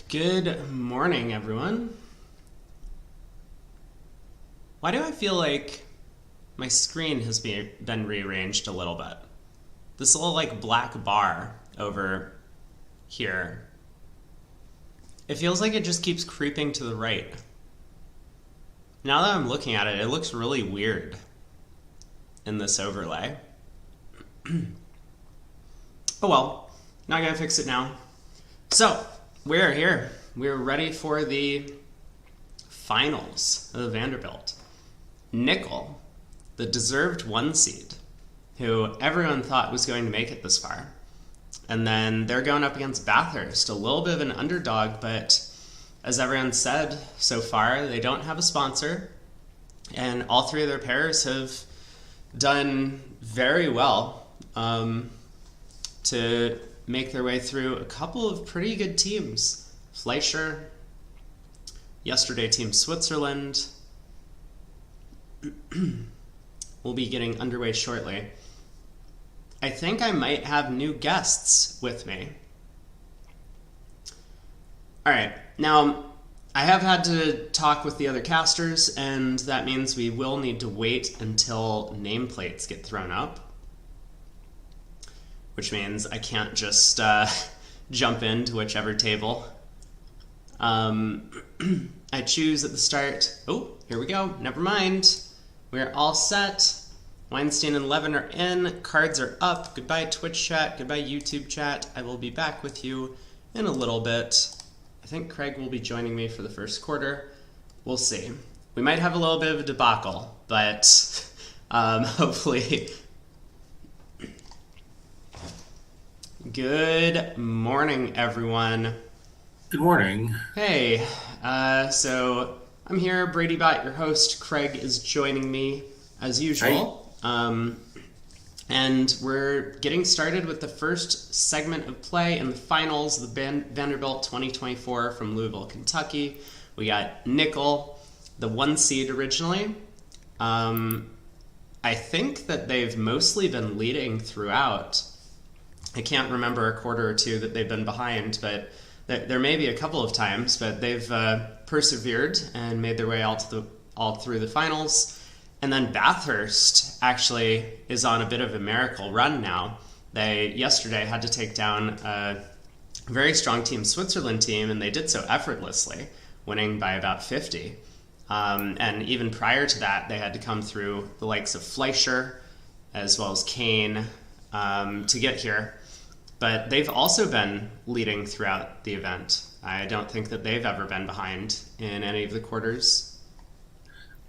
Good morning, everyone. Why do I feel like my screen has been rearranged a little bit? This little black bar over here. It feels like it just keeps creeping to the right. Now that I'm looking at it, it looks really weird in this overlay. Oh well, not gonna fix it now. So, we're here. We're ready for the finals of the Vanderbilt. Nickel, the deserved one seed, who everyone thought was going to make it this far. And then they're going up against Bathurst, a little bit of an underdog, but as everyone said so far, they don't have a sponsor. And all three of their pairs have done very well to make their way through a couple of pretty good teams. Fleischer, yesterday Team Switzerland. We'll be getting underway shortly. I think I might have new guests with me. Alright, now I have had to talk with the other casters, and that means we will need to wait until nameplates get thrown up. Which means I can't just jump into whichever table. I choose at the start. Oh, here we go. Never mind. We're all set. Weinstein and Levin are in. Cards are up. Goodbye, Twitch chat. Goodbye, YouTube chat. I will be back with you in a little bit. I think Craig will be joining me for the first quarter. We'll see. We might have a little bit of a debacle, but hopefully... Good morning, everyone. Good morning. Hey, so I'm here, Brady Bot, your host. Craig is joining me as usual. And we're getting started with the first segment of play in the finals of the Vanderbilt 2024 from Louisville, Kentucky. We got Nickel, the one seed originally. I think that they've mostly been leading throughout. I can't remember a quarter or two that they've been behind, but there may be a couple of times, but they've persevered and made their way all through the finals. And then Bathurst actually is on a bit of a miracle run now. They yesterday had to take down a very strong Team Switzerland team, and they did so effortlessly, winning by about 50. And even prior to that, they had to come through the likes of Fleischer as well as Kane to get here. But they've also been leading throughout the event. I don't think that they've ever been behind in any of the quarters.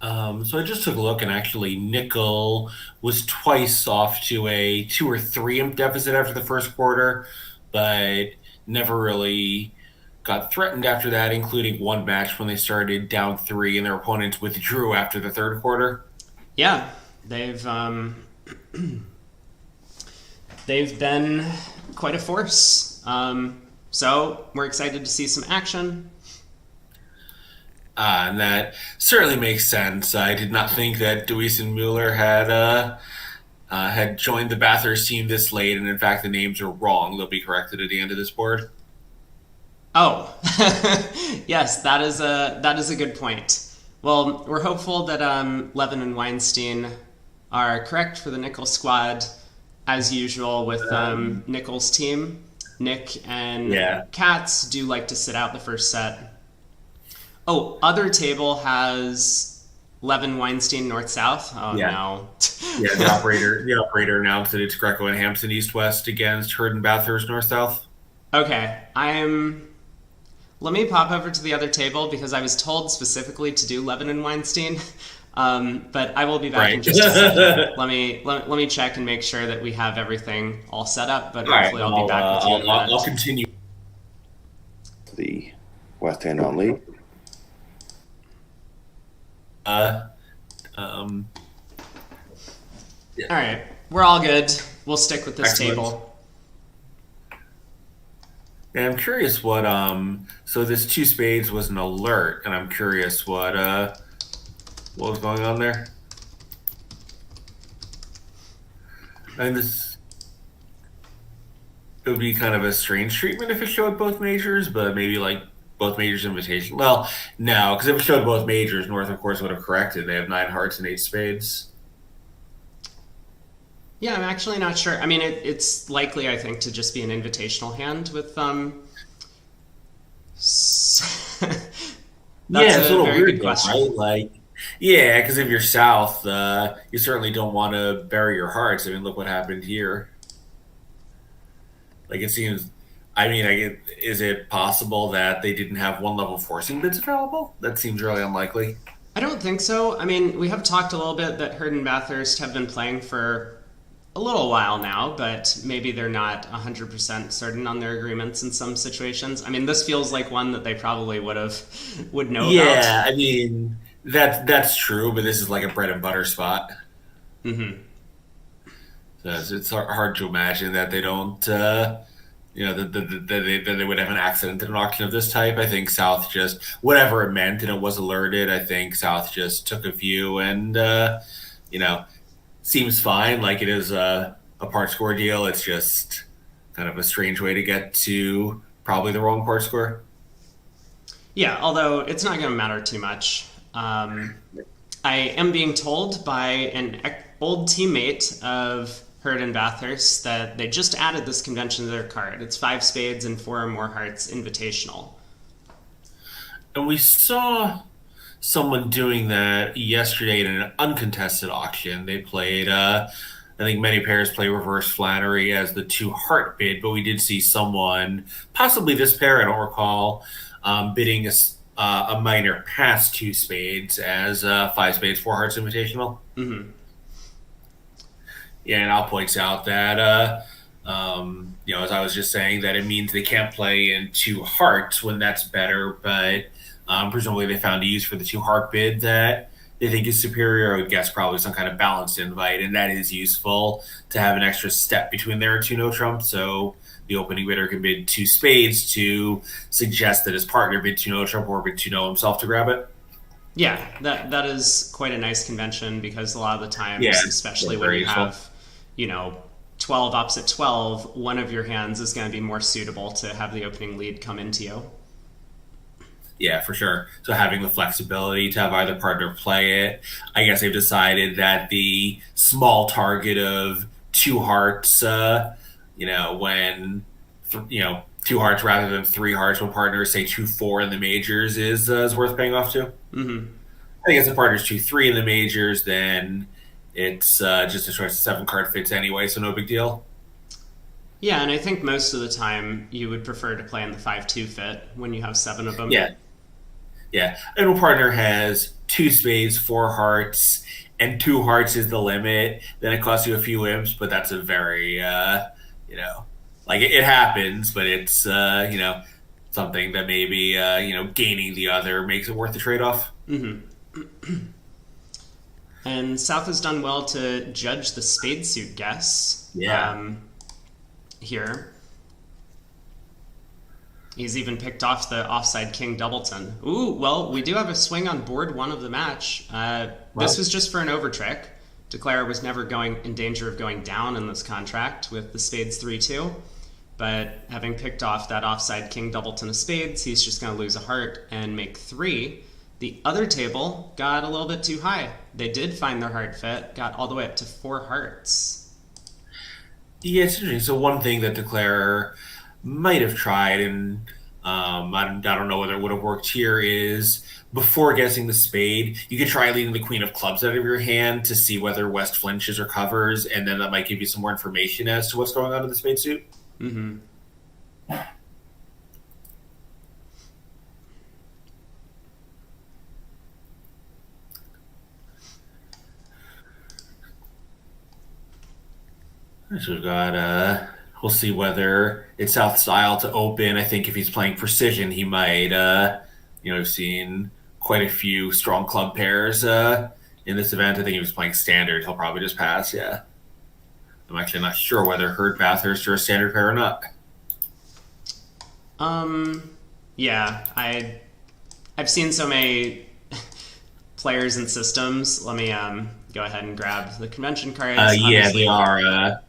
So I just took a look, and actually Nickel was twice off to a 2 or 3 deficit after the first quarter, but never really got threatened after that, including one match when they started down 3 and their opponents withdrew after the third quarter. Yeah, they've been quite a force. So we're excited to see some action. And that certainly makes sense. I did not think that Deweese and Mueller had joined the Bathurst team this late, and in fact the names are wrong. They'll be corrected at the end of this board. Oh, yes, that is a good point. Well, we're hopeful that Levin and Weinstein are correct for the Nickel squad. As usual with Nickel's team, Nick and Katz do like to sit out the first set. Oh, other table has Levin, Weinstein, North-South. Oh, no. Yeah, the operator announced that it's Greco and Hampson East-West against Hurd and Bathurst North-South. Okay, let me pop over to the other table because I was told specifically to do Levin and Weinstein. But I will be back in just a second. Let me check and make sure that we have everything all set up. But hopefully I'll be back with you in a minute. I'll continue. The West End on lead. All right, we're all good. We'll stick with this table. And I'm curious what so this 2 spades was an alert, and I'm curious what was going on there. And this it would be kind of a strange treatment if it showed both majors, but maybe like both majors invitation. Well, no, because if it showed both majors, North, of course, would have corrected. They have 9 hearts and 8 spades. Yeah, I'm actually not sure. I mean, it's likely, I think, to just be an invitational hand with that's Yeah, it's a a little very weird good though, question. right? Like, yeah, because if you're South, you certainly don't want to bury your hearts. I mean, look what happened here. Like, it seems. I mean, is it possible that they didn't have one level forcing bids available? That seems really unlikely. I don't think so. I mean, we have talked a little bit that Hurd and Bathurst have been playing for a little while now, but maybe they're not 100% certain on their agreements in some situations. I mean, this feels like one that they probably would know about. Yeah, I mean that's true, but this is like a bread and butter spot. Hmm. So it's hard to imagine that they don't, that they would have an accident at an auction of this type. I think South just, whatever it meant, and it was alerted. I think South just took a view and, you know, seems fine. Like it is a part score deal. It's just kind of a strange way to get to probably the wrong part score. Yeah, although it's not going to matter too much. I am being told by an old teammate of Hurd and Bathurst that they just added this convention to their card. It's 5 spades and 4 or more hearts invitational. And we saw someone doing that yesterday in an uncontested auction. They played, I think many pairs play reverse Flannery as the 2 heart bid, but we did see someone, possibly this pair, I don't recall, bidding a minor past 2 spades as 5 spades, 4 hearts invitational. Hmm. Yeah, and Al points out that, as I was just saying, that it means they can't play in 2 hearts when that's better, but presumably they found a use for the 2 heart bid that they think is superior. I would guess probably some kind of balanced invite, and that is useful to have an extra step between there and 2 no trump. So the opening bidder can bid 2 spades to suggest that his partner bid 2 no trump or bid 2 no himself to grab it. Yeah, that is quite a nice convention because a lot of the Yeah, times, especially when very you useful. have, 12 ups at 12, one of your hands is going to be more suitable to have the opening lead come into you. Yeah, for sure. So having the flexibility to have either partner play it, I guess they've decided that the small target of 2 hearts, when 2 hearts rather than 3 hearts when partners say 2-4 in the majors is worth paying off to. Hmm. I think if the partner's 2-3 in the majors, then it's just a choice of 7 card fits anyway, so no big deal. Yeah, and I think most of the time you would prefer to play in the 5-2 fit when you have 7 of them. Yeah, yeah. And a partner has 2 spades, 4 hearts, and 2 hearts is the limit. Then it costs you a few imps, but that's a very, like it happens, but it's, something that maybe, gaining the other makes it worth the trade off. Hmm. And South has done well to judge the spade suit guess Yeah. here. He's even picked off the offside king doubleton. Ooh, well, we do have a swing on board 1 of the match. This Well, was just for an overtrick. Declare was never going in danger of going down in this contract with the spades 3-2. But having picked off that offside king doubleton of spades, he's just going to lose a heart and make 3. The other table got a little bit too high. They did find their heart fit, got all the way up to 4 hearts. yeah, it's interesting. So one thing that Declare might have tried, and I don't know whether it would have worked here, is before guessing the spade, you could try leading the queen of clubs out of your hand to see whether West flinches or covers, and then that might give you some more information as to what's going on in the spade suit. Mm-hmm. So we've got, we'll see whether it's South style to open. I think if he's playing precision, he might, have seen quite a few strong club pairs in this event. I think if he's playing standard, he'll probably just pass. Yeah. I'm actually not sure whether Hurd Bathurst or a standard pair or not. Yeah, I've seen so many players and systems. Let me go ahead and grab the convention cards. Yeah, they Obviously, are.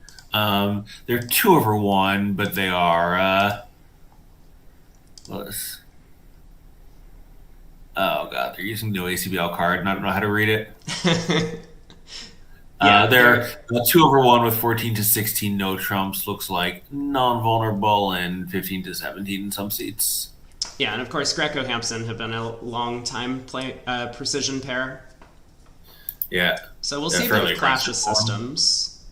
They're 2/1, but they are. Oh god, they're using no ACBL card, and I don't know how to read it. Yeah, They're they're 2/1 with 14-16 no trumps. Looks like non-vulnerable and 15-17 in some seats. yeah, and of course Greco Hampson have been a long time precision pair. Yeah, So we'll they're see a bit fairly of clash aggressive of for 'em. systems.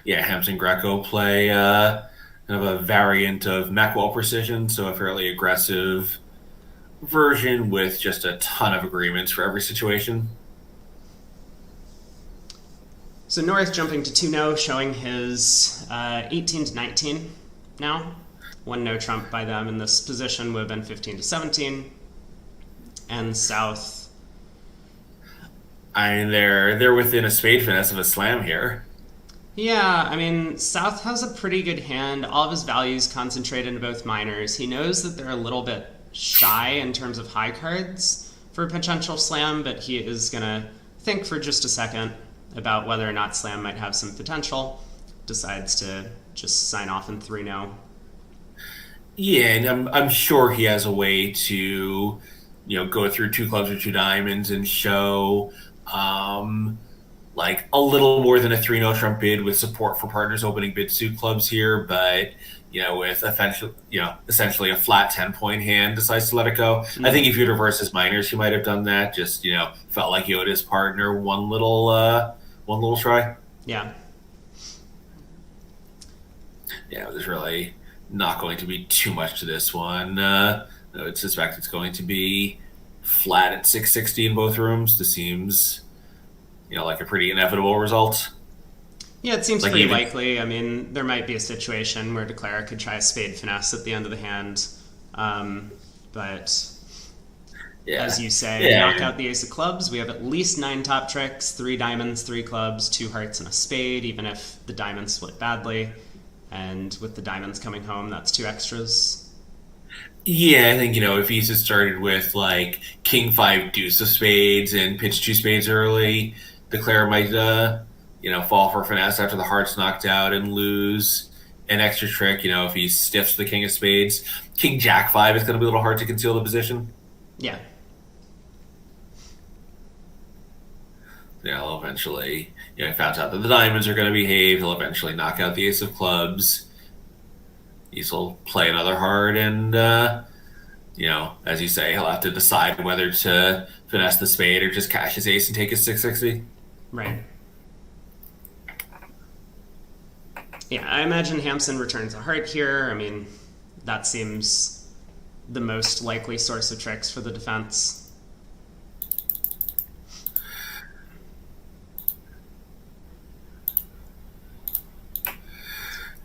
Yeah, Hampson Greco play kind of a variant of Macwell precision, so a fairly aggressive version with just a ton of agreements for every situation. So North jumping to 2 no, showing his 18 to 19 now. One no trump by them in this position would have been 15 to 17. And South. I mean, they're within a spade finesse of a slam here. Yeah, I mean, South has a pretty good hand. All of his values concentrate into both minors. He knows that they're a little bit shy in terms of high cards for a potential slam, but he is going to think for just a second about whether or not slam might have some potential. Decides to just sign off in 3 no. Yeah, and I'm sure he has a way to, go through two clubs or two diamonds and show like a little more than a 3-0 trump bid with support for partners opening bid suit clubs here, but with essentially a flat 10-point hand decides to let it go. I think if you'd reverse his minors, he might have done that. Just felt like he owed his partner one little try. Yeah. Yeah, there's really not going to be too much to this one. I would suspect it's going to be flat at 660 in both rooms. This seems, like a pretty inevitable result. Yeah, it seems Like pretty even likely. I mean, there might be a situation where Declara could try a spade finesse at the end of the hand. But yeah, as you say, yeah, knock out the ace of clubs. We have at least 9 top tricks, 3 diamonds, 3 clubs, 2 hearts, and a spade, even if the diamonds split badly. And with the diamonds coming home, that's 2 extras. yeah. I think if he's just started with like King 5 deuce of spades and pitched 2 spades early, Declare might fall for finesse after the heart's knocked out and lose an extra trick. If he stiffs the King of spades, King Jack 5 is going to be a little hard to conceal the position. Yeah. Yeah, he'll eventually, he finds out that the diamonds are going to behave. He'll eventually knock out the ace of clubs. He'll play another heart, and, as you say, he'll have to decide whether to finesse the spade or just cash his ace and take his 660. Right. Yeah, I imagine Hampson returns a heart here. I mean, that seems the most likely source of tricks for the defense.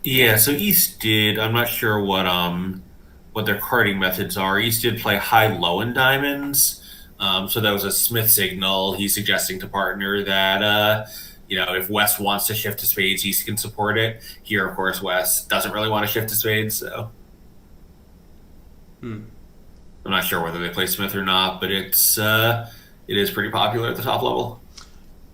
Yeah, so East did. I'm not sure what their carding methods are. East did play high low in diamonds, so that was a Smith signal. He's suggesting to partner that if West wants to shift to spades, East can support it. Here, of course, West doesn't really want to shift to spades, so I'm not sure whether they play Smith or not, but it is pretty popular at the top level.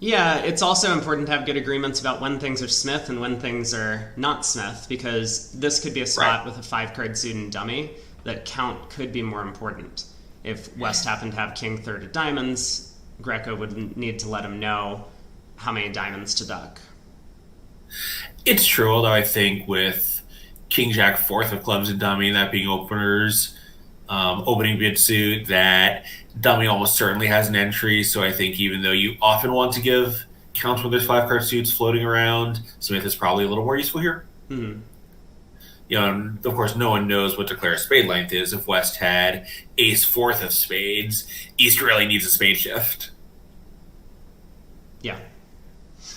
Yeah, it's also important to have good agreements about when things are Smith and when things are not Smith, because this could be a spot with a 5-card suit and dummy that count could be more important. If West happened to have King third of diamonds, Greco would need to let him know how many diamonds to duck. It's true, although I think with King Jack fourth of clubs and dummy, that being openers, opening bid suit, that dummy almost certainly has an entry. So I think even though you often want to give counts when there's 5-card suits floating around, Smith is probably a little more useful here. Mm-hmm. And of course, no one knows what Declare's spade length is. If West had ace fourth of spades, East really needs a spade shift. Yeah.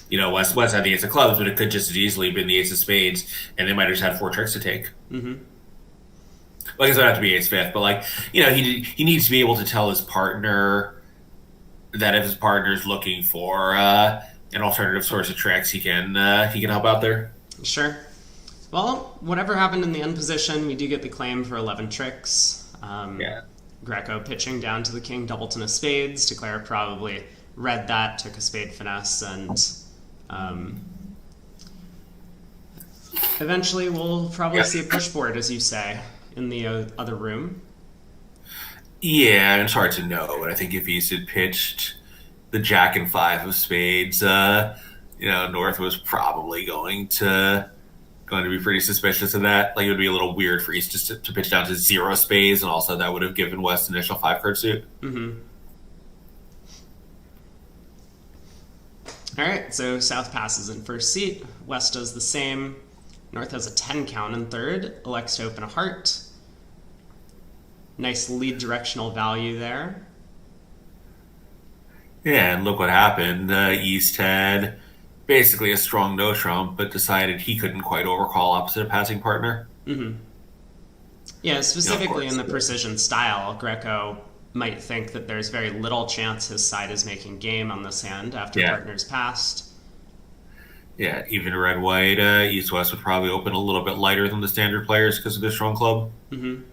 West had the ace of clubs, but it could just as easily have been the ace of spades, and they might have just had 4 tricks to take. Mm-hmm. Well, I guess it would have to be ace fifth, but he needs to be able to tell his partner that if his partner's looking for an alternative source of tricks, he can help out there. Sure. Well, whatever happened in the end position, we do get the claim for 11 tricks. Yeah. Greco pitching down to the King, doubleton of spades. Declare probably read that, took a spade finesse, and eventually we'll probably see a push board, as you say, in the other room. Yeah, and it's hard to know, but I think if East had pitched the Jack and Five of Spades, North was probably going to be pretty suspicious of that. Like it would be a little weird for East to pitch down to zero spades, and also that would have given West initial 5 card suit. Mm-hmm. All right, so South passes in first seat. West does the same. North has a 10 count in third. Elects to open a heart. Nice lead directional value there. Yeah, and look what happened. East had basically a strong no trump, but decided he couldn't quite overcall opposite a passing partner. Mm-hmm. Yeah, specifically in the precision style, Greco might think that there's very little chance his side is making game on this hand after partner's passed. Yeah, even red white, East West would probably open a little bit lighter than the standard players because of the strong club. Mm-hmm.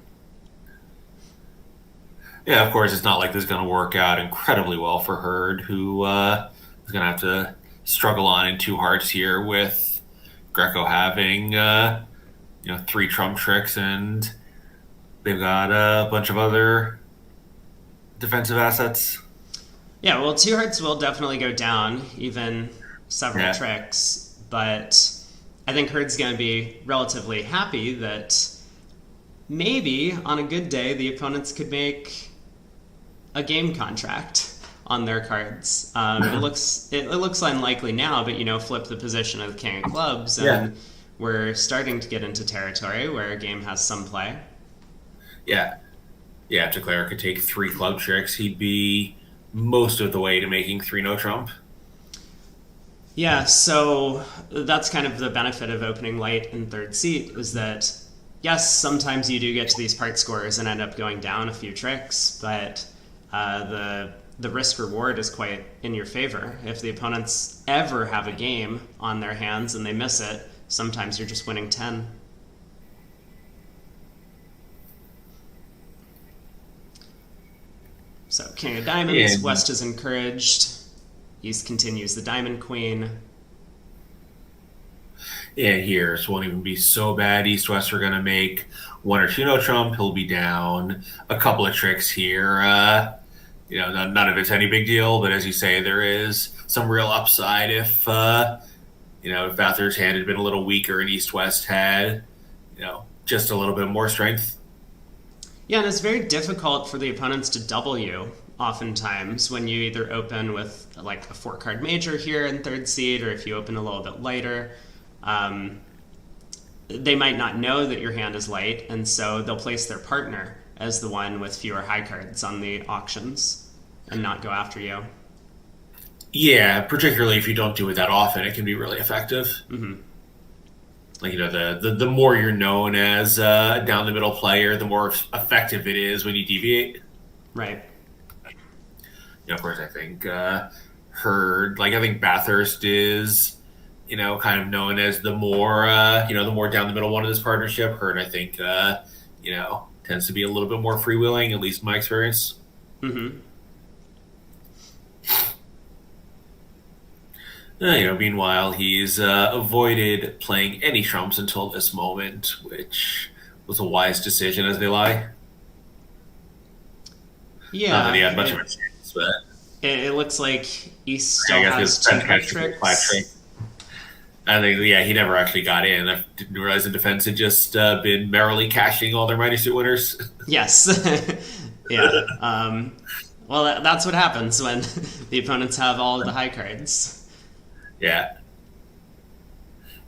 Yeah, of course, it's not like this is going to work out incredibly well for Hurd, who is going to have to struggle on in 2 hearts here with Greco having 3 trump tricks, and they've got a bunch of other defensive assets. Yeah, well, 2 hearts will definitely go down, even several tricks, but I think Hurd's going to be relatively happy that maybe on a good day the opponents could make a game contract on their cards. It looks unlikely now, but flip the position of the king of clubs, and we're starting to get into territory where a game has some play. Yeah, if Declare could take 3 club tricks, he'd be most of the way to making 3 no trump. Yeah, so that's kind of the benefit of opening light in third seat, is that yes, sometimes you do get to these part scores and end up going down a few tricks, but the risk reward is quite in your favor. If the opponents ever have a game on their hands and they miss it, sometimes you're just winning 10. So king of diamonds, West is encouraged. East continues the diamond queen. Yeah, here, so it won't even be so bad. East West are going to make 1 or 2 no trump. He'll be down a couple of tricks here. None of it's any big deal, but as you say, there is some real upside if Bathurst's hand had been a little weaker and East West had, just a little bit more strength. Yeah, and it's very difficult for the opponents to double you oftentimes when you either open with like a 4-card major here in third seed, or if you open a little bit lighter. They might not know that your hand is light, and so they'll place their partner as the one with fewer high cards on the auctions and not go after you. Yeah, particularly if you don't do it that often, it can be really effective. Mm-hmm. Like, the more you're known as a down the middle player, the more effective it is when you deviate. Right. Of course, I think Hurd, I think Bathurst is, kind of known as the more, the more down the middle one of this partnership. Hurd, I think, tends to be a little bit more freewheeling, at least in my experience. Mm-hmm. Meanwhile, he's avoided playing any trumps until this moment, which was a wise decision as they lie. Yeah. Not that he had much of a chance, but it looks like East still has 2 tricks. I think, he never actually got in. I didn't realize the defense had just been merrily cashing all their minor suit winners. Yes. Yeah. Well, that's what happens when the opponents have all of the high cards. Yeah.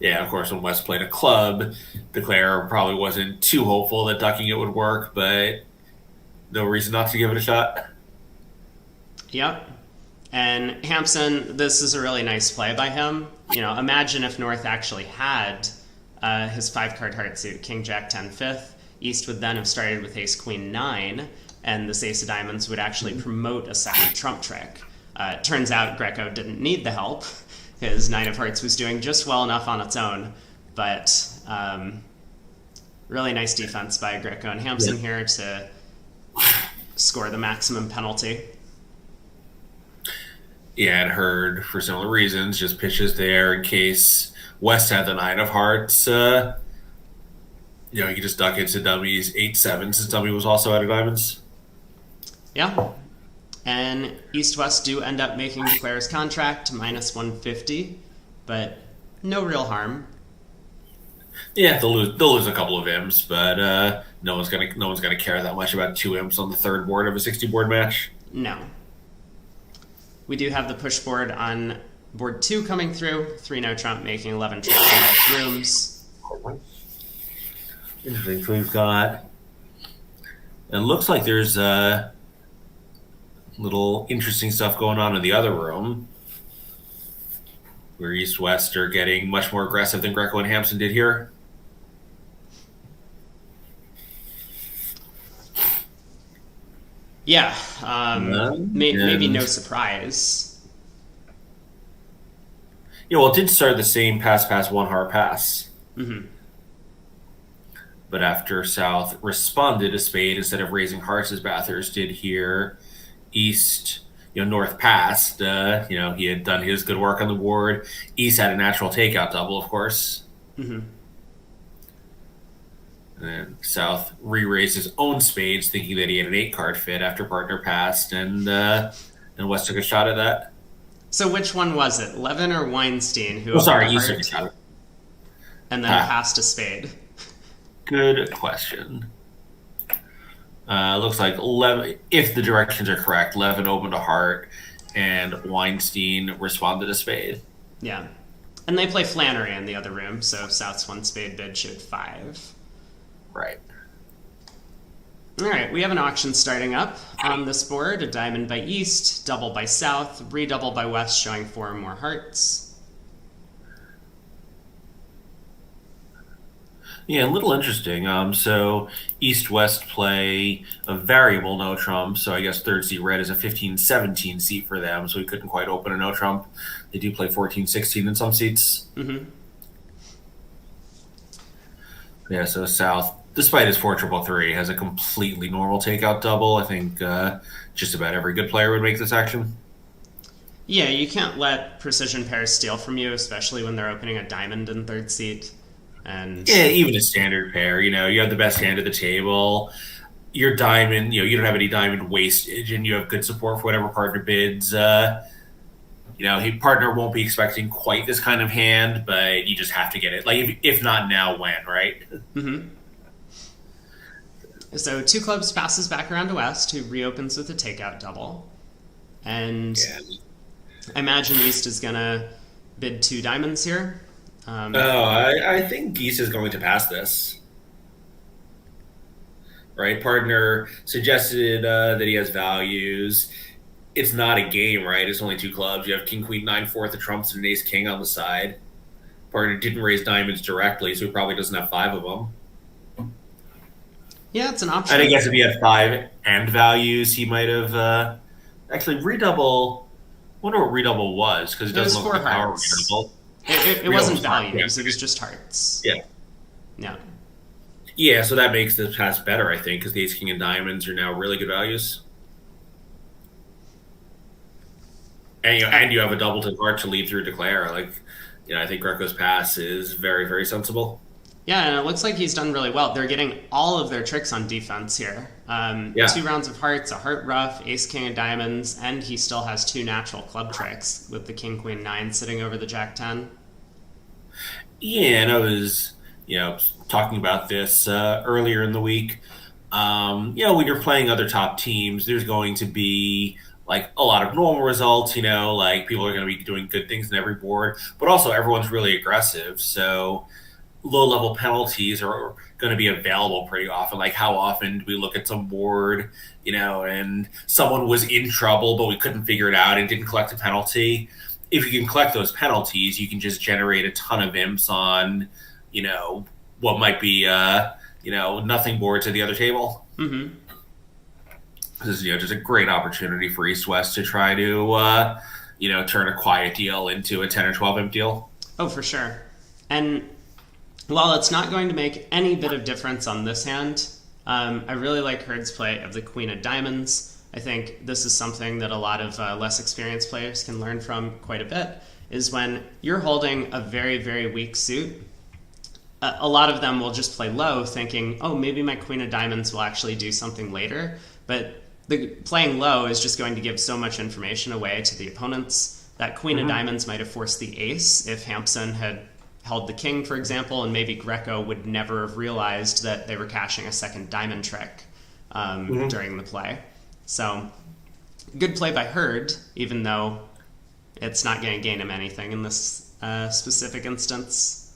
Yeah, of course, when West played a club, Declare probably wasn't too hopeful that ducking it would work, but no reason not to give it a shot. Yep. And Hampson, this is a really nice play by him. Imagine if North actually had his 5-card heart suit, King, Jack, 10, 5th. East would then have started with Ace, Queen, 9, and this Ace of Diamonds would actually promote a second trump trick. Turns out Greco didn't need the help. His 9 of Hearts was doing just well enough on its own, but really nice defense by Greco and Hampson here to score the maximum penalty. Yeah, and Hurd, for similar reasons, just pitches there in case West had the 9 of Hearts. He could just duck into dummies 8-7 since dummy was also out of diamonds. Yeah. And East-West do end up making Claire's contract minus 150, but no real harm. Yeah, they'll lose a couple of imps, but no one's gonna care that much about two imps on the third board of a 60 board match. No. We do have the push board on board 2 coming through. 3 no trump making 11 tricks in both rooms. Interesting. So we've got. It looks like there's little interesting stuff going on in the other room, where East-West are getting much more aggressive than Greco and Hampson did here. Yeah, maybe no surprise. Yeah, well, it did start the same pass, one heart pass. Mm-hmm. But after South responded to spade instead of raising hearts as Bathurst did here, East, North passed. He had done his good work on the board. East had a natural takeout double, of course. Mm-hmm. And then South re-raised his own spades, thinking that he had an 8-card fit after partner passed, and West took a shot at that. So which one was it, Levin or Weinstein? Who East took a shot. And then passed a spade. Good question. Looks like Levin, if the directions are correct, Levin opened a heart, and Weinstein responded a spade. Yeah. And they play Flannery in the other room, so South's 1 spade bid showed 5. Right. All right, we have an auction starting up on this board. A diamond by East, double by South, redouble by West, showing 4 or more hearts. Yeah, a little interesting. So East-West play a variable no trump, so I guess third seat red is a 15-17 seat for them, so we couldn't quite open a no trump. They do play 14-16 in some seats. Mm-hmm. Yeah, so South, despite his 4-3-3, has a completely normal takeout double. I think just about every good player would make this action. Yeah, you can't let precision pairs steal from you, especially when they're opening a diamond in third seat. And yeah, even a standard pair, you have the best hand at the table. Your diamond, you don't have any diamond wastage, and you have good support for whatever partner bids. Partner won't be expecting quite this kind of hand, but you just have to get it. Like, if not now, when, right? Mm-hmm. So 2 clubs passes back around to West, who reopens with a takeout double. And I imagine East is going to bid 2 diamonds here. I think Geese is going to pass this. Right? Partner suggested that he has values. It's not a game, right? It's only 2 clubs. You have King, Queen, 9-4 of trumps and an Ace, King on the side. Partner didn't raise diamonds directly, so he probably doesn't have 5 of them. Yeah, it's an option. And I guess if he had 5 and values, he might have actually redouble. I wonder what redouble was, because it doesn't look like a power redouble. It wasn't values, it was just hearts. Yeah. Yeah. Yeah, so that makes the pass better, I think, because the Ace, King, and diamonds are now really good values. And you have a double to heart to lead through declare. I think Greco's pass is very, very sensible. Yeah, and it looks like he's done really well. They're getting all of their tricks on defense here. 2 rounds of hearts, a heart ruff, Ace, King, and diamonds, and he still has 2 natural club tricks with the King, Queen, 9 sitting over the Jack 10. Yeah, and I was, talking about this earlier in the week. When you're playing other top teams, there's going to be a lot of normal results, people are going to be doing good things in every board, but also everyone's really aggressive. So low-level penalties are going to be available pretty often. Like, how often do we look at some board, and someone was in trouble, but we couldn't figure it out and didn't collect a penalty? If you can collect those penalties, you can just generate a ton of imps on, what might be, nothing boards at the other table. Mm-hmm. This is, just a great opportunity for East-West to try to, turn a quiet deal into a 10 or 12 imp deal. Oh, for sure. And while it's not going to make any bit of difference on this hand, I really like Herd's play of the Queen of Diamonds. I think this is something that a lot of less experienced players can learn from quite a bit, is when you're holding a very, very weak suit, a lot of them will just play low thinking, oh, maybe my Queen of Diamonds will actually do something later. But the playing low is just going to give so much information away to the opponents. That queen of diamonds might have forced the ace if Hampson had held the king, for example, and maybe Greco would never have realized that they were cashing a second diamond trick during the play. So, good play by Hurd, even though it's not going to gain him anything in this specific instance.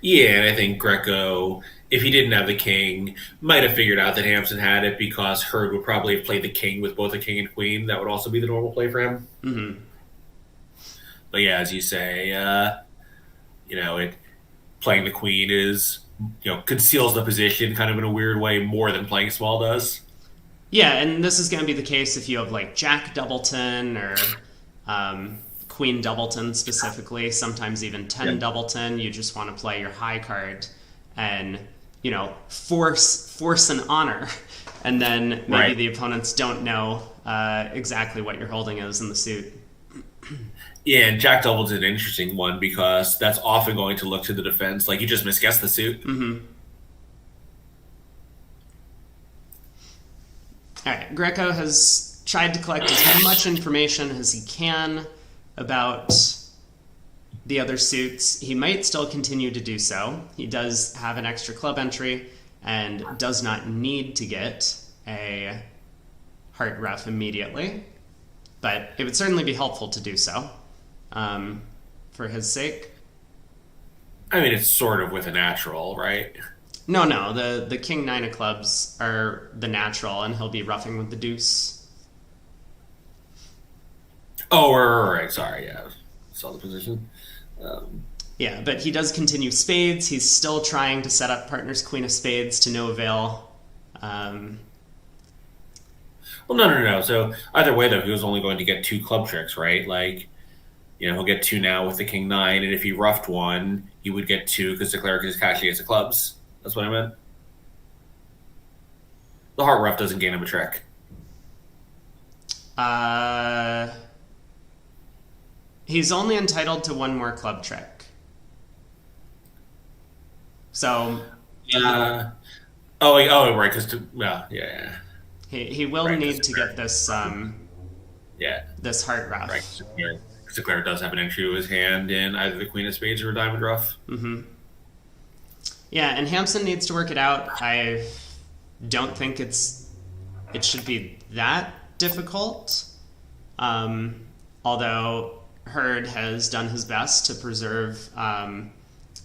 Yeah, and I think Greco, if he didn't have the king, might have figured out that Hampson had it because Hurd would probably have played the king with both a king and queen. That would also be the normal play for him. Mm-hmm. But yeah, as you say, playing the queen is, conceals the position kind of in a weird way more than playing small does. Yeah, and this is going to be the case if you have like Jack Doubleton or Queen Doubleton specifically, sometimes even 10 Doubleton. You just want to play your high card and, force an honor. And then maybe the opponents don't know exactly what your holding is in the suit. Yeah, and Jack Doubleton's an interesting one because that's often going to look to the defense. Like, you just misguessed the suit. Mm-hmm. All right, Greco has tried to collect as much information as he can about the other suits. He might still continue to do so. He does have an extra club entry and does not need to get a heart ruff immediately, but it would certainly be helpful to do so for his sake. I mean, it's sort of with a natural, right? No. The king nine of clubs are the natural, and he'll be roughing with the deuce. Oh, right. Sorry, yeah. Saw the position. Yeah, but he does continue spades. He's still trying to set up partner's queen of spades to no avail. Well, no. So either way, though, he was only going to get 2 club tricks, right? Like, he'll get 2 now with the king 9, and if he roughed 1, he would get 2 because the cleric is cashing against the clubs. That's what I meant. The heart rough doesn't gain him a trick. He's only entitled to 1 more club trick. So... right, because... yeah. He will need to get this... this heart ruff. Right, because the cleric does have an entry to his hand in either the queen of spades or a diamond ruff. Mm-hmm. Yeah, and Hampson needs to work it out. I don't think it should be that difficult. Although Hurd has done his best to preserve a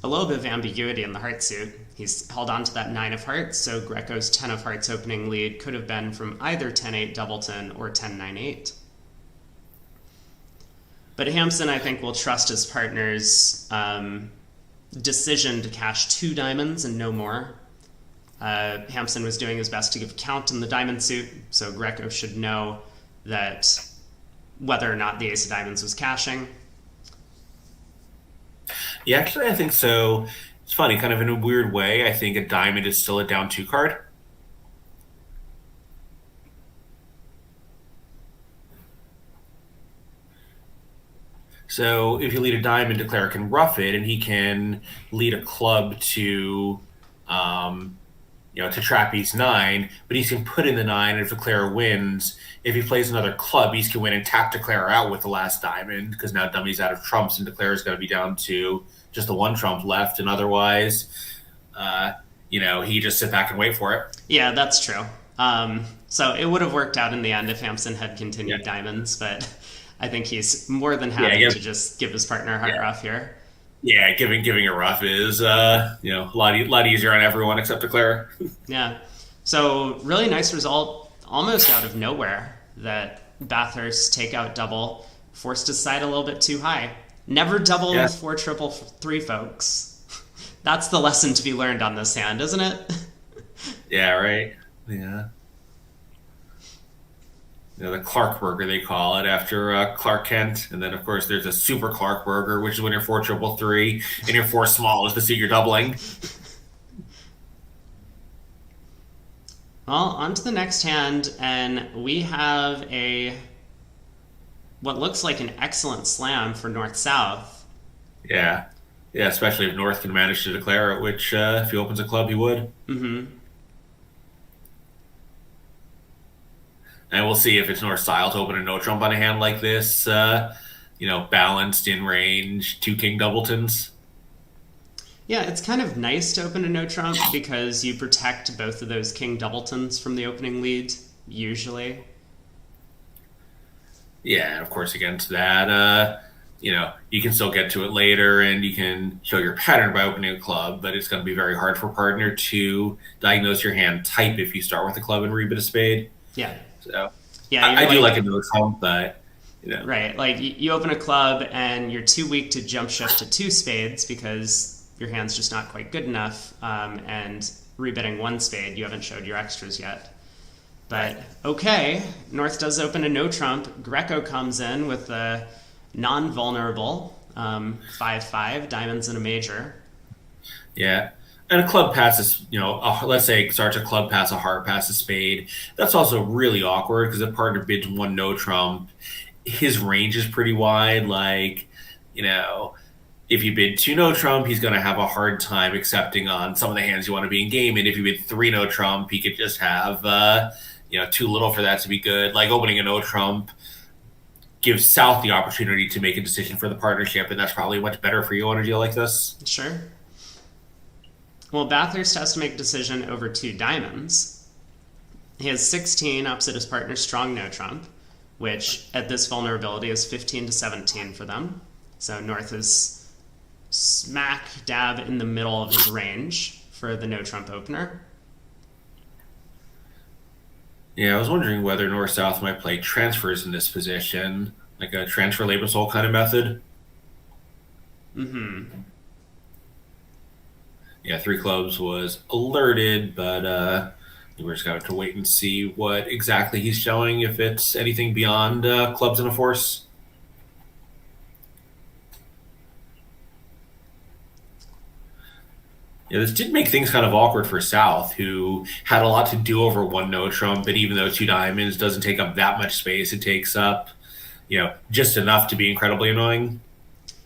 little bit of ambiguity in the heart suit. He's held on to that 9 of hearts, so Greco's 10 of hearts opening lead could have been from either 10-8 Doubleton or 10-9-8. But Hampson, I think, will trust his partner's decision to cash 2 diamonds and no more. Hampson was doing his best to give count in the diamond suit, so Greco should know that whether or not the ace of diamonds was cashing. Yeah, actually, I think so. It's funny, kind of in a weird way, I think a diamond is still a down 2 card. So if you lead a diamond, the cleric can rough it, and he can lead a club to, to trapeze 9, but he can put in the 9, and if the cleric wins, if he plays another club, he can win and tap declare out with the last diamond, because now dummy's out of trumps, and declare is going to be down to just the 1 trump left, and otherwise, he just sit back and wait for it. Yeah, that's true. So it would have worked out in the end if Hampson had continued diamonds, but... I think he's more than happy to just give his partner a heart ruff here. Yeah, giving a ruff is a lot easier on everyone except the cleric. Yeah. So really nice result, almost out of nowhere, that Bathurst takeout double forced his side a little bit too high. Never double with 4 triple 3, folks. That's the lesson to be learned on this hand, isn't it? Yeah, right. Yeah. The Clark burger, they call it, after Clark Kent. And then, of course, there's a super Clark burger, which is when you're 4 triple 3, and your 4 small is the suit you're doubling. Well, on to the next hand, and we have what looks like an excellent slam for North-South. Yeah, especially if North can manage to declare it, which if he opens a club, he would. Mm-hmm. And we'll see if it's North style to open a no trump on a hand like this. Balanced in range, two king doubletons. Yeah, it's kind of nice to open a no trump because you protect both of those king doubletons from the opening lead, usually. Yeah, of course, against that, you can still get to it later and you can show your pattern by opening a club, but it's going to be very hard for a partner to diagnose your hand type if you start with a club and rebid a spade. Yeah. So Yeah, I do like a no trump, but right. Like you open a club and you're too weak to jump shift to two spades because your hand's just not quite good enough. And rebidding one spade, you haven't showed your extras yet. But okay, North does open a no trump. Greco comes in with a non-vulnerable 5-5 diamonds and a major. Yeah. And a club passes, let's say it starts a club pass, a heart pass, a spade. That's also really awkward because a partner bids one no trump. His range is pretty wide. Like, if you bid two no trump, he's going to have a hard time accepting on some of the hands you want to be in game. And if you bid three no trump, he could just have, too little for that to be good. Like opening a no trump gives South the opportunity to make a decision for the partnership, and that's probably much better for you on a deal like this. Sure. Well, Bathurst has to make a decision over two diamonds. He has 16 opposite his partner's strong no trump, which at this vulnerability is 15 to 17 for them. So North is smack dab in the middle of his range for the no trump opener. Yeah, I was wondering whether North-South might play transfers in this position, like a transfer Lebensol kind of method. Mm-hmm. Yeah, three clubs was alerted, but we're just going to have to wait and see what exactly he's showing, if it's anything beyond clubs and a force. Yeah, this did make things kind of awkward for South, who had a lot to do over one no trump, and even though two diamonds doesn't take up that much space, it takes up, just enough to be incredibly annoying.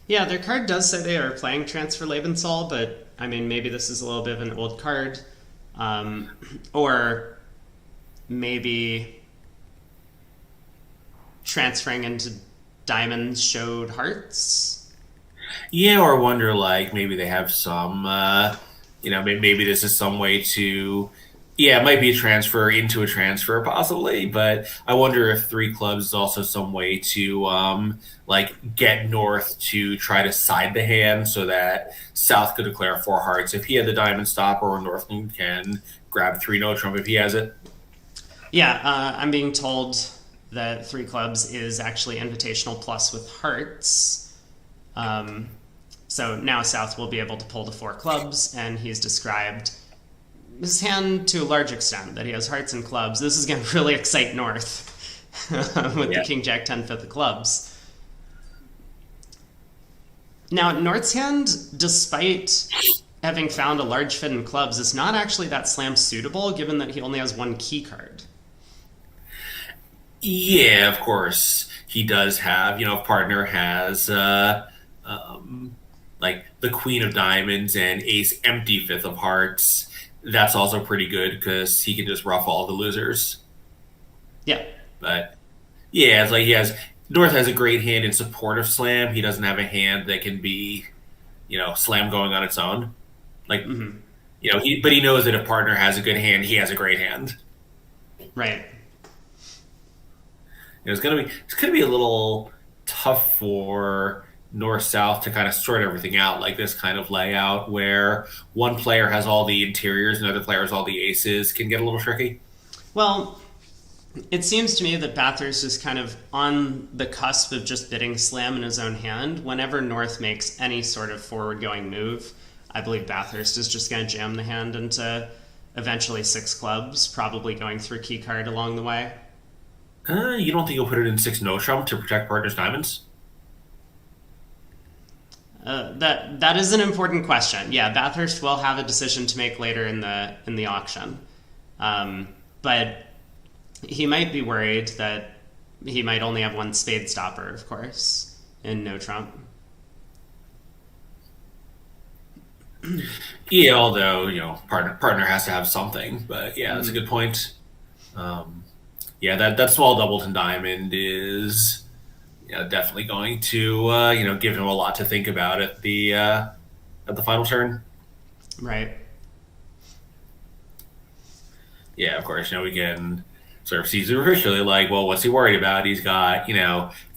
Yeah, their card does say they are playing Transfer Lebensol, but I mean, maybe this is a little bit of an old card. Or maybe transferring into diamonds showed hearts. Yeah, or wonder like maybe they have some, maybe this is some way to, it might be a transfer into a transfer possibly, but I wonder if three clubs is also some way to get North to try to side the hand so that South could declare four hearts if he had the diamond stopper, or North can grab three no trump if he has it. Yeah, I'm being told that three clubs is actually invitational plus with hearts. So now South will be able to pull the four clubs, and he's described his hand to a large extent, that he has hearts and clubs. This is going to really excite North with the King Jack 10 fifth of clubs. Now, North's hand, despite having found a large fit in clubs, is not actually that slam suitable, given that he only has one key card. Yeah, of course. He does have, partner has like the queen of diamonds and ace empty fifth of hearts. That's also pretty good because he can just rough all the losers. Yeah. But yeah, it's like North has a great hand in support of slam. He doesn't have a hand that can be, slam going on its own. Like, but he knows that if partner has a good hand, he has a great hand. Right. It's gonna be a little tough for North-South to kind of sort everything out, like this kind of layout where one player has all the interiors and other player has all the aces can get a little tricky. Well, it seems to me that Bathurst is kind of on the cusp of just bidding slam in his own hand. Whenever North makes any sort of forward-going move, I believe Bathurst is just going to jam the hand into eventually six clubs, probably going through key card along the way. You don't think he'll put it in six no trump to protect partner's diamonds? That is an important question. Yeah, Bathurst will have a decision to make later in the auction, but he might be worried that he might only have one spade stopper, of course, in no trump. Yeah, although partner has to have something, but yeah, that's a good point. yeah, that small Doubleton diamond is, definitely going to, give him a lot to think about at the final turn. Right. Yeah, of course, we can sort of see superficially, like, well, what's he worried about? He's got,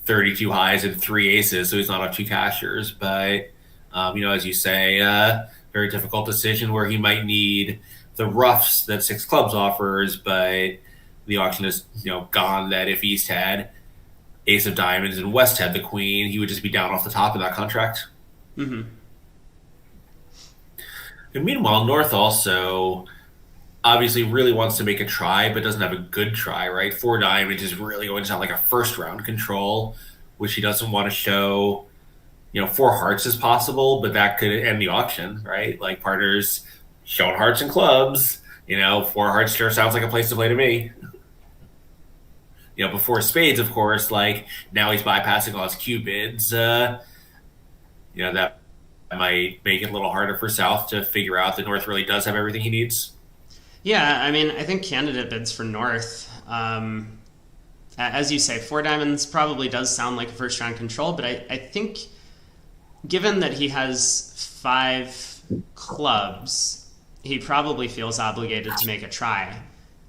32 highs and three aces, so he's not up two cashers. But, as you say, very difficult decision where he might need the roughs that six clubs offers, but the auction is, gone that if East had ace of diamonds and West had the queen, he would just be down off the top of that contract. Mm-hmm. And meanwhile, North also obviously really wants to make a try, but doesn't have a good try, right? Four diamonds is really going to sound like a first round control, which he doesn't want to show, four hearts is possible, but that could end the auction, right? Like partners showing hearts and clubs, four hearts sure sounds like a place to play to me. Before spades, of course, like now he's bypassing all his cupids. That might make it a little harder for South to figure out that North really does have everything he needs. Yeah, I mean, I think candidate bids for North, as you say, four diamonds probably does sound like a first round control, but I think given that he has five clubs, he probably feels obligated to make a try.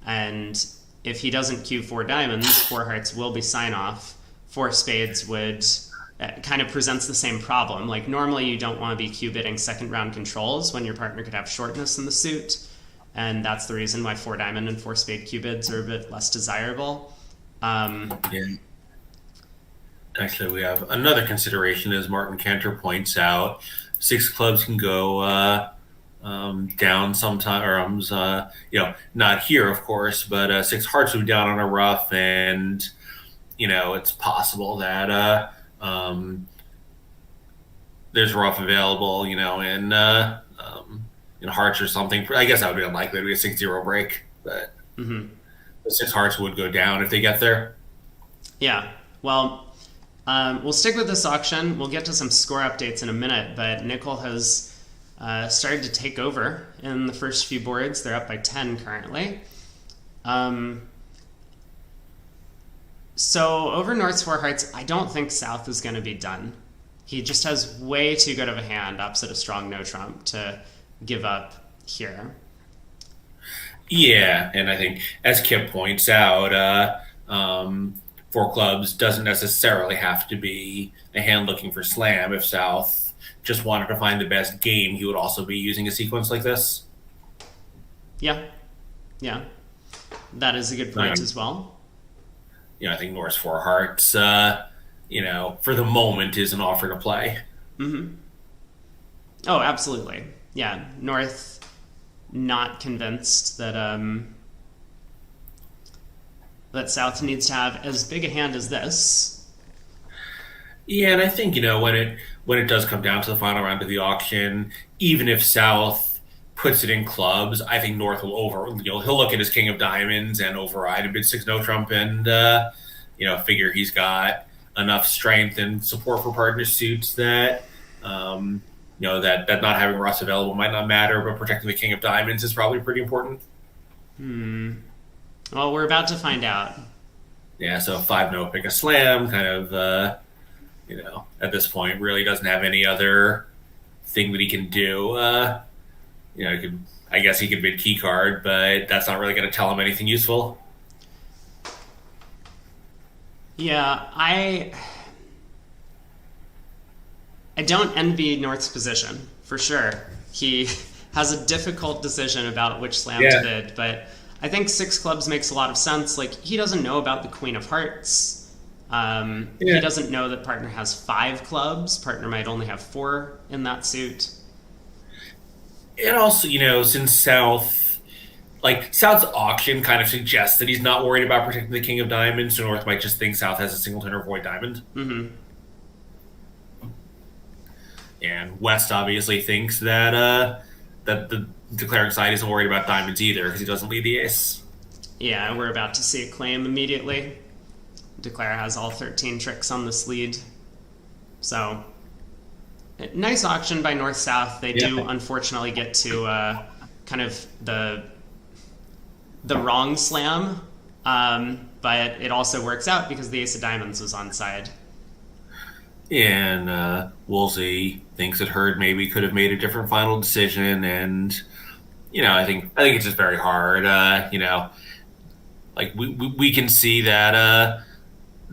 And if he doesn't cue four diamonds, four hearts will be sign off. Four spades would kind of presents the same problem. Like normally you don't want to be cue bidding second round controls when your partner could have shortness in the suit. And that's the reason why four diamond and four spade cue bids are a bit less desirable. Yeah. Actually, we have another consideration, as Martin Cantor points out. Six clubs can go down sometimes, not here, of course, but six hearts would be down on a rough, and, it's possible that there's rough available, in hearts or something. I guess that would be unlikely to be a 6-0 break, but the six hearts would go down if they get there. Yeah, well, we'll stick with this auction. We'll get to some score updates in a minute, but Nickel has started to take over in the first few boards. They're up by 10 currently. So over North's four hearts, I don't think South is going to be done. He just has way too good of a hand opposite a strong no trump to give up here. Yeah, and I think, as Kip points out, four clubs doesn't necessarily have to be a hand looking for slam. If South just wanted to find the best game, he would also be using a sequence like this. Yeah. That is a good point as well. I think North's four hearts, for the moment is an offer to play. Mm-hmm. Oh, absolutely. Yeah, North not convinced that that South needs to have as big a hand as this. Yeah, and I think when it does come down to the final round of the auction, even if South puts it in clubs, I think North will he'll look at his king of diamonds and override a bid six no trump and figure he's got enough strength and support for partner suits that. That not having Russ available might not matter, but protecting the king of diamonds is probably pretty important. Well, we're about to find out. Yeah, so 5-no pick a slam kind of, at this point really doesn't have any other thing that he can do. I guess he could bid key card, but that's not really going to tell him anything useful. Yeah, I don't envy North's position, for sure. He has a difficult decision about which slam to bid, but I think six clubs makes a lot of sense. Like, he doesn't know about the queen of hearts. He doesn't know that partner has five clubs. Partner might only have four in that suit. And also, since South's auction kind of suggests that he's not worried about protecting the king of diamonds, so North might just think South has a singleton or void diamond. Mm-hmm. And West obviously thinks that the declaring side isn't worried about diamonds either because he doesn't lead the ace. Yeah, we're about to see a claim immediately. Declare has all 13 tricks on this lead. So, nice auction by North-South. They do unfortunately get to kind of the wrong slam But it also works out because the ace of diamonds was onside. And Woolsey thinks that Hurd maybe could have made a different final decision, and I think it's just very hard. Like we can see that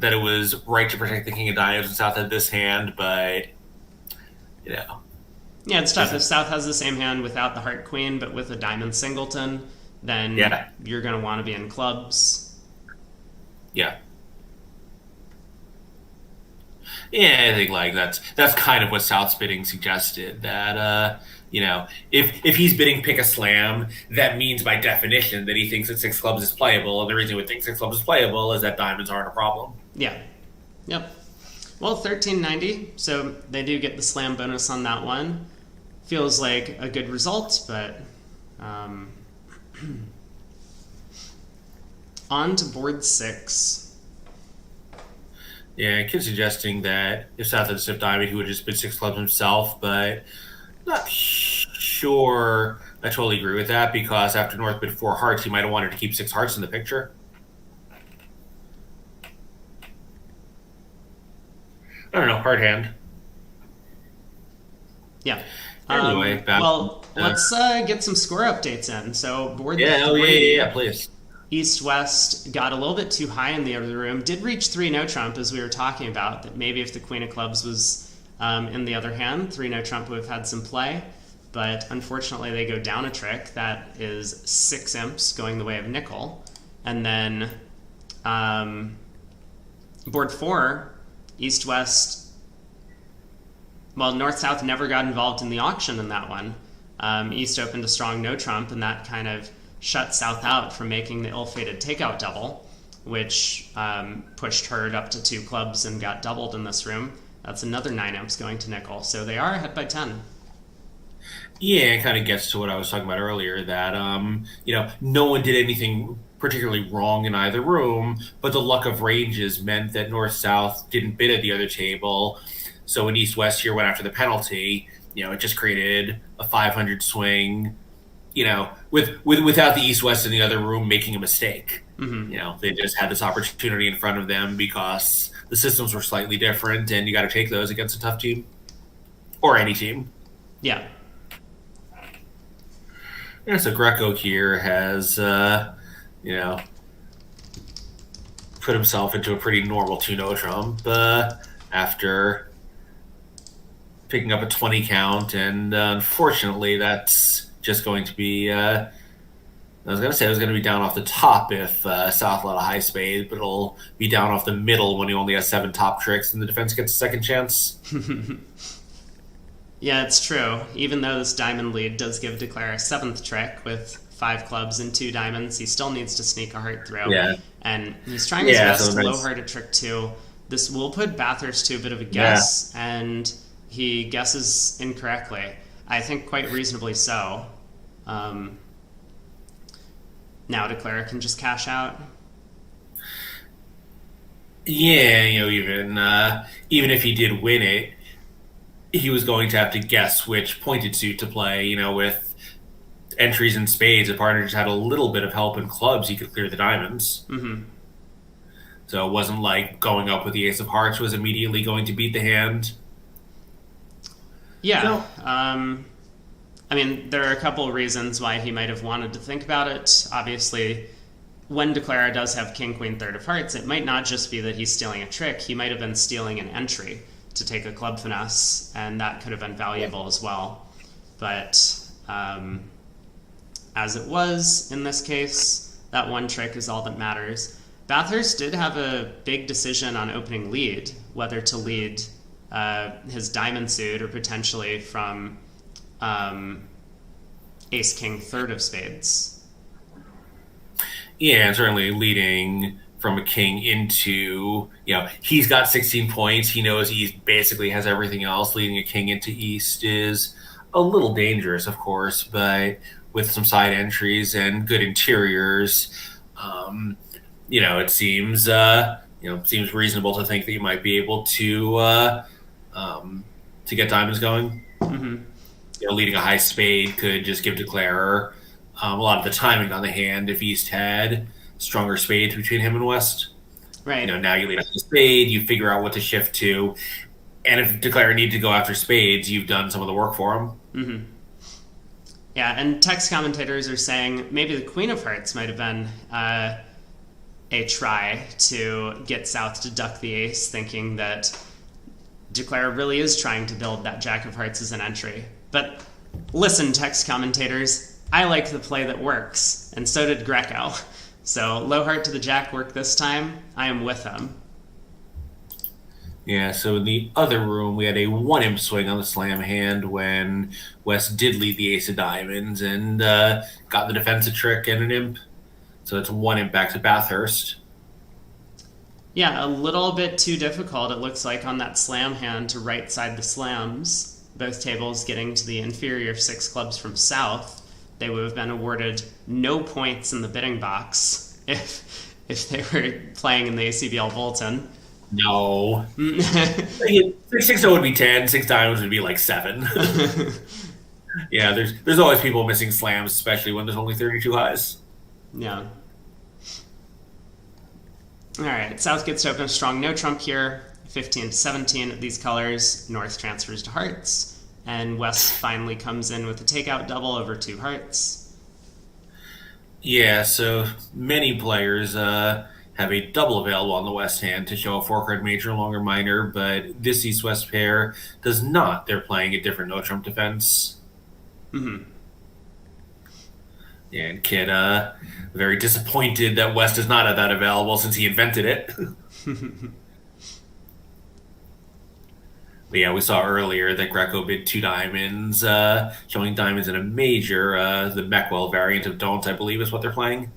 it was right to protect the king of diamonds and South had this hand, but you know, Yeah, it's tough. If South has the same hand without the heart queen, but with a diamond singleton, then you're going to want to be in clubs. Yeah. Yeah, I think like that's kind of what South's bidding suggested. That if he's bidding pick a slam, that means by definition that he thinks that six clubs is playable, and the reason he would think six clubs is playable is that diamonds aren't a problem. Yeah. Yep. Well, 1390, so they do get the slam bonus on that one. Feels like a good result, but on to board 6. Yeah, kid suggesting that if South had a stiff diamond, he would have just been six clubs himself, but not sure I totally agree with that because after North bid four hearts, he might have wanted to keep six hearts in the picture. I don't know, hard hand. Yeah. Anyway, let's get some score updates in. So board 3, yeah, please. East-West got a little bit too high in the other room. Did reach 3 no trump, as we were talking about, that maybe if the queen of clubs was in the other hand, 3 no trump would have had some play. But unfortunately, they go down a trick. That is 6 imps going the way of nickel. And then board 4, East-West... Well, North-South never got involved in the auction in that one. East opened a strong no trump, and that kind of shut South out from making the ill-fated takeout double, which pushed Hurd up to 2 clubs and got doubled in this room. That's another 9 imps going to nickel. So they are ahead by 10. Yeah, it kind of gets to what I was talking about earlier, that, no one did anything particularly wrong in either room, but the luck of ranges meant that North-South didn't bid at the other table. So when East-West here went after the penalty, it just created a 500 swing, without the East-West in the other room making a mistake. Mm-hmm. They just had this opportunity in front of them because the systems were slightly different, and you got to take those against a tough team. Or any team. Yeah. Yeah, so Greco here has, put himself into a pretty normal 2-no trump after picking up a 20 count, and unfortunately that's just going to be I was going to say it was going to be down off the top if South let a high spade, but it'll be down off the middle when he only has 7 top tricks and the defense gets a second chance. Yeah, it's true. Even though this diamond lead does give Declare a 7th trick with 5 clubs and 2 diamonds, he still needs to sneak a heart through. Yeah. And he's trying his best to low heart a trick 2. This will put Bathurst to a bit of a guess, and he guesses incorrectly. I think quite reasonably so. Now Declare can just cash out. Yeah, even if he did win it, he was going to have to guess which pointed suit to play. With entries in spades, if partner just had a little bit of help in clubs, he could clear the diamonds. Mm-hmm. So it wasn't like going up with the ace of hearts was immediately going to beat the hand. Yeah. There are a couple of reasons why he might have wanted to think about it. Obviously, when Declara does have king, queen, third of hearts, it might not just be that he's stealing a trick. He might have been stealing an entry to take a club finesse, and that could have been valuable as well. But as it was in this case, that one trick is all that matters. Bathurst did have a big decision on opening lead, whether to lead his diamond suit or potentially from ace, king, third of spades. Yeah, and certainly leading from a king into, he's got 16 points. He knows he basically has everything else. Leading a king into East is a little dangerous, of course, but with some side entries and good interiors, it seems seems reasonable to think that you might be able to get diamonds going. Mm-hmm. Leading a high spade could just give Declarer a lot of the timing on the hand if East had stronger spades between him and West. Right. Now you lead up to spade, you figure out what to shift to, and if Declare need to go after spades, you've done some of the work for him. Mm-hmm. Yeah, and text commentators are saying maybe the Queen of Hearts might have been a try to get South to duck the ace, thinking that Declare really is trying to build that Jack of Hearts as an entry. But listen, text commentators, I like the play that works, and so did Greco. So low heart to the Jack worked this time. I am with him. Yeah, so in the other room, we had a 1-imp swing on the slam hand when West did lead the ace of diamonds and got the defensive trick and an imp. So it's 1-imp back to Bathurst. Yeah, a little bit too difficult, it looks like, on that slam hand to right side the slams. Both tables getting to the inferior 6 clubs from South. They would have been awarded no points in the bidding box if they were playing in the ACBL Bulletin. No. 6-0 would be 10, 6 diamonds would be like 7. Yeah, there's always people missing slams, especially when there's only 32 highs. Yeah. All right, South gets to open a strong no trump here. 15-17 of these colors. North transfers to hearts. And West finally comes in with a takeout double over 2 hearts. Yeah, so many players have a double available on the West hand to show a 4-card major, longer minor, but this East-West pair does not. They're playing a different no-trump defense. Mm-hmm. Yeah, and Kid very disappointed that West does not have that available since he invented it. But yeah, we saw earlier that Greco bid 2 diamonds, showing diamonds in a major. The Meckwell variant of Don't, I believe, is what they're playing.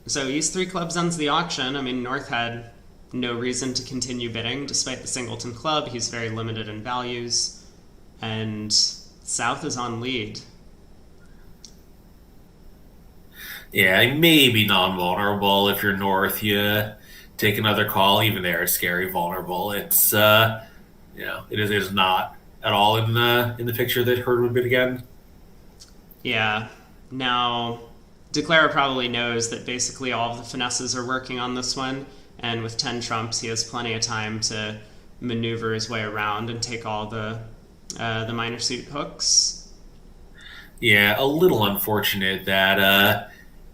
So East 3 clubs ends the auction. I mean, North had no reason to continue bidding despite the Singleton club. He's very limited in values. And South is on lead. Yeah, maybe non-vulnerable. If you're North, you take another call. Even there, it's scary. Vulnerable. It's it is not at all in the picture that Hurd would bid again. Yeah. Now, Declare probably knows that basically all of the finesses are working on this one, and with 10 trumps, he has plenty of time to maneuver his way around and take all the minor suit hooks. Yeah, a little unfortunate that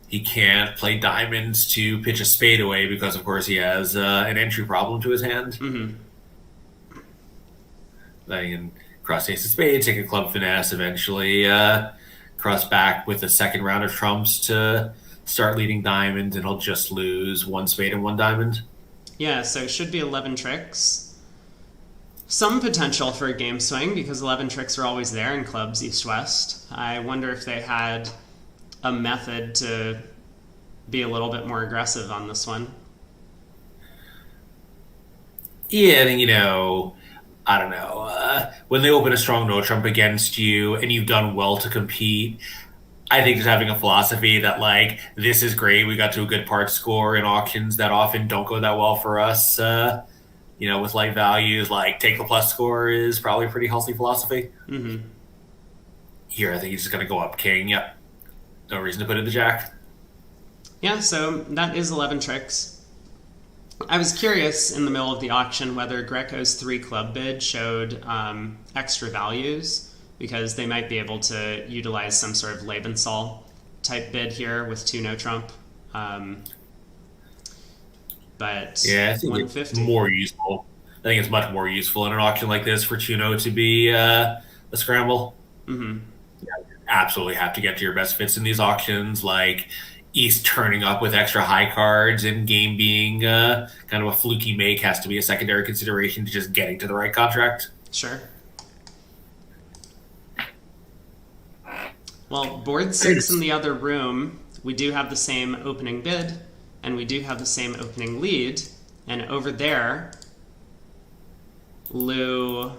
he can't play diamonds to pitch a spade away because, of course, he has an entry problem to his hand. Mm-hmm. Then he can cross ace of spades, take a club finesse, eventually cross back with the second round of trumps to start leading diamonds, and he'll just lose 1 spade and 1 diamond. Yeah, so it should be 11 tricks. Some potential for a game swing because 11 tricks are always there in clubs east-west. I wonder if they had a method to be a little bit more aggressive on this one. Yeah, and I don't know. When they open a strong no trump against you and you've done well to compete, I think just having a philosophy that, like, this is great, we got to a good part score in auctions that often don't go that well for us, with light values, like, take the plus score is probably a pretty healthy philosophy. Mm-hmm. Here, I think he's just going to go up king. Yep. No reason to put in the jack. Yeah, so that is 11 tricks. I was curious in the middle of the auction whether Greco's 3 club bid showed extra values, because they might be able to utilize some sort of Lebensal type bid here with 2 no trump. But yeah, I think 150. It's more useful. I think it's much more useful in an auction like this for 2-0 to be a scramble. Mm-hmm. Yeah, you absolutely have to get to your best fits in these auctions, like East turning up with extra high cards and game being kind of a fluky make has to be a secondary consideration to just getting to the right contract. Sure. Well, board 6 in the other room, we do have the same opening bid, and we do have the same opening lead, and over there, Lou...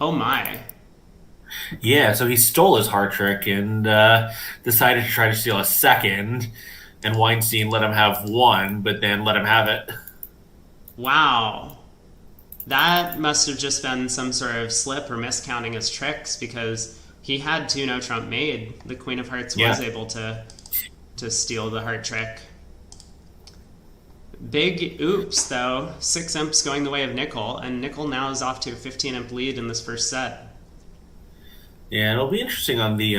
Oh my. Yeah, so he stole his heart trick and decided to try to steal a second, and Weinstein let him have 1, but then let him have it. Wow. That must have just been some sort of slip or miscounting his tricks, because he had 2 no trump made. The Queen of Hearts was able to steal the heart trick. Big oops, though. 6 imps going the way of Nickel, and Nickel now is off to a 15 imp lead in this first set. Yeah, it'll be interesting on the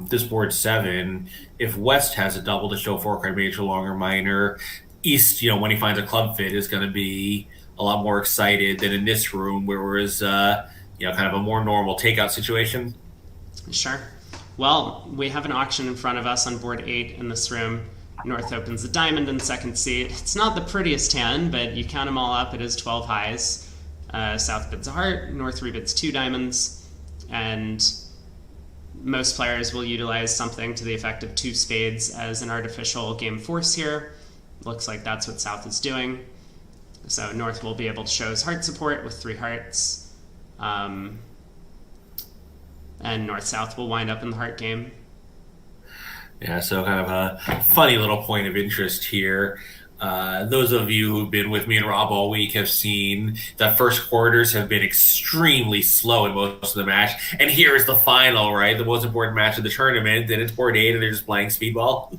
this board 7 if West has a double to show 4-card major, long, or minor. East, when he finds a club fit, is going to be a lot more excited than in this room, where it was kind of a more normal takeout situation. Sure. Well, we have an auction in front of us on board 8 in this room. North opens the diamond in second seat. It's not the prettiest hand, but you count them all up, it is 12 highs. South bids a heart, North rebids 2 diamonds, and most players will utilize something to the effect of 2 spades as an artificial game force here. Looks like that's what South is doing. So North will be able to show his heart support with 3 hearts. And North-South will wind up in the heart game. Yeah, so kind of a funny little point of interest here. Those of you who've been with me and Rob all week have seen that first quarters have been extremely slow in most of the match. And here is the final, right? The most important match of the tournament. And it's board 8 and they're just playing speedball.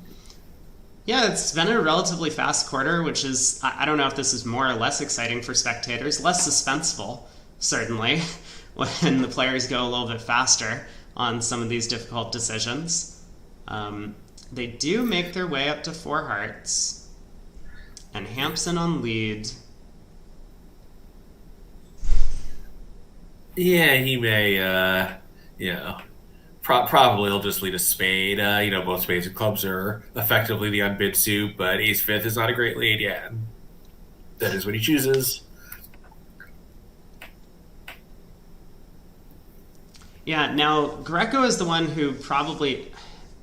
Yeah, it's been a relatively fast quarter, which is, I don't know if this is more or less exciting for spectators. Less suspenseful, certainly, when the players go a little bit faster on some of these difficult decisions. They do make their way up to 4 hearts. And Hampson on lead. Yeah, he may, probably he'll just lead a spade. Both spades and clubs are effectively the unbid suit, but ace-fifth is not a great lead yet. That is what he chooses. Yeah, now, Greco is the one who probably...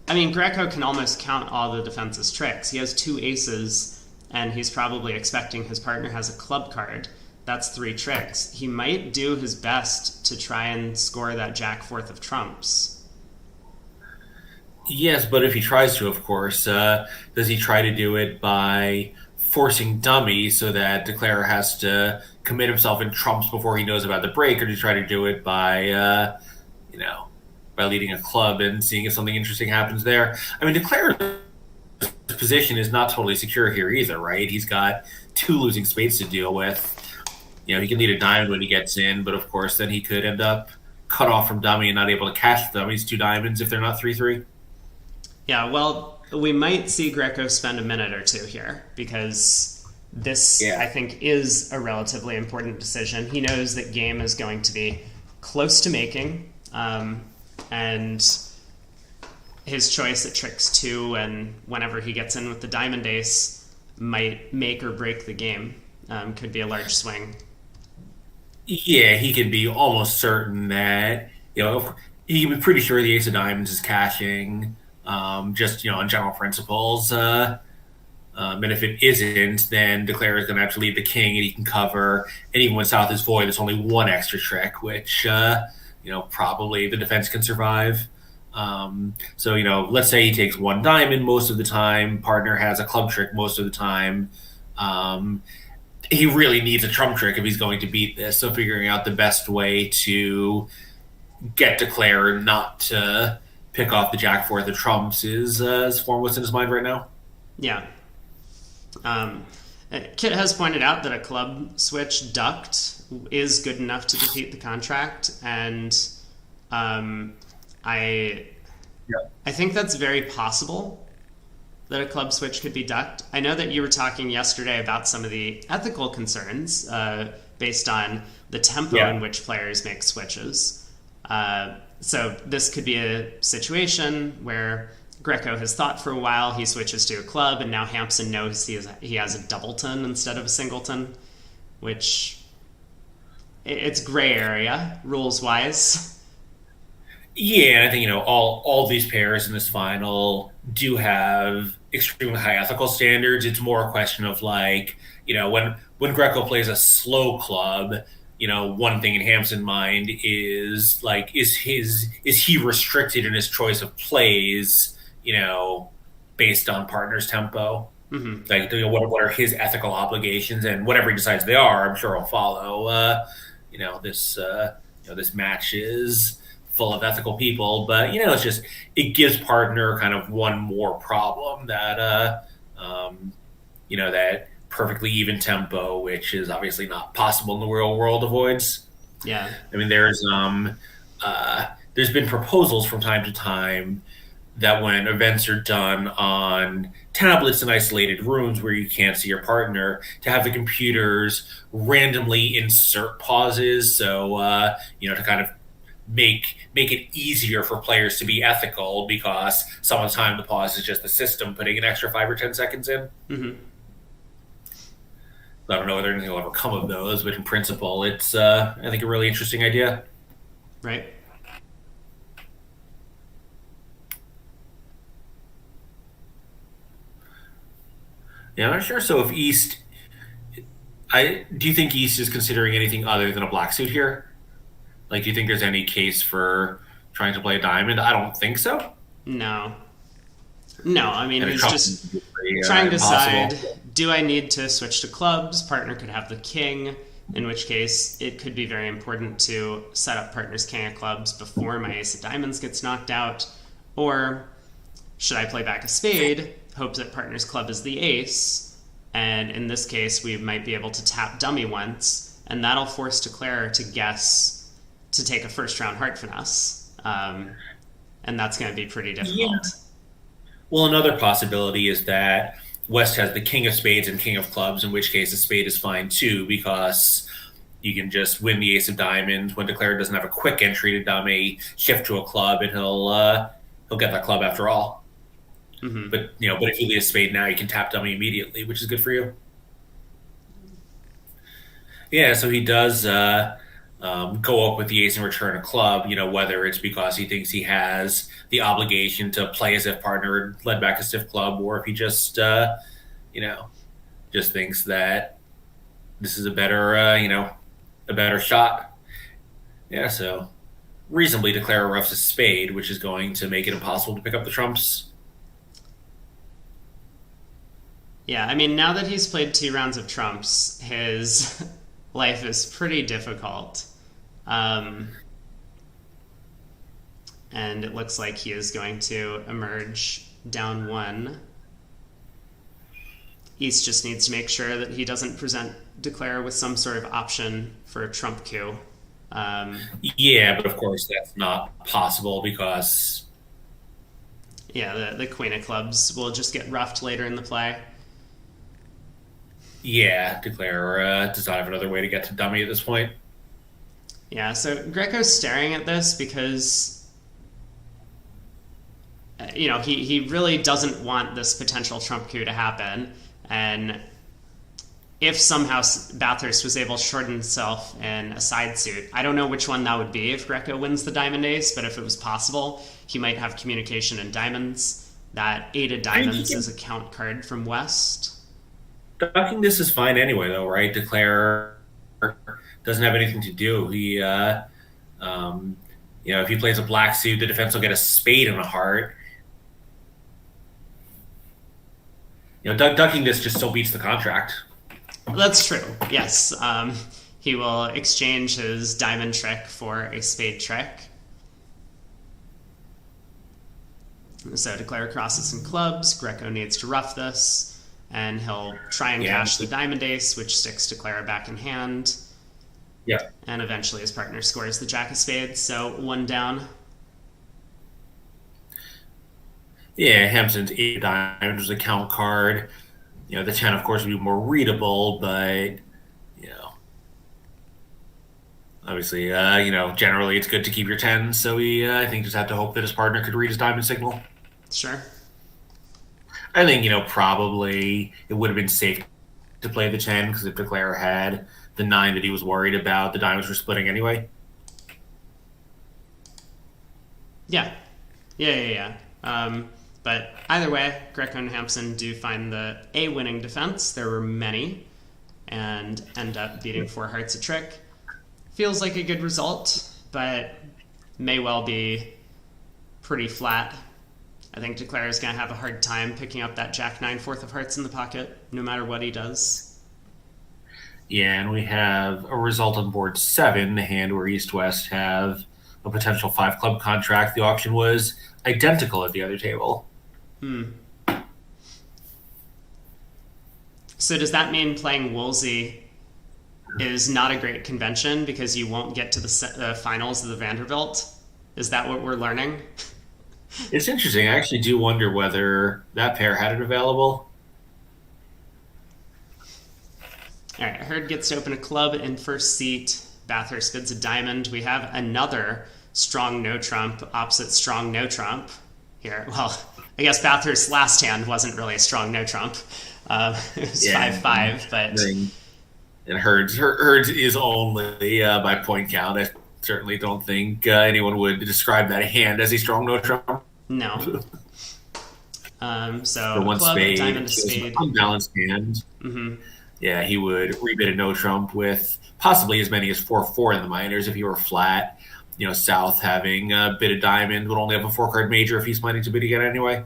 Greco can almost count all the defense's tricks. He has 2 aces, and he's probably expecting his partner has a club card. That's 3 tricks. He might do his best to try and score that jack fourth of trumps. Yes, but if he tries to, of course, does he try to do it by forcing dummy so that Declarer has to commit himself in trumps before he knows about the break, or does he try to do it by, by leading a club and seeing if something interesting happens there? Declarer's position is not totally secure here either, right? He's got 2 losing spades to deal with. He can lead a diamond when he gets in, but of course then he could end up cut off from dummy and not able to catch dummy's 2 diamonds if they're not 3-3. Yeah, well, we might see Greco spend a minute or 2 here, because this, I think, is a relatively important decision. He knows that game is going to be close to making, and his choice at tricks 2 and whenever he gets in with the diamond ace might make or break the game. Could be a large swing. Yeah, he can be almost certain that, he can be pretty sure the ace of diamonds is cashing, just, on general principles. And if it isn't, then Declarer is going to have to lead the king and he can cover. And even when South is void, there's only 1 extra trick, which, probably the defense can survive. So, let's say he takes 1 diamond most of the time, partner has a club trick most of the time. He really needs a trump trick if he's going to beat this. So figuring out the best way to get Declarer not to pick off the jack fourth of trumps is foremost in his mind right now. Yeah. Kit has pointed out that a club switch ducked is good enough to defeat the contract, and I think that's very possible that a club switch could be ducked. I know that you were talking yesterday about some of the ethical concerns based on the tempo in which players make switches. So this could be a situation where Greco has thought for a while, he switches to a club, and now Hampson knows he has a doubleton instead of a singleton, which it's gray area, rules-wise. Yeah, and I think, all these pairs in this final do have extremely high ethical standards. It's more a question of when Greco plays a slow club, one thing in Hampson's mind is is he restricted in his choice of plays, based on partner's tempo? Mm-hmm. What are his ethical obligations, and whatever he decides they are, I'm sure he'll follow. This match is full of ethical people. But it's just it gives partner kind of one more problem that that perfectly even tempo, which is obviously not possible in the real world, avoids. Yeah. I mean, there's been proposals from time to time that when events are done on tablets in isolated rooms where you can't see your partner, to have the computers randomly insert pauses, so to kind of make it easier for players to be ethical, because some of the time the pause is just the system putting an extra 5 or 10 seconds in. Mm-hmm. I don't know whether anything will ever come of those, but in principle, it's I think a really interesting idea. Right. Yeah, I'm not sure. So if East, I do you think East is considering anything other than a black suit here? Like, do you think there's any case for trying to play a diamond? I don't think so. No. No, I mean, And a he's trump just would be pretty, trying to decide, impossible. do I need to switch to clubs? Partner could have the king, in which case it could be very important to set up partner's king of clubs before my ace of diamonds gets knocked out. Or should I play back a spade, hope that partner's club is the ace, and in this case we might be able to tap dummy once, and that'll force Declare to guess to take a first round heart finesse. And that's going to be pretty Yeah. difficult. Well, another possibility is that West has the king of spades and king of clubs, in which case a spade is fine too, because you can just win the ace of diamonds when Declare doesn't have a quick entry to dummy, shift to a club, and he'll get that club after all. Mm-hmm. But if you lead a spade now, you can tap dummy immediately, which is good for you. Yeah, so he does go up with the ace and return a club. Whether it's because he thinks he has the obligation to play as if partner led back a stiff club, or if he just you know just thinks that this is a better shot. Yeah, so reasonably Declare roughs a spade, which is going to make it impossible to pick up the trumps. Yeah, I mean, now that he's played 2 rounds of trumps, his life is pretty difficult. Um, and it looks like he is going to emerge down 1. East just needs to make sure that he doesn't present Declare with some sort of option for a trump coup. Yeah, but of course that's not possible because Yeah, the queen of clubs will just get roughed later in the play. Declare does not have another way to get to dummy at this point. Yeah, so Greco's staring at this because he really doesn't want this potential trump coup to happen, and if somehow Bathurst was able to shorten himself in a side suit, I don't know which one that would be if Greco wins the diamond ace, but if it was possible, he might have communication in diamonds. That 8 of diamonds is a count card from West. Ducking this is fine anyway, though, right? Declare doesn't have anything to do. If he plays a black suit, the defense will get a spade and a heart. Ducking this just still beats the contract. That's true, yes. He will exchange his diamond trick for a spade trick. So Declare crosses and clubs. Greco needs to rough this, and he'll try and cash the diamond ace, which sticks Declare back in hand. Yeah. And eventually his partner scores the jack of spades, so 1 down. Yeah, Hampton's 8 of diamonds was a count card. The 10, of course, would be more readable, but obviously, generally it's good to keep your 10. So he, I think, just had to hope that his partner could read his diamond signal. Sure. I think, probably it would have been safe to play the 10, because if Declare had the 9 that he was worried about, the diamonds were splitting anyway. Yeah. But either way, Greco and Hampson do find the A winning defense. There were many, and end up beating 4 hearts a trick. Feels like a good result, but may well be pretty flat. I think Declare is going to have a hard time picking up that Jack 9 4th of hearts in the pocket, no matter what he does. Yeah, and we have a result on board 7, the hand where East-West have a potential 5 club contract. The auction was identical at the other table. So does that mean playing Woolsey is not a great convention because you won't get to the finals of the Vanderbilt? Is that what we're learning? It's interesting. I actually do wonder whether that pair had it available. All right, Hurd gets to open a club in first seat. Bathurst bids a diamond. We have another strong no trump opposite strong no trump here. Well, I guess Bathurst's last hand wasn't really a strong no trump. It was 5-5, but... And Hurd's is only by point count. I certainly don't think anyone would describe that hand as a strong no trump. No. So the one club, spade, diamond, a spade. Unbalanced hand. Mm-hmm. Yeah, he would rebid a no trump with possibly as many as 4-4 in the minors if he were flat. South having bid a diamond would only have a 4-card major if he's planning to bid again anyway.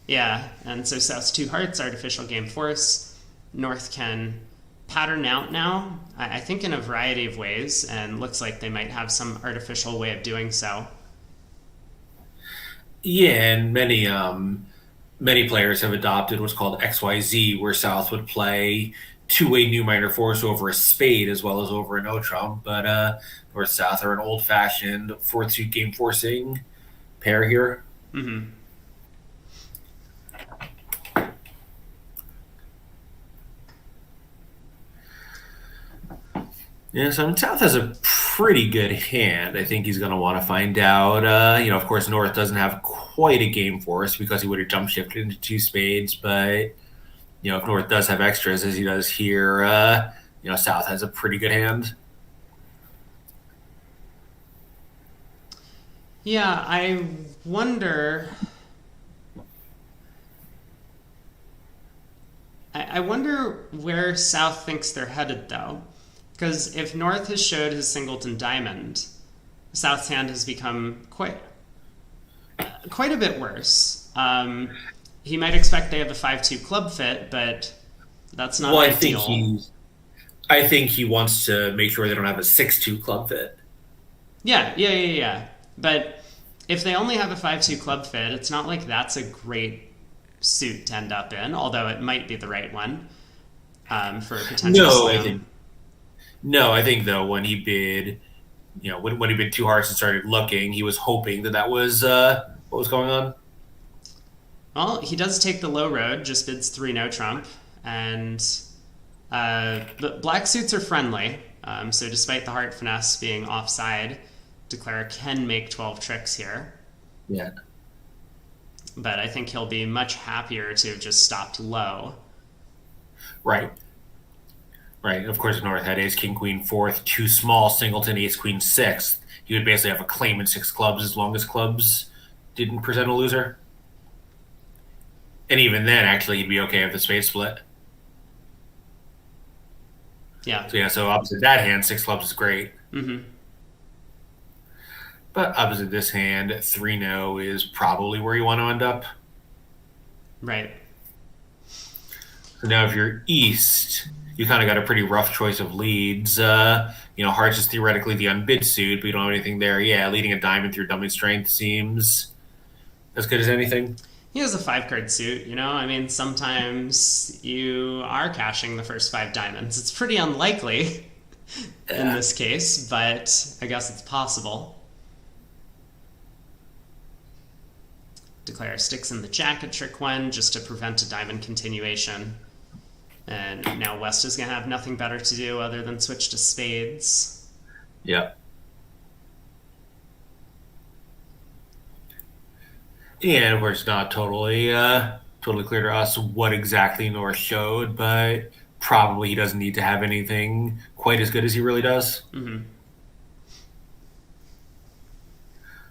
Yeah, and so South's 2 hearts, artificial game force. North can pattern out now, I think in a variety of ways, and looks like they might have some artificial way of doing so. Yeah, and many players have adopted what's called XYZ, where South would play two-way new minor force over a spade as well as over a no trump, but North South are an old-fashioned 4-2 game forcing pair here. Mm-hmm. Yeah, so South has a pretty good hand. I think he's going to want to find out. Of course, North doesn't have quite a game force because he would have jump shifted into 2 spades. But, if North does have extras, as he does here, South has a pretty good hand. Yeah, I wonder... I wonder where South thinks they're headed, though. Because if North has showed his singleton diamond, South's hand has become quite a bit worse. He might expect they have a 5-2 club fit, but that's not ideal. I think he wants to make sure they don't have a 6-2 club fit. Yeah. But if they only have a 5-2 club fit, it's not like that's a great suit to end up in, although it might be the right one for a potential slam. I think though when he bid, when he bid 2 hearts and started looking, he was hoping that was what was going on. Well, he does take the low road, just bids 3 no trump, and the black suits are friendly. So despite the heart finesse being offside, Declare can make 12 tricks here. Yeah. But I think he'll be much happier to have just stopped low. Right. Of course, if North had ace, king, queen, 4th, 2 small, singleton, ace, queen, 6th, he would basically have a claim in 6 clubs as long as clubs didn't present a loser. And even then, actually, he'd be okay with the spade split. Yeah. So opposite that hand, 6 clubs is great. Mm-hmm. But opposite this hand, 3 no is probably where you want to end up. Right. So now if you're east, you kind of got a pretty rough choice of leads. Hearts is theoretically the unbid suit, but you don't have anything there. Yeah, leading a diamond through dummy strength seems as good as anything. He has a 5-card suit, sometimes you are cashing the first 5 diamonds. It's pretty unlikely in this case, but I guess it's possible. Declare sticks in the jack at trick 1 just to prevent a diamond continuation. And now West is going to have nothing better to do other than switch to spades. Yep. And of course, not totally clear to us what exactly North showed, but probably he doesn't need to have anything quite as good as he really does. Mm-hmm.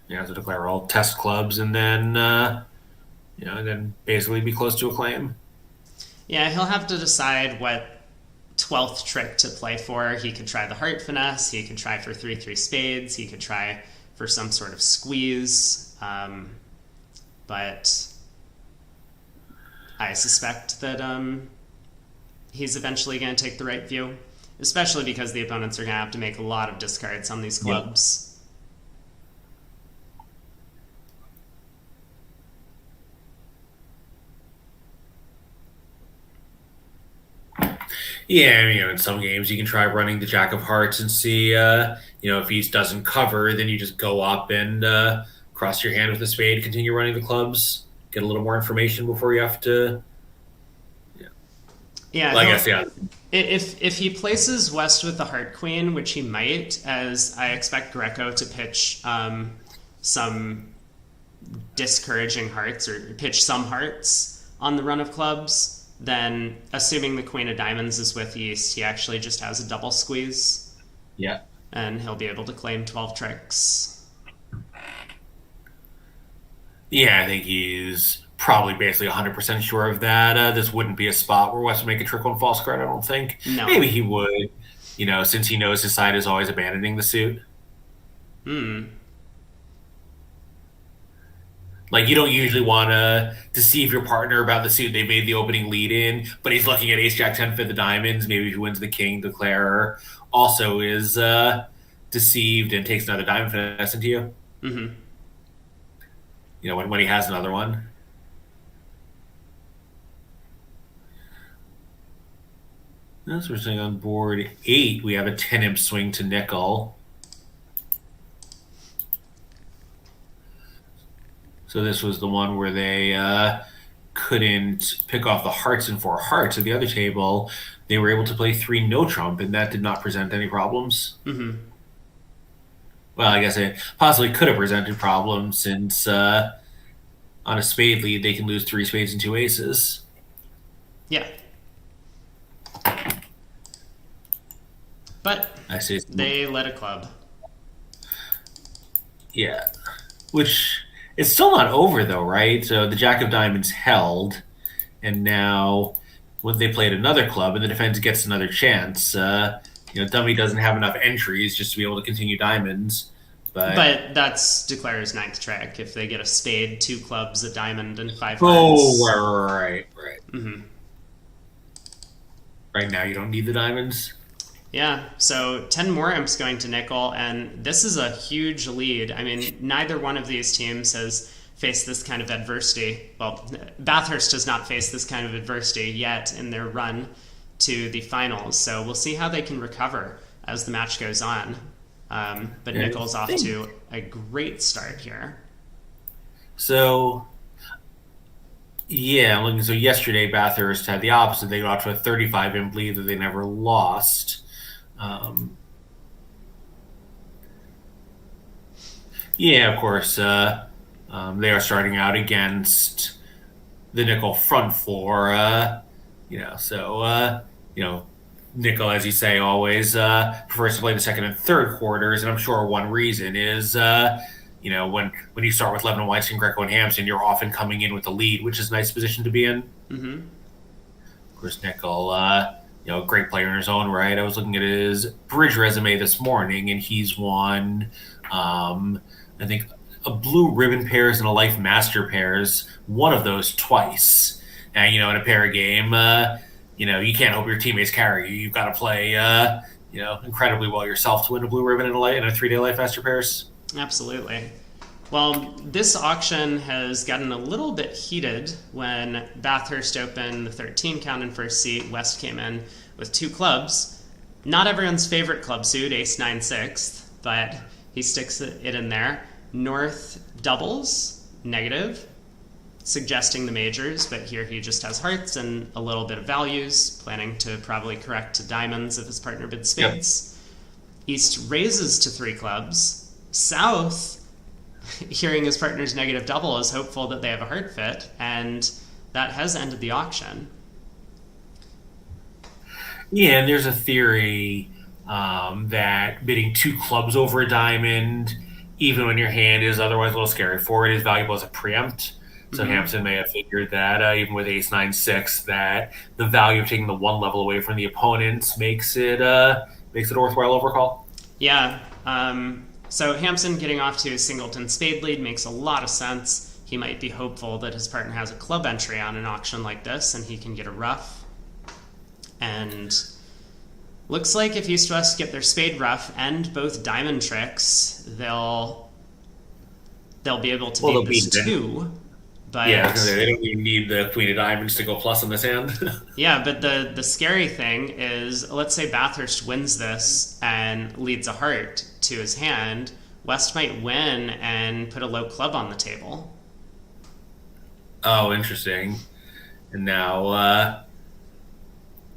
To declare all test clubs and then, and then basically be close to a claim. Yeah, he'll have to decide what 12th trick to play for. He could try the heart finesse. He could try for 3-3 spades. He could try for some sort of squeeze. But I suspect that he's eventually going to take the right view, especially because the opponents are going to have to make a lot of discards on these clubs. Yeah, in some games you can try running the Jack of Hearts and see, if he doesn't cover, then you just go up and cross your hand with a spade, continue running the clubs, get a little more information before you have to. Yeah. Yeah, Well, I guess, yeah. if he places West with the Heart Queen, which he might, as I expect Greco to pitch some discouraging hearts or pitch some hearts on the run of clubs, then assuming the Queen of Diamonds is with East, he actually just has a double squeeze Yeah. and he'll be able to claim 12 tricks. Yeah, I think he's probably basically 100% sure of that. This wouldn't be a spot where West would make a trick on false card, I don't think. No. Maybe he would, since he knows his side is always abandoning the suit. Like, you don't usually want to deceive your partner about the suit they made the opening lead in, but he's looking at Ace Jack 10 for the diamonds. Maybe if he wins the king, declarer also is deceived and takes another diamond finesse into you. Mm-hmm. When he has another one. That's we're saying on board 8, we have a 10 imp swing to nickel. So this was the one where they couldn't pick off the hearts and 4 hearts. At the other table, they were able to play 3 no trump, and that did not present any problems. Mm-hmm. Well, I guess it possibly could have presented problems since on a spade lead, they can lose 3 spades and 2 aces. Yeah. But they led a club. Yeah. Which... it's still not over, though, right? So the Jack of Diamonds held, and now when they played another club and the defense gets another chance, Dummy doesn't have enough entries just to be able to continue diamonds. But that's declarer's 9th trick. If they get a spade, 2 clubs, a diamond, and 5 hearts. Oh, right. Mm-hmm. Right now you don't need the diamonds? Yeah, so 10 more imps going to nickel, and this is a huge lead. I mean, neither one of these teams has faced this kind of adversity. Well, Bathurst has not faced this kind of adversity yet in their run to the finals, so we'll see how they can recover as the match goes on. But Nickel's off to a great start here. So, yeah, so yesterday Bathurst had the opposite. They got to a 35 imp lead that they never lost. Yeah, of course, they are starting out against the nickel front four, nickel, as you say, always prefers to play the second and third quarters, and I'm sure one reason is, when you start with Levin, Weinstein, Greco, and Hampson, you're often coming in with the lead, which is a nice position to be in. Mm-hmm. Of course, Nickel, great player in his own right. I was looking at his bridge resume this morning, and he's won, I think, a blue ribbon pairs and a life master pairs, one of those twice. And, in a pair game, you can't hope your teammates carry you. You've got to play, incredibly well yourself to win a blue ribbon and a 3-day life master pairs. Absolutely. Well, this auction has gotten a little bit heated when Bathurst opened the 13 count in first seat. West came in with 2 clubs. Not everyone's favorite club suit, ace 9 6th, but he sticks it in there. North doubles, negative, suggesting the majors, but here he just has hearts and a little bit of values, planning to probably correct to diamonds if his partner bids spades. Yep. East raises to 3 clubs. South, hearing his partner's negative double, is hopeful that they have a heart fit, and that has ended the auction. Yeah, and there's a theory that bidding 2 clubs over a diamond, even when your hand is otherwise a little scary for it, is valuable as a preempt. So Hampson may have figured that even with ace 9 6, that the value of taking the 1 level away from the opponents makes it a worthwhile overcall. Yeah. So Hampson getting off to a singleton spade lead makes a lot of sense. He might be hopeful that his partner has a club entry on an auction like this and he can get a ruff. And looks like if East West get their spade ruff and both diamond tricks, they'll be able to beat this 2. Yeah, I was gonna But say, they don't even need the queen of diamonds to go plus on this hand. yeah, but the scary thing is, let's say Bathurst wins this and leads a heart to his hand. West might win and put a low club on the table. Oh, interesting. And now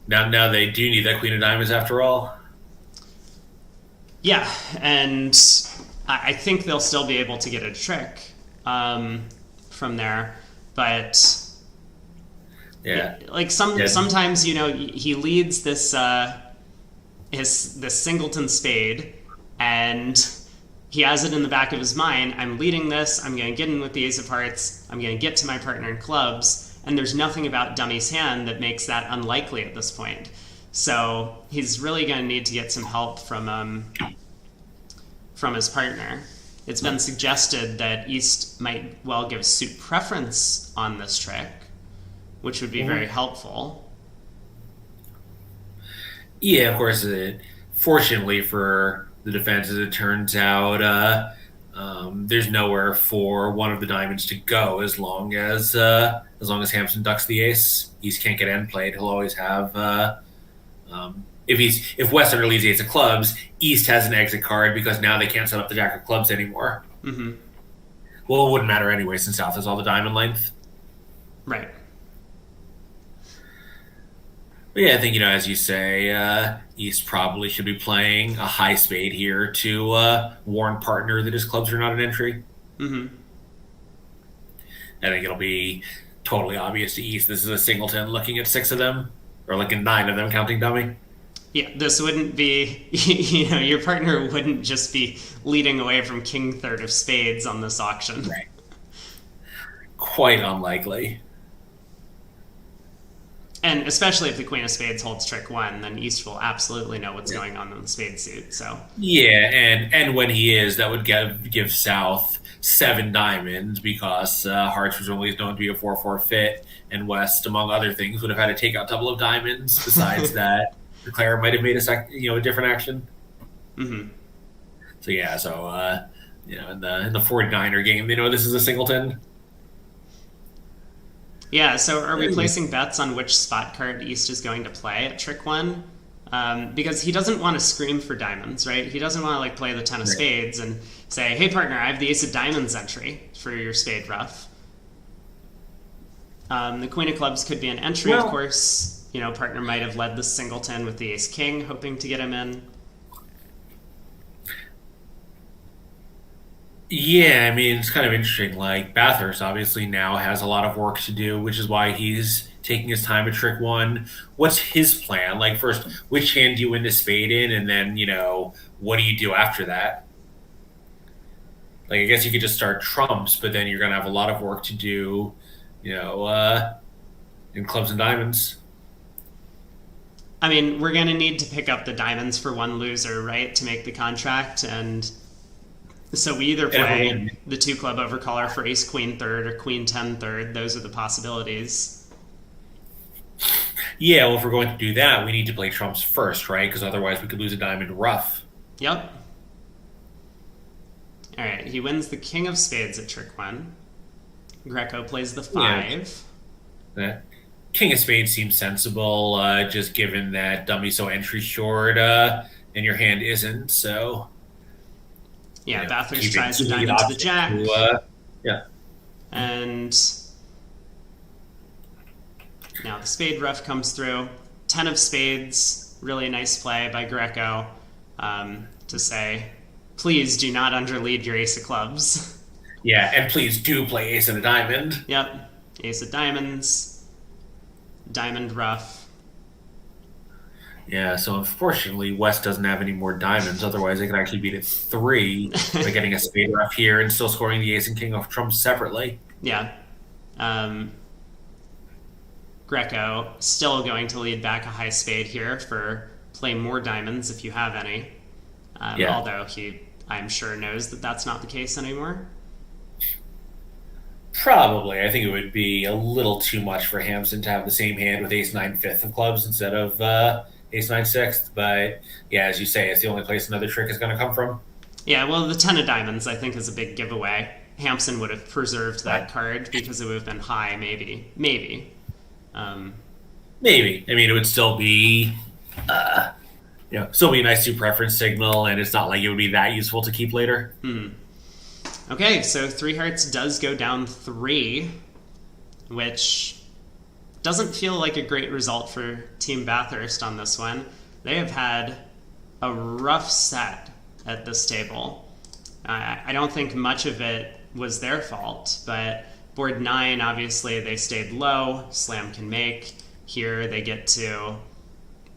they do need that queen of diamonds after all. Yeah, and I think they'll still be able to get a trick from there, but Yeah, like yeah, sometimes he leads this singleton spade, and he has it in the back of his mind. I'm leading this. I'm going to get in with the ace of hearts. I'm going to get to my partner in clubs, and there's nothing about dummy's hand that makes that unlikely at this point. So he's really going to need to get some help from his partner. It's been suggested that East might well give suit preference on this trick, which would be very helpful. yeah. Of course, fortunately for the defense, as it turns out, there's nowhere for one of the diamonds to go as long as Hampson ducks the ace. East can't get end played. He'll always have. If West leads the ace of clubs, East has an exit card because now they can't set up the jack of clubs anymore. Mm-hmm. Well, it wouldn't matter anyway since South has all the diamond length. Right. But yeah, I think, as you say, East probably should be playing a high spade here to warn partner that his clubs are not an entry. Mm-hmm. I think it'll be totally obvious to East. This is a singleton looking at 6 of them, or looking 9 of them, counting dummy. Yeah, this wouldn't be, your partner wouldn't just be leading away from king third of spades on this auction. Right. Quite unlikely. And especially if the queen of spades holds trick 1, then East will absolutely know what's going on in the spade suit. So Yeah, and when he is, that would give South 7 diamonds because Hearts was always known to be a 4-4 fit, and West, among other things, would have had to take out double of diamonds. Besides that, the Declare might have made a different action. Mm-hmm. So yeah, in the 49er game, this is a singleton. Yeah, so are we placing bets on which spot card East is going to play at trick 1? Because he doesn't want to scream for diamonds, right? He doesn't want to play the 10 of spades and say, hey partner, I have the ace of diamonds entry for your spade rough. The queen of clubs could be an entry, of course. Partner might have led the singleton with the ace king, hoping to get him in. Yeah, I mean, it's kind of interesting. Like, Bathurst obviously now has a lot of work to do, which is why he's taking his time at trick 1. What's his plan? Like, first, which hand do you win the spade in? And then, what do you do after that? Like, I guess you could just start trumps, but then you're going to have a lot of work to do, in clubs and diamonds. I mean, we're going to need to pick up the diamonds for one loser, right, to make the contract, and so we either play the 2 club overcaller for ace queen third or queen 10 third. Those are the possibilities. Yeah, well, if we're going to do that, we need to play trumps first, right? Because otherwise we could lose a diamond rough. Yep. All right, he wins the king of spades at trick 1. Greco plays the 5. Yeah. King of spades seems sensible, just given that dummy's so entry short and your hand isn't, so... Yeah, Bathurst tries the diamond to the jack. Yeah. And now the spade rough comes through. 10 of spades, really nice play by Greco to say, please do not underlead your ace of clubs. Yeah, and please do play ace and a diamond. Yep, ace of diamonds, diamond rough. Yeah, so unfortunately, West doesn't have any more diamonds. Otherwise, they could actually beat it 3 by getting a spade rough here and still scoring the ace and king of trumps separately. Yeah. Greco still going to lead back a high spade here for play more diamonds if you have any. Although he, I'm sure, knows that that's not the case anymore. Probably. I think it would be a little too much for Hampson to have the same hand with ace 9 5th of clubs instead of ace 9 6th. But yeah, as you say, it's the only place another trick is going to come from. Yeah, well, the 10 of diamonds I think is a big giveaway. Hampson would have preserved that card because it would have been high, maybe. Maybe. I mean, it would still be, still be a nice 2 preference signal, and it's not like it would be that useful to keep later. Okay, so 3 hearts does go down 3, which doesn't feel like a great result for Team Bathurst on this one. They have had a rough set at this table. I don't think much of it was their fault, but board 9, obviously, they stayed low. Slam can make. Here they get to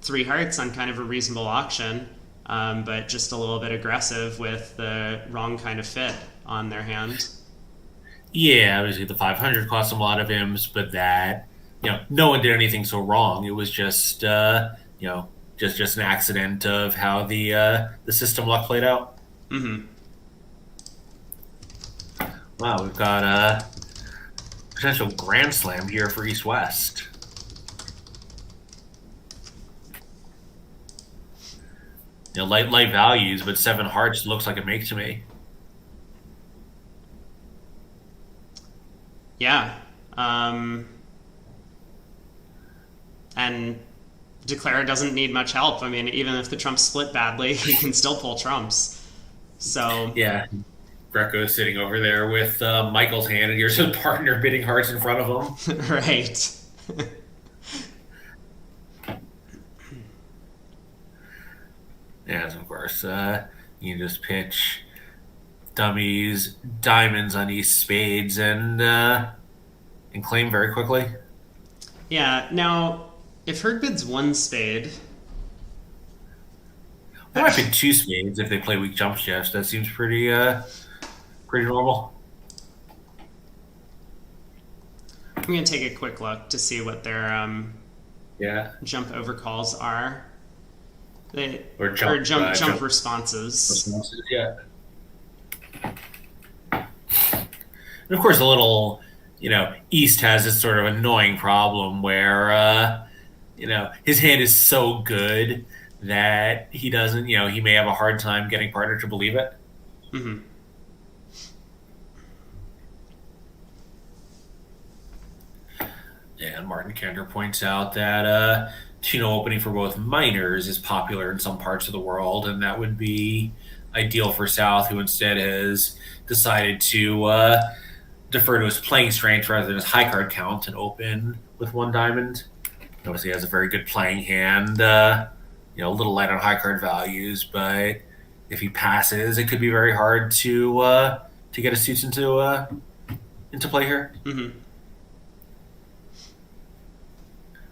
3 hearts on kind of a reasonable auction, but just a little bit aggressive with the wrong kind of fit on their hand. Yeah, obviously the 500 cost them a lot of imps, but that, no one did anything so wrong. It was just, just an accident of how the system luck played out. Mm-hmm. Wow, we've got a potential Grand Slam here for East-West. Light values, but 7 hearts looks like a make to me. Yeah. And Declare doesn't need much help. I mean, even if the trumps split badly, he can still pull trumps. So yeah, Greco's sitting over there with Michael's hand, and here's his partner bidding hearts in front of him. Right. Yes, of course. You can just pitch dummies, diamonds on East spades, and claim very quickly. Yeah. Now, if Herd bids 1 spade, I might bid 2 spades if they play weak jump shifts. That seems pretty normal. I'm going to take a quick look to see what their jump overcalls are. Jump responses. Yeah. And of course, a little, East has this sort of annoying problem where, his hand is so good that he doesn't, he may have a hard time getting partner to believe it. Mm-hmm. And Martin Kender points out that opening for both minors is popular in some parts of the world, and that would be ideal for South, who instead has decided to defer to his playing strength rather than his high card count and open with 1 diamond. Obviously, he has a very good playing hand, a little light on high card values, but if he passes, it could be very hard to get his suits into play here. Mm-hmm.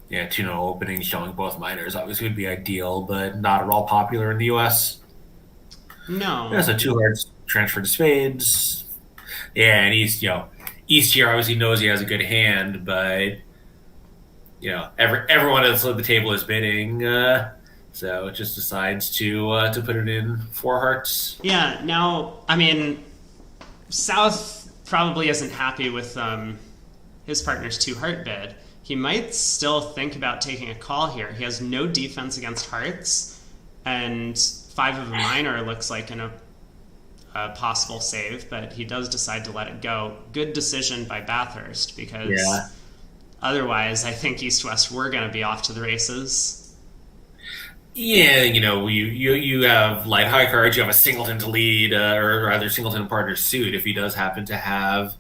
Yeah, 2-0 opening showing both minors obviously would be ideal, but not at all popular in the U.S. No. Yeah, so 2 hearts transfer to spades. Yeah, and East here obviously knows he has a good hand, but everyone at the table is bidding, so it just decides to put it in 4 hearts. Yeah. Now, I mean, South probably isn't happy with his partner's 2 heart bid. He might still think about taking a call here. He has no defense against hearts, and 5 of a minor looks like a possible save, but he does decide to let it go. Good decision by Bathurst, because otherwise I think East-West were going to be off to the races. Yeah, you have light high cards, you have a singleton to lead, or rather singleton partner suit if he does happen to have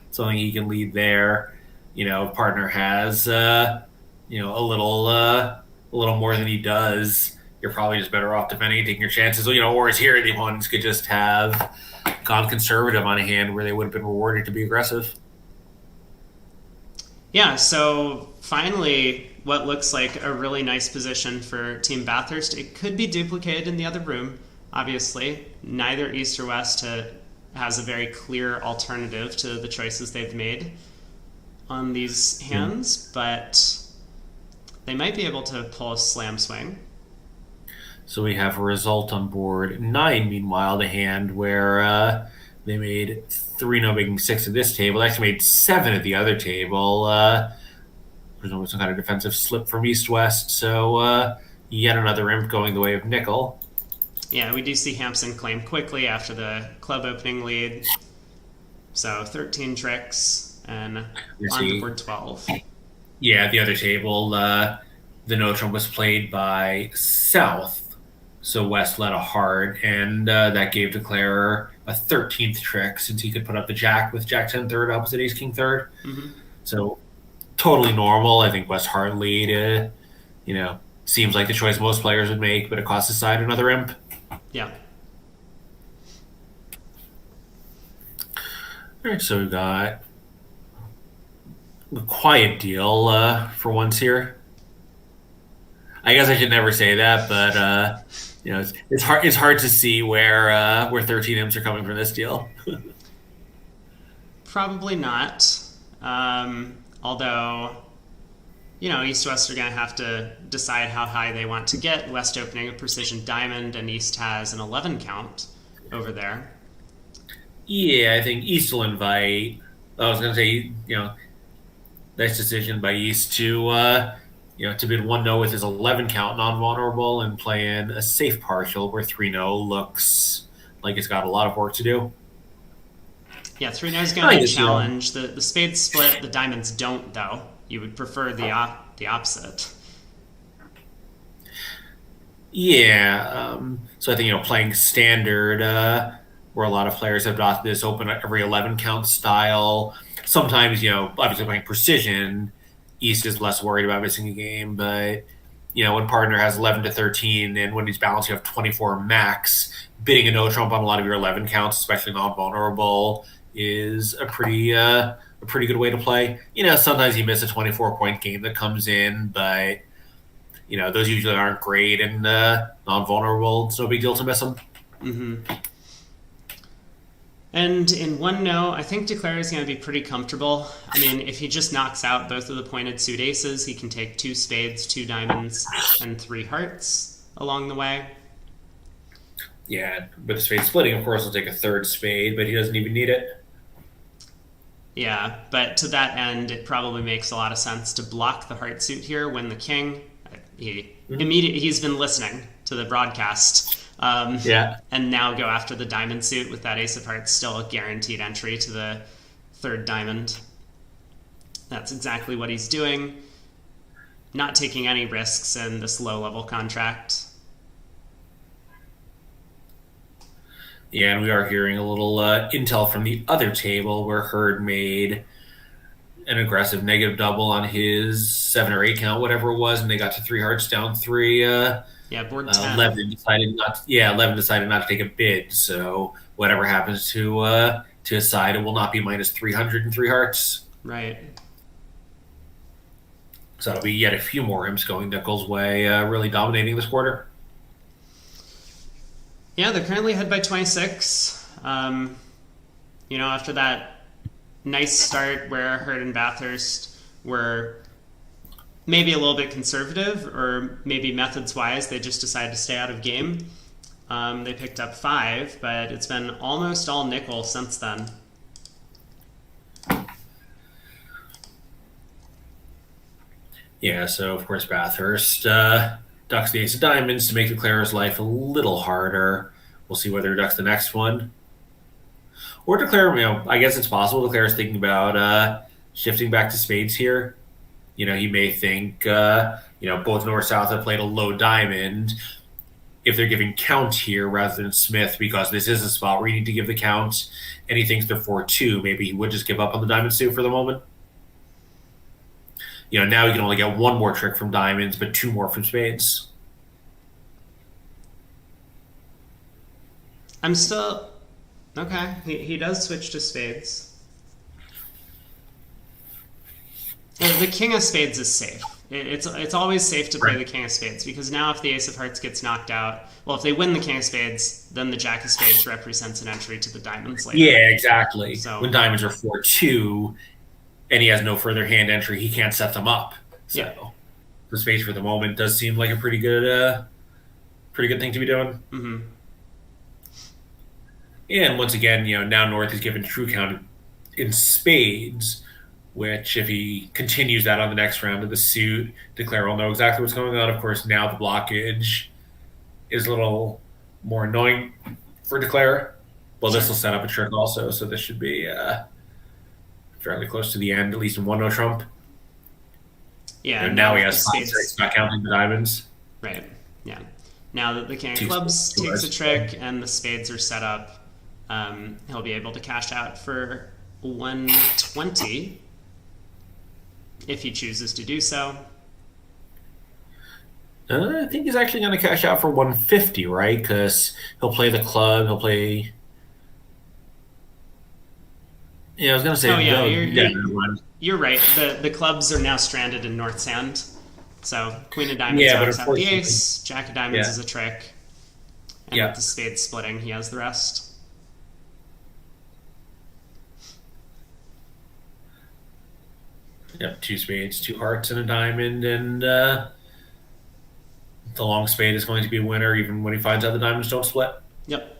something he can lead there. Partner has, a little more than he does. You're probably just better off defending and taking your chances. Whereas here, the opponents could just have gone conservative on a hand where they would have been rewarded to be aggressive. Yeah, so finally, what looks like a really nice position for Team Bathurst. It could be duplicated in the other room, obviously. Neither East or West has a very clear alternative to the choices they've made on these hands, but they might be able to pull a slam swing. So we have a result on board 9, meanwhile, the hand where they made 3 no making 6 at this table. They actually made 7 at the other table. Presumably some kind of defensive slip from East-West, so yet another imp going the way of nickel. Yeah, we do see Hampson claim quickly after the club opening lead. So 13 tricks and You on to see, board 12. yeah, at the other table, the no trump was played by South, so West led a heart, and that gave Declarer a 13th trick since he could put up the Jack with Jack 10 third opposite Ace King third. Mm-hmm. So totally normal. I think West heart lead, seems like the choice most players would make, but it costs his side another imp. Yeah. All right, so we've got a quiet deal for once here. I guess I should never say that, but it's hard to see where 13 imps are coming from this deal. Probably not. Although, East West are going to have to decide how high they want to get. West opening a precision diamond, and East has an 11 count over there. Yeah, I think East will invite. I was going to say, nice decision by East to bid 1-0 with his 11 count non-vulnerable and play in a safe partial where 3-0 looks like it's got a lot of work to do. Yeah, 3-0 is going to be a challenge. The spades split, the diamonds don't, though. You would prefer the opposite. Yeah, so I think, playing standard, where a lot of players have adopted this open every 11 count style. Sometimes, obviously playing precision, East is less worried about missing a game, but when partner has 11 to 13 and when he's balanced, you have 24 max, bidding a no trump on a lot of your 11 counts, especially non-vulnerable, is a pretty good way to play. Sometimes you miss a 24-point game that comes in, but those usually aren't great, and non-vulnerable, it's no big deal to miss them. Mm-hmm. And in 1-0, I think Declare is going to be pretty comfortable. I mean, if he just knocks out both of the pointed suit aces, he can take 2 spades, 2 diamonds, and 3 hearts along the way. Yeah, with the spade splitting, of course, he'll take a 3rd spade, but he doesn't even need it. Yeah, but to that end, it probably makes a lot of sense to block the heart suit here when the king, he's been listening to the broadcast. And now go after the diamond suit with that ace of hearts, still a guaranteed entry to the 3rd diamond. That's exactly what he's doing. Not taking any risks in this low-level contract. Yeah, and we are hearing a little intel from the other table where Hurd made an aggressive negative double on his 7 or 8 count, whatever it was, and they got to 3 hearts down 3. Board 10. Levin decided not to take a bid. So whatever happens to his side, it will not be minus 300 and 3 hearts. Right. So that'll be yet a few more imps going Nickel's way, really dominating this quarter. Yeah, they're currently ahead by 26. After that nice start where Hurd and Bathurst were maybe a little bit conservative, or maybe methods-wise they just decided to stay out of game. They picked up 5, but it's been almost all nickel since then. Yeah, so of course Bathurst ducks the ace of diamonds to make Declarer's life a little harder. We'll see whether he ducks the next one. Or Declare, I guess it's possible Declare's thinking about shifting back to spades here. He may think, both North-South have played a low diamond. If they're giving count here rather than Smith, because this is a spot where you need to give the count, and he thinks they're 4-2, maybe he would just give up on the diamond suit for the moment. Now he can only get 1 more trick from diamonds, but 2 more from spades. I'm still... Okay, he does switch to spades. The king of spades is safe. It's always safe to play the king of spades, because now if the ace of hearts gets knocked out, well, if they win the king of spades, then the jack of spades represents an entry to the diamonds later. Yeah, exactly. So, when diamonds are 4-2 and he has no further hand entry, he can't set them up. So the spades for the moment does seem like a pretty good thing to be doing. Mm-hmm. And once again, now North is given true count in spades, which if he continues that on the next round of the suit, Declare will know exactly what's going on. Of course, now the blockage is a little more annoying for Declare. Well, this Sure. will set up a trick also, so this should be fairly close to the end, at least in one no trump. Yeah, now Now he that the has 5-6, spades. not counting the diamonds. Right. Yeah. Now that the king of Two clubs takes a spades. trick and the spades are set up, he'll be able to cash out for 120 if he chooses to do so. I think he's actually going to cash out for 150, right? Because he'll play the club. He'll play. Yeah, I was going to say Oh yeah, no. Yeah, you're right. The clubs are now stranded in North Sand. So Queen of Diamonds yeah, but knocks out the unfortunately, ace. Jack of Diamonds yeah, is a trick, and with yeah, the spades splitting, he has the rest. yeah. Two spades, two hearts, and a diamond, and the long spade is going to be a winner, even when he finds out the diamonds don't split. Yep.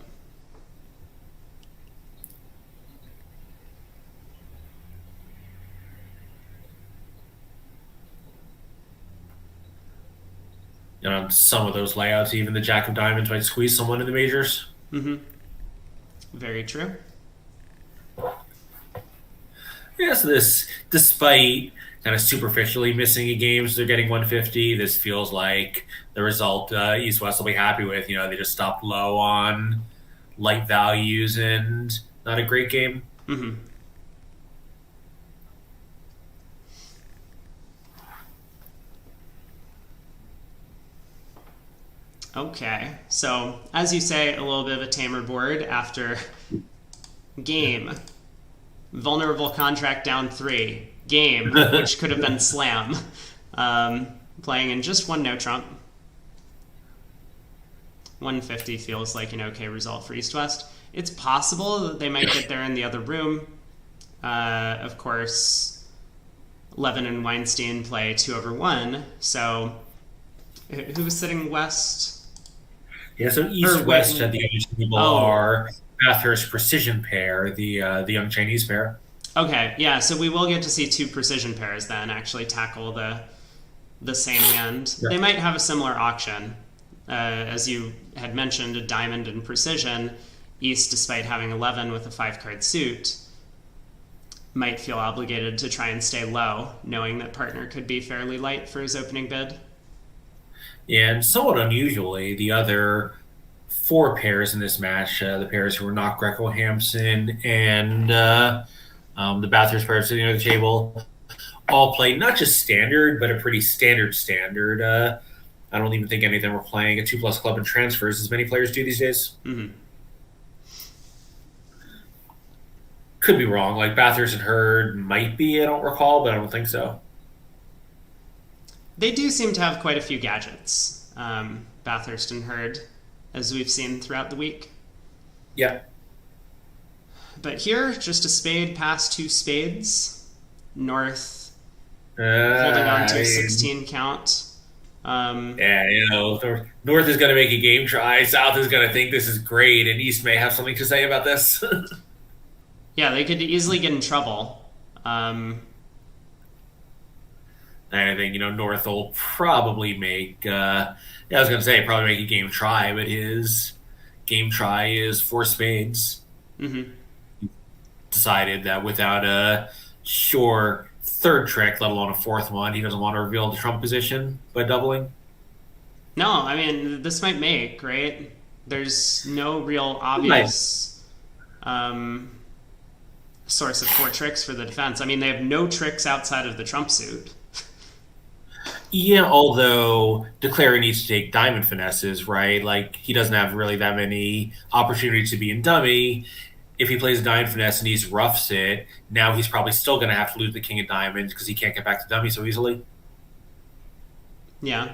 And on some of those layouts, even the Jack of Diamonds might squeeze someone in the majors. Mm-hmm. Very true. Yeah, so this, despite kind of superficially missing a game, so they're getting 150. This feels like the result East West will be happy with. They just stopped low on light values and not a great game. Mm-hmm. Okay, so as you say, a little bit of a tamer board after game. Vulnerable contract down 3. Game, which could have been slam. Playing in just one no trump. 150 feels like an okay result for East West. It's possible that they might get there in the other room. Of course, Levin and Weinstein play 2/1. So who was sitting west? Yeah, so East West had the other people are Bathurst Precision pair, the young Chinese pair. Okay, yeah, so we will get to see 2 precision pairs then actually tackle the same hand. Yeah. They might have a similar auction. As you had mentioned, a diamond and precision. East, despite having 11 with a 5-card suit, might feel obligated to try and stay low, knowing that partner could be fairly light for his opening bid. Yeah, and somewhat unusually, the other 4 pairs in this match, the pairs who were not Greco Hampson and the Bathurst pairs sitting at the table, all played not just standard, but a pretty standard. I don't even think any of them were playing a 2+ club and transfers as many players do these days. Mm-hmm. Could be wrong. Like Bathurst and Hurd might be, I don't recall, but I don't think so. They do seem to have quite a few gadgets, Bathurst and Hurd, as we've seen throughout the week. Yeah. But here, just a spade past 2 spades. North holding on to a 16 count. Yeah, North is going to make a game try. South is going to think this is great, and East may have something to say about this. Yeah, they could easily get in trouble. And I think, North will probably make, I was going to say probably make a game try, but his game try is 4 spades. Mm-hmm. Decided that without a sure third trick, let alone a 4th one, he doesn't want to reveal the trump position by doubling. No, I mean, this might make, right? There's no real obvious source of 4 tricks for the defense. I mean, they have no tricks outside of the trump suit. Yeah, although Declare needs to take diamond finesses, right? Like, he doesn't have really that many opportunities to be in dummy. If he plays a diamond finesse and he's roughs it, now he's probably still going to have to lose the king of diamonds because he can't get back to dummy so easily. Yeah.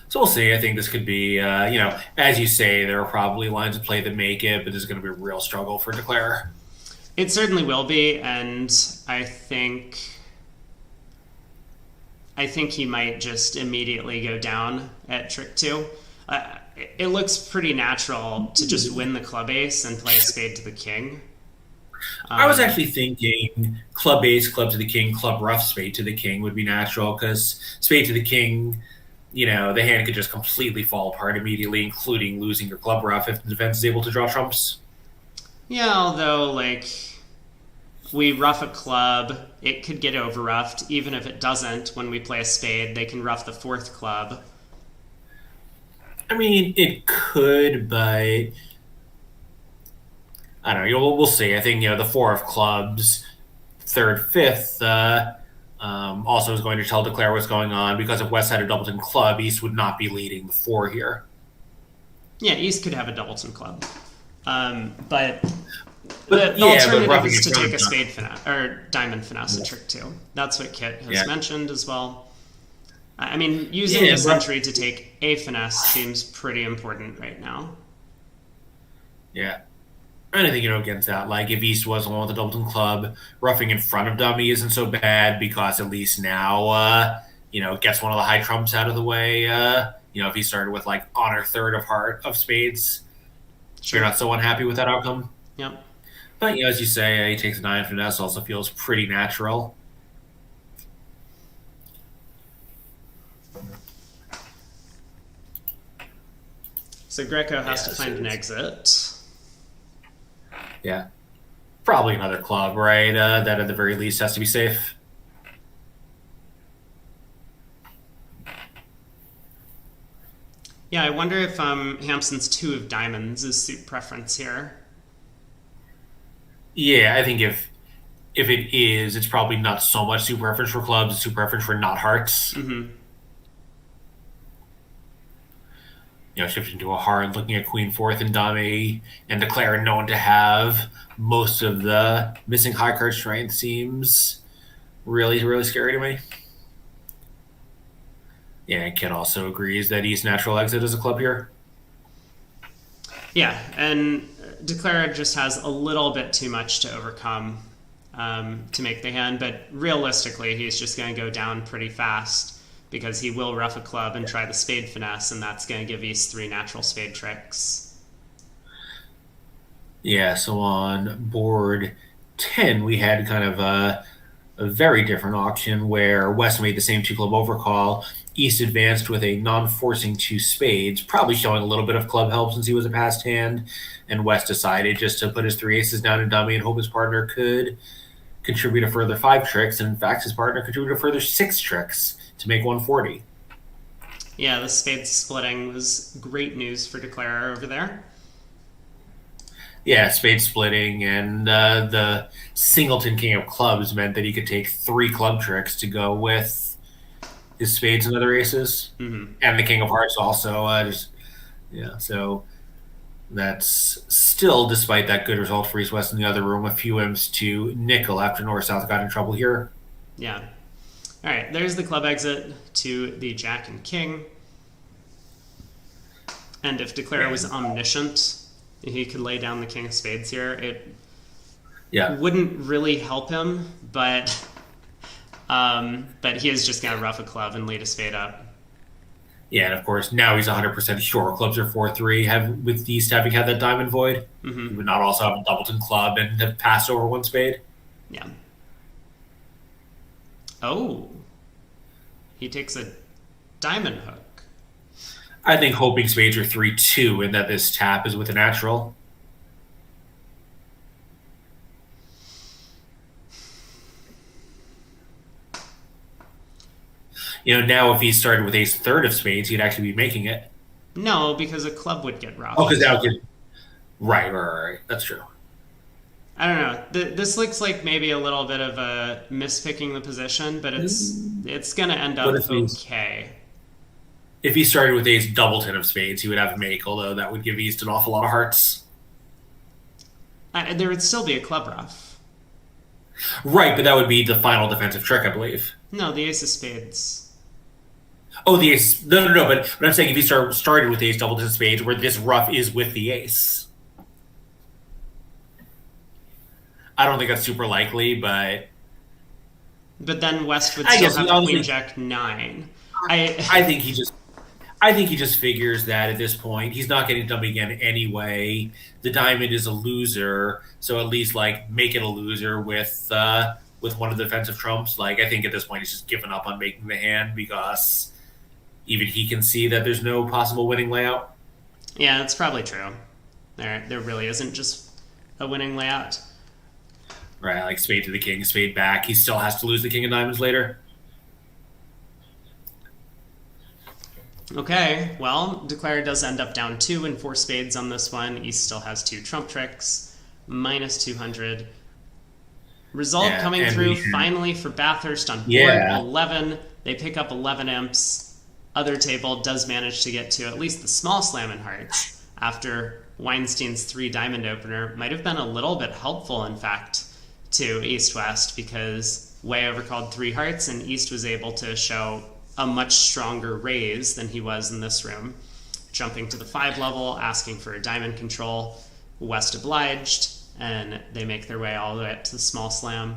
So we'll see. I think this could be, as you say, there are probably lines of play that make it, but this is going to be a real struggle for Declare. It certainly will be, and I think he might just immediately go down at trick 2. It looks pretty natural to just win the club ace and play a spade to the king. I was actually thinking club ace, club to the king, club rough, spade to the king would be natural because spade to the king, the hand could just completely fall apart immediately, including losing your club ruff if the defense is able to draw trumps. Yeah, although, like, we rough a club, it could get over-ruffed. Even if it doesn't, when we play a spade, they can rough the fourth club. I mean, it could, but I don't know. We'll see. I think, the four of clubs, third, fifth, also is going to tell Declare what's going on, because if West had a Doubleton club, East would not be leading the four here. Yeah, East could have a Doubleton club. But the alternative is to take a spade finesse, or diamond finesse trick too. That's what Kit has mentioned as well. I mean, using this entry to take a finesse seems pretty important right now. Yeah. And I think, against that, like, if East was the one with the Doubleton club, roughing in front of dummy isn't so bad, because at least now, gets one of the high trumps out of the way. If he started with, like, honor third of heart of spades, you're not so unhappy with that outcome. Yep. But, as you say, he takes a 9 finesse, also feels pretty natural. So Greco has to find an exit. Yeah. Probably another club, right? That at the very least has to be safe. Yeah, I wonder if Hampson's 2 of diamonds is suit preference here. Yeah, I think if it is, it's probably not so much suit preference for clubs, it's suit preference for not hearts. Mm-hmm. Shifting to a heart, looking at Queen fourth and dummy, and Declare known to have most of the missing high card strength seems really, really scary to me. Yeah, and Kit also agrees that East natural exit is a club here. Yeah, and Declare just has a little bit too much to overcome to make the hand, but realistically, he's just going to go down pretty fast, because he will rough a club and try the spade finesse, and that's going to give East 3 natural spade tricks. Yeah, so on board 10, we had kind of a very different auction where West made the same 2-club overcall. East advanced with a non-forcing 2 spades, probably showing a little bit of club help since he was a passed hand, and West decided just to put his 3 aces down in dummy and hope his partner could contribute a further 5 tricks, and in fact his partner contributed a further 6 tricks to make 140. Yeah, the spade splitting was great news for Declare over there. Yeah, spade splitting, and the singleton king of clubs meant that he could take 3 club tricks to go with his spades and other aces. Mm-hmm. And the king of hearts also. So that's still, despite that good result for East West in the other room, a few imps to nickel after North South got in trouble here. Yeah. All right, there's the club exit to the jack and king. And if Declare was omniscient, he could lay down the king of spades here. It wouldn't really help him, but he is just going to rough a club and lead a spade up. Yeah, and of course, now he's 100% sure clubs are 4-3, with East having had that diamond void. Mm-hmm. He would not also have a Doubleton club and have passed over 1 spade. Yeah. Oh. He takes a diamond hook. I think hoping spades are 3-2 and that this tap is with a natural. Now if he started with ace third of spades, he'd actually be making it. No, because a club would get roughed. Oh, because that would get... Right. That's true. I don't know. This looks like maybe a little bit of a mispicking the position, but it's going to end up okay. If he started with ace Doubleton of spades, he would have a make, although that would give East an awful lot of hearts. There would still be a club rough. Right, but that would be the final defensive trick, I believe. No, the ace of spades. Oh, the ace... No, but I'm saying if he started with ace Doubleton of spades, where this rough is with the ace. I don't think that's super likely, but... But then West would still have Queen Jack 9. I think he just figures that at this point he's not getting dummy again anyway. The diamond is a loser, so at least make it a loser with one of the defensive trumps. I think at this point he's just given up on making the hand because even he can see that there's no possible winning layout. Yeah, that's probably true. There really isn't just a winning layout. Right, like spade to the king, spade back. He still has to lose the king of diamonds later. Okay, well, Declare does end up down 2 and 4 spades on this one. East still has 2 trump tricks, minus 200. Result coming through finally for Bathurst on board 11. They pick up 11 imps. Other table does manage to get to at least the small slam in hearts after Weinstein's 3 diamond opener. Might have been a little bit helpful, in fact, to East-West, because Way overcalled 3 hearts and East was able to show a much stronger raise than he was in this room. Jumping to the 5 level, asking for a diamond control. West obliged, and they make their way all the way up to the small slam.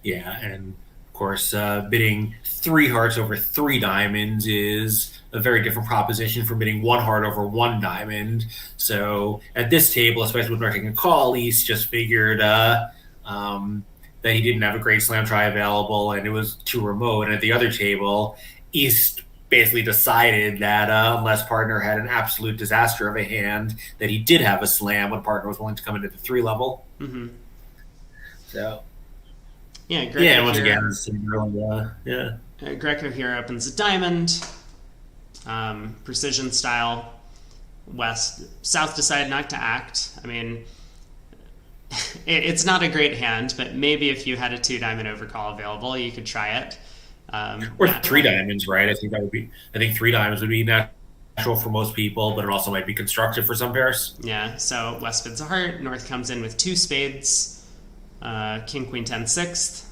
Yeah, and of course, bidding 3 hearts over 3 diamonds is a very different proposition from bidding 1 heart over 1 diamond. So at this table, especially with making a call, East just figured that he didn't have a great slam try available and it was too remote. And at the other table, East basically decided that unless partner had an absolute disaster of a hand, that he did have a slam when partner was willing to come into the 3 level. Mm-hmm. So yeah, Greco yeah, once again, Greco here opens a diamond, precision style. South decided not to act. I mean, it's not a great hand, but maybe if you had a 2 diamond overcall available, you could try it. Or 3 diamonds, right? I think 3 diamonds would be natural for most people, but it also might be constructive for some pairs. Yeah, so West bids a heart, North comes in with 2 spades, King, Queen, 10, 6th.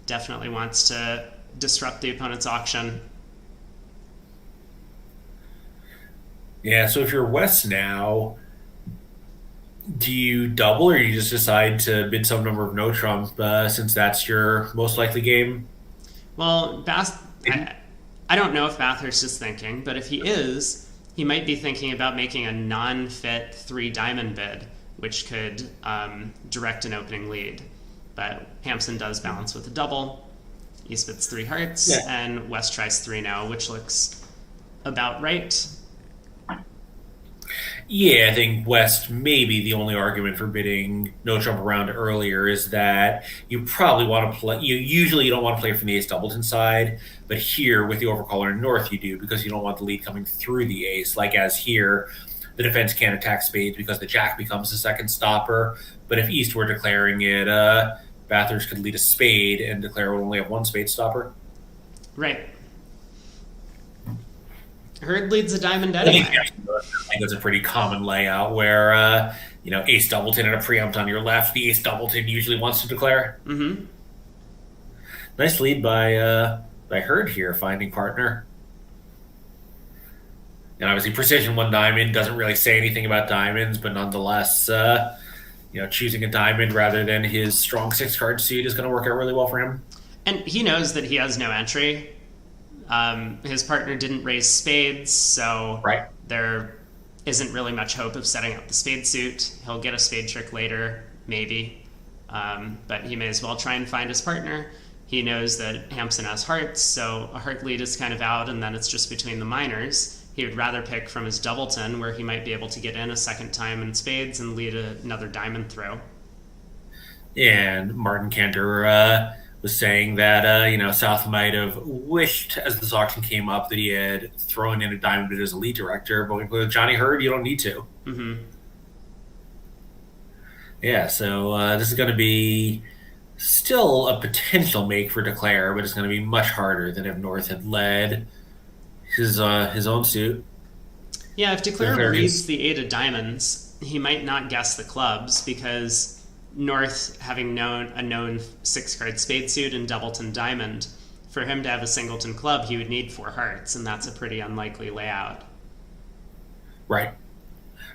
Definitely wants to disrupt the opponent's auction. Yeah, so if you're West now, do you double or you just decide to bid some number of no trump since that's your most likely game? Well, I don't know if Bathurst is thinking, but if he is, he might be thinking about making a non-fit 3 diamond bid, which could direct an opening lead. But Hampson does balance with a double. East bids 3 hearts, and West tries 3 now, which looks about right. Yeah, I think West, maybe the only argument for bidding no trump around earlier is that you probably want to play. You don't want to play from the ace doubleton side, but here with the overcaller in North, you do because you don't want the lead coming through the ace. Like as here, the defense can't attack spades because the jack becomes the second stopper. But if East were declaring it, Bathurst could lead a spade and declare would only have 1 spade stopper. Right. Hurd leads a diamond anyway. I think that's a pretty common layout where, ace doubleton and a preempt on your left. The ace doubleton usually wants to declare. Mm-hmm. Nice lead by Hurd here, finding partner. And obviously, precision 1 diamond doesn't really say anything about diamonds, but nonetheless, choosing a diamond rather than his strong 6-card suit is going to work out really well for him. And he knows that he has no entry. His partner didn't raise spades, so there isn't really much hope of setting up the spade suit. He'll get a spade trick later, maybe, but he may as well try and find his partner. He knows that Hampson has hearts, so a heart lead is kind of out, and then it's just between the minors. He would rather pick from his doubleton, where he might be able to get in a second time in spades and lead another diamond throw. And Martin Cantor was saying that, South might have wished, as this auction came up, that he had thrown in a diamond bid as a lead director, but with Johnny Hurd, you don't need to. Mm-hmm. Yeah, so this is going to be still a potential make for Declare, but it's going to be much harder than if North had led his own suit. Yeah, if Declare leads the 8 of diamonds, he might not guess the clubs because North, having a known 6-card spade suit and doubleton diamond, for him to have a singleton club, he would need 4 hearts, and that's a pretty unlikely layout. Right,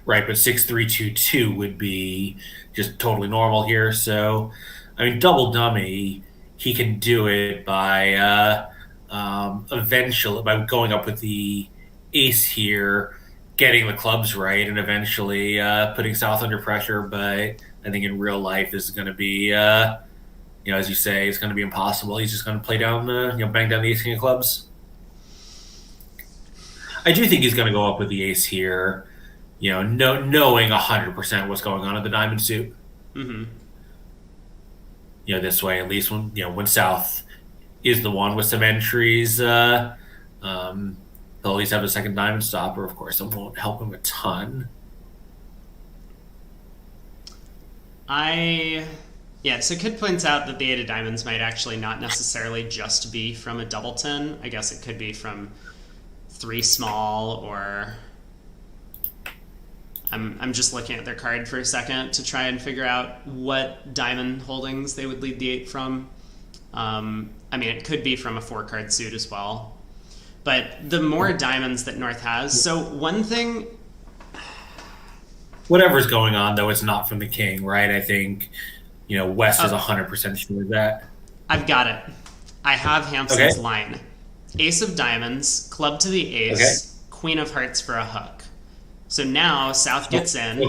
but 6-3-2-2 would be just totally normal here. So, double dummy, he can do it by eventually by going up with the ace here, getting the clubs right, and eventually putting South under pressure. But I think in real life, this is going to be, as you say, it's going to be impossible. He's just going to play down bang down the ace king of clubs. I do think he's going to go up with the ace here, knowing 100% what's going on in the diamond suit. Mm-hmm. This way, at least when South is the one with some entries, they'll at least have a second diamond stopper. Of course, it won't help him a ton. So Kid points out that the 8 of diamonds might actually not necessarily just be from a doubleton. I guess it could be from 3 small, or I'm just looking at their card for a second to try and figure out what diamond holdings they would lead the 8 from. It could be from a 4-card suit as well. But the more diamonds that North has, so one thing... Whatever's going on, though, it's not from the king, right? I think, West is 100% sure of that. I've got it. I have Hampson's line. Ace of diamonds, club to the ace, queen of hearts for a hook. So now South gets in.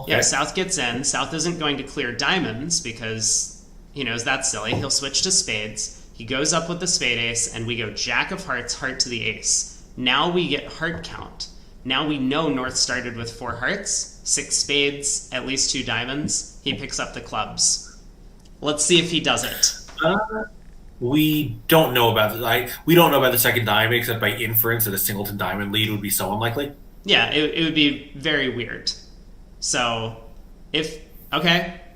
Yeah, South gets in. South isn't going to clear diamonds because he knows that's silly. He'll switch to spades. He goes up with the spade ace, and we go jack of hearts, heart to the ace. Now we get heart count. Now we know North started with 4 hearts, 6 spades, at least 2 diamonds. He picks up the clubs. Let's see if he does it. We don't know about we don't know about the second diamond, except by inference that a singleton diamond lead would be so unlikely. Yeah, it would be very weird. So, here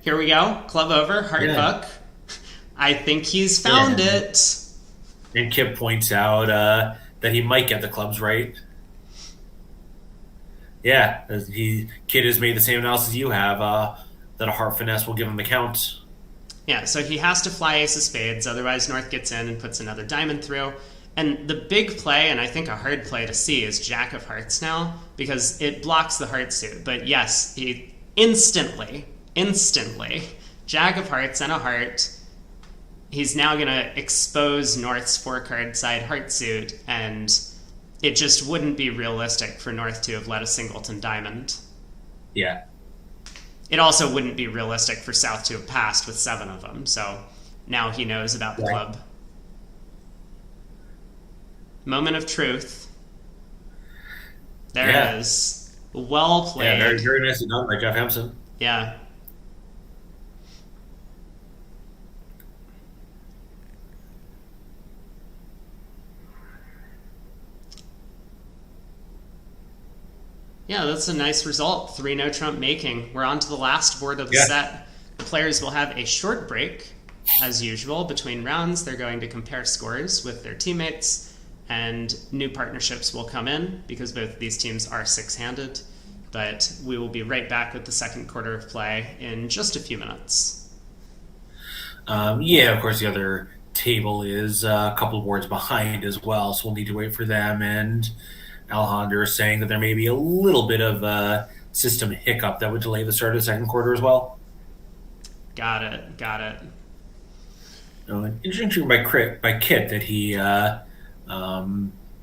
we go. Club over, heart hook. I think he's found it. And Kip points out that he might get the clubs right. Yeah, Kid has made the same analysis you have, that a heart finesse will give him the count. Yeah, so he has to fly ace of spades, otherwise North gets in and puts another diamond through. And the big play, and I think a hard play to see, is jack of hearts now, because it blocks the heart suit. But yes, he instantly, jack of hearts and a heart. He's now going to expose North's 4-card side heart suit, and it just wouldn't be realistic for North to have let a singleton diamond. Yeah. It also wouldn't be realistic for South to have passed with 7 of them, so now he knows about the club. Moment of truth. There it is. Well played. Yeah, very, very nicely done by Jeff Hampson. Yeah. Yeah, that's a nice result. 3 no trump making. We're on to the last board of the set. The players will have a short break, as usual, between rounds. They're going to compare scores with their teammates, and new partnerships will come in because both of these teams are 6-handed. But we will be right back with the second quarter of play in just a few minutes. Of course, the other table is a couple of boards behind as well, so we'll need to wait for them. And Alejandro is saying that there may be a little bit of a system hiccup that would delay the start of the second quarter as well. Got it. Interesting by Kit that he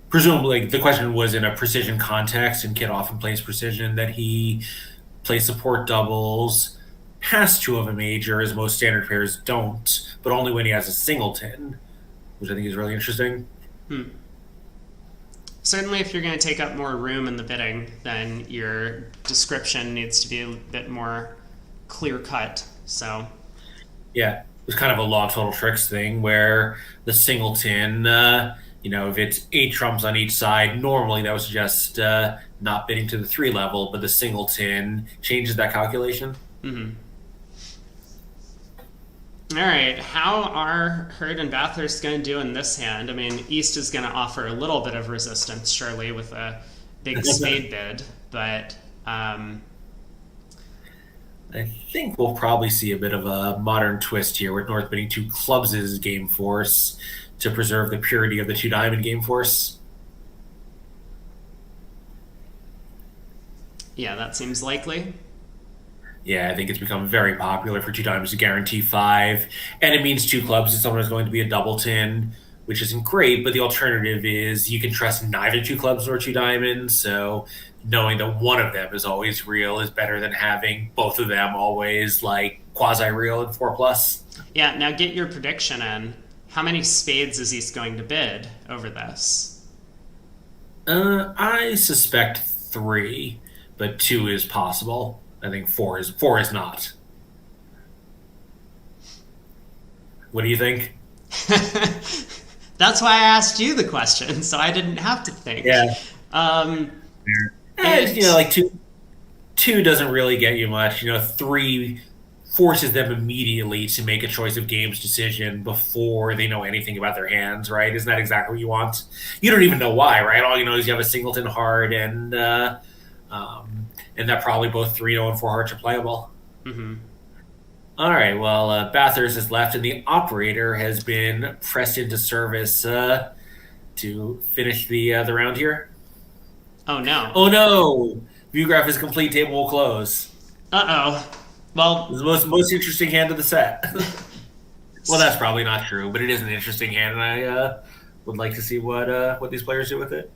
presumably the question was in a precision context, and Kit often plays precision, that he plays support doubles, has 2 of a major, as most standard pairs don't, but only when he has a singleton, which I think is really interesting. Certainly, if you're going to take up more room in the bidding, then your description needs to be a bit more clear-cut. So, yeah, it was kind of a law of total tricks thing where the singleton, if it's 8 trumps on each side, normally that would suggest not bidding to the 3 level, but the singleton changes that calculation. Mm-hmm. All right, how are Hurd and Bathurst going to do in this hand? I mean, East is going to offer a little bit of resistance, surely, with a big spade bid, but... I think we'll probably see a bit of a modern twist here, with North bidding 2 clubs as game force to preserve the purity of the 2 diamond game force. Yeah, that seems likely. Yeah, I think it's become very popular for 2 diamonds to guarantee 5, and it means 2 clubs is sometimes going to be a doubleton, which isn't great, but the alternative is you can trust neither 2 clubs nor 2 diamonds, so knowing that one of them is always real is better than having both of them always quasi-real at 4+. Yeah, now get your prediction in. How many spades is East going to bid over this? I suspect three, but two is possible. I think four is not. What do you think? That's why I asked you the question, so I didn't have to think. Yeah. Um, You know, it like two doesn't really get you much. You know, three forces them immediately to make a choice of games decision before they know anything about their hands, right? Isn't that exactly what you want? You don't even know why, right? All you know is you have a singleton heart and that probably both 3-0 and 4 hearts are playable. mhm. All right, well, Bathurst has left, and the operator has been pressed into service to finish the round here. Oh no. Oh no! View graph is complete. Table will close. Uh-oh. This is Well, the most interesting hand of the set. Well, that's probably not true, but it is an interesting hand, and I would like to see what these players do with it.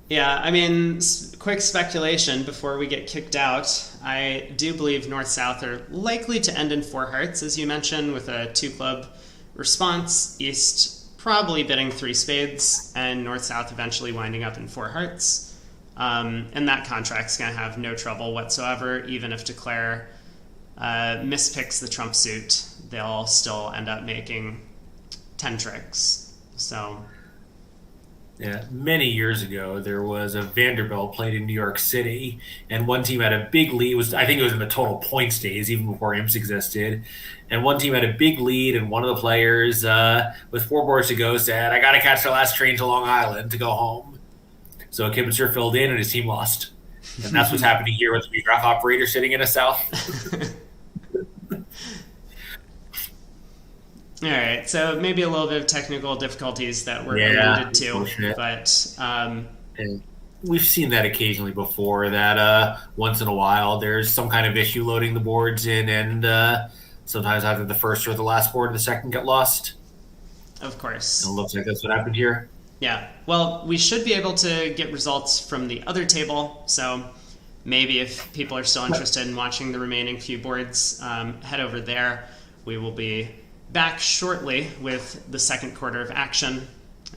yeah, I mean, quick speculation before we get kicked out. I do believe North South are likely to end in four hearts, as you mentioned, with a two club response. East probably bidding three spades, and North South eventually winding up in four hearts. And that contract's going to have no trouble whatsoever, even if Declare mispicks the trump suit, they'll still end up making 10 tricks. So Yeah, many years ago, there was a Vanderbilt played in New York City, and one team had a big lead. I think it was in the total points days, even before imps existed. And one team had a big lead, and one of the players, with four boards to go, said, "I got to catch the last train to Long Island to go home." So Kibitzer filled in, and his team lost. And that's what's happening here with the graph operator sitting in a south. all right, so maybe a little bit of technical difficulties that were Yeah, alluded to, bullshit. but And we've seen that occasionally before. That once in a while, there's some kind of issue loading the boards in, and sometimes either the first or the last board or the second get lost. of And it course. looks like that's what happened here. Yeah, well, we should be able to get results from the other table, so maybe if people are still interested in watching the remaining few boards, head over there. We will be back shortly with the second quarter of action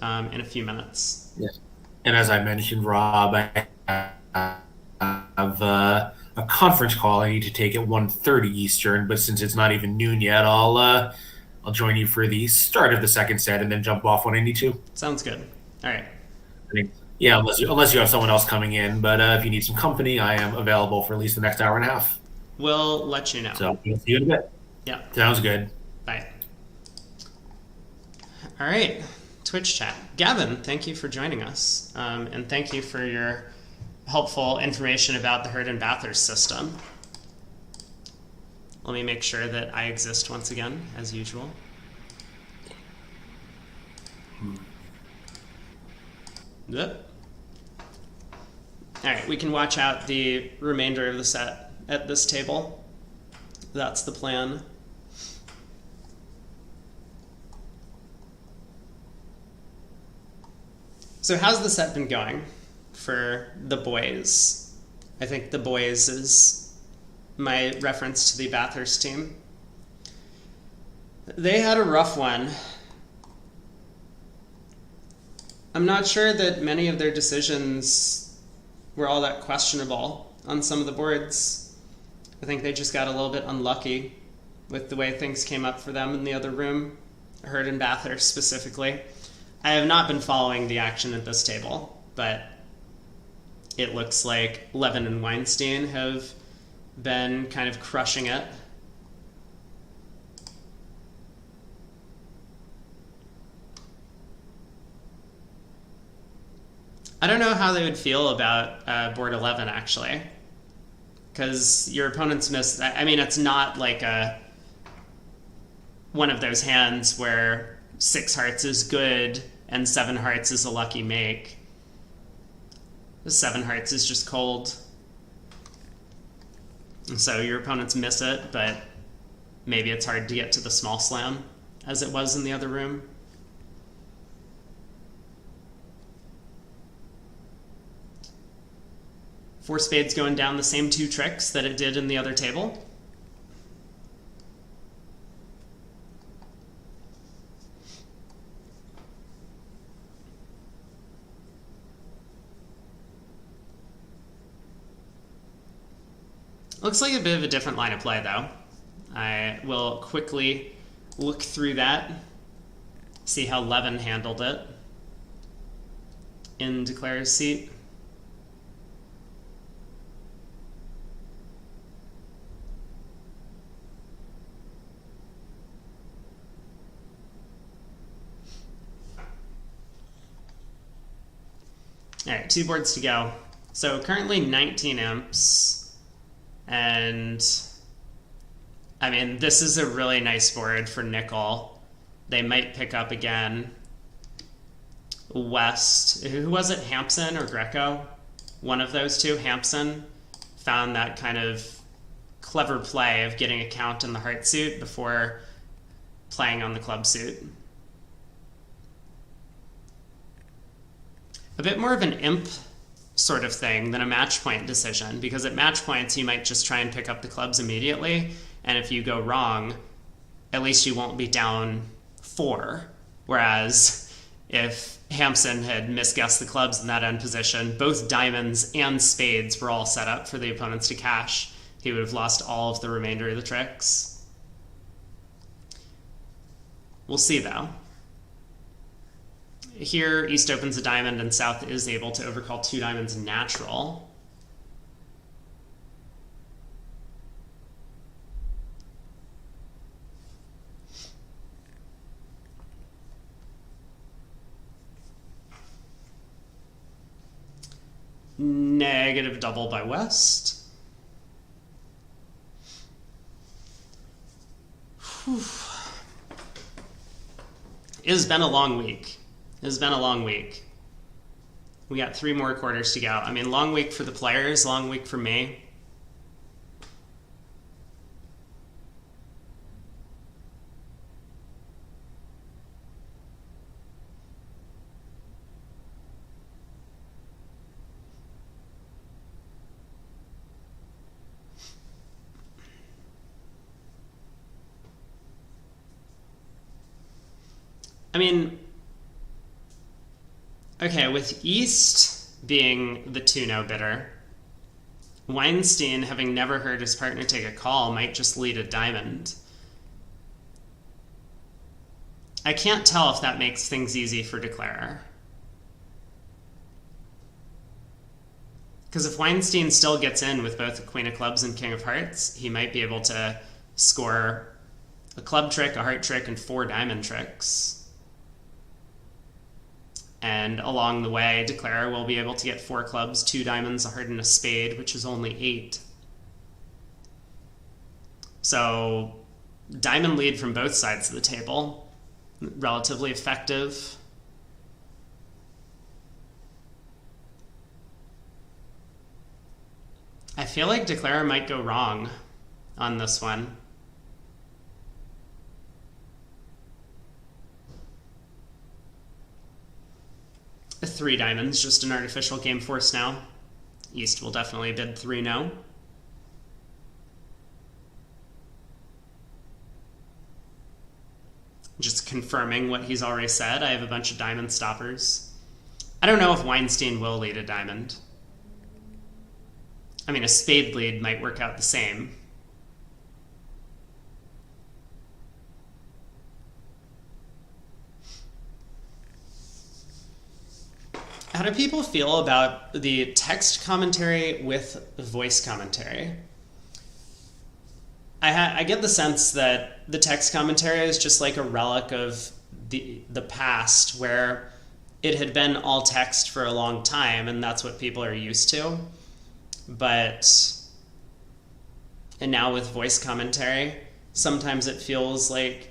in a few minutes. Yes. And as I mentioned, Rob, I have a conference call I need to take at 1:30 Eastern, but since it's not even noon yet, I'll join you for the start of the second set and then jump off when I need to. Sounds good. All right. I think, yeah, unless you have someone else coming in, but if you need some company, I am available for at least the next hour and a half. We'll let you know. So see you in a bit. Yeah. Sounds good. Bye. All right. Twitch chat. Gavin, thank you for joining us. And thank you for your helpful information about the Hurd and Bathurst system. Let me make sure that I exist once again, as usual. Yep. All right, we can watch out the remainder of the set at this table. That's the plan. So how's the set been going for the boys? I think the boys is my reference to the Bathurst team. They had a rough one. I'm not sure that many of their decisions were all that questionable on some of the boards. I think they just got a little bit unlucky with the way things came up for them in the other room, Hurd and Bathurst specifically. I have not been following the action at this table, but it looks like Levin and Weinstein have been kind of crushing it. I don't know how they would feel about board 11, actually. Because your opponent's missed... I mean, it's not like one of those hands where 6 hearts is good and 7 hearts is a lucky make. The 7 hearts is just cold. So your opponents miss it, but maybe it's hard to get to the small slam, as it was in the other room. Four spades going down the same 2 tricks that it did in the other table. Looks like a bit of a different line of play, though. I will quickly look through that, see how Levin handled it in Declare's seat. All right, 2 boards to go. So currently 19 imps, and I mean, this is a really nice board for nickel. They might pick up again. West, who was it, Hampson or Greco? One of those two, Hampson, found that kind of clever play of getting a count in the heart suit before playing on the club suit. A bit more of an imp sort of thing than a match point decision, because at match points you might just try and pick up the clubs immediately, and if you go wrong, at least you won't be down 4. Whereas if Hampson had misguessed the clubs in that end position, both diamonds and spades were all set up for the opponents to cash. He would have lost all of the remainder of the tricks. We'll see, though. Here, East opens a diamond, and South is able to overcall 2 diamonds natural. Negative double by West. Whew. It has been a long week. It has been a long week. We got 3 more quarters to go. I mean, long week for the players, long week for me. I mean, okay, with East being the 2-no bidder, Weinstein, having never heard his partner take a call, might just lead a diamond. I can't tell if that makes things easy for Declarer. Because if Weinstein still gets in with both the Queen of Clubs and King of Hearts, he might be able to score a club trick, a heart trick, and 4 diamond tricks. And along the way, Declarer will be able to get 4 clubs, 2 diamonds, a heart, and a spade, which is only 8. So, diamond lead from both sides of the table. Relatively effective. I feel like Declarer might go wrong on this one. A 3 diamonds, just an artificial game force now. East will definitely bid 3-no. Just confirming what he's already said. I have a bunch of diamond stoppers. I don't know if Weinstein will lead a diamond. I mean, a spade lead might work out the same. How do people feel about the text commentary with voice commentary? I get the sense that the text commentary is just like a relic of the past, where it had been all text for a long time, and that's what people are used to. And now with voice commentary, sometimes it feels like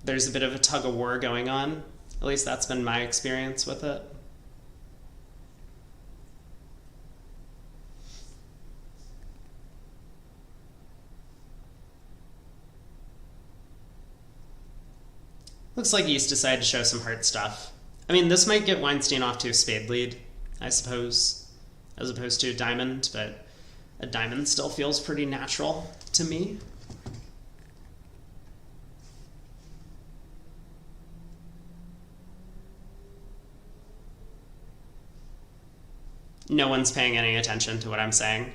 there's a bit of a tug of war going on. At least that's been my experience with it. Looks like East decided to show some heart stuff. I mean, this might get Weinstein off to a spade lead, I suppose, as opposed to a diamond, but a diamond still feels pretty natural to me. No one's paying any attention to what I'm saying.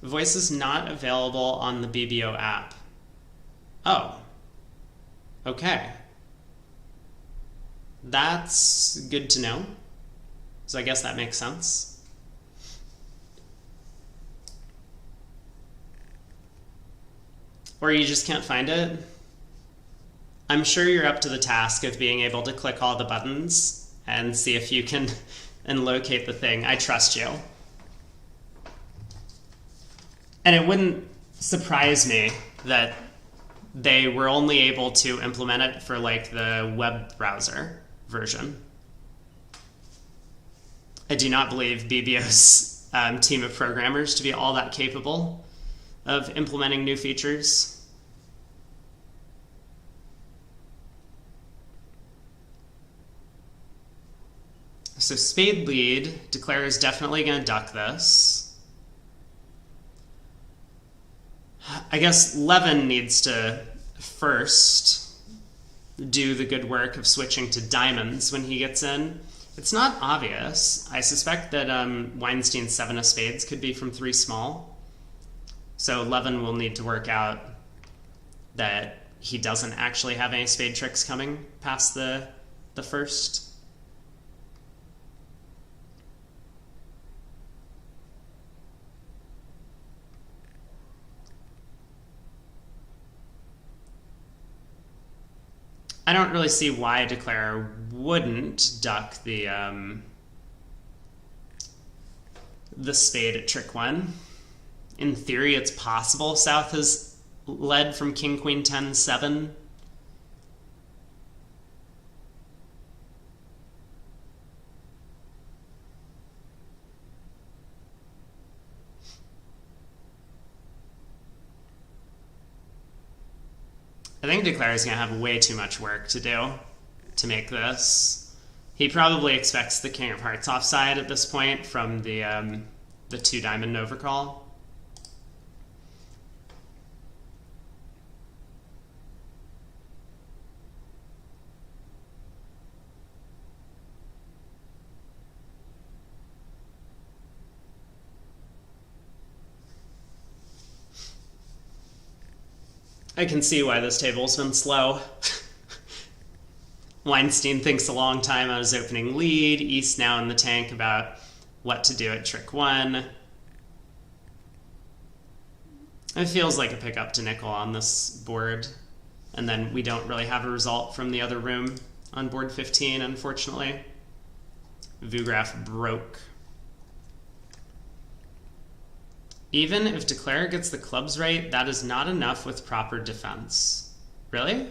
Voice is not available on the BBO app. Oh. Okay. That's good to know. So I guess that makes sense. Or you just can't find it? I'm sure you're up to the task of being able to click all the buttons and see if you can and locate the thing. I trust you. And it wouldn't surprise me that they were only able to implement it for like the web browser version. I do not believe BBO's team of programmers to be all that capable of implementing new features. So spade lead, Declare is definitely going to duck this. I guess Levin needs to first do the good work of switching to diamonds when he gets in. It's not obvious. I suspect that Weinstein's 7 of spades could be from 3 small. So Levin will need to work out that he doesn't actually have any spade tricks coming past the first. I don't really see why Declare wouldn't duck the spade at trick 1. In theory, it's possible South has led from King, Queen, 10, 7. I think Declare is going to have way too much work to do to make this. He probably expects the King of Hearts offside at this point from the 2 diamond overcall. I can see why this table's been slow. Weinstein thinks a long time on his opening lead. East now in the tank about what to do at trick 1. It feels like a pickup to nickel on this board. And then we don't really have a result from the other room on board 15, unfortunately. Vugraph broke. Even if Declare gets the clubs right, that is not enough with proper defense. Really?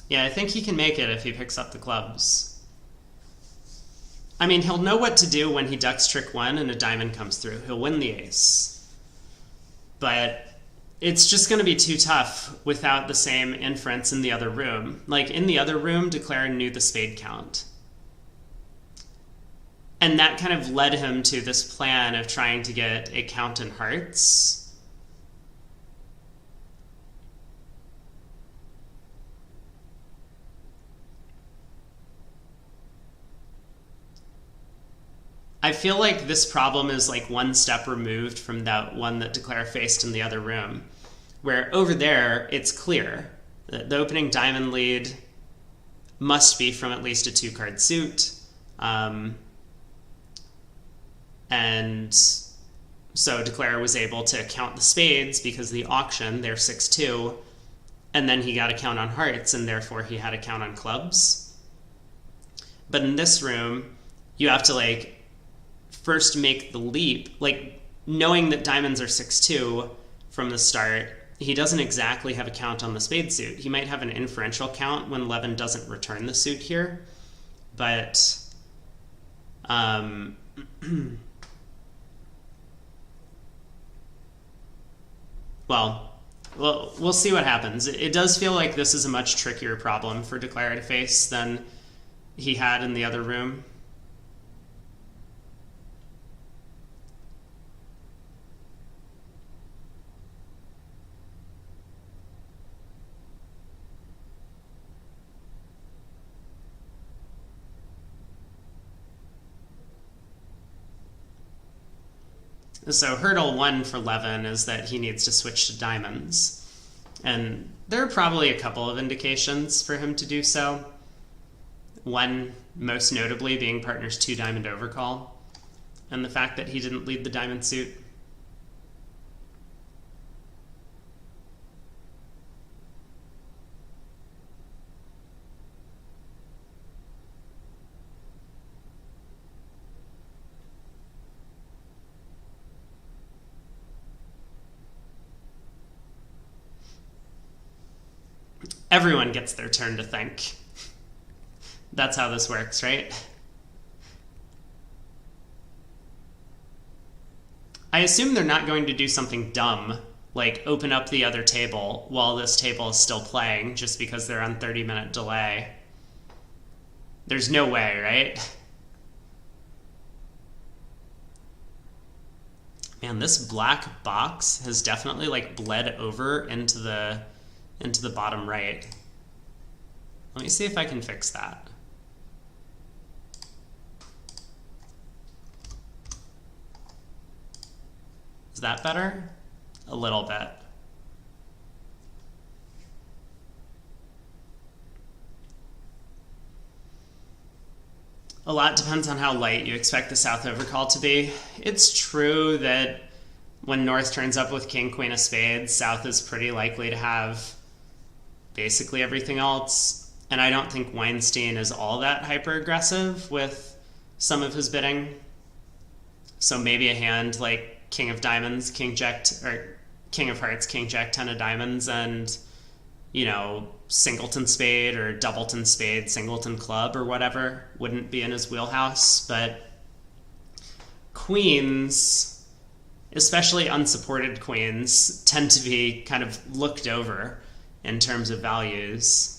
Yeah, I think he can make it if he picks up the clubs. I mean, he'll know what to do when he ducks trick 1 and a diamond comes through. He'll win the ace. But it's just going to be too tough without the same inference in the other room. Like, in the other room, Declare knew the spade count. And that kind of led him to this plan of trying to get a count in hearts. I feel like this problem is like one step removed from that one that Declare faced in the other room, where over there, it's clear that the opening diamond lead must be from at least a 2-card suit. And so Declare was able to count the spades because the auction, they're 6-2, and then he got a count on hearts, and therefore he had a count on clubs. But in this room, you have to like first make the leap, like knowing that diamonds are 6-2 from the start. He doesn't exactly have a count on the spade suit. He might have an inferential count when Levin doesn't return the suit here, but well, we'll see what happens. It does feel like this is a much trickier problem for Declare to face than he had in the other room. So hurdle 1 for Levin is that he needs to switch to diamonds. And there are probably a couple of indications for him to do so. One, most notably, being partner's 2 diamond overcall, and the fact that he didn't lead the diamond suit. Everyone gets their turn to think. That's how this works, right? I assume they're not going to do something dumb, like open up the other table while this table is still playing just because they're on 30-minute delay. There's no way, right? Man, this black box has definitely like bled over into the bottom right. Let me see if I can fix that. Is that better? A little bit. A lot depends on how light you expect the south overcall to be. It's true that when north turns up with king, queen of spades, south is pretty likely to have basically everything else. And I don't think Weinstein is all that hyper-aggressive with some of his bidding. So maybe a hand like king of diamonds, king jack, or king of hearts, king jack, 10 of diamonds, and, you know, singleton spade or doubleton spade, singleton club or whatever wouldn't be in his wheelhouse. But queens, especially unsupported queens, tend to be kind of looked over in terms of values.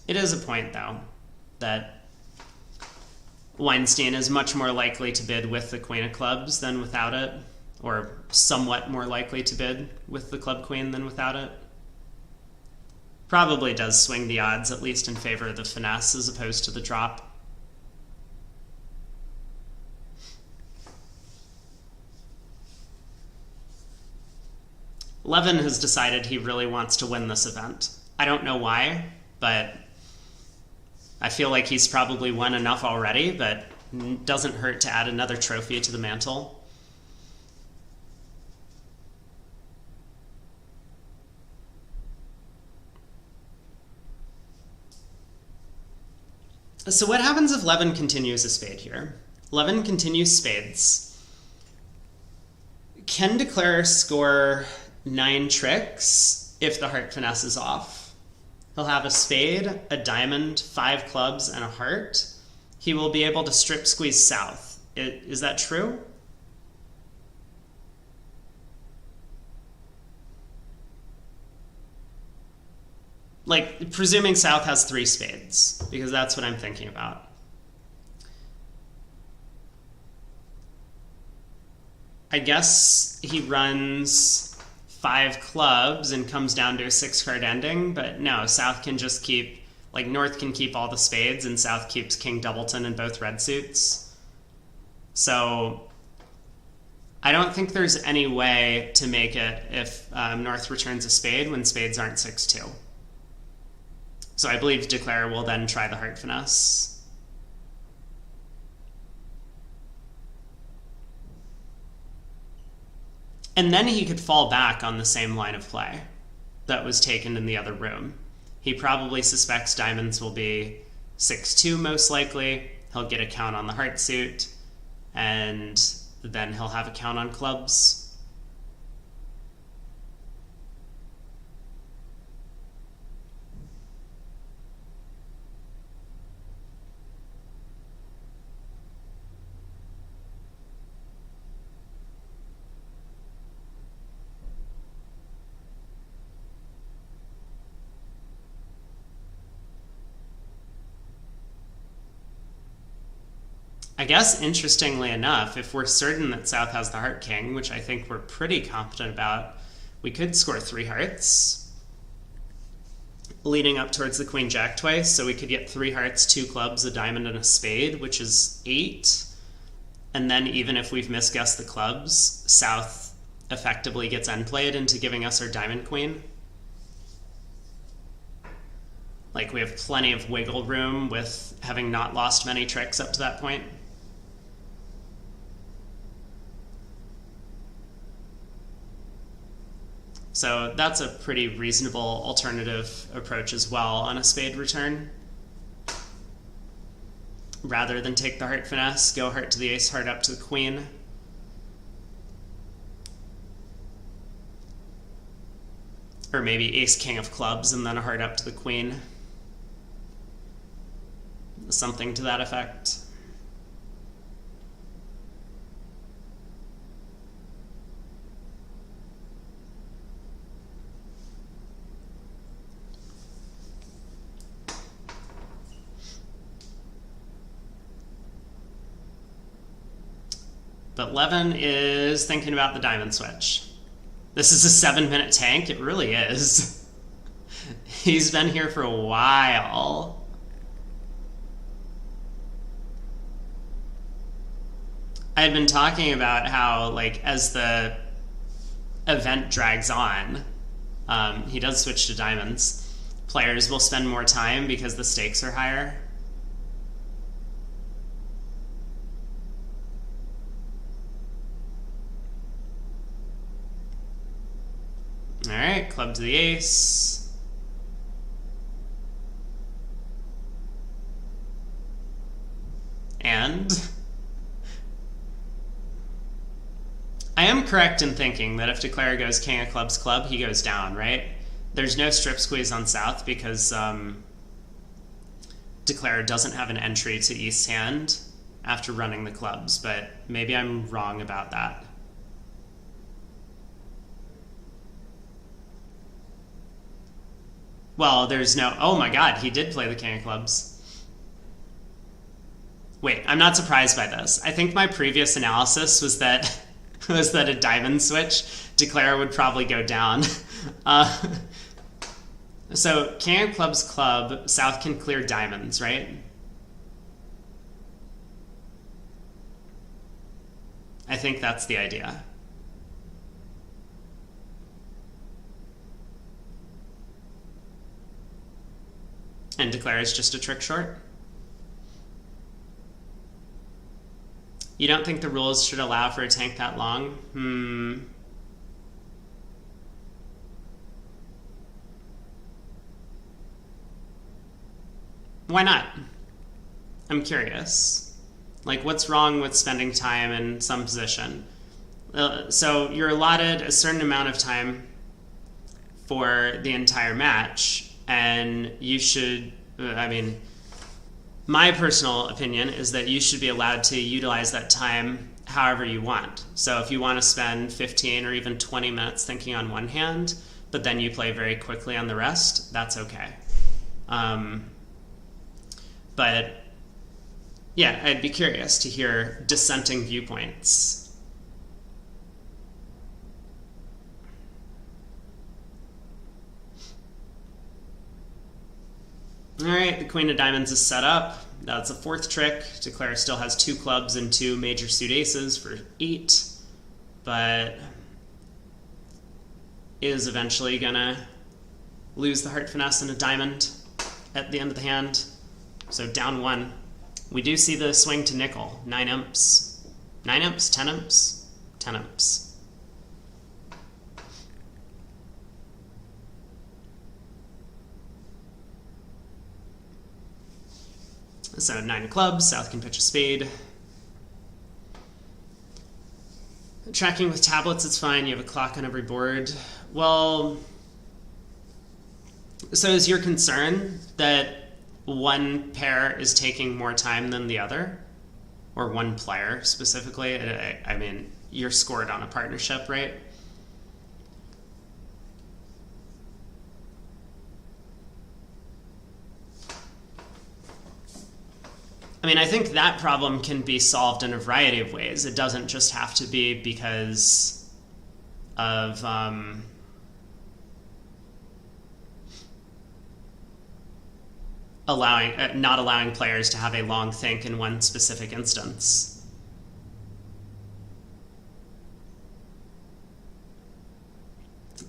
It is a point, though, that Weinstein is much more likely to bid with the queen of clubs than without it, or somewhat more likely to bid with the club queen than without it. Probably does swing the odds, at least in favor of the finesse as opposed to the drop. Levin has decided he really wants to win this event. I don't know why, but I feel like he's probably won enough already, but doesn't hurt to add another trophy to the mantle. So what happens if Levin continues a spade here? Levin continues spades. Can Declare score 9 tricks if the heart finesse is off? He'll have a spade, a diamond, 5 clubs, and a heart. He will be able to strip squeeze south. Is that true? Like, presuming south has 3 spades, because that's what I'm thinking about. I guess he runs 5 clubs and comes down to a 6-card ending, but no, south can just keep, like, north can keep all the spades and south keeps king doubleton and both red suits. So I don't think there's any way to make it if north returns a spade when spades aren't 6-2. So I believe Declare will then try the heart finesse. And then he could fall back on the same line of play that was taken in the other room. He probably suspects diamonds will be 6-2 most likely. He'll get a count on the heart suit, and then he'll have a count on clubs. I guess, interestingly enough, if we're certain that south has the heart king, which I think we're pretty confident about, we could score 3 hearts. leading up towards the queen jack twice, so we could get 3 hearts, 2 clubs, a diamond, and a spade, which is 8. And then even if we've misguessed the clubs, South effectively gets end played into giving us our diamond queen. Like, we have plenty of wiggle room with having not lost many tricks up to that point. So that's a pretty reasonable alternative approach as well on a spade return. Rather than take the heart finesse, go heart to the ace, heart up to the queen. Or maybe ace king of clubs and then a heart up to the queen. Something to that effect. But Levin is thinking about the diamond switch. This is a 7-minute tank? It really is. He's been here for a while. I had been talking about how, like, as the event drags on, he does switch to diamonds. Players will spend more time because the stakes are higher. Alright, club to the ace. And I am correct in thinking that if Declare goes king of clubs club, he goes down, right? There's no strip squeeze on South because Declare doesn't have an entry to East hand after running the clubs, but maybe I'm wrong about that. Well, there's no... Oh my god, he did play the king of clubs. Wait, I'm not surprised by this. I think my previous analysis was that a diamond switch, Declare would probably go down. So, king of clubs club, South can clear diamonds, right? I think that's the idea. And Declare is just a trick short. You don't think the rules should allow for a tank that long? Why not? I'm curious. Like, what's wrong with spending time in some position? So you're allotted a certain amount of time for the entire match, and you should, I mean, my personal opinion is that you should be allowed to utilize that time however you want. So if you want to spend 15 or even 20 minutes thinking on one hand, but then you play very quickly on the rest, that's okay. But yeah, I'd be curious to hear dissenting viewpoints. Alright, the queen of diamonds is set up. That's a 4th trick. Declare still has 2 clubs and 2 major suit aces for 8, but is eventually gonna lose the heart finesse and a diamond at the end of the hand. So down 1. We do see the swing to nickel. 9 imps. 9 imps? 10 imps? 10 imps. So 9 clubs, South can pitch a spade. Tracking with tablets, it's fine. You have a clock on every board. Well, so is your concern that one pair is taking more time than the other? Or one player specifically? I mean, you're scored on a partnership, right? I mean, I think that problem can be solved in a variety of ways. It doesn't just have to be because of not allowing players to have a long think in one specific instance.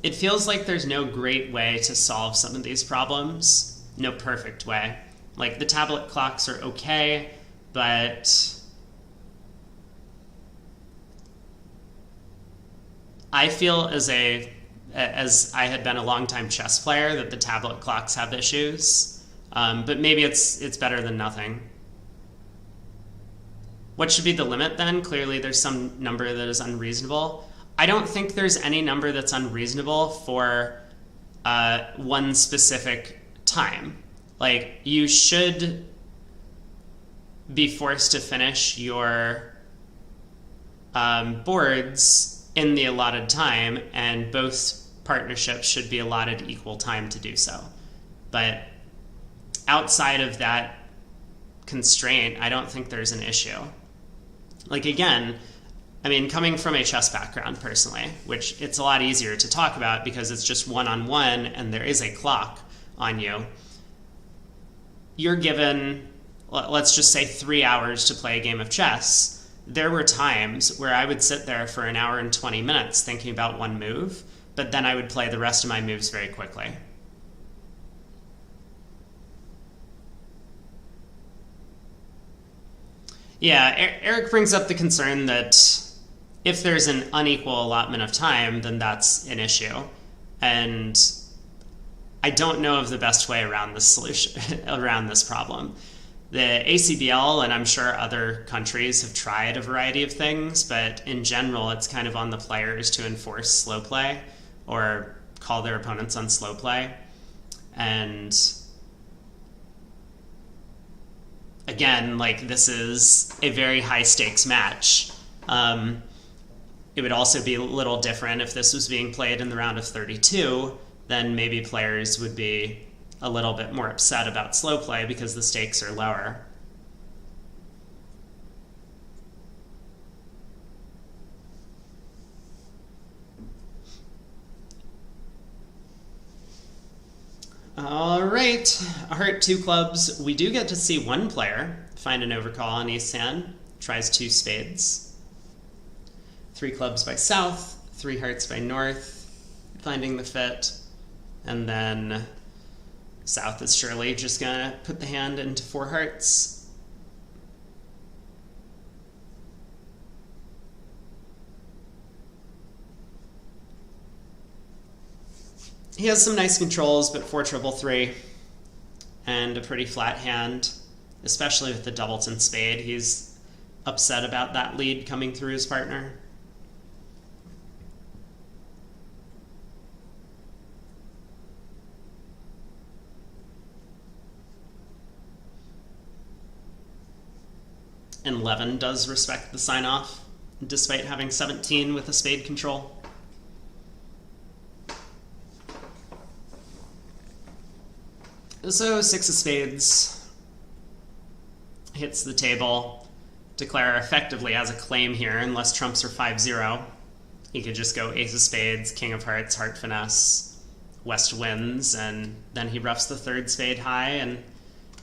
It feels like there's no great way to solve some of these problems, no perfect way. Like, the tablet clocks are okay, but I feel as I had been a longtime chess player that the tablet clocks have issues, but maybe it's better than nothing. What should be the limit then? Clearly there's some number that is unreasonable. I don't think there's any number that's unreasonable for one specific time. Like, you should be forced to finish your boards in the allotted time, and both partnerships should be allotted equal time to do so. But outside of that constraint, I don't think there's an issue. Like, again, I mean, coming from a chess background personally, which it's a lot easier to talk about because it's just one-on-one and there is a clock on you, you're given, let's just say, 3 hours to play a game of chess. There were times where I would sit there for an hour and 20 minutes thinking about one move, but then I would play the rest of my moves very quickly. Yeah, Eric brings up the concern that if there's an unequal allotment of time, then that's an issue. And I don't know of the best way around this solution, around this problem. The ACBL, and I'm sure other countries, have tried a variety of things, but in general, it's kind of on the players to enforce slow play or call their opponents on slow play. And again, like, this is a very high stakes match. It would also be a little different if this was being played in the round of 32, then maybe players would be a little bit more upset about slow play because the stakes are lower. All right, heart 2 clubs. We do get to see one player find an overcall on ace hand, tries 2 spades. 3 clubs by south, 3 hearts by north, finding the fit, and then south is surely just gonna put the hand into 4 hearts. He has some nice controls, but 4 triple 3 and a pretty flat hand, especially with the doubleton spade. He's upset about that lead coming through his partner. And Levin does respect the sign-off, despite having 17 with a spade control. So 6 of spades hits the table. Declare effectively as a claim here, unless trumps are 5-0. He could just go ace of spades, king of hearts, heart finesse, West wins, and then he roughs the 3rd spade high and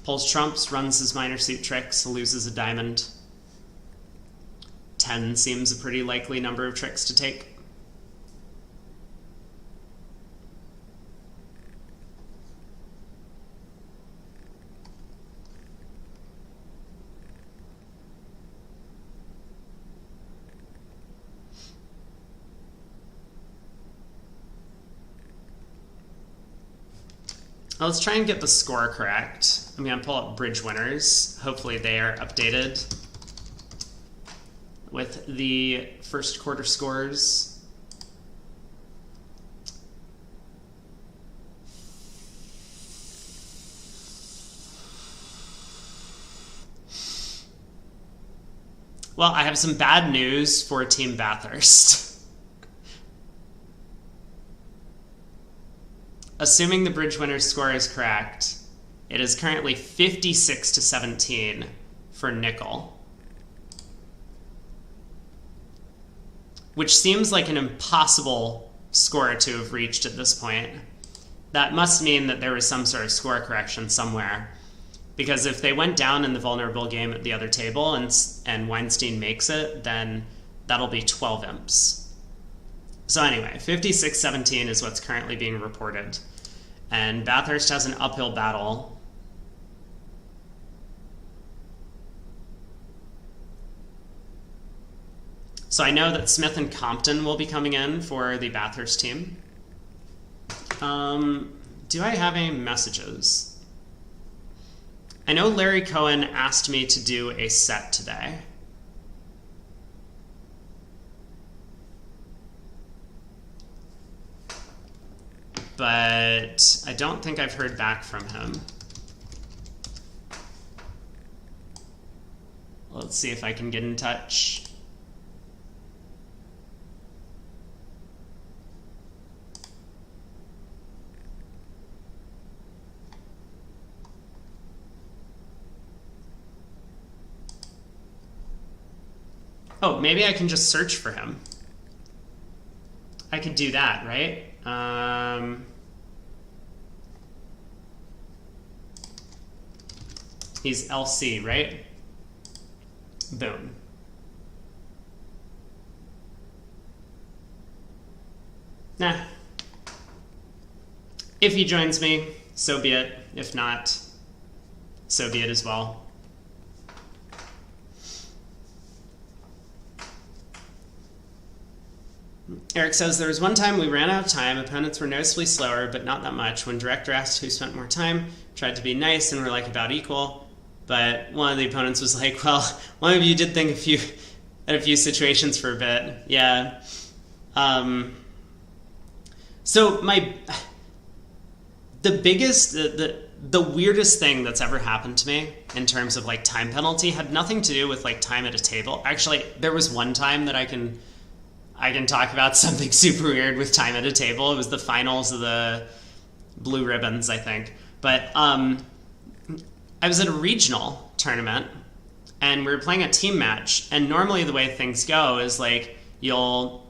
pulls trumps, runs his minor suit tricks, loses a diamond. 10 seems a pretty likely number of tricks to take. Let's try and get the score correct. I'm going to pull up bridge winners. Hopefully they are updated with the first quarter scores. Well, I have some bad news for Team Bathurst. Assuming the bridge winner's score is correct, it is currently 56-17 for Nickel, which seems like an impossible score to have reached at this point. That must mean that there was some sort of score correction somewhere. Because if they went down in the vulnerable game at the other table and Weinstein makes it, then that'll be 12 imps. So anyway, 56-17 is what's currently being reported. And Bathurst has an uphill battle. So I know that Smith and Compton will be coming in for the Bathurst team. Do I have any messages? I know Larry Cohen asked me to do a set today. But I don't think I've heard back from him. Let's see if I can get in touch. Oh, maybe I can just search for him. I could do that, right? He's LC, right? Boom. Nah. If he joins me, so be it. If not, so be it as well. Eric says, there was one time we ran out of time, opponents were noticeably slower, but not that much. When director asked who spent more time, tried to be nice and were like about equal, but one of the opponents was like, well, one of you did think at a few situations for a bit. Yeah. So the weirdest thing that's ever happened to me in terms of like time penalty had nothing to do with like time at a table. Actually, there was one time that I can talk about something super weird with time at a table. It was the finals of the Blue Ribbons, I think. But I was at a regional tournament, and we were playing a team match. And normally the way things go is like you'll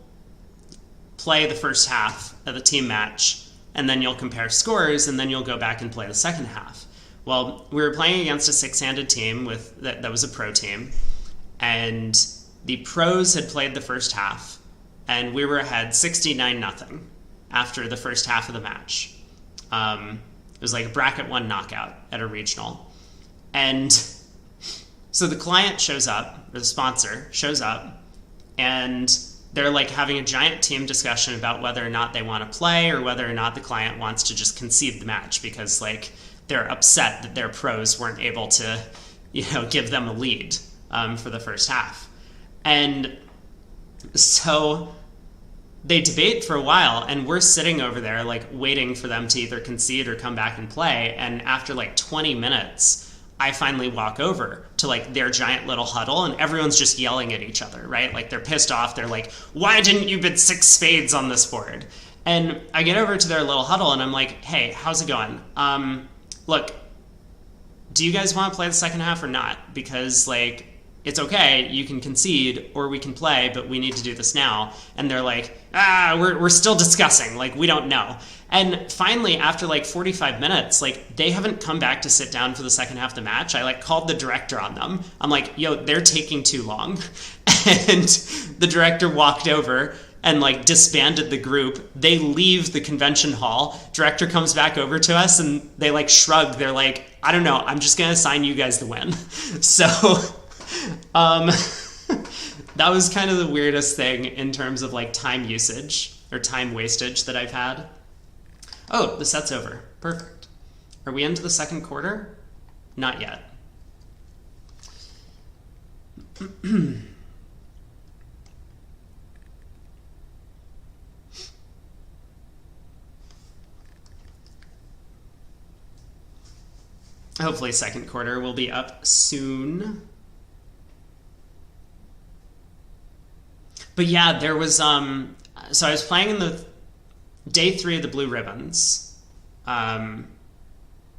play the first half of the team match, and then you'll compare scores, and then you'll go back and play the second half. Well, we were playing against a 6-handed team that was a pro team, and the pros had played the first half, and we were ahead 69-0 after the first half of the match. It was like a bracket 1 knockout at a regional. And so the client shows up, or the sponsor shows up, and they're like having a giant team discussion about whether or not they want to play or whether or not the client wants to just concede the match because like they're upset that their pros weren't able to, give them a lead for the first half. And so they debate for a while, and we're sitting over there like waiting for them to either concede or come back and play. And after like 20 minutes, I finally walk over to like their giant little huddle, and everyone's just yelling at each other, right? Like they're pissed off. They're like, why didn't you bid 6 spades on this board? And I get over to their little huddle and I'm like, hey, how's it going? Look, do you guys want to play the second half or not? Because like, it's okay, you can concede or we can play, but we need to do this now. And they're like, we're still discussing, like we don't know. And finally, after like 45 minutes, like they haven't come back to sit down for the second half of the match. I like called the director on them. I'm like, yo, they're taking too long. And the director walked over and like disbanded the group. They leave the convention hall. Director comes back over to us and they like shrug. They're like, I don't know, I'm just gonna assign you guys the win. So that was kind of the weirdest thing in terms of like time usage or time wastage that I've had. Oh, the set's over. Perfect. Are we into the second quarter? Not yet. Hopefully second quarter will be up soon. But yeah, there was, so I was playing in the day 3 of the Blue Ribbons.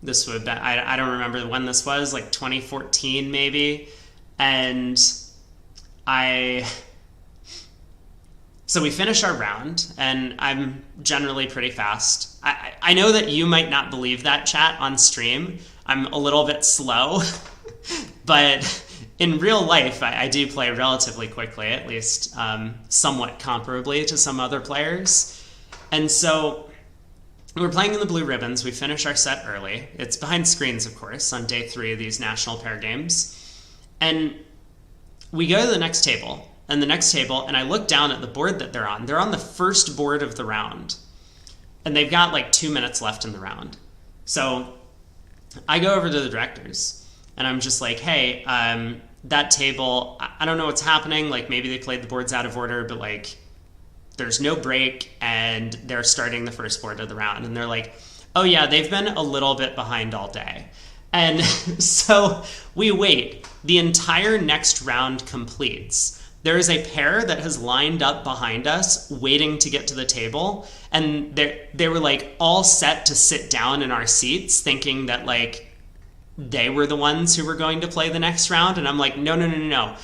This would, I don't remember when this was, like 2014 maybe. And so we finish our round, and I'm generally pretty fast. I know that you might not believe that, chat, on stream. I'm a little bit slow, but in real life, I do play relatively quickly, at least somewhat comparably to some other players. And so we're playing in the blue ribbons. We finish our set early. It's behind screens, of course, on day 3 of these national pair games. And we go to the next table, and I look down at the board that they're on. They're on the first board of the round, and they've got like 2 minutes left in the round. So I go over to the directors, and I'm just like, hey, that table, I don't know what's happening. Like, maybe they played the boards out of order, but like, there's no break, and they're starting the first board of the round. And they're like, oh yeah, they've been a little bit behind all day. And so we wait. The entire next round completes. There is a pair that has lined up behind us waiting to get to the table, and they were like all set to sit down in our seats, thinking that like they were the ones who were going to play the next round. And I'm like, no.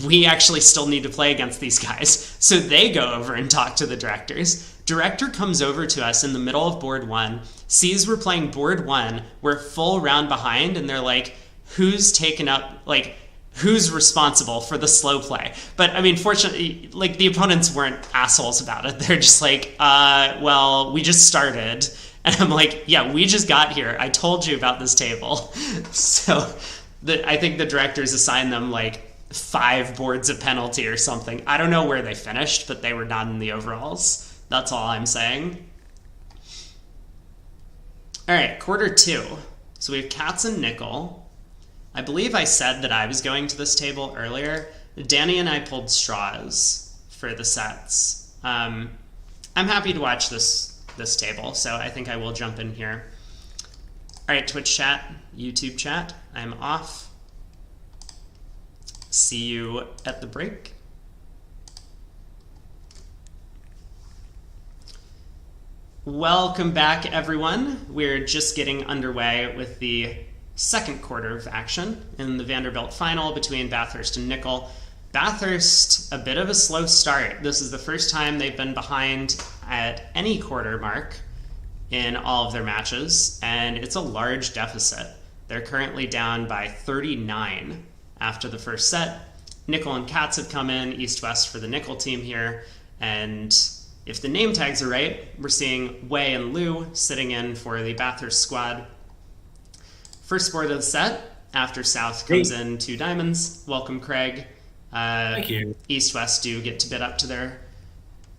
We actually still need to play against these guys. So they go over and talk to the directors. Director comes over to us in the middle of board 1, sees we're playing board 1, we're full round behind, and they're like, who's responsible for the slow play? But I mean, fortunately, like, the opponents weren't assholes about it. They're just like, well, we just started. And I'm like, yeah, we just got here. I told you about this table. So I think the directors assigned them like 5 boards of penalty or something. I don't know where they finished, but they were not in the overalls. That's all I'm saying. All right, quarter 2. So we have Cats and Nickel. I believe I said that I was going to this table earlier. Danny and I pulled straws for the sets. I'm happy to watch this table, so I think I will jump in here. All right, Twitch chat, YouTube chat, I'm off. See you at the break. Welcome back, everyone. We're just getting underway with the second quarter of action in the Vanderbilt final between Bathurst and Nickel. Bathurst, a bit of a slow start. This is the first time they've been behind at any quarter mark in all of their matches, and it's a large deficit. They're currently down by 39 after the first set. Nickel and Cats have come in, east-west for the Nickel team here, and if the name tags are right, we're seeing Wei and Liu sitting in for the Bathurst squad. First board of the set, after South comes in 2 diamonds. Welcome, Craig. Thank you. East-west do get to bid up to their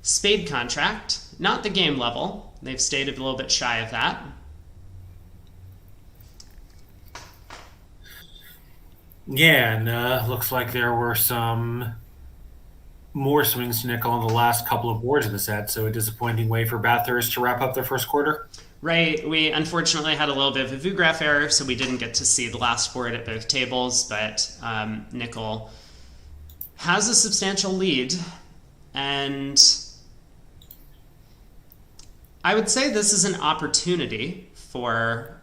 spade contract. Not the game level. They've stayed a little bit shy of that. Yeah, and looks like there were some more swings to Nickel on the last couple of boards of the set, so a disappointing way for Bathurst to wrap up their first quarter. Right, we unfortunately had a little bit of a VU-graph error, so we didn't get to see the last board at both tables, but Nickel has a substantial lead, and I would say this is an opportunity for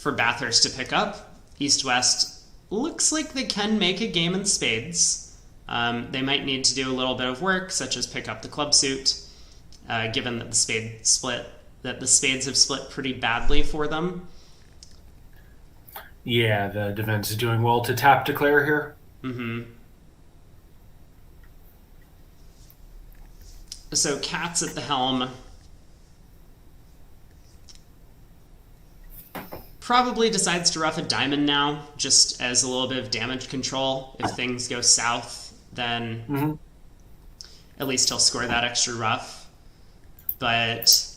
Bathurst to pick up. East-West looks like they can make a game in spades. They might need to do a little bit of work, such as pick up the club suit, given that the spades have split pretty badly for them. Yeah, the defense is doing well to tap declare here. Mm-hmm. So Cats at the helm. Probably decides to rough a diamond now, just as a little bit of damage control. If things go south, then at least he'll score that extra rough. But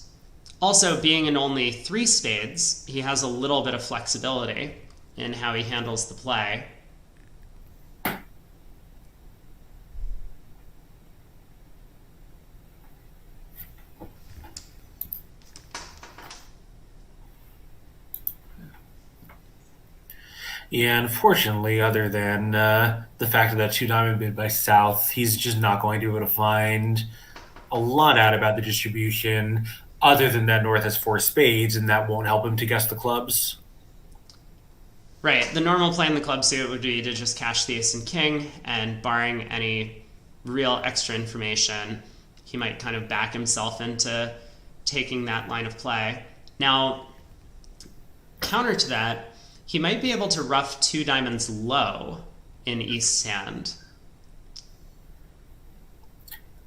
also, being in only 3 spades, he has a little bit of flexibility in how he handles the play. Yeah, unfortunately, other than the fact of that 2 diamond bid by South, he's just not going to be able to find a lot out about the distribution, other than that North has 4 spades, and that won't help him to guess the clubs. Right. The normal play in the club suit would be to just cash the ace and king, and barring any real extra information, he might kind of back himself into taking that line of play. Now, counter to that, he might be able to ruff two diamonds low in East's hand.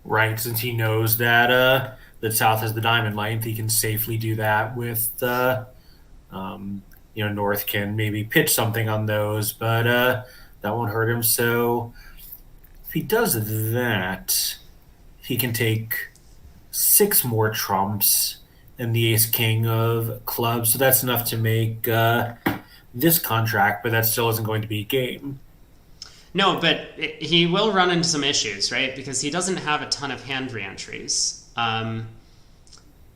Right, since he knows that that South has the diamond length, he can safely do that with North can maybe pitch something on those, but that won't hurt him. So if he does that, he can take 6 more trumps and the ace king of clubs. So that's enough to make this contract, but that still isn't going to be game. No, but he will run into some issues, right? Because he doesn't have a ton of hand reentries.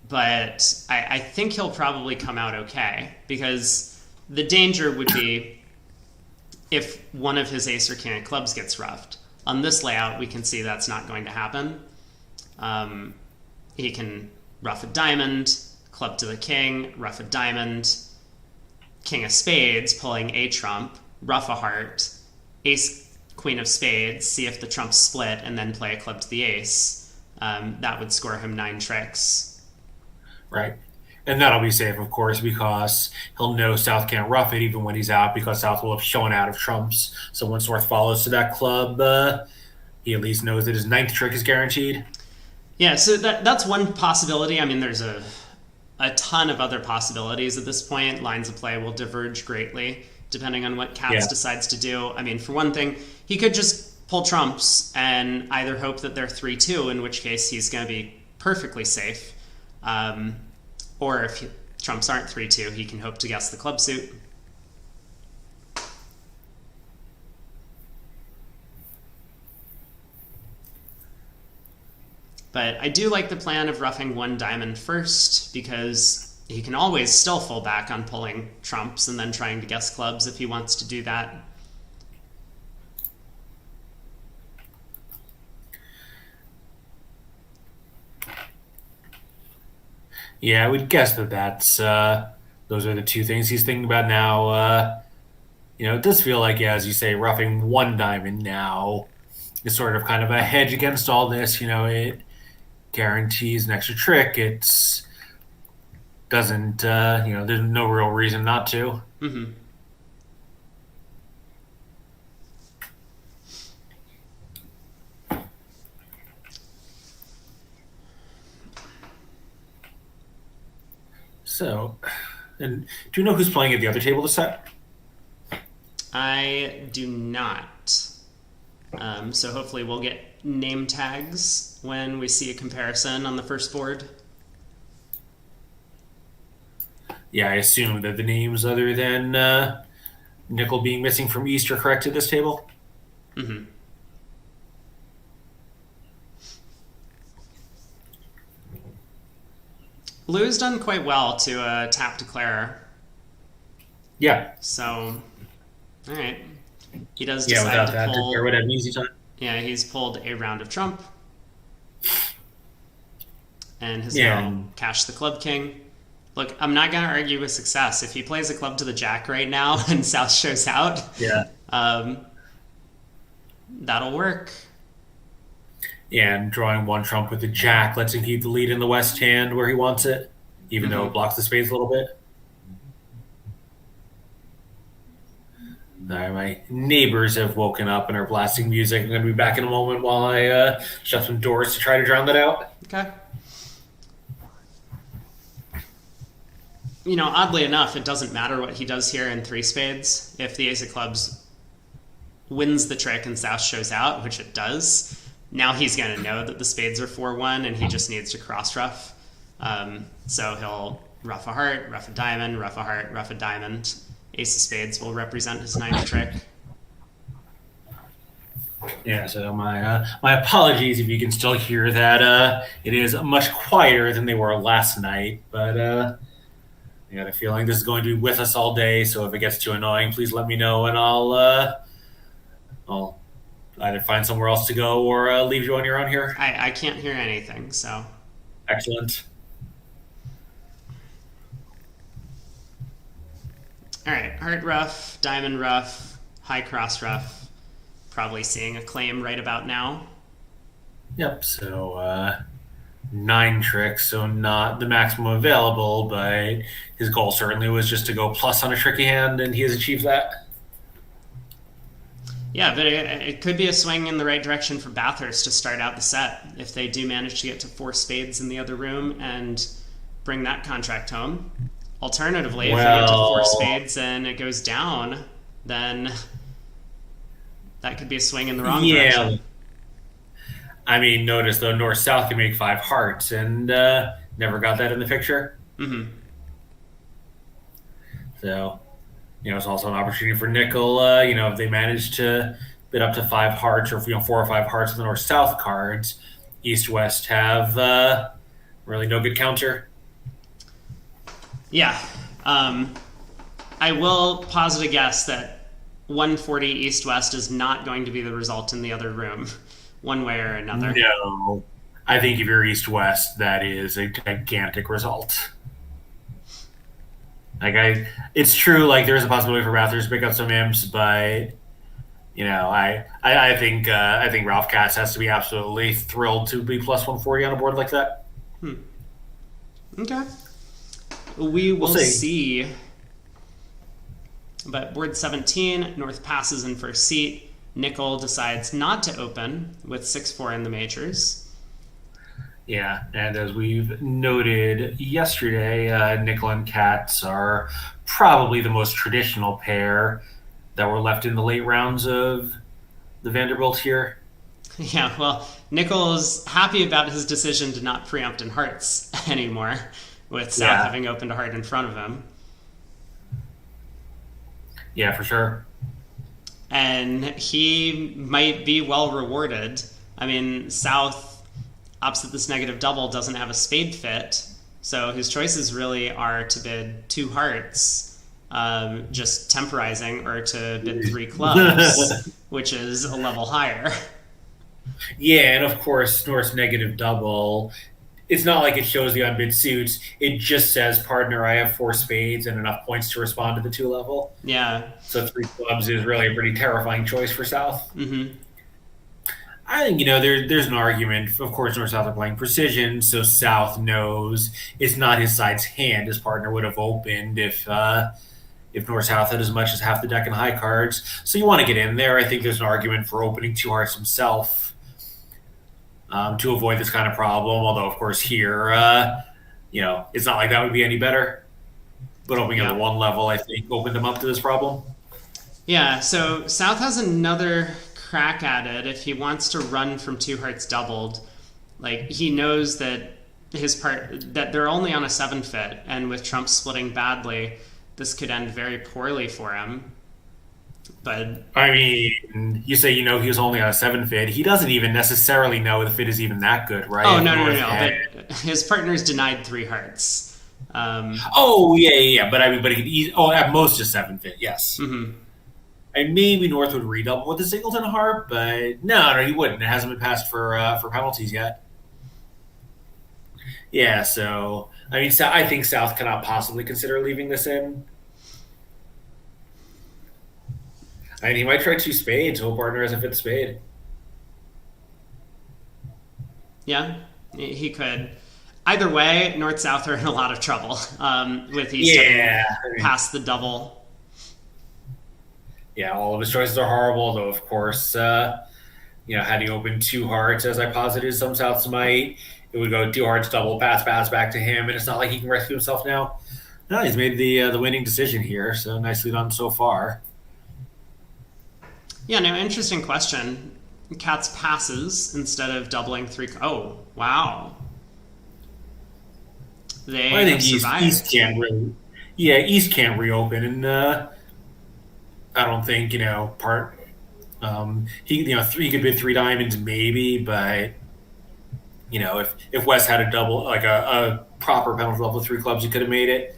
But I think he'll probably come out okay, because the danger would be if one of his ace or king of clubs gets ruffed. On this layout, we can see that's not going to happen. He can ruff a diamond, club to the king, ruff a diamond, king of spades, pulling a trump, ruff a heart, ace queen of spades, see if the trumps split, and then play a club to the ace. That would score him 9 tricks. Right. And that'll be safe, of course, because he'll know South can't ruff it even when he's out, because South will have shown out of trumps. So once North follows to that club, he at least knows that his 9th trick is guaranteed. Yeah, so that's one possibility. I mean, there's a ton of other possibilities at this point. Lines of play will diverge greatly depending on what Katz decides to do. I mean, for one thing, he could just pull trumps and either hope that they're 3-2, in which case he's going to be perfectly safe. Or if trumps aren't 3-2, he can hope to guess the club suit. But I do like the plan of roughing one diamond first, because he can always still fall back on pulling trumps and then trying to guess clubs if he wants to do that. Yeah, I would guess that's those are the two things he's thinking about now. It does feel like, as you say, roughing one diamond now is sort of kind of a hedge against all this. It guarantees an extra trick. It's doesn't, there's no real reason not to. Mm-hmm. So, and do you know who's playing at the other table this set? I do not. So hopefully we'll get name tags when we see a comparison on the first board. Yeah, I assume that the names other than Nickel being missing from East are correct at this table. Mm-hmm. Lou's done quite well to tap declare. Yeah. So, all right. He does decide to pull. Declare would have an easy time. Yeah, he's pulled a round of trump. And has now cashed the club king. Look, I'm not going to argue with success. If he plays a club to the jack right now and South shows out, that'll work. Yeah, and drawing one trump with the jack lets him keep the lead in the west hand where he wants it, even though it blocks the spades a little bit. Sorry, my neighbors have woken up and are blasting music. I'm going to be back in a moment while I shut some doors to try to drown that out. Okay. Oddly enough, it doesn't matter what he does here in 3 spades. If the ace of clubs wins the trick and South shows out, which it does, now he's going to know that the spades are 4-1 and he just needs to cross ruff. So he'll ruff a heart, ruff a diamond, ruff a heart, ruff a diamond. Ace of spades will represent his 9th trick. Yeah, so my apologies if you can still hear that. It is much quieter than they were last night, but I got a feeling this is going to be with us all day, so if it gets too annoying, please let me know, and I'll either find somewhere else to go or leave you on your own here. I can't hear anything, so. Excellent. All right, heart ruff, diamond ruff, high cross ruff. Probably seeing a claim right about now. Yep, so 9 tricks, so not the maximum available, but his goal certainly was just to go plus on a tricky hand, and he has achieved that. Yeah, but it could be a swing in the right direction for Bathurst to start out the set if they do manage to get to 4 spades in the other room and bring that contract home. Alternatively, if you get to 4 spades and it goes down, then that could be a swing in the wrong direction. I mean, notice though, North South can make 5 hearts, and never got that in the picture. Mm-hmm. So, it's also an opportunity for nickel. If they manage to bid up to 5 hearts, or 4 or 5 hearts with the North South cards, East West have really no good counter. Yeah, I will posit a guess that 140 East West is not going to be the result in the other room, one way or another. No, I think if you're East West, that is a gigantic result. It's true. Like, there's a possibility for Bathurst to pick up some imps, but I think Ralph Katz has to be absolutely thrilled to be plus 140 on a board like that. Okay, we will see. But board 17, North passes in first seat. Nickel decides not to open with 6-4 in the majors. Yeah, and as we've noted yesterday, Nickel and Katz are probably the most traditional pair that were left in the late rounds of the Vanderbilt here. Yeah, well, Nickel's happy about his decision to not preempt in hearts anymore, with South having opened a heart in front of him. Yeah, for sure. And he might be well rewarded. I mean, South, opposite this negative double, doesn't have a spade fit, so his choices really are to bid 2 hearts, just temporizing, or to bid 3 clubs, which is a level higher. Yeah, and of course, North's negative double, it's not like it shows the unbid suits. It just says, partner, I have 4 spades and enough points to respond to the 2 level. Yeah. So 3 clubs is really a pretty terrifying choice for South. Mm-hmm. I think, there's an argument. Of course, North South are playing precision, so South knows it's not his side's hand. His partner would have opened if North South had as much as half the deck in high cards. So you want to get in there. I think there's an argument for opening 2 hearts himself. To avoid this kind of problem, although of course here, it's not like that would be any better. But opening at 1 level, I think, opened him up to this problem. Yeah, so South has another crack at it if he wants to run from 2 hearts doubled. Like, he knows that that they're only on a 7 fit, and with Trump splitting badly, this could end very poorly for him. But I mean, you say he was only on a 7 fit. He doesn't even necessarily know the fit is even that good, right? Oh, no. But his partner's denied 3 hearts. Yeah. But I mean, but at most a 7 fit, yes. Mm-hmm. And maybe North would redouble with a singleton heart, but no, he wouldn't. It hasn't been passed for penalties yet. Yeah, so I mean, I think South cannot possibly consider leaving this in. I mean, he might try 2 spades. Whole partner has a 5th spade. Yeah, he could. Either way, North-South are in a lot of trouble with East past the double. Yeah, all of his choices are horrible, though, of course, had he opened 2 hearts, as I posited some Souths might, it would go 2 hearts, double, pass back to him, and it's not like he can rescue himself now. No, he's made the winning decision here, so nicely done so far. Yeah, no, interesting question. Katz passes instead of doubling 3. Oh, wow. I think East can't really. Yeah, East can't reopen, and I don't think he he could bid 3 diamonds maybe, but if West had a double, like a proper penalty level 3 clubs, he could have made it.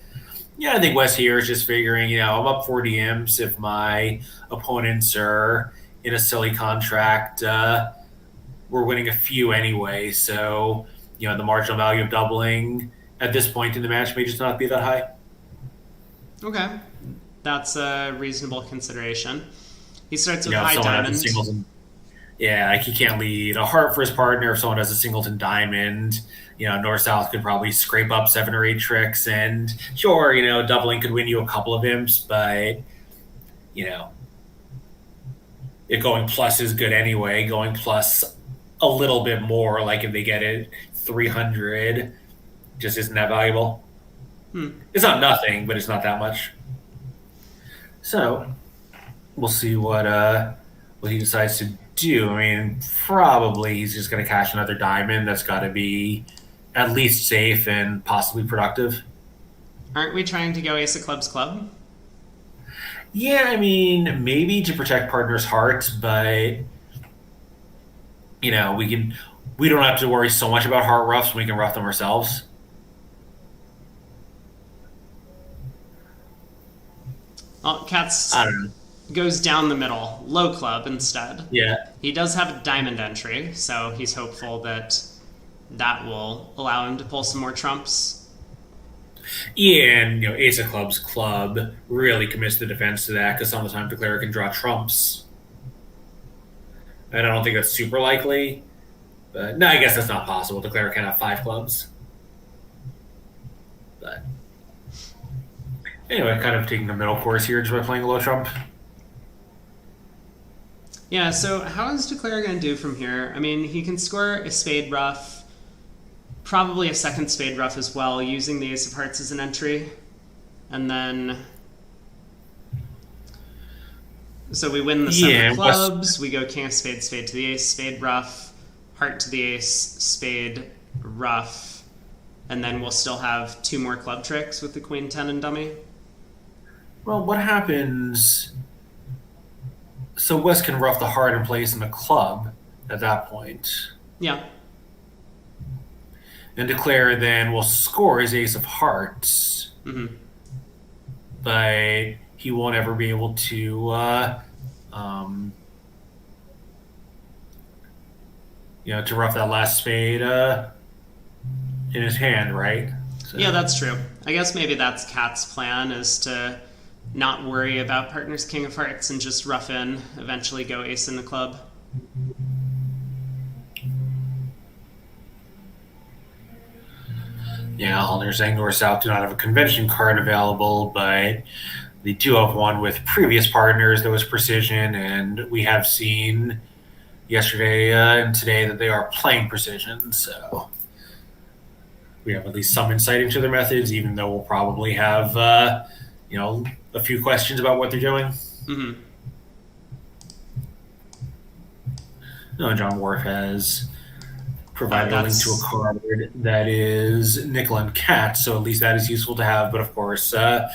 Yeah, I think West here is just figuring, I'm up 40 imps. If my opponents are in a silly contract, we're winning a few anyway. So, the marginal value of doubling at this point in the match may just not be that high. Okay. That's a reasonable consideration. He starts with high diamond. Yeah, like he can't lead a heart for his partner if someone has a singleton diamond. North South could probably scrape up 7 or 8 tricks, and sure, doubling could win you a couple of imps, but you know, it going plus is good anyway. Going plus a little bit more, like if they get it 300, just isn't that valuable. It's not nothing, but it's not that much. So we'll see what he decides to do. I mean, probably he's just going to cash another diamond. That's got to be at least safe and possibly productive. Aren't we trying to go Ace of Clubs club? Yeah, I mean, maybe to protect partners' hearts, but we don't have to worry so much about heart roughs. We can rough them ourselves. Well, Cats I don't know. goes down the middle, low club instead. Yeah. He does have a diamond entry, so he's hopeful that that will allow him to pull some more trumps. Yeah, and Ace of Clubs club really commits the defense to that because some of the time Declarer can draw trumps. And I don't think that's super likely. But no, I guess that's not possible. Declarer can have 5 clubs. But anyway, kind of taking the middle course here just by playing a low trump. Yeah, so how is Declare going to do from here? I mean, he can score a spade ruff, probably a second spade ruff as well, using the Ace of Hearts as an entry. And then... So we win the 7 of clubs, we go King of Spades, spade to the ace, spade ruff, heart to the ace, spade ruff, and then we'll still have 2 more club tricks with the Queen 10 and dummy. Well, what happens... So West can rough the heart and place in the club at that point. Yeah. And Declare then will score his Ace of Hearts. Mm-hmm. But he won't ever be able to to rough that last spade in his hand, right? So. Yeah, that's true. I guess maybe that's Cat's plan, is to not worry about partner's King of Hearts and just rough in, eventually go ace in the club. Yeah, Halner's saying North South do not have a convention card available, but they do have one with previous partners that was precision, and we have seen yesterday and today that they are playing precision, so we have at least some insight into their methods, even though we'll probably have a few questions about what they're doing. Mm-hmm. No, John Worf has provided a link to a card that is Nickel and Cat, so at least that is useful to have. But of course, they're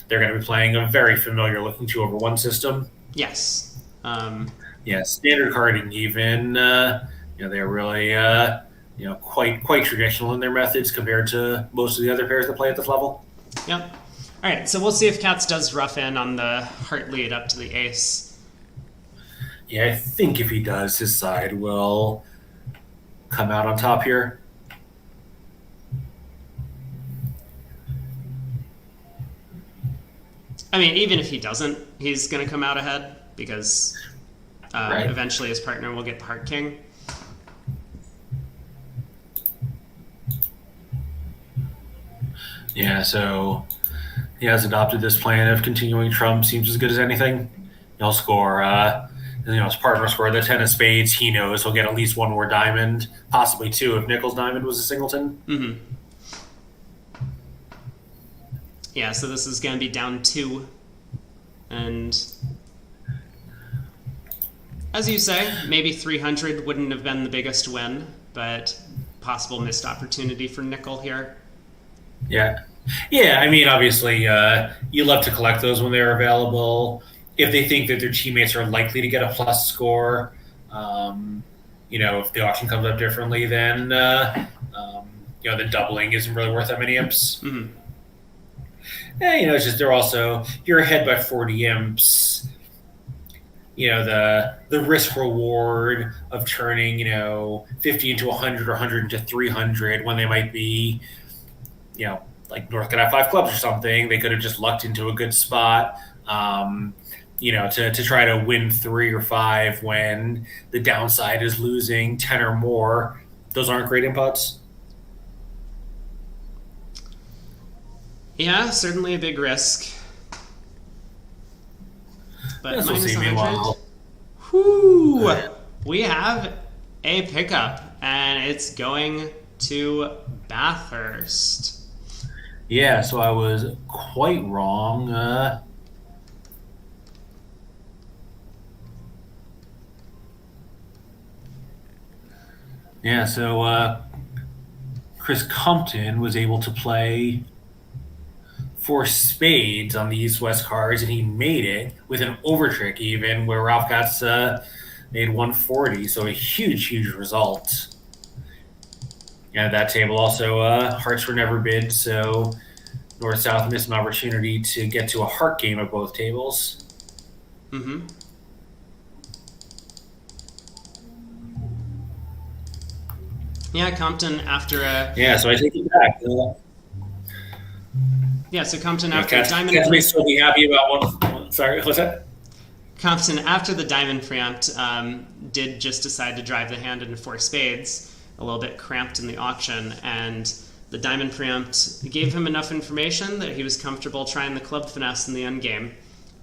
going to be playing a very familiar looking 2/1 system. Yes. Yeah, standard carding even. They're really quite traditional in their methods compared to most of the other pairs that play at this level. Yep. All right, so we'll see if Cats does rough in on the heart lead up to the ace. Yeah, I think if he does, his side will come out on top here. I mean, even if he doesn't, he's going to come out ahead because Right. Eventually his partner will get the heart king. Yeah, so he has adopted this plan of continuing trump. Seems as good as anything. He'll score, his partner will score the 10 of spades. He knows he'll get at least 1 more diamond, possibly 2 if Nickel's diamond was a singleton. Mm-hmm. Yeah, so this is going to be down 2. And as you say, maybe 300 wouldn't have been the biggest win, but possible missed opportunity for Nickel here. Yeah. Yeah, I mean, obviously, you love to collect those when they're available. If they think that their teammates are likely to get a plus score, if the auction comes up differently, then, the doubling isn't really worth that many imps. Mm-hmm. And, it's just you're ahead by 40 imps. The risk reward of turning, 50 into 100 or 100 into 300 when they might be, like North could have 5 clubs or something. They could have just lucked into a good spot. to try to win 3 or 5 when the downside is losing 10 or more. Those aren't great inputs. Yeah, certainly a big risk. But Yes, we'll minus see. 100. Meanwhile, Whoo! We have a pickup, and it's going to Bathurst. yeah, so I was quite wrong. Yeah, so Chris Compton was able to play 4 spades on the East West cards, and he made it with an overtrick, even where Ralph Katz made 140. So a huge, huge result. Yeah, that table also hearts were never bid, so North South missed an opportunity to get to a heart game at both tables. Mm-hmm. Yeah, Compton after a Yeah, so I take it back. so Compton after Katz Diamond. may still be happy about one. Sorry, what's that? Compton, after the diamond preempt, did just decide to drive the hand into 4 spades, a little bit cramped in the auction, and the diamond preempt gave him enough information that he was comfortable trying the club finesse in the end game.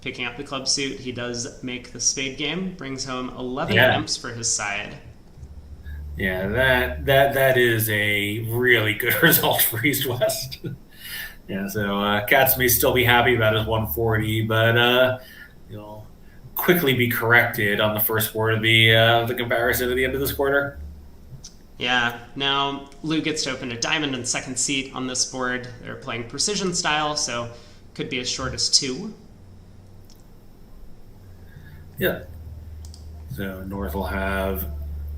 Picking up the club suit, he does make the spade game, brings home 11 imps for his side. Yeah, that is a really good result for East West. Yeah, so Katz may still be happy about his 140, but quickly be corrected on the first board of the comparison at the end of this quarter. Yeah, now Lou gets to open a diamond in second seat on this board. They're playing precision style, so could be as short as 2. Yeah. So North will have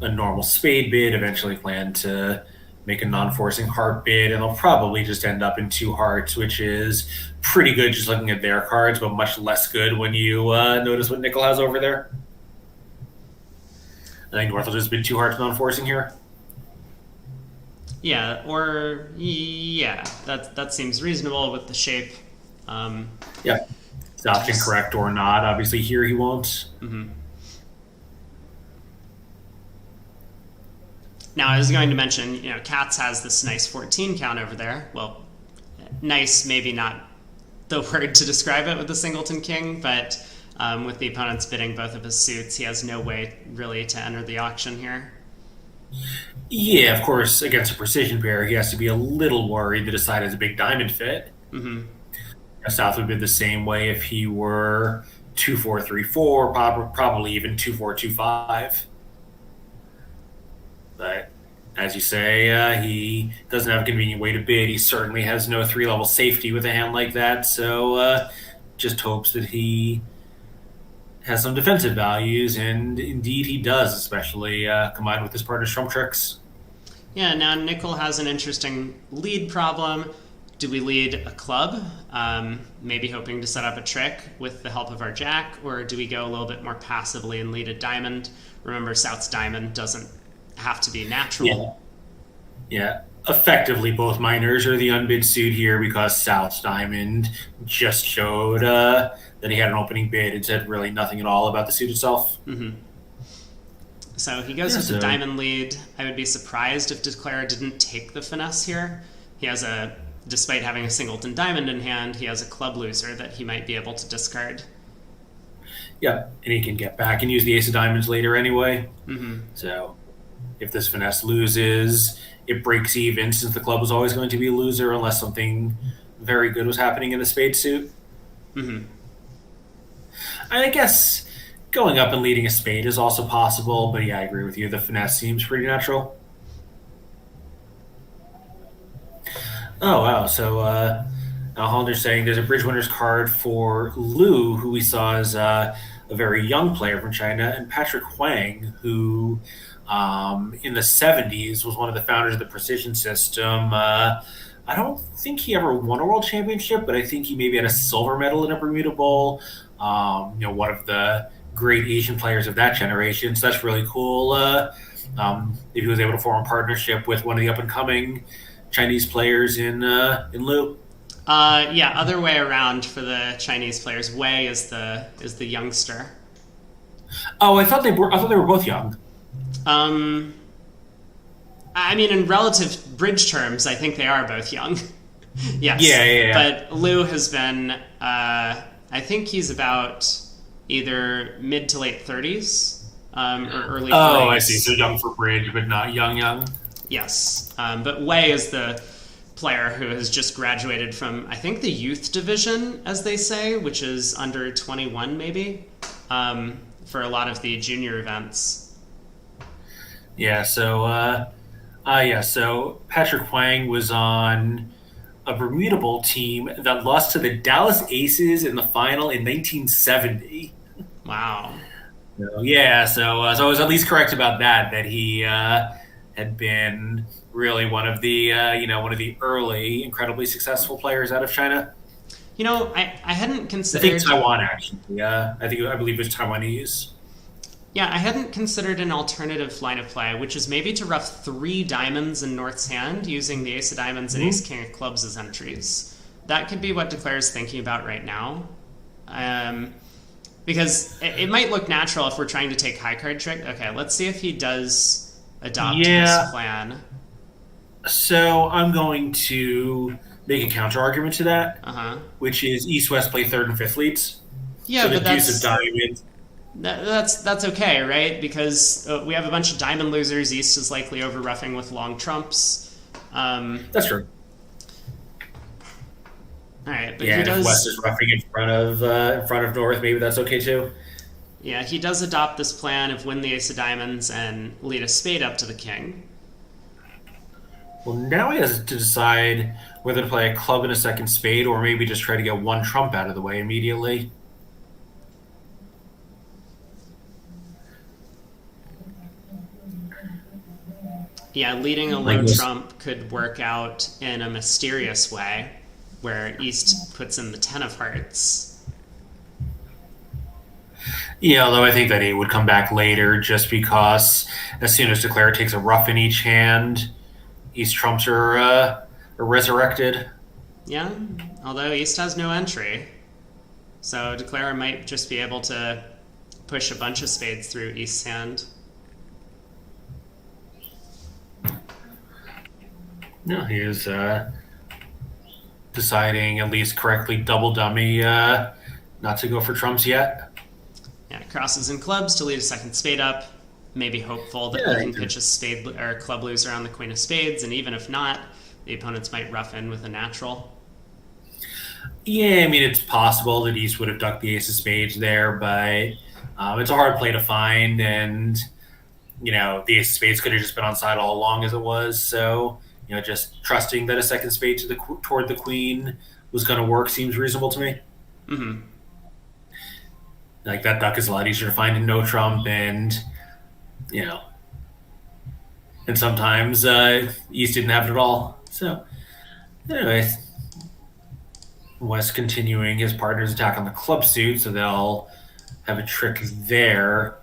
a normal spade bid, eventually plan to make a non-forcing heart bid, and they'll probably just end up in 2 hearts, which is pretty good just looking at their cards, but much less good when you notice what Nickel has over there. I think North will just bid 2 hearts non-forcing here. Yeah, that seems reasonable with the shape. Yeah, it's option correct or not. Obviously here he won't. Mm-hmm. Now, I was going to mention, Katz has this nice 14 count over there. Well, nice, maybe not the word to describe it with the singleton king, but with the opponents bidding both of his suits, he has no way really to enter the auction here. Yeah, of course, against a precision pair, he has to be a little worried that his side has a big diamond fit. Mm-hmm. South would bid the same way if he were 2-4-3-4, probably even 2-4-2-5. But as you say, he doesn't have a convenient way to bid. He certainly has no 3-level safety with a hand like that, so just hopes that he has some defensive values, and indeed he does, especially combined with his partner's trump tricks. Yeah, now Nickel has an interesting lead problem. Do we lead a club, maybe hoping to set up a trick with the help of our jack, or do we go a little bit more passively and lead a diamond? Remember, South's diamond doesn't have to be natural. Yeah. Effectively, both minors are the unbid suit here because South's diamond just showed that he had an opening bid and said really nothing at all about the suit itself. Mm-hmm. So he goes with the diamond lead. I would be surprised if Declare didn't take the finesse here. Despite having a singleton diamond in hand, he has a club loser that he might be able to discard. Yeah, and he can get back and use the ace of diamonds later anyway. Mm-hmm. So if this finesse loses, it breaks even since the club was always going to be a loser unless something very good was happening in the spade suit. Mm-hmm. I guess going up and leading a spade is also possible, but yeah, I agree with you. The finesse seems pretty natural. Oh, wow. So now Hollander's saying there's a bridge winner's card for Liu, who we saw as a very young player from China, and Patrick Huang, who in the 70s was one of the founders of the precision system. I don't think he ever won a world championship, but I think he maybe had a silver medal in a Bermuda Bowl. One of the great Asian players of that generation. So that's really cool. If he was able to form a partnership with one of the up and coming Chinese players in Liu. Yeah, other way around for the Chinese players. Wei is the youngster. Oh, I thought they were both young. Um, I mean, in relative bridge terms, I think they are both young. Yeah, Yes, yeah, yeah. but Liu has been. I think he's about either mid to late 30s or early Oh, I see. So 40s. young for bridge, but not young, young. Yes, but Wei is the player who has just graduated from, I think, the youth division, as they say, which is under 21, maybe, for a lot of the junior events. Yeah. So Patrick Huang was on a Bermuda Bowl team that lost to the Dallas Aces in the final in 1970. Wow. So I was at least correct about that. That he had been really one of the one of the early incredibly successful players out of China. I hadn't I think considered. Taiwan actually. I believe it was Taiwanese. Yeah, I hadn't considered an alternative line of play, which is maybe to rough three diamonds in North's hand using the ace of diamonds and ace king of clubs as entries. That could be what Declare's thinking about right now. Because it might look natural if we're trying to take high card trick. Okay, let's see if he does adopt this Yeah. plan. So I'm going to make a counter argument to that, Uh huh. which is East West play third and fifth leads. Yeah, So the but deuce of diamonds. that's okay, right? Because we have a bunch of diamond losers. East is likely over roughing with long trumps. That's true. All right, but Yeah, he and if West does. is roughing in front of North, maybe that's okay too. Yeah, he does adopt this plan of win the ace of diamonds and lead a spade up to the king. Well, now he has to decide whether to play a club and a second spade, or maybe just try to get one trump out of the way immediately. Yeah, leading a Like low this. trump could work out in a mysterious way, where East puts in the ten of hearts. Yeah, although I think that he would come back later, just because as soon as Declare takes a rough in each hand, East trumps are resurrected. Yeah, although East has no entry, so Declare might just be able to push a bunch of spades through East's hand. No, he is deciding at least correctly double dummy not to go for trumps yet. Yeah, crosses and clubs to lead a second spade up. Maybe hopeful that Yeah, he can pitch a spade or club loser on the queen of spades, and even if not, the opponents might rough in with a natural. Yeah, I mean it's possible that East would have ducked the ace of spades there, but it's a hard play to find, and the ace of spades could have just been on side all along as it was. So just trusting that a second spade toward the queen was going to work seems reasonable to me. Mm-hmm. Like that duck is a lot easier to find in no trump, and you know, and sometimes East didn't have it at all. So, anyways, West continuing his partner's attack on the club suit, so they'll have a trick there.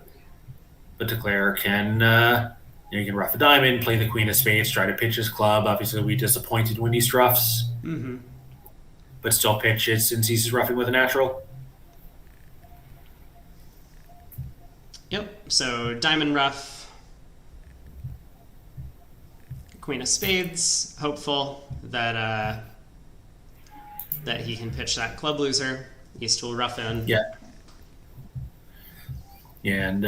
But Declare can you can rough a diamond, play the queen of spades, try to pitch his club. Obviously, we disappointed when East roughs, Mm-hmm. but still pitch it since East is roughing with a natural. Yep. So diamond ruff, queen of spades. Hopeful that that he can pitch that club loser. East will rough in. Yeah. And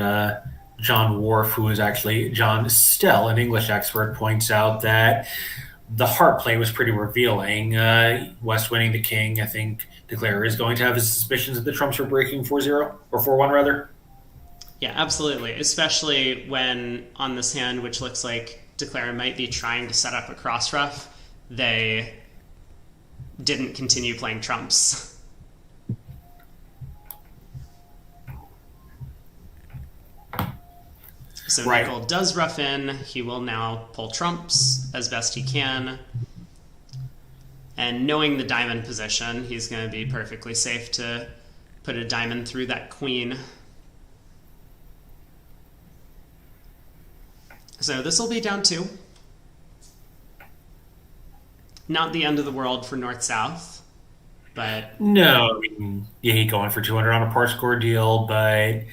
John Worf, who is actually John Stell, an English expert, points out that the heart play was pretty revealing. West winning the king, I think Declare is going to have his suspicions that the trumps are breaking 4-0, or 4-1 rather. Yeah, absolutely. Especially when on this hand, which looks like Declare might be trying to set up a cross ruff, they didn't continue playing trumps. So Right. Nickel does rough in. He will now pull trumps as best he can. And knowing the diamond position, he's going to be perfectly safe to put a diamond through that queen. So this will be down 2. Not the end of the world for North-South. But No, I mean, you hate going for 200 on a par score deal, but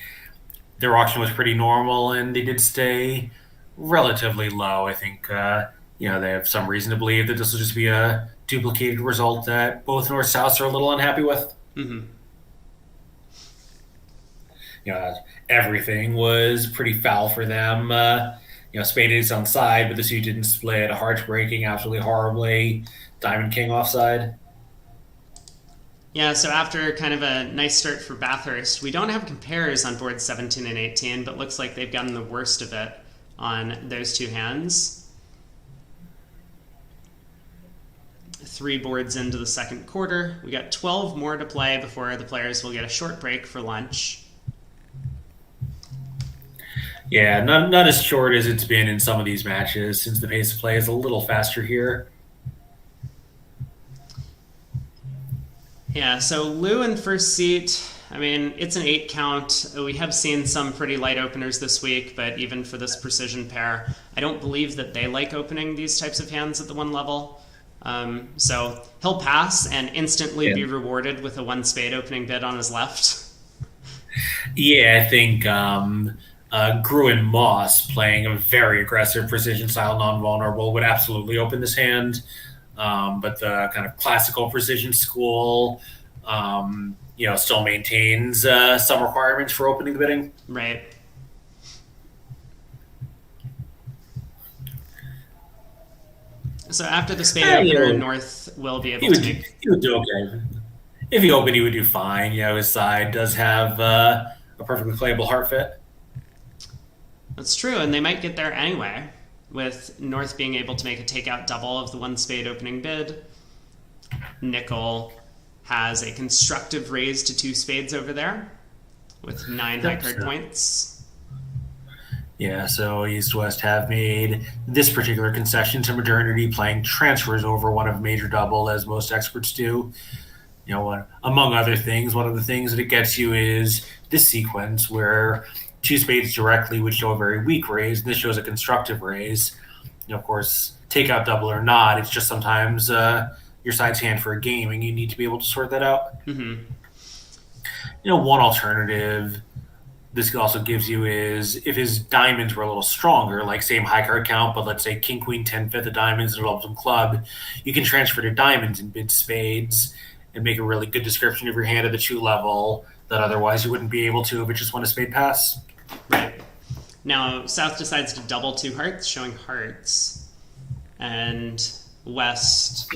their auction was pretty normal and they did stay relatively low. I think, they have some reason to believe that this will just be a duplicated result that both North Souths are a little unhappy with. mm-hmm. Everything was pretty foul for them. Spade is on side, but the suit didn't split. Hearts breaking absolutely horribly. Diamond King offside. Yeah, so after kind of a nice start for Bathurst, we don't have compares on boards 17 and 18, but looks like they've gotten the worst of it on those two hands. 3 boards into the second quarter. We got 12 more to play before the players will get a short break for lunch. Yeah, not as short as it's been in some of these matches, since the pace of play is a little faster here. Yeah, so Lou in first seat. I mean, it's an 8 count. We have seen some pretty light openers this week, but even for this precision pair, I don't believe that they like opening these types of hands at the 1 level. So he'll pass and instantly be rewarded with a 1 spade opening bid on his left. Yeah, I think Gruen Moss playing a very aggressive precision style non-vulnerable would absolutely open this hand. But the kind of classical precision school, still maintains some requirements for opening the bidding. Right. So after the spade opener, North will be able to make... He would do okay. If he opened, he would do fine. His side does have a perfectly playable heart fit. That's true, and they might get there anyway, with North being able to make a takeout double of the 1 spade opening bid. Nickel has a constructive raise to 2 spades over there, with 9 high card points. Yeah, so East-West have made this particular concession to modernity, playing transfers over one of major double, as most experts do. Among other things, one of the things that it gets you is this sequence where 2 spades directly would show a very weak raise, and this shows a constructive raise. Of course, takeout double or not, it's just sometimes your side's hand for a game, and you need to be able to sort that out. Mm-hmm. One alternative this also gives you is if his diamonds were a little stronger, like same high card count, but let's say king, queen, 10, 5th of diamonds and some club, you can transfer to diamonds and bid spades and make a really good description of your hand at the 2 level that otherwise you wouldn't be able to if it just won a spade pass. Right. Now, South decides to double 2 hearts, showing hearts. And West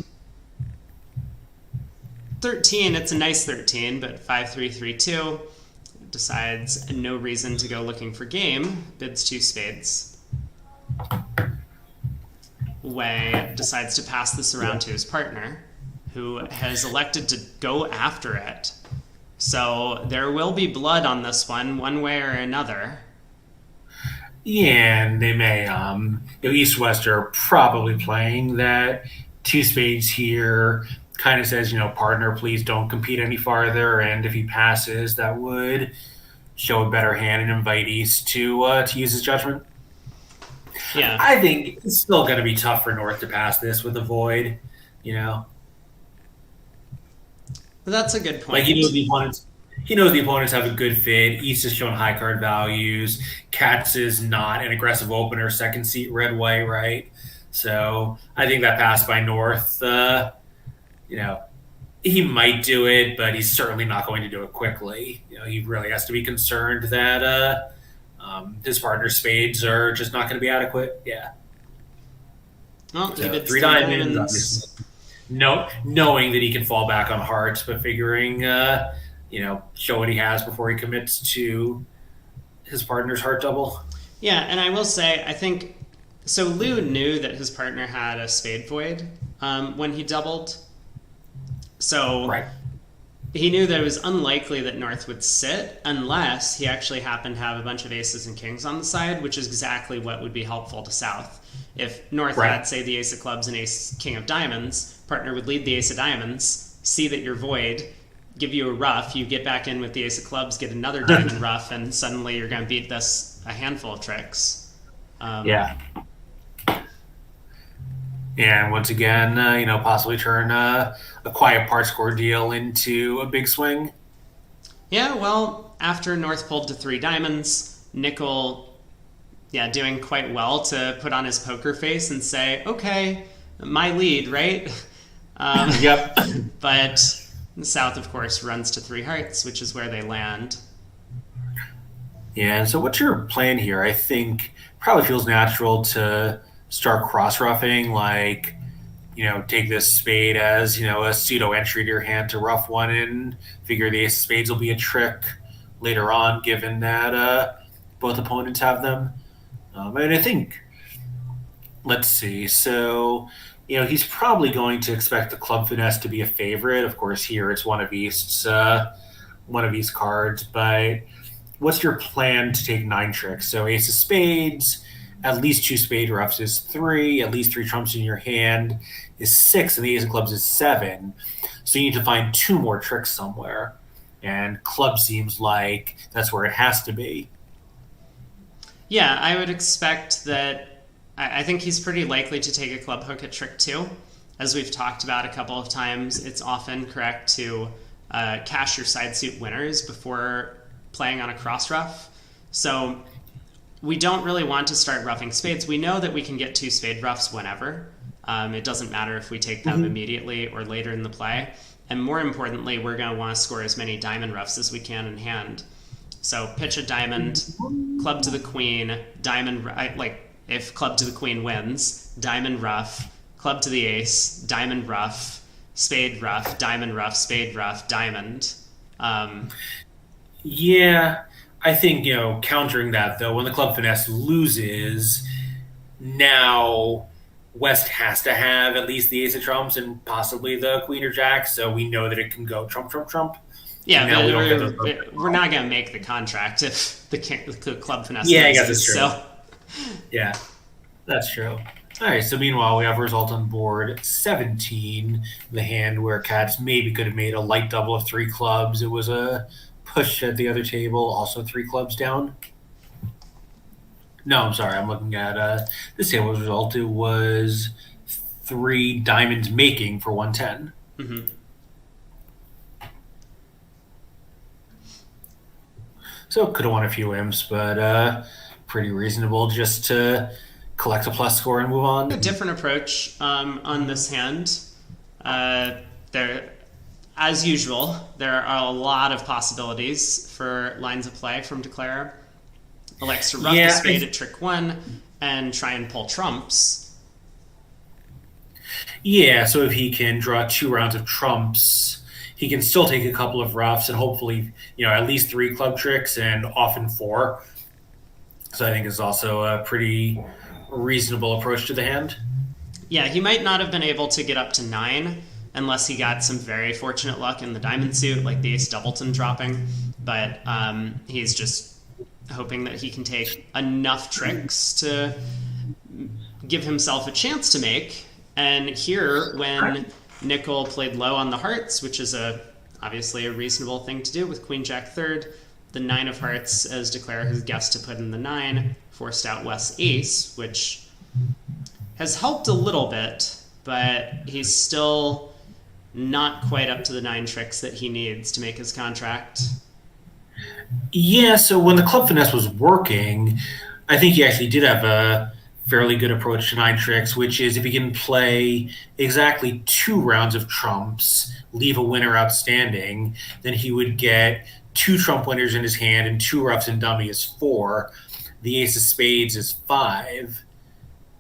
13, it's a nice 13, but 5-3-3-2 decides no reason to go looking for game, bids 2 spades. Wei decides to pass this around to his partner, who has elected to go after it. So there will be blood on this one way or another. Yeah, and they may, East-West are probably playing that 2 spades here kind of says, partner, please don't compete any farther. And if he passes, that would show a better hand and invite East to use his judgment. Yeah. I think it's still going to be tough for North to pass this with a void, But that's a good point. Like, he knows the opponents have a good fit. East has shown high card values. Katz is not an aggressive opener, second seat, red-white, right? So I think that pass by North, he might do it, but he's certainly not going to do it quickly. He really has to be concerned that his partner's spades are just not going to be adequate. Yeah. Well, so 3 diamonds. Knowing that he can fall back on hearts, but figuring, show what he has before he commits to his partner's heart double. Yeah, and I will say, I think, so Lou knew that his partner had a spade void when he doubled. So right. He knew that it was unlikely that North would sit unless he actually happened to have a bunch of aces and kings on the side, which is exactly what would be helpful to South. If North had, say, the ace of clubs and ace king of diamonds, partner would lead the ace of diamonds, see that you're void, give you a ruff, you get back in with the ace of clubs, get another diamond ruff, and suddenly you're going to beat this a handful of tricks. Yeah. And once again, possibly turn a quiet part score deal into a big swing. Yeah, well, after North pulled to three diamonds, Nickel, yeah, doing quite well to put on his poker face and say, okay, my lead, right? Yep. But the South, of course, runs to three hearts, which is where they land. Yeah. So what's your plan here? I think probably feels natural to start cross roughing, like take this spade as a pseudo entry to your hand to rough one in. Figure the ace of spades will be a trick later on, given that both opponents have them. And I think, let's see. So, he's probably going to expect the club finesse to be a favorite. Of course, here it's one of East's cards. But what's your plan to take nine tricks? So, ace of spades, at least two spade roughs is three, at least three trumps in your hand is six, and the ace of clubs is seven. So you need to find two more tricks somewhere. And club seems like that's where it has to be. Yeah, I would expect that. I think he's pretty likely to take a club hook at trick two. As we've talked about a couple of times, it's often correct to cash your side suit winners before playing on a cross rough. So we don't really want to start roughing spades. We know that we can get two spade roughs whenever. It doesn't matter if we take them immediately or later in the play. And more importantly, we're going to want to score as many diamond roughs as we can in hand. So pitch a diamond, club to the queen, diamond, like if club to the queen wins, diamond rough, club to the ace, diamond rough, spade rough, diamond rough, spade rough, diamond. Yeah, I think, countering that, though, when the club finesse loses, now West has to have at least the ace of trumps and possibly the queen or jack, so we know that it can go trump, trump, trump. Yeah, but we're not going to make the contract if the club finesse Yeah, I guess it's true. So. Yeah, that's true. All right, so meanwhile, we have a result on board 17, the hand where Cats maybe could have made a light double of three clubs. It was a push at the other table, also three clubs down. No, I'm sorry. I'm looking at this table's result. It was three diamonds making for 110. Mm-hmm. So could have won a few imps, but pretty reasonable just to collect a plus score and move on. A different approach on this hand. There, as usual, there are a lot of possibilities for lines of play from Declare. Elects to rough the spade at trick one and try and pull trumps. Yeah, so if he can draw 2 rounds of trumps, he can still take a couple of roughs and hopefully, at least 3 club tricks and often 4. So I think it's also a pretty reasonable approach to the hand. Yeah, he might not have been able to get up to 9 unless he got some very fortunate luck in the diamond suit, like the ace doubleton dropping. But he's just hoping that he can take enough tricks to give himself a chance to make. And here, when Nickel played low on the hearts, which is obviously a reasonable thing to do with Queen Jack third, the 9 of hearts, as Declare has guessed to put in the 9, forced out West's ace, which has helped a little bit, but he's still not quite up to the 9 tricks that he needs to make his contract. Yeah, so when the club finesse was working, I think he actually did have a fairly good approach to 9 tricks, which is if he can play exactly 2 rounds of trumps, leave a winner outstanding, then he would get 2 trump winners in his hand and 2 roughs and dummy is 4. The ace of spades is 5.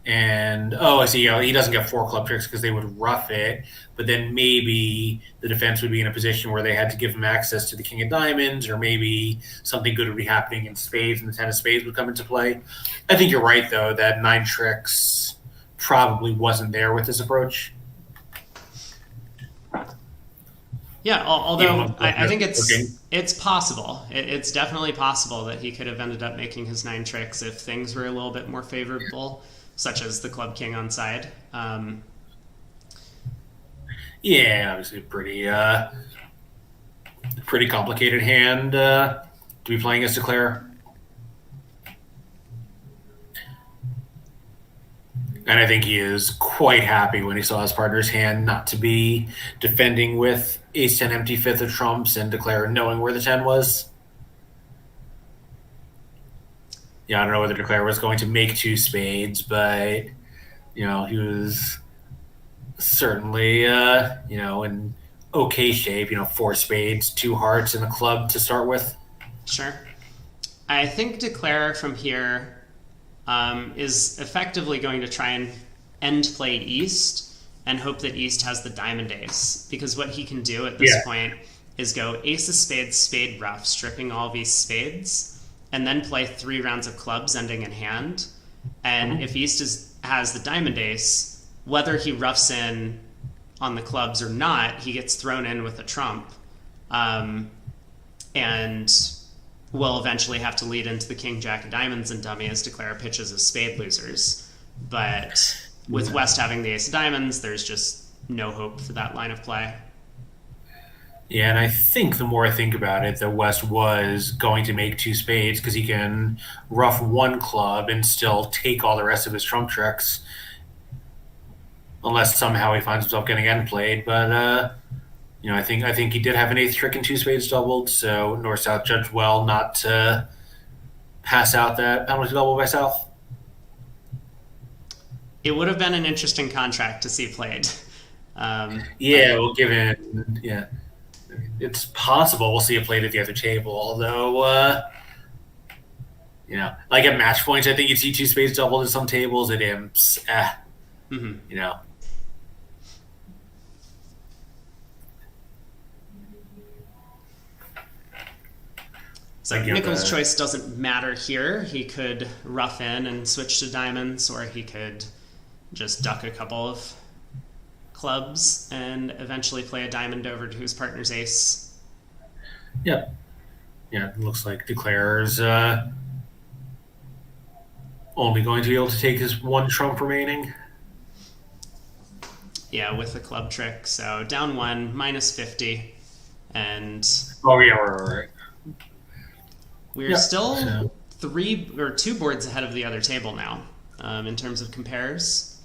And, I see, he doesn't get 4 club tricks because they would rough it, but then maybe the defense would be in a position where they had to give him access to the king of diamonds, or maybe something good would be happening in spades and the 10 of spades would come into play. I think you're right, though, that 9 tricks probably wasn't there with this approach. Yeah, although I think it's possible. It's definitely possible that he could have ended up making his 9 tricks if things were a little bit more favorable, such as the club king on side. Yeah, obviously pretty complicated hand to be playing as Declare. And I think he is quite happy when he saw his partner's hand not to be defending with ace 10 empty fifth of trumps and declare knowing where the 10 was. Yeah, I don't know whether declare was going to make two spades, but he was certainly in okay shape. Four spades, two hearts, and a club to start with. Sure. I think declare from here is effectively going to try and end play East and hope that East has the diamond ace, because what he can do at this point is go ace of spades, spade rough, stripping all of East spades, and then play 3 rounds of clubs ending in hand. And if East has the diamond ace, whether he roughs in on the clubs or not, he gets thrown in with a trump, and will eventually have to lead into the king jack of diamonds and dummy as declare pitches as spade losers. But with West having the ace of diamonds, there's just no hope for that line of play. Yeah, and I think the more I think about it, that West was going to make two spades because he can rough one club and still take all the rest of his trump tricks, unless somehow he finds himself getting end played. But I think he did have an eighth trick and two spades doubled, so North South judged well not to pass out that penalty double by South. It would have been an interesting contract to see played. It's possible we'll see it played at the other table, although, like at match points, I think you'd see two spades doubled at some tables. At imps, So Nichols' choice doesn't matter here. He could rough in and switch to diamonds, or he could just duck a couple of clubs and eventually play a diamond over to his partner's ace. Yep. Yeah, it looks like declare's only going to be able to take his one trump remaining. Yeah, with the club trick. So down 1, minus 50. And right. We're still 3 or 2 boards ahead of the other table now, in terms of compares.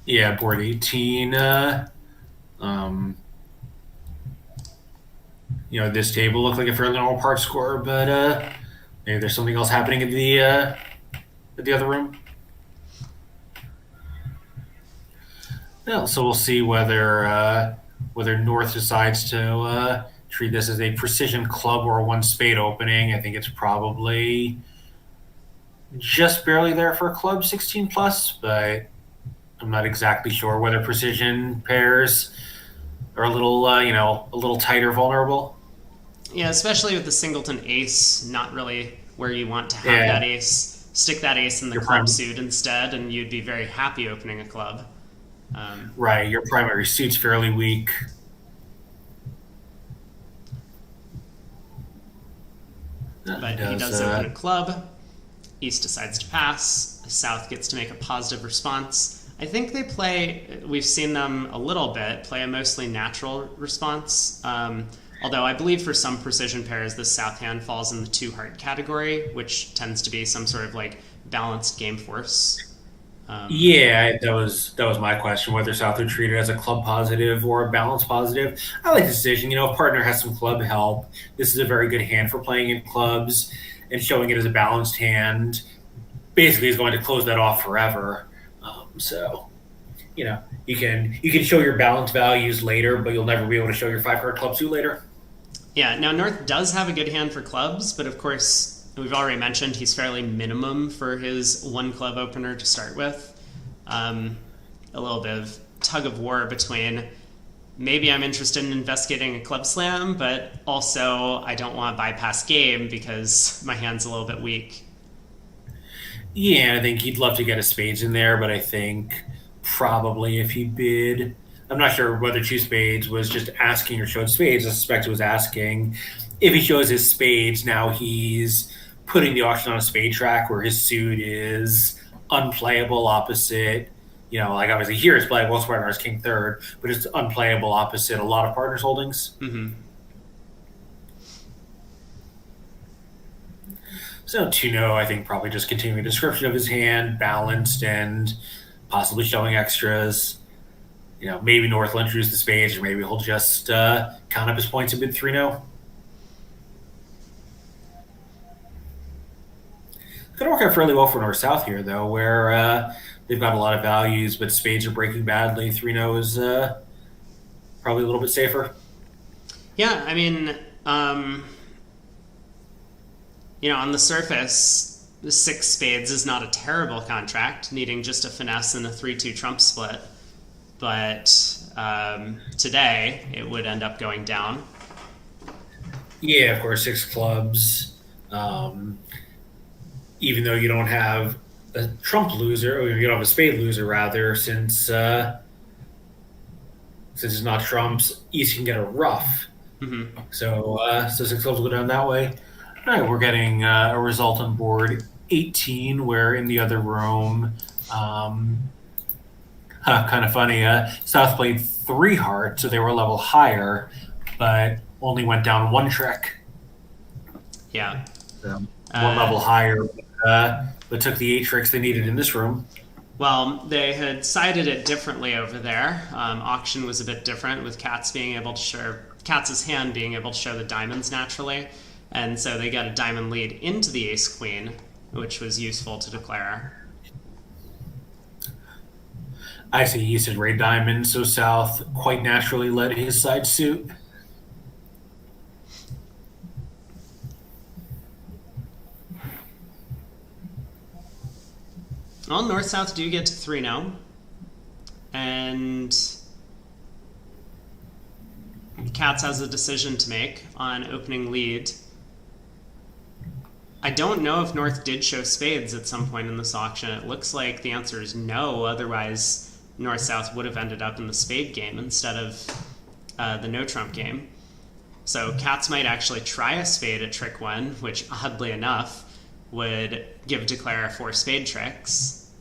Yeah, board 18. This table looked like a fairly normal part score, but maybe there's something else happening in the other room. Yeah, so we'll see whether North decides to treat this as a precision club or a one spade opening. I think it's probably just barely there for a club 16 plus, but I'm not exactly sure whether precision pairs are a little tighter vulnerable. Yeah, especially with the singleton ace, not really where you want to have that ace. Stick that ace in the club suit instead, and you'd be very happy opening a club. Right, your primary suit's fairly weak. But he does open a club. East decides to pass. South gets to make a positive response. I think they play, we've seen them a little bit, play a mostly natural response. Although I believe for some precision pairs, the South hand falls in the 2-heart category, which tends to be some sort of like balanced game force. That was my question, whether South would treat it as a club positive or a balance positive. I like the decision. If partner has some club help, this is a very good hand for playing in clubs, and showing it as a balanced hand basically is going to close that off forever. You can show your balance values later, but you'll never be able to show your 5-card club suit later. Yeah, now North does have a good hand for clubs, but of course, we've already mentioned he's fairly minimum for his one club opener to start with. A little bit of tug of war between maybe I'm interested in investigating a club slam, but also I don't want to bypass game because my hand's a little bit weak. Yeah, I think he'd love to get a spades in there, but I think probably if he bid, I'm not sure whether two spades was just asking or showed spades. I suspect it was asking. If he shows his spades, now he's putting the auction on a spade track where his suit is unplayable opposite. Obviously here it's playable, it's partner's king third, but it's unplayable opposite a lot of partners' holdings. Mm-hmm. So 2-0, I think probably just continuing the description of his hand, balanced and possibly showing extras. Maybe North will introduce the spades, or maybe he'll just count up his points and bid 3-0. It's going to work out fairly well for North South here, though, where they've got a lot of values, but spades are breaking badly. 3-0 is probably a little bit safer. Yeah, I mean, on the surface, the 6 spades is not a terrible contract, needing just a finesse and a 3-2 trump split. But today, it would end up going down. Yeah, of course, 6 clubs. Even though you don't have a trump loser, or you don't have a spade loser, rather, since it's not trumps, East can get a rough. Mm-hmm. So 6 clubs will go down that way. All right, we're getting a result on board 18, where in the other room, kind of funny, South played 3 hearts, so they were a level higher, but only went down 1 trick. Yeah. So, 1 level higher, but took the 8 tricks they needed in this room. Well, they had sided it differently over there. Auction was a bit different, with Katz's hand being able to show the diamonds naturally, and so they got a diamond lead into the ace-queen, which was useful to declare. I see. He said raid diamond, so South quite naturally led his side suit. Well, North-South do get to 3-0. And Katz has a decision to make on opening lead. I don't know if North did show spades at some point in this auction. It looks like the answer is no. Otherwise, North-South would have ended up in the spade game instead of the no-trump game. So Katz might actually try a spade at trick 1, which, oddly enough, would give declare 4 spade tricks.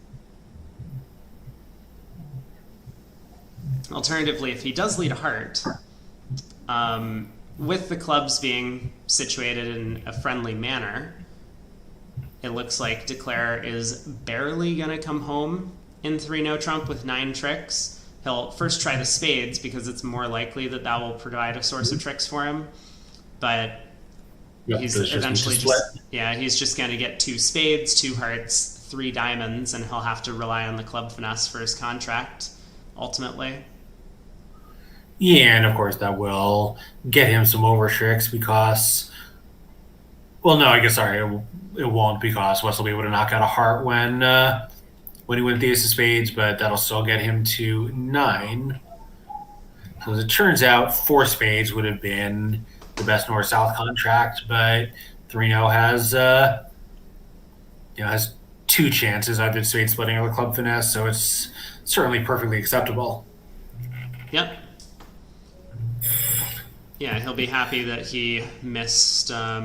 Alternatively, if he does lead a heart, with the clubs being situated in a friendly manner, it looks like declare is barely going to come home in 3-no trump with 9 tricks. He'll first try the spades because it's more likely that will provide a source of tricks for him, but he's eventually he's just going to get 2 spades, 2 hearts, 3 diamonds, and he'll have to rely on the club finesse for his contract ultimately. Yeah, and of course that will get him some over tricks because, well, no, I guess it won't, because Wes will be able to knock out a heart when he wins the ace of spades, but that'll still get him to 9. So as it turns out, 4 spades would have been the best north-south contract, but 3-0 has 2 chances, either spade splitting or the club finesse, so it's certainly perfectly acceptable. Yep. Yeah, he'll be happy that he missed out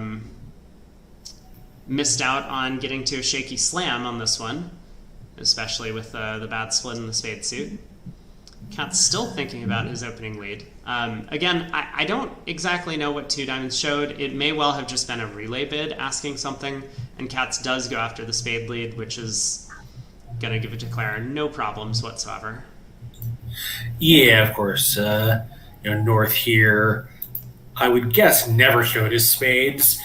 on getting to a shaky slam on this one, especially with the bad split in the spade suit. Kat's still thinking about his opening lead. Again, I don't exactly know what 2 diamonds showed. It may well have just been a relay bid asking something, and Katz does go after the spade lead, which is going to give it to Clara no problems whatsoever. Yeah, of course. North here, I would guess, never showed his spades.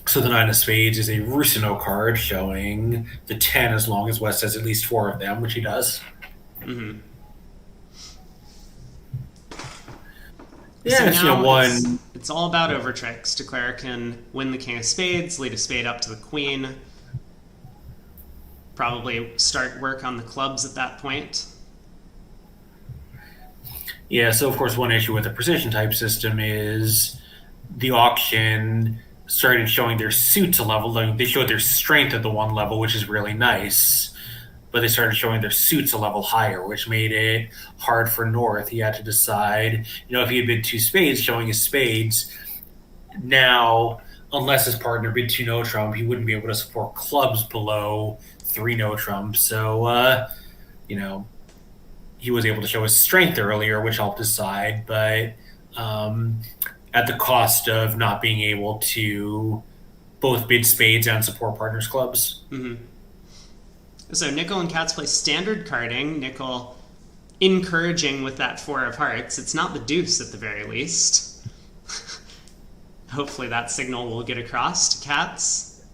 So the 9 of spades is a Rusino card showing the 10 as long as West has at least 4 of them, which he does. Mm-hmm. Yeah, so one. It's all about over tricks. Declare can win the king of spades, lead a spade up to the queen, probably start work on the clubs at that point. Yeah, so of course one issue with the precision type system is the auction started showing their suits a level. They showed their strength at the 1 level, which is really nice, but they started showing their suits a level higher, which made it hard for North. He had to decide, if he had bid 2 spades, showing his spades, now, unless his partner bid 2 no trump, he wouldn't be able to support clubs below 3 no trump. So, he was able to show his strength earlier, which helped his side, but at the cost of not being able to both bid spades and support partners clubs. Mm-hmm. So nickel and cats play standard carding. Nickel encouraging with that 4 of hearts. It's not the deuce at the very least. Hopefully that signal will get across to cats.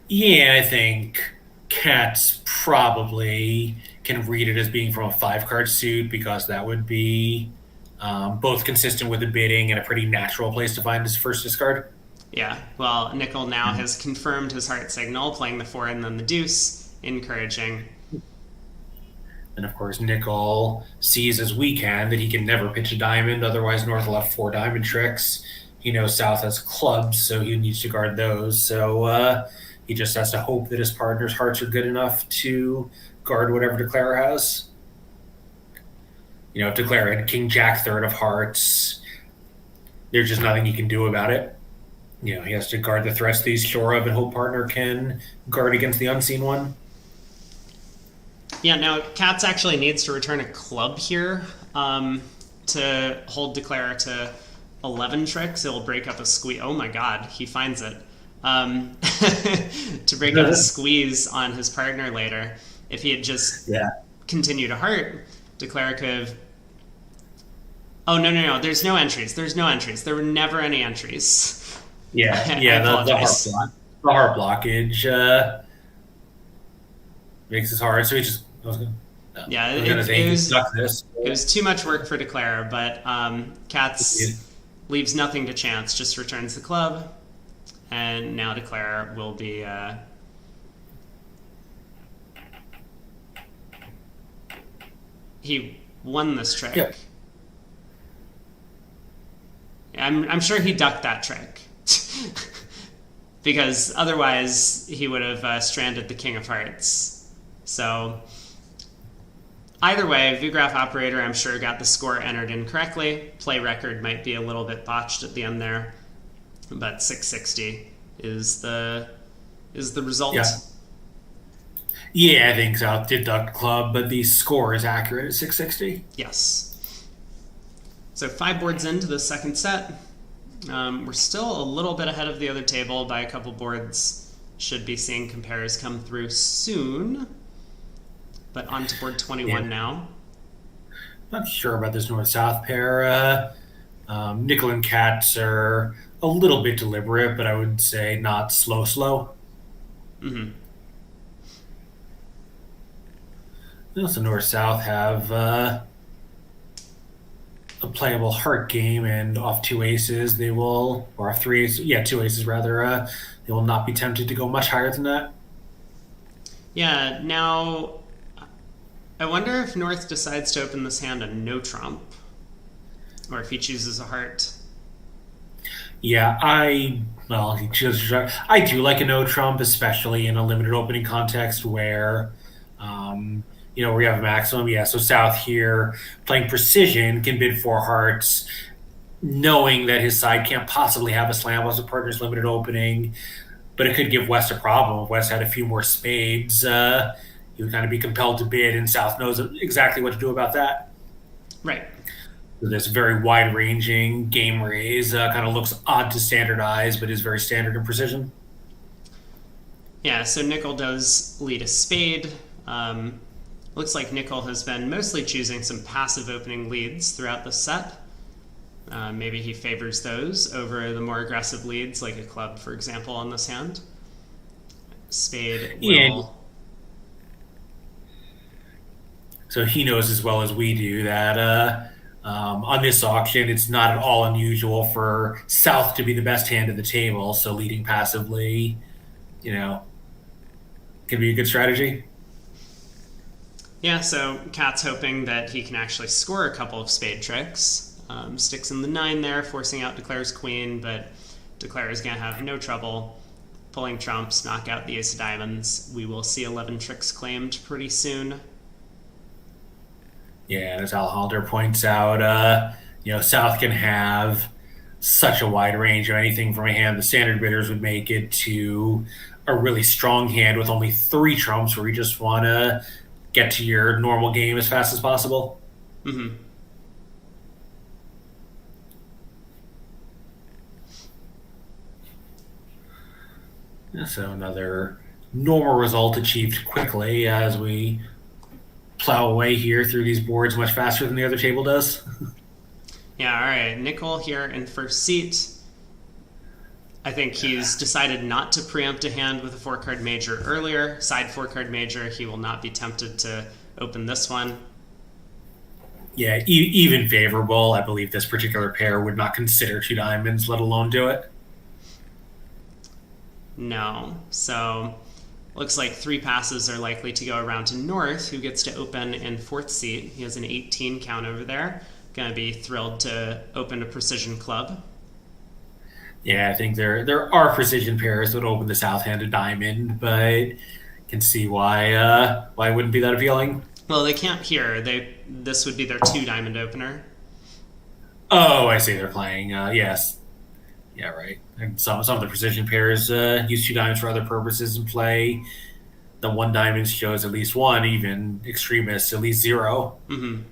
Yeah, I think cats probably can read it as being from a 5-card suit, because that would be both consistent with the bidding and a pretty natural place to find his first discard. Yeah, well, nickel now has confirmed his heart signal, playing the 4 and then the deuce, encouraging. And of course, nickel sees as we can that he can never pitch a diamond, otherwise North will have 4 diamond tricks. He knows South has clubs, so he needs to guard those. So he just has to hope that his partner's hearts are good enough to guard whatever Declare has. If Declare had King Jack 3rd of hearts, there's just nothing he can do about it. He has to guard the threats that he's sure of and hope partner can guard against the unseen one. Yeah, now cats actually needs to return a club here to hold Declare to 11 tricks. It'll break up a squeeze. Oh my god, he finds it. To break up a squeeze on his partner later. If he had just continued a heart, Declare could have... Oh, no. There's no entries. There were never any entries. Yeah, the heart blockage makes it hard. So he just... It was too much work for Declare, but Cats leaves nothing to chance, just returns the club, and now Declare will be... He won this trick. Yep. I'm sure he ducked that trick. Because otherwise he would have stranded the King of Hearts. So either way, ViewGraph Operator, I'm sure, got the score entered in correctly. Play record might be a little bit botched at the end there, but 660 is the result. Yeah, I think South did duck club, but the score is accurate at 660. Yes. So 5 boards into the second set. We're still a little bit ahead of the other table by a couple boards. Should be seeing compares come through soon. But on to board 21 now. Not sure about this north-south pair. Nickel and Cats are a little bit deliberate, but I would say not slow. Mm-hmm. Also, north-south have a playable heart game, and off 2 aces, they will, or off 3 aces, 2 aces rather, they will not be tempted to go much higher than that. Yeah, now I wonder if North decides to open this hand a no trump, or if he chooses a heart. Yeah, he chooses. I do like a no trump, especially in a limited opening context where, where you have a maximum. Yeah, so South here playing precision can bid 4 hearts, knowing that his side can't possibly have a slam as a partner's limited opening, but it could give West a problem. If West had a few more spades, he would kind of be compelled to bid, and South knows exactly what to do about that. Right. So this very wide-ranging game raise kind of looks odd to standardize, but is very standard in precision. Yeah, so Nickel does lead a spade. Looks like Nickel has been mostly choosing some passive opening leads throughout the set. Maybe he favors those over the more aggressive leads, like a club, for example, on this hand. Spade will... Yeah. So he knows as well as we do that on this auction, it's not at all unusual for South to be the best hand at the table. So leading passively, can be a good strategy. Yeah, so Cat's hoping that he can actually score a couple of spade tricks. Sticks in the 9 there, forcing out Declare's queen, but Declare is going to have no trouble pulling trumps, knock out the ace of diamonds. We will see 11 tricks claimed pretty soon. Yeah, as Alejandro points out, South can have such a wide range of anything from a hand the standard bidders would make it to a really strong hand with only 3 trumps where you just want to get to your normal game as fast as possible. Mm-hmm. So another normal result achieved quickly as we plow away here through these boards much faster than the other table does. Yeah, all right. Nickel here in first seat. I think he's decided not to preempt a hand with a 4-card major earlier. Side 4-card major, he will not be tempted to open this one. Yeah, even favorable. I believe this particular pair would not consider 2 diamonds, let alone do it. No. So looks like 3 passes are likely to go around to North, who gets to open in 4th seat. He has an 18 count over there. Gonna be thrilled to open a precision club. Yeah, I think there are precision pairs that open the south-handed diamond, but can see why it wouldn't be that appealing. Well, they can't here. This would be their 2 diamond opener. Oh, I see. They're playing. Yes. Yeah, right. And some of the precision pairs use 2 diamonds for other purposes and play. The 1 diamond shows at least 1, even extremists at least 0. Mm-hmm.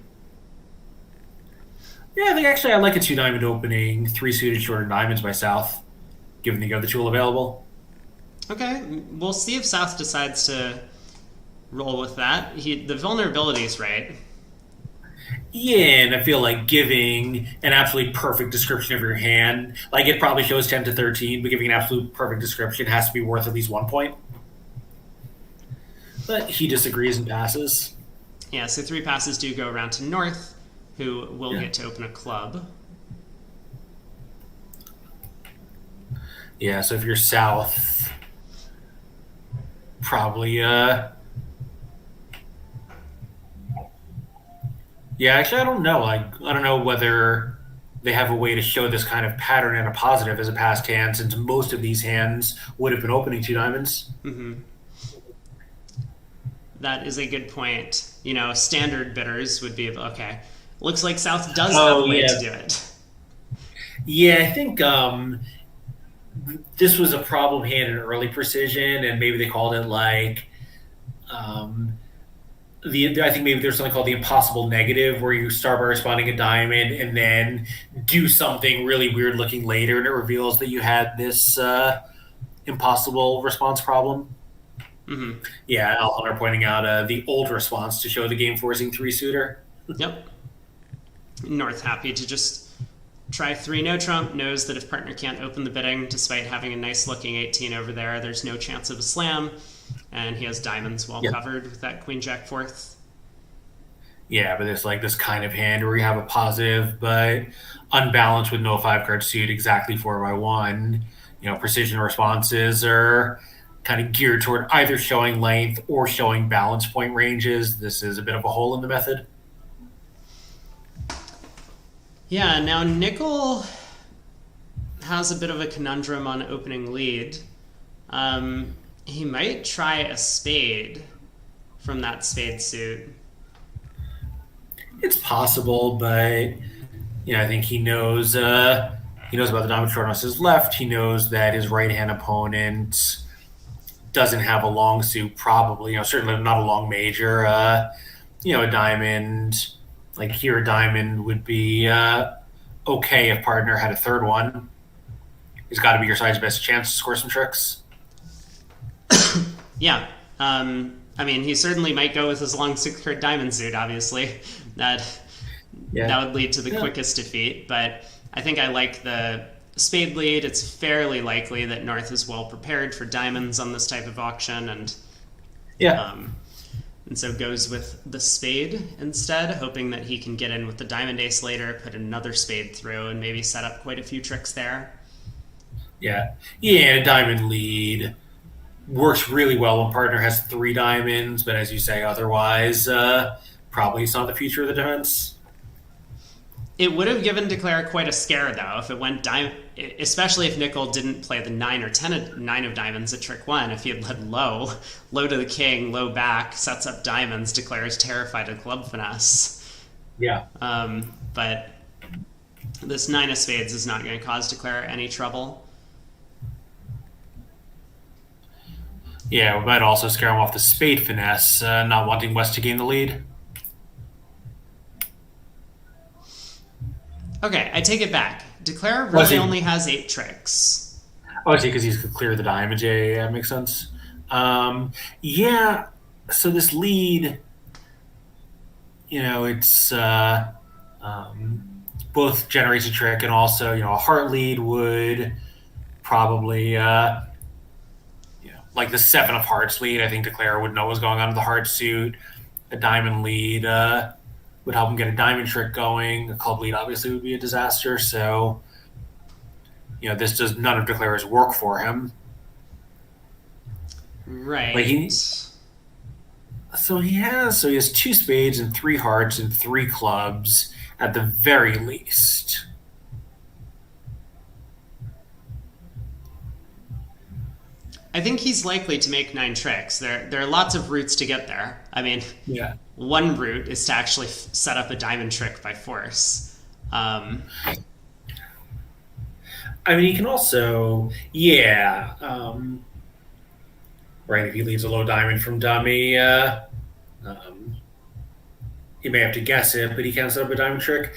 Yeah, I think actually I like a 2 diamond opening, 3 suited shorter diamonds by South, given the other tool available. Okay, we'll see if South decides to roll with that. The vulnerability is right. Yeah, and I feel like giving an absolutely perfect description of your hand, like it probably shows 10 to 13, but giving an absolute perfect description has to be worth at least 1 point. But he disagrees and passes. Yeah, so 3 passes do go around to North, who will get to open a club. Yeah, so if you're South, probably yeah, actually I don't know. I don't know whether they have a way to show this kind of pattern in a positive as a past hand, since most of these hands would have been opening 2 diamonds. Mm-hmm. That is a good point. Standard bidders would be okay. Looks like South does have a way to do it. Yeah, I think this was a problem hand in early precision, and maybe they called it like I think maybe there's something called the impossible negative, where you start by responding a diamond and then do something really weird looking later, and it reveals that you had this impossible response problem. Mm-hmm. Yeah, Al Hunter pointing out the old response to show the game forcing 3 suitor. Yep. North happy to just try 3 no trump, knows that if partner can't open the bidding, despite having a nice looking 18 over there, there's no chance of a slam, and he has diamonds well covered with that queen jack 4th. Yeah, but it's like this kind of hand where you have a positive but unbalanced with no 5-card suit, exactly 4x1. Precision responses are kind of geared toward either showing length or showing balance point ranges. This is a bit of a hole in the method. Yeah, now Nickel has a bit of a conundrum on opening lead. He might try a spade from that spade suit. It's possible, but I think he knows about the diamond short on his left. He knows that his right hand opponent doesn't have a long suit, probably. Certainly not a long major. A diamond, like here, a diamond would be okay if partner had a 3rd one. He's got to be your side's best chance to score some tricks. Yeah. He certainly might go with his long 6-card diamond suit, obviously. That would lead to the quickest defeat, but I think I like the spade lead. It's fairly likely that North is well prepared for diamonds on this type of auction, and so goes with the spade instead, hoping that he can get in with the diamond ace later, put another spade through, and maybe set up quite a few tricks there. Yeah, diamond lead works really well when partner has 3 diamonds, but as you say, otherwise, probably it's not the future of the defense. It would have given Declare quite a scare, though, if it went especially if Nickel didn't play the 9 or 9 of diamonds at trick 1. If he had led low to the king, low back, sets up diamonds, Declare is terrified of club finesse. Yeah. But this 9 of spades is not going to cause Declare any trouble. Yeah, we might also scare him off the spade finesse, not wanting West to gain the lead. Okay, I take it back. Declare really only has 8 tricks. Oh, I see, because he's could clear the diamond. Yeah, yeah, that makes sense. Yeah. So this lead, it's um, both generates a trick, and also, a heart lead would probably, like the seven of hearts lead. I think Declare would know what's going on in the heart suit. A diamond lead would help him get a diamond trick going. A club lead obviously would be a disaster. So, this does none of Declare's work for him. Like Right. he has two spades and three hearts and three clubs at the very least. I think he's likely to make 9 tricks. There are lots of routes to get there. I mean, Yeah. one route is to actually set up a diamond trick by force. I mean, he can also, yeah, right. If he leaves a low diamond from dummy, um, he may have to guess it, but he can set up a diamond trick.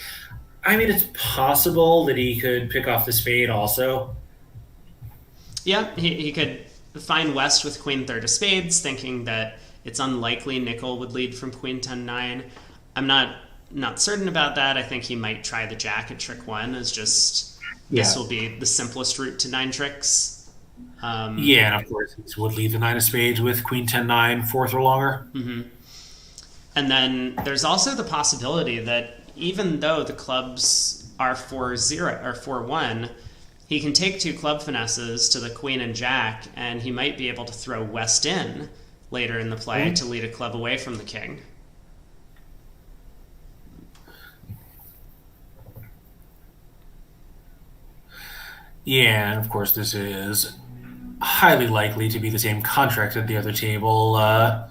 I mean, it's possible that he could pick off the spade also. Yeah, he could find West with Queen third of spades, thinking that it's unlikely Nickel would lead from Queen 10-9. I'm not certain about that. I think he might try the Jack at trick 1 as just this Yeah. will be the simplest route to 9 tricks. Yeah, and of course, he would lead the nine of spades with Queen 10-9, fourth or longer. And then there's also the possibility that even though the clubs are 4-0 or 4-1, he can take 2 club finesses to the Queen and Jack, and he might be able to throw West in later in the play to lead a club away from the King. Yeah, and of course, this is highly likely to be the same contract at the other table. Um,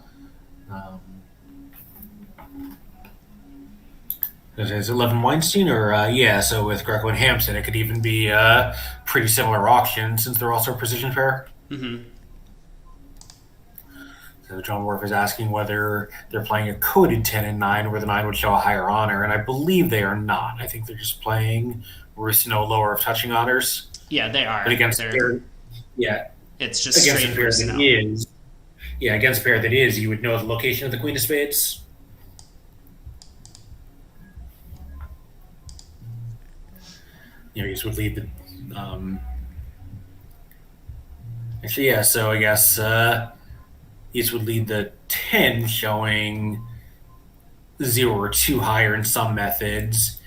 is it Levin Weinstein or yeah? So with Greco and Hampton, it could even be a pretty similar auction since they're also a precision pair. So John Worf is asking whether they're playing a coded 10-9 where the 9 would show a higher honor, and I believe they are not. I think they're just playing with no lower of touching honors. Yeah, they are. But against pair, yeah, it's just against straight a pair versus that no. is, yeah, against a pair that is, you would know the location of the Queen of Spades. This would lead the. Actually, yeah. So I guess this would lead the 10, showing 0 or 2 higher in some methods.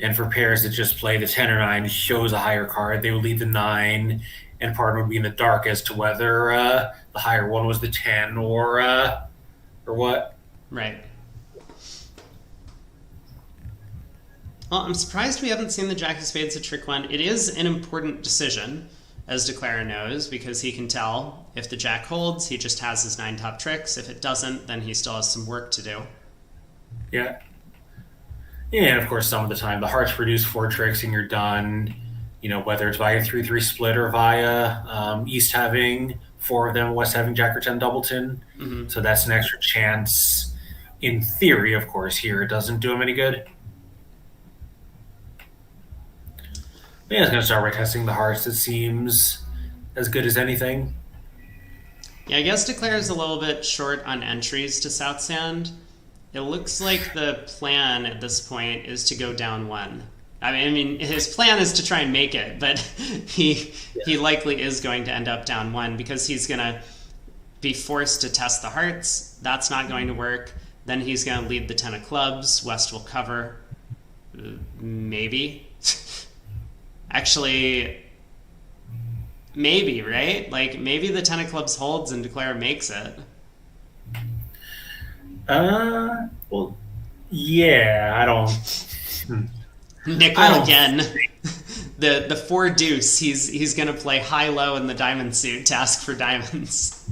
And for pairs that just play the 10 or 9 shows a higher card, they would lead the 9, and part would be in the dark as to whether the higher one was the 10 or what. Right. Well, I'm surprised we haven't seen the Jack of Spades at trick 1. It is an important decision, as Declara knows, because he can tell if the Jack holds, he just has his 9 top tricks. If it doesn't, then he still has some work to do. Yeah. Yeah, and of course, some of the time the hearts produce 4 tricks and you're done. Whether it's via 3-3 split or via East having 4 of them, West having Jack or 10 doubleton. So that's an extra chance. In theory, of course, here it doesn't do him any good. Yeah, it's going to start retesting the hearts. It seems as good as anything. Yeah, I guess Declare is a little bit short on entries to South Sand. It looks like the plan at this point is to go down 1. I mean, his plan is to try and make it, but he likely is going to end up down 1 because he's going to be forced to test the hearts. That's not going to work. Then he's going to lead the 10 of clubs. West will cover. Maybe. Actually, maybe, right? Like, maybe the 10 of clubs holds and Declare makes it. Well, yeah, I don't. Nickel again. The 4 deuce. He's gonna play high low in the diamond suit to ask for diamonds.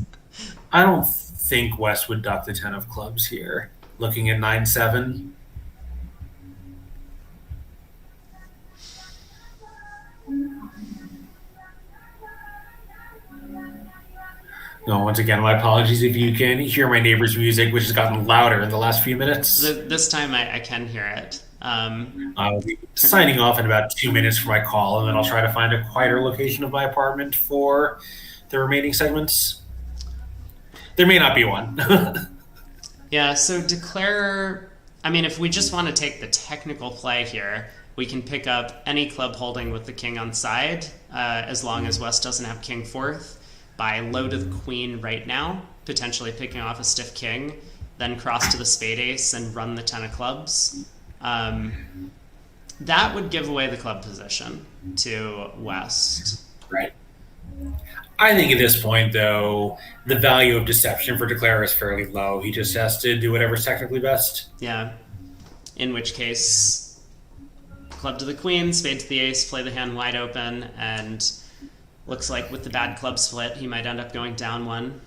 I don't think West would duck the 10 of clubs here. Looking at 9-7. Once again, my apologies if you can hear my neighbor's music, which has gotten louder in the last few minutes. This time I can hear it. I'll be signing off in about 2 minutes for my call, and then I'll try to find a quieter location of my apartment for the remaining segments. There may not be one. Yeah, so declare... I mean, if we just want to take the technical play here, we can pick up any club holding with the king on side, as long as West doesn't have king fourth, by low to the queen right now, potentially picking off a stiff king, then cross to the spade ace and run the 10 of clubs. That would give away the club position to West. Right. I think at this point, though, the value of deception for Declare is fairly low. He just has to do whatever's technically best. Yeah. In which case, club to the queen, spade to the ace, play the hand wide open, and looks like with the bad club split, he might end up going down one.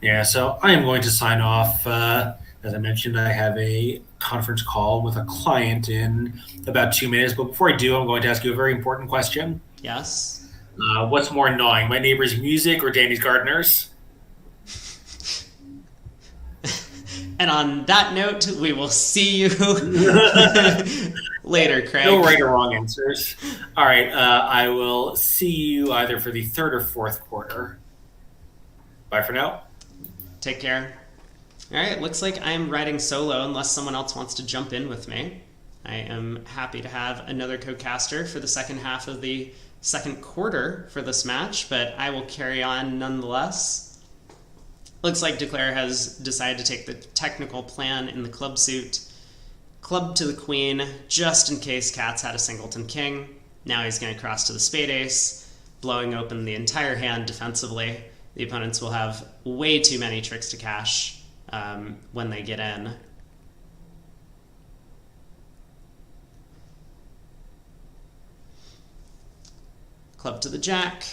Yeah, so I am going to sign off. As I mentioned, I have a conference call with a client in about 2 minutes. But before I do, I'm going to ask you a very important question. Yes? What's more annoying, my neighbor's music or Danny's gardeners? And on that note, we will see you later, Craig. No right or wrong answers. All right, I will see you either for the third or fourth quarter. Bye for now. Take care. All right, looks like I'm riding solo unless someone else wants to jump in with me. I am happy to have another co-caster for the second half of the second quarter for this match, but I will carry on nonetheless. Looks like Declare has decided to take the technical plan in the club suit. Club to the queen, just in case Katz had a singleton king. Now he's going to cross to the spade ace, blowing open the entire hand defensively. The opponents will have way too many tricks to cash when they get in. Club to the jack.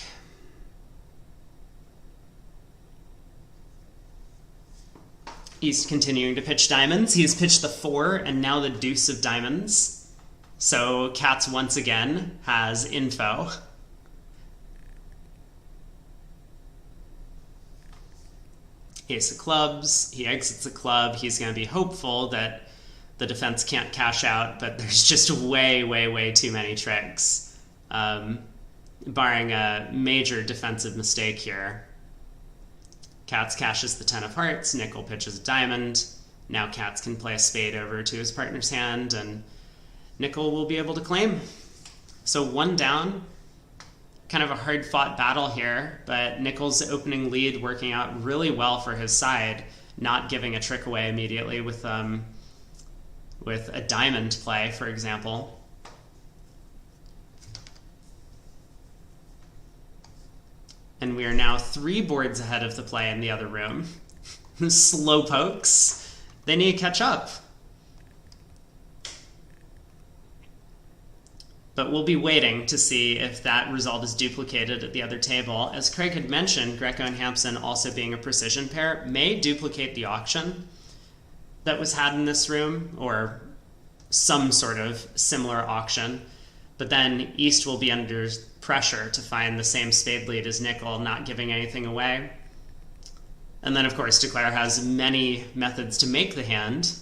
East continuing to pitch diamonds. He's pitched the 4 and now the deuce of diamonds. So Katz once again has info. Ace of clubs. He exits the club. He's going to be hopeful that the defense can't cash out, but there's just way, way, way too many tricks. Barring a major defensive mistake here. Katz cashes the 10 of hearts, Nickel pitches a diamond. Now Katz can play a spade over to his partner's hand, and Nickel will be able to claim. So one down, kind of a hard-fought battle here, but Nickel's opening lead working out really well for his side, not giving a trick away immediately with a diamond play, for example. And we are now 3 boards ahead of the play in the other room. Slow pokes. They need to catch up. But we'll be waiting to see if that result is duplicated at the other table. As Craig had mentioned, Greco and Hampson, also being a precision pair, may duplicate the auction that was had in this room, or some sort of similar auction. But then East will be under pressure to find the same spade lead as Nickel, not giving anything away. And then, of course, Declare has many methods to make the hand.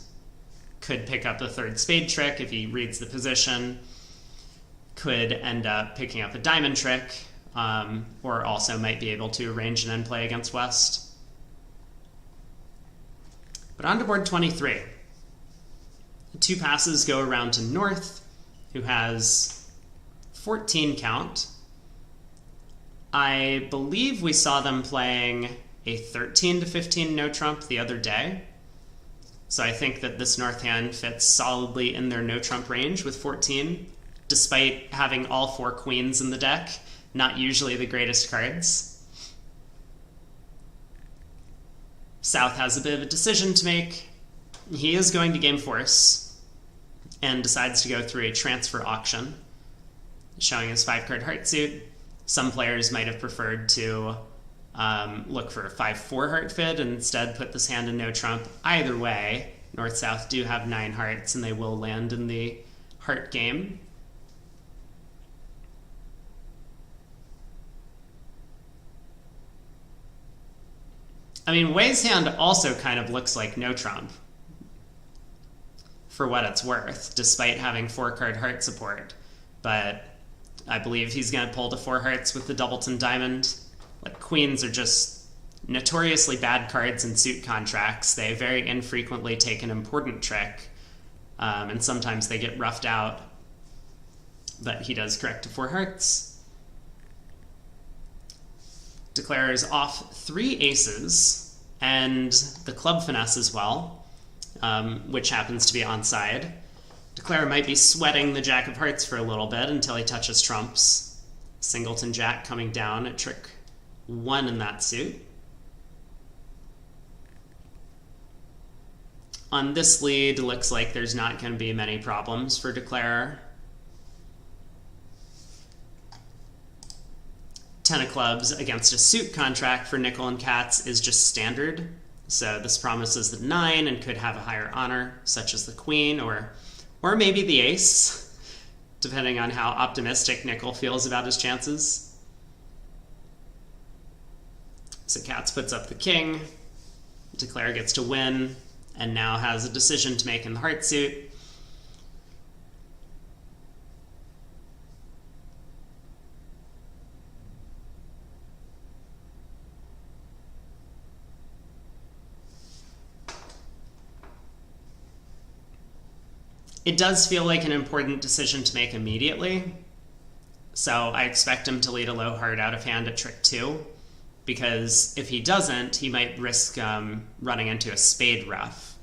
Could pick up the third spade trick if he reads the position. Could end up picking up a diamond trick, or also might be able to arrange an end play against West. But on to board 23. The 2 passes go around to North, who has 14 count. I believe we saw them playing a 13 to 15 no trump the other day. So I think that this North hand fits solidly in their no trump range with 14, despite having all 4 queens in the deck. Not usually the greatest cards. South has a bit of a decision to make. He is going to game force and decides to go through a transfer auction, showing his 5-card heart suit. Some players might have preferred to look for a 5-4 heart fid and instead put this hand in no trump. Either way, North-South do have 9 hearts and they will land in the heart game. I mean, Wei's hand also kind of looks like no trump, for what it's worth, despite having 4-card heart support. But I believe he's going to pull to 4 hearts with the Doubleton Diamond. Like, queens are just notoriously bad cards in suit contracts. They very infrequently take an important trick, and sometimes they get roughed out. But he does correct to 4 hearts. Declares off 3 aces and the club finesse as well, which happens to be onside. Declare might be sweating the Jack of Hearts for a little bit until he touches trumps. Singleton Jack coming down at trick 1 in that suit. On this lead, looks like there's not going to be many problems for Declare. 10 of clubs against a suit contract for nickel and cats is just standard. So this promises the 9 and could have a higher honor, such as the queen or maybe the ace, depending on how optimistic nickel feels about his chances. So cats puts up the king. Declare gets to win and now has a decision to make in the heart suit. It does feel like an important decision to make immediately, so I expect him to lead a low heart out of hand at trick 2, because if he doesn't, he might risk running into a spade ruff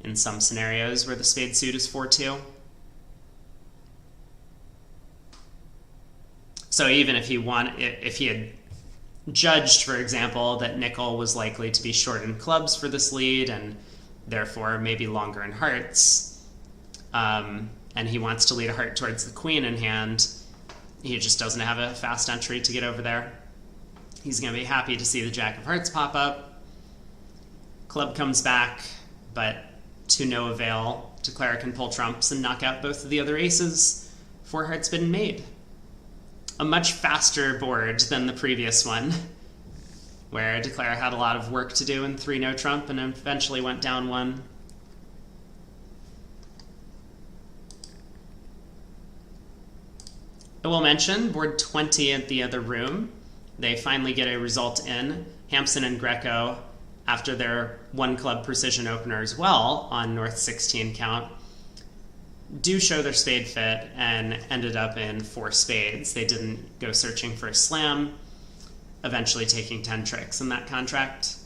in some scenarios where the spade suit is 4-2. So even if he had judged, for example, that nickel was likely to be short in clubs for this lead and therefore maybe longer in hearts, and he wants to lead a heart towards the queen in hand, he just doesn't have a fast entry to get over there. He's going to be happy to see the Jack of Hearts pop up. Club comes back, but to no avail. Declare can pull trumps and knock out both of the other aces. 4 hearts been made. A much faster board than the previous one, where Declare had a lot of work to do in 3 no trump and eventually went down 1. I will mention board 20 at the other room. They finally get a result in. Hampson and Greco, after their 1 club precision opener as well on North 16 count, do show their spade fit and ended up in 4 spades. They didn't go searching for a slam, eventually taking 10 tricks in that contract.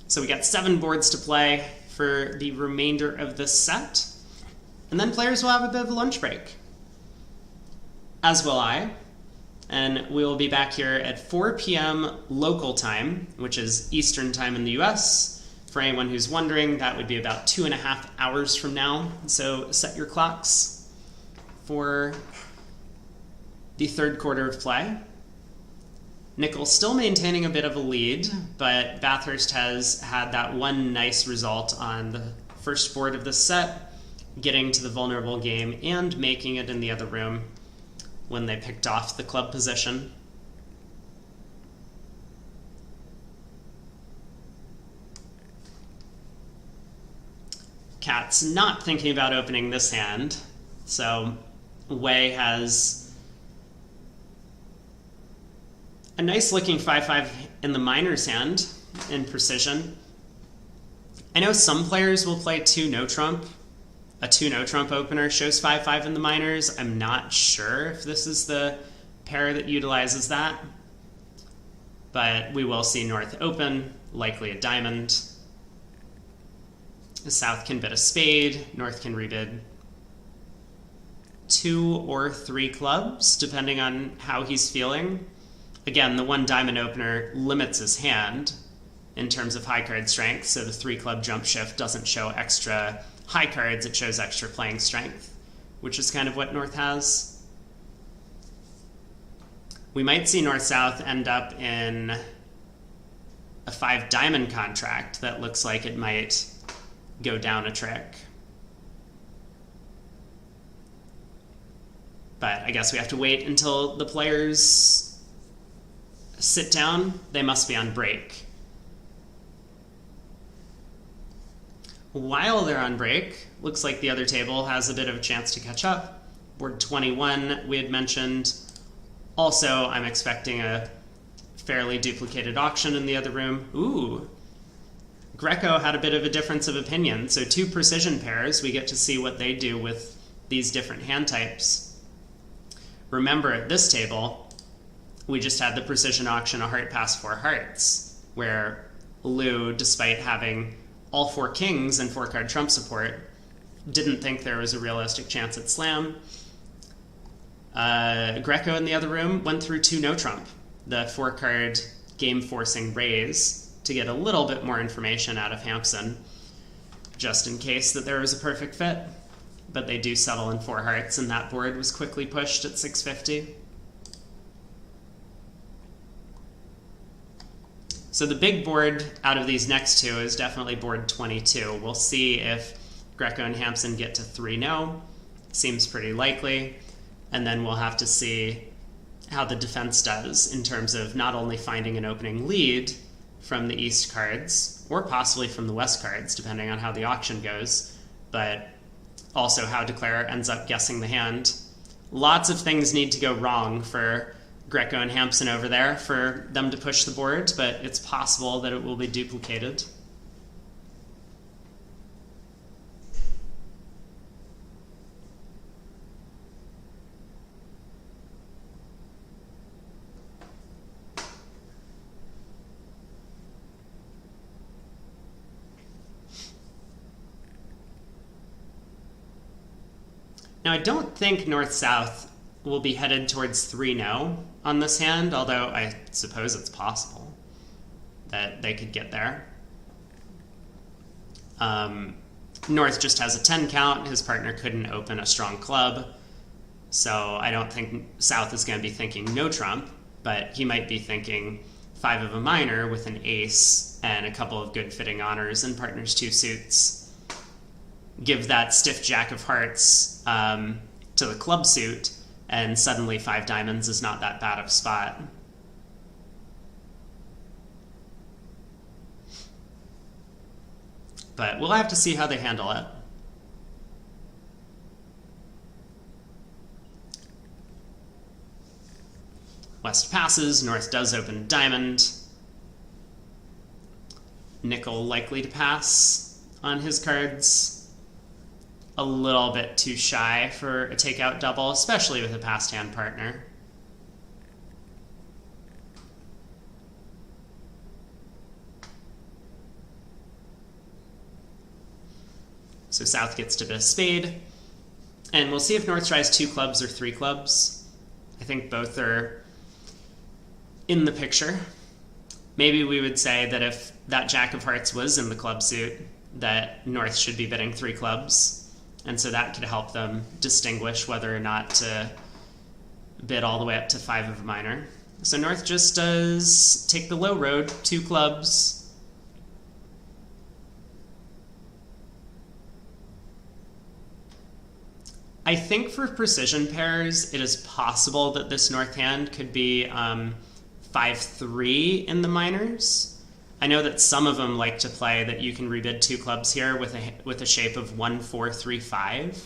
So we got 7 boards to play for the remainder of this set. And then players will have a bit of a lunch break. As will I. And we will be back here at 4 p.m. local time, which is Eastern time in the US. For anyone who's wondering, that would be about 2.5 hours from now. So set your clocks for the 3rd quarter of play. Nickel still maintaining a bit of a lead, but Bathurst has had that one nice result on the first board of this set, getting to the vulnerable game and making it in the other room when they picked off the club position. Cat's not thinking about opening this hand, so Wei has a nice looking 5-5 in the minor's hand in precision. I know some players will play 2 no trump. A 2 no trump opener shows 5-5 in the minors. I'm not sure if this is the pair that utilizes that, but we will see North open, likely a diamond. South can bid a spade, North can rebid 2 or 3 clubs, depending on how he's feeling. Again, the 1 diamond opener limits his hand in terms of high card strength, so the 3 club jump shift doesn't show extra high cards, it shows extra playing strength, which is kind of what North has. We might see North-South end up in a 5 diamond contract that looks like it might go down a trick. But I guess we have to wait until the players sit down, they must be on break. While they're on break, looks like the other table has a bit of a chance to catch up. Board 21 we had mentioned. Also, I'm expecting a fairly duplicated auction in the other room. Ooh. Greco had a bit of a difference of opinion, so 2 precision pairs, we get to see what they do with these different hand types. Remember, at this table, we just had the precision auction a heart pass 4 hearts, where Lou, despite having all 4 kings and 4-card trump support, didn't think there was a realistic chance at slam. Greco in the other room went through 2 no trump, the 4-card game-forcing raise, to get a little bit more information out of Hampson, just in case that there was a perfect fit. But they do settle in 4 hearts, and that board was quickly pushed at 650. So the big board out of these next 2 is definitely board 22. We'll see if Greco and Hampson get to 3-0. Seems pretty likely. And then we'll have to see how the defense does in terms of not only finding an opening lead from the East cards, or possibly from the West cards, depending on how the auction goes, but also how Declare ends up guessing the hand. Lots of things need to go wrong for Greco and Hampson over there for them to push the board, but it's possible that it will be duplicated. Now, I don't think North-South will be headed towards 3-0 on this hand, although I suppose it's possible that they could get there. North just has a 10 count. His partner couldn't open a strong club, so I don't think South is going to be thinking no trump, but he might be thinking 5 of a minor with an ace and a couple of good fitting honors and partner's 2 suits. Give that stiff jack of hearts to the club suit, and suddenly 5 diamonds is not that bad of a spot. But we'll have to see how they handle it. West passes, North does open diamond. Nickel likely to pass on his cards. A little bit too shy for a takeout double, especially with a passed hand partner. So South gets to the spade, and we'll see if North tries 2 clubs or 3 clubs. I think both are in the picture. Maybe we would say that if that jack of hearts was in the club suit, that North should be bidding 3 clubs. And so that could help them distinguish whether or not to bid all the way up to 5 of a minor. So North just does take the low road, 2 clubs. I think for precision pairs, it is possible that this North hand could be 5-3 in the minors. I know that some of them like to play that you can rebid 2 clubs here with a shape of 1-4-3-5.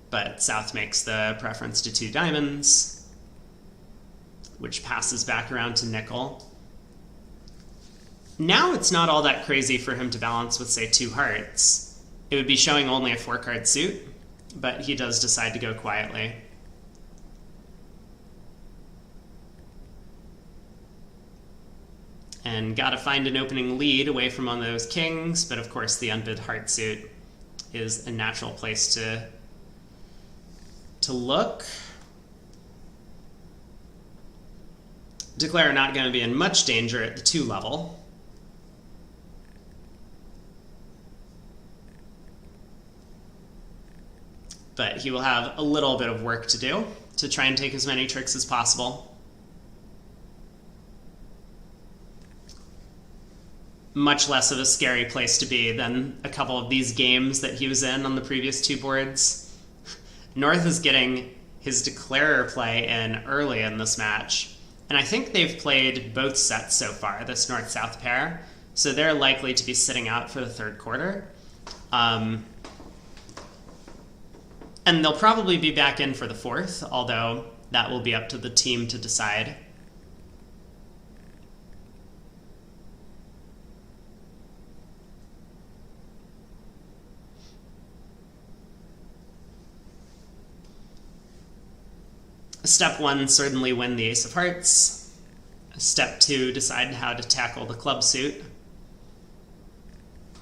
But South makes the preference to 2 diamonds, which passes back around to nickel. Now it's not all that crazy for him to balance with, say, 2 hearts. It would be showing only a 4-card suit, but he does decide to go quietly. And gotta find an opening lead away from one of those kings, but of course the unbid heart suit is a natural place to look. Declare not going to be in much danger at the 2 level. But he will have a little bit of work to do to try and take as many tricks as possible. Much less of a scary place to be than a couple of these games that he was in on the previous 2 boards. North is getting his declarer play in early in this match. And I think they've played both sets so far, this north-south pair. So they're likely to be sitting out for the third quarter. And they'll probably be back in for the fourth, although that will be up to the team to decide. Step 1, certainly win the ace of hearts. Step 2, decide how to tackle the club suit,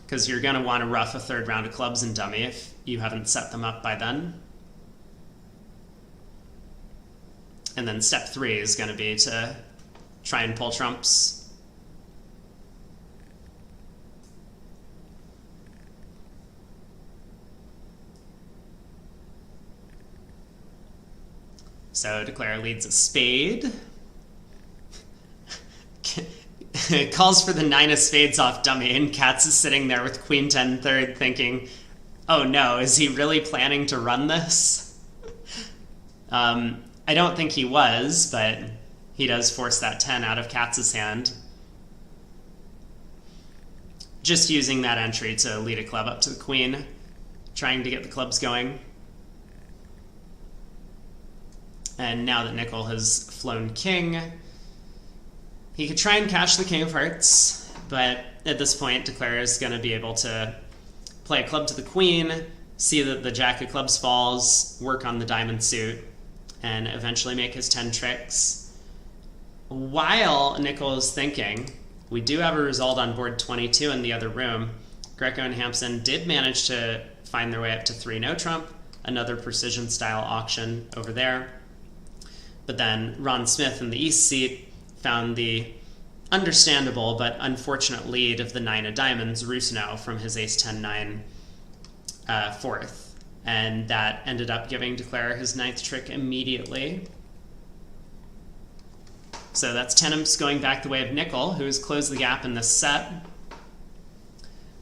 because you're going to want to rough a third round of clubs in dummy if you haven't set them up by then. And then step 3 is going to be to try and pull trumps. So declare leads a spade. Calls for the 9 of spades off dummy, and Katz is sitting there with queen 10 third thinking, oh no, is he really planning to run this? I don't think he was, but he does force that 10 out of Katz's hand. Just using that entry to lead a club up to the queen, trying to get the clubs going. And now that Nickel has flown king, he could try and cash the king of hearts, but at this point, declare is going to be able to play a club to the queen, see that the jack of clubs falls, work on the diamond suit, and eventually make his 10 tricks. While Nickel is thinking, we do have a result on board 22 in the other room. Greco and Hampson did manage to find their way up to 3 no trump, another precision style auction over there. But then Ron Smith in the east seat found the understandable but unfortunate lead of the 9 of diamonds, Rusno, from his ace-10-9 fourth. And that ended up giving declare his 9th trick immediately. So that's 10 imps going back the way of Nickel, who has closed the gap in this set.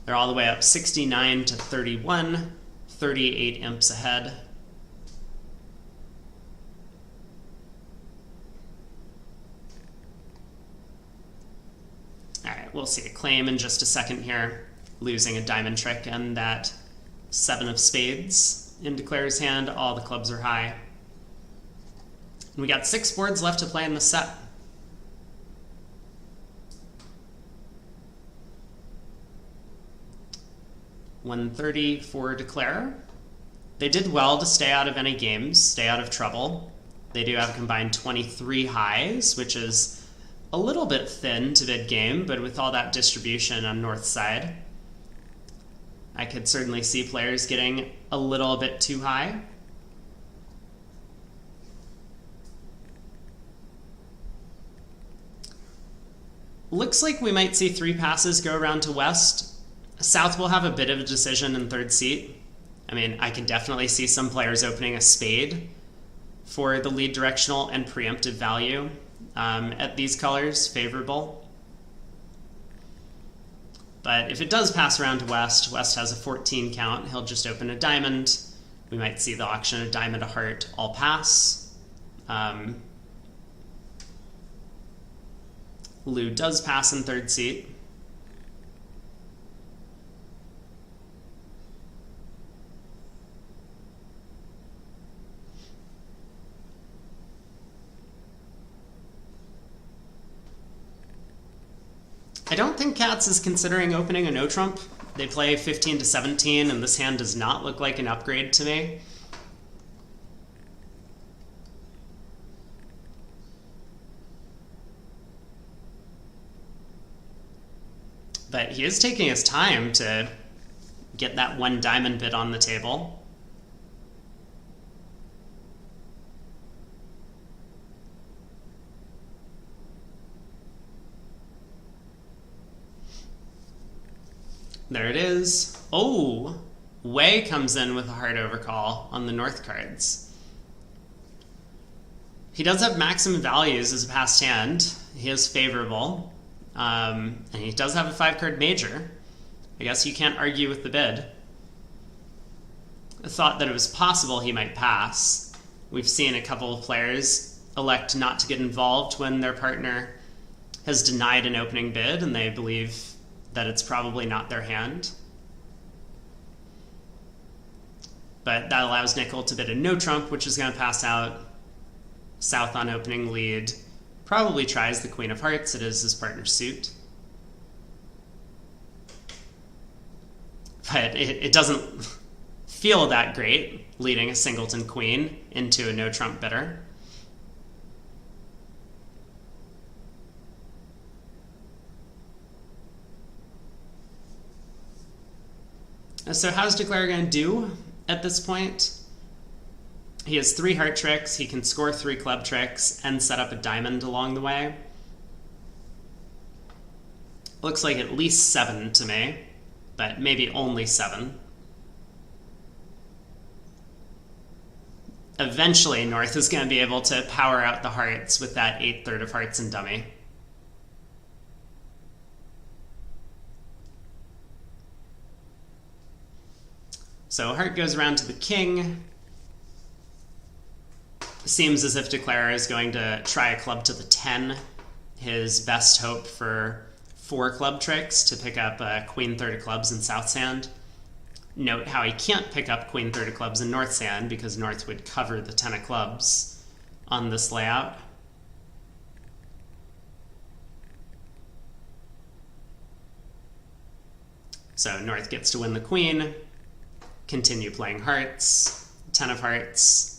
They're all the way up 69 to 31, 38 imps ahead. We'll see a claim in just a second here, losing a diamond trick and that 7 of spades in declare's hand. All the clubs are high. And we got 6 boards left to play in the set. $130 for declare. They did well to stay out of any games, stay out of trouble. They do have a combined 23 highs, which is a little bit thin to bid game, but with all that distribution on north side, I could certainly see players getting a little bit too high. Looks like we might see 3 passes go around to west. South will have a bit of a decision in third seat. I mean, I can definitely see some players opening a spade for the lead directional and preemptive value. At these colors, favorable. But if it does pass around to west, west has a 14 count. He'll just open a diamond. We might see the auction of diamond, a heart, all pass. Lou does pass in third seat. I don't think Katz is considering opening a no trump. They play 15 to 17, and this hand does not look like an upgrade to me. But he is taking his time to get that 1 diamond bid on the table. There it is. Oh, Wei comes in with a hard overcall on the north cards. He does have maximum values as a passed hand. He is favorable. And he does have a 5-card major. I guess you can't argue with the bid. I thought that it was possible he might pass. We've seen a couple of players elect not to get involved when their partner has denied an opening bid and they believe that it's probably not their hand. But that allows nickel to bid a no trump, which is going to pass out. South on opening lead probably tries the queen of hearts. It is his partner's suit. But it doesn't feel that great leading a singleton queen into a no trump bidder. So how's Declare going to do at this point? He has 3 heart tricks, he can score 3 club tricks, and set up a diamond along the way. Looks like at least 7 to me, but maybe only 7. Eventually, North is going to be able to power out the hearts with that 8/3 of hearts and dummy. So heart goes around to the king. Seems as if Declare is going to try a club to the 10, his best hope for 4 club tricks to pick up queen 3rd of clubs in South's hand. Note how he can't pick up queen 3rd of clubs in North's hand because North would cover the 10 of clubs on this layout. So North gets to win the queen, continue playing hearts, 10 of hearts.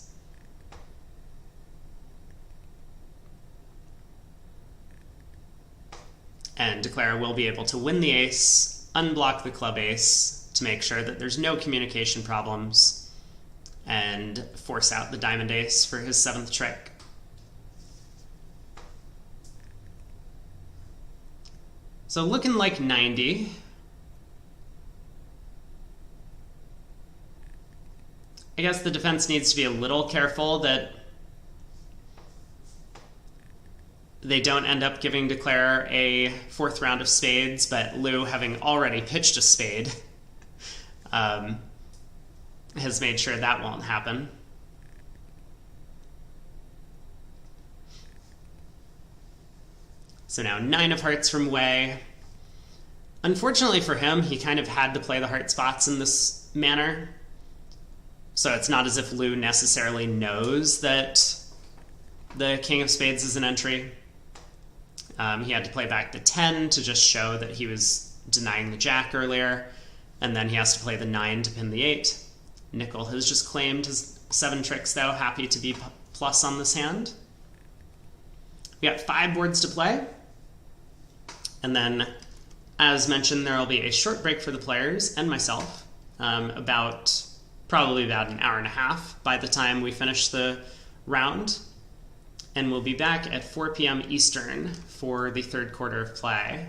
And Declare will be able to win the ace, unblock the club ace to make sure that there's no communication problems, and force out the diamond ace for his 7th trick. So looking like 90. I guess the defense needs to be a little careful that they don't end up giving Declare a 4th round of spades, but Lou, having already pitched a spade, has made sure that won't happen. So now 9 of hearts from Wei. Unfortunately for him, he kind of had to play the heart spots in this manner. So it's not as if Lou necessarily knows that the king of spades is an entry. He had to play back the 10 to just show that he was denying the jack earlier, and then he has to play the 9 to pin the 8. Nickel has just claimed his 7 tricks, though, happy to be plus on this hand. We got 5 boards to play, and then, as mentioned, there will be a short break for the players and myself, probably about an hour and a half by the time we finish the round. And we'll be back at 4 p.m. Eastern for the 3rd quarter of play.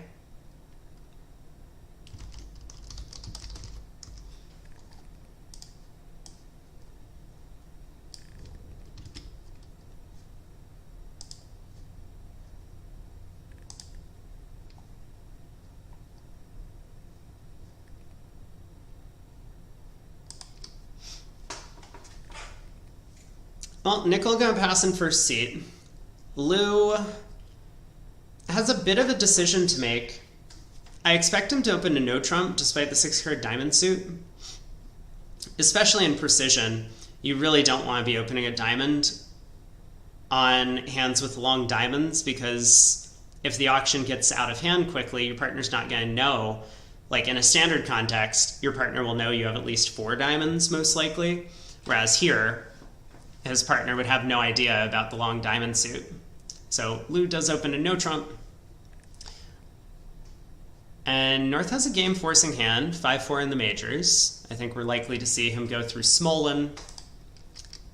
Well, Nickel gonna pass in first seat. Lou has a bit of a decision to make. I expect him to open a no trump despite the 6-card diamond suit. Especially in precision, you really don't want to be opening a diamond on hands with long diamonds, because if the auction gets out of hand quickly, your partner's not going to know. Like in a standard context, your partner will know you have at least 4 diamonds, most likely. Whereas here, his partner would have no idea about the long diamond suit. So Lou does open a no trump. And North has a game-forcing hand, 5-4 in the majors. I think we're likely to see him go through Smolin,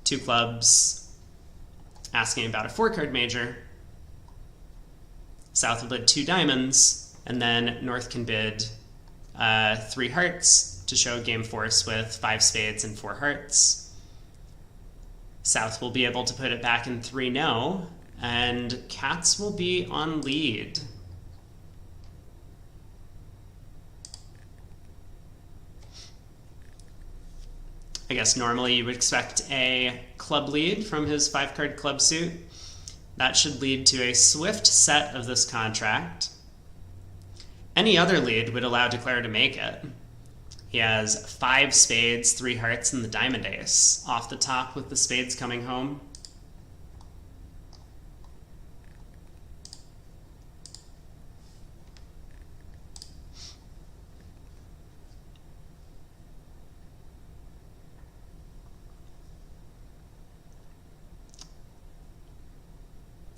2 clubs, asking about a 4-card major. South will bid 2 diamonds, and then North can bid 3 hearts to show game force with 5 spades and 4 hearts. South will be able to put it back in 3-no, and Cats will be on lead. I guess normally you would expect a club lead from his 5-card club suit. That should lead to a swift set of this contract. Any other lead would allow Declare to make it. He has 5 spades, 3 hearts, and the diamond ace off the top with the spades coming home.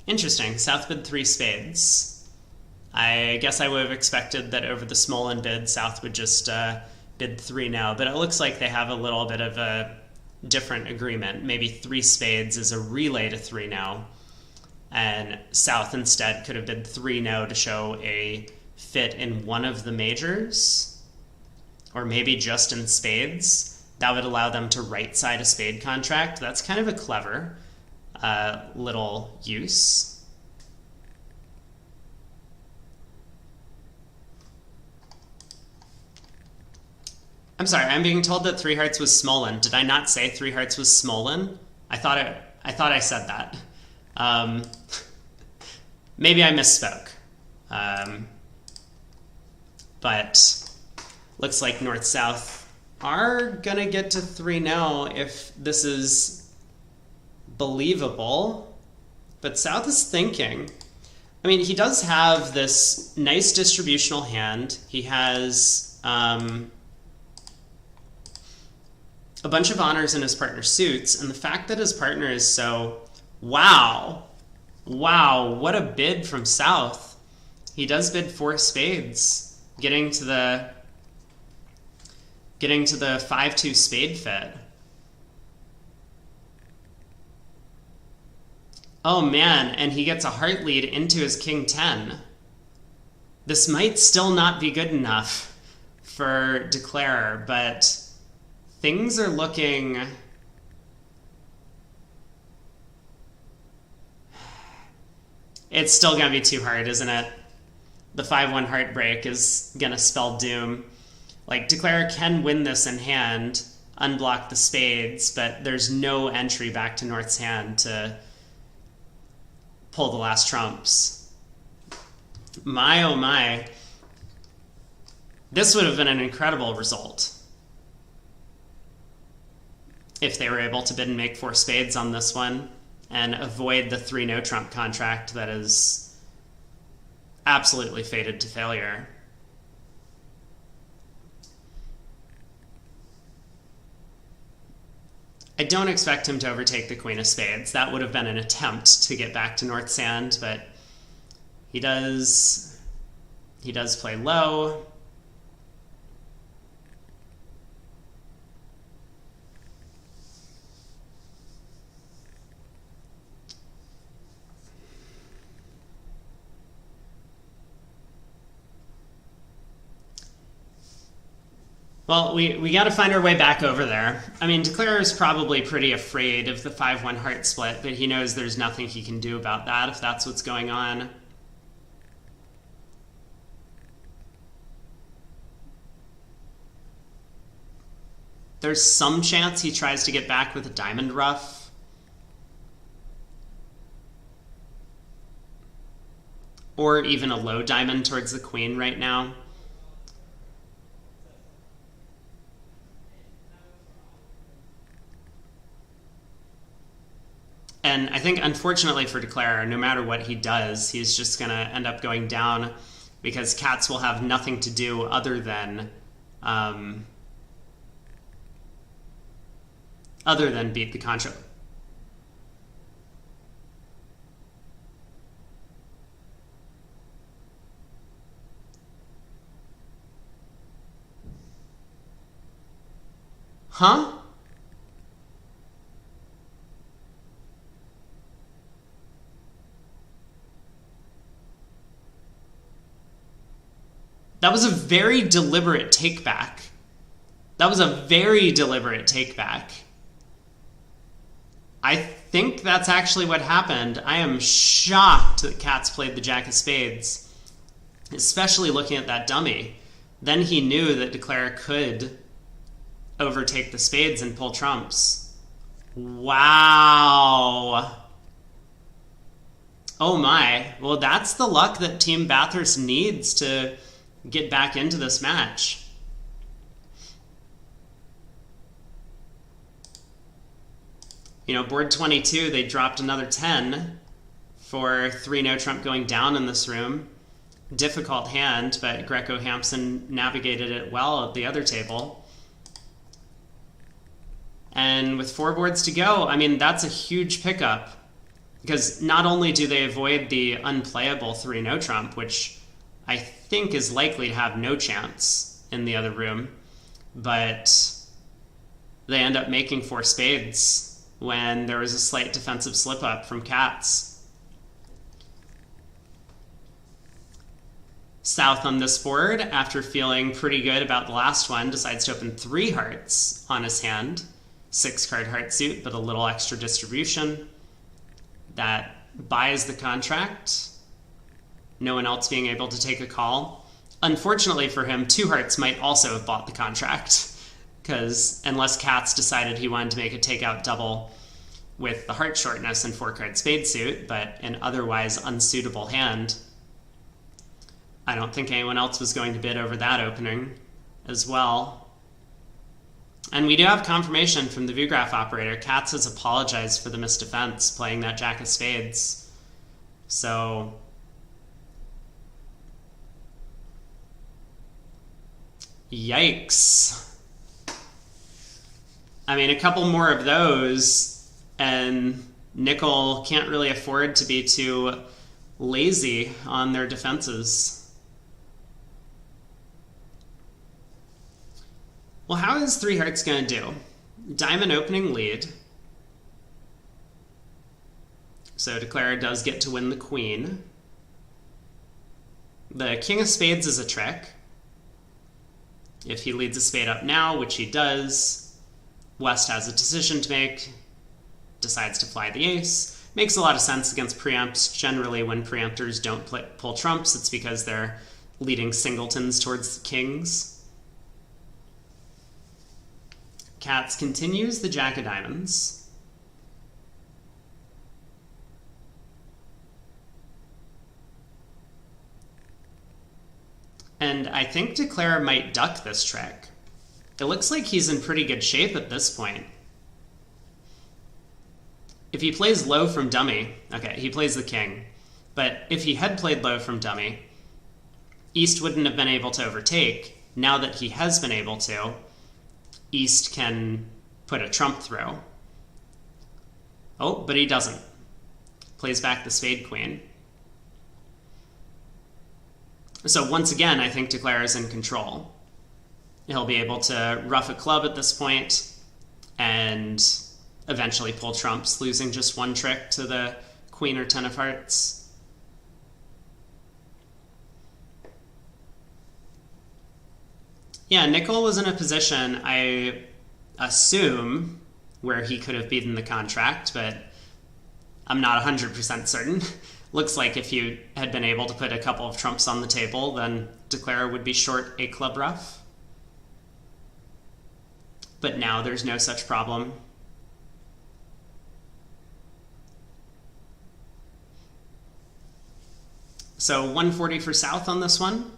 Interesting. South bid 3 spades. I guess I would have expected that over the small-in bid, South would just bid 3 now, but it looks like they have a little bit of a different agreement. Maybe 3 spades is a relay to 3 now, and South instead could have bid 3 now to show a fit in one of the majors, or maybe just in spades. That would allow them to right-side a spade contract. That's kind of a clever little use. I'm sorry, I'm being told that 3 hearts was small-in. Did I not say 3 hearts was small-in? I thought I said that. Maybe I misspoke. But looks like North-South are gonna get to 3 now if this is believable, but South is thinking. I mean, he does have this nice distributional hand. He has a bunch of honors in his partner's suits, and the fact that his partner is so, wow, what a bid from South. He does bid 4 spades, getting to the 5-2 spade fit. Oh man, and he gets a heart lead into his king 10. This might still not be good enough for Declare, but things are looking... It's still going to be too hard, isn't it? The 5-1 heartbreak is going to spell doom. Like, Declare can win this in hand, unblock the spades, but there's no entry back to North's hand to pull the last trumps. My, oh my. This would have been an incredible result if they were able to bid and make 4 spades on this one and avoid the 3 no trump contract that is absolutely fated to failure. I don't expect him to overtake the queen of spades. That would have been an attempt to get back to North's hand, but he does play low. Well, we got to find our way back over there. I mean, Declare is probably pretty afraid of the 5-1 heart split, but he knows there's nothing he can do about that if that's what's going on. There's some chance he tries to get back with a diamond ruff. Or even a low diamond towards the queen right now. And I think, unfortunately for Declare, no matter what he does, he's just going to end up going down because Cats will have nothing to do other than beat the contra. Huh? That was a very deliberate take-back. That was a very deliberate take-back. I think that's actually what happened. I am shocked that Cats played the Jack of Spades, especially looking at that dummy. Then he knew that Declare could overtake the spades and pull trumps. Wow. Oh my. Well, that's the luck that Team Bathurst needs to get back into this match. You know, board 22, they dropped another 10 for 3 no trump going down in this room. Difficult hand, but Greco-Hampson navigated it well at the other table. And with 4 boards to go, I mean, that's a huge pickup. Because not only do they avoid the unplayable 3 no trump, which I think is likely to have no chance in the other room, but they end up making 4 spades when there was a slight defensive slip-up from Katz. South on this board, after feeling pretty good about the last one, decides to open 3 hearts on his hand. 6-card heart suit, but a little extra distribution. That buys the contract. No one else being able to take a call. Unfortunately for him, 2 hearts might also have bought the contract, because unless Katz decided he wanted to make a takeout double with the heart shortness and 4-card spade suit, but an otherwise unsuitable hand, I don't think anyone else was going to bid over that opening as well. And we do have confirmation from the ViewGraph operator. Katz has apologized for the missed defense playing that jack of spades. So yikes. I mean, a couple more of those, and Nickel can't really afford to be too lazy on their defenses. Well, how is 3 hearts going to do? Diamond opening lead. So Declarer does get to win the queen. The king of spades is a trick. If he leads a spade up now, which he does, West has a decision to make, decides to fly the ace. Makes a lot of sense against preempts. Generally, when preemptors don't pull trumps, it's because they're leading singletons towards the kings. Katz continues the jack of diamonds. And I think Declarer might duck this trick. It looks like he's in pretty good shape at this point. If he plays low from dummy, okay, he plays the king. But if he had played low from dummy, East wouldn't have been able to overtake. Now that he has been able to, East can put a trump through. Oh, but he doesn't. Plays back the spade queen. So once again, I think Declarer is in control. He'll be able to ruff a club at this point and eventually pull trumps, losing just 1 trick to the queen or 10 of hearts. Yeah, Nickel was in a position, I assume, where he could have beaten the contract, but I'm not 100% certain. Looks like if you had been able to put a couple of trumps on the table, then Declarer would be short a club ruff. But now there's no such problem. So 140 for South on this one.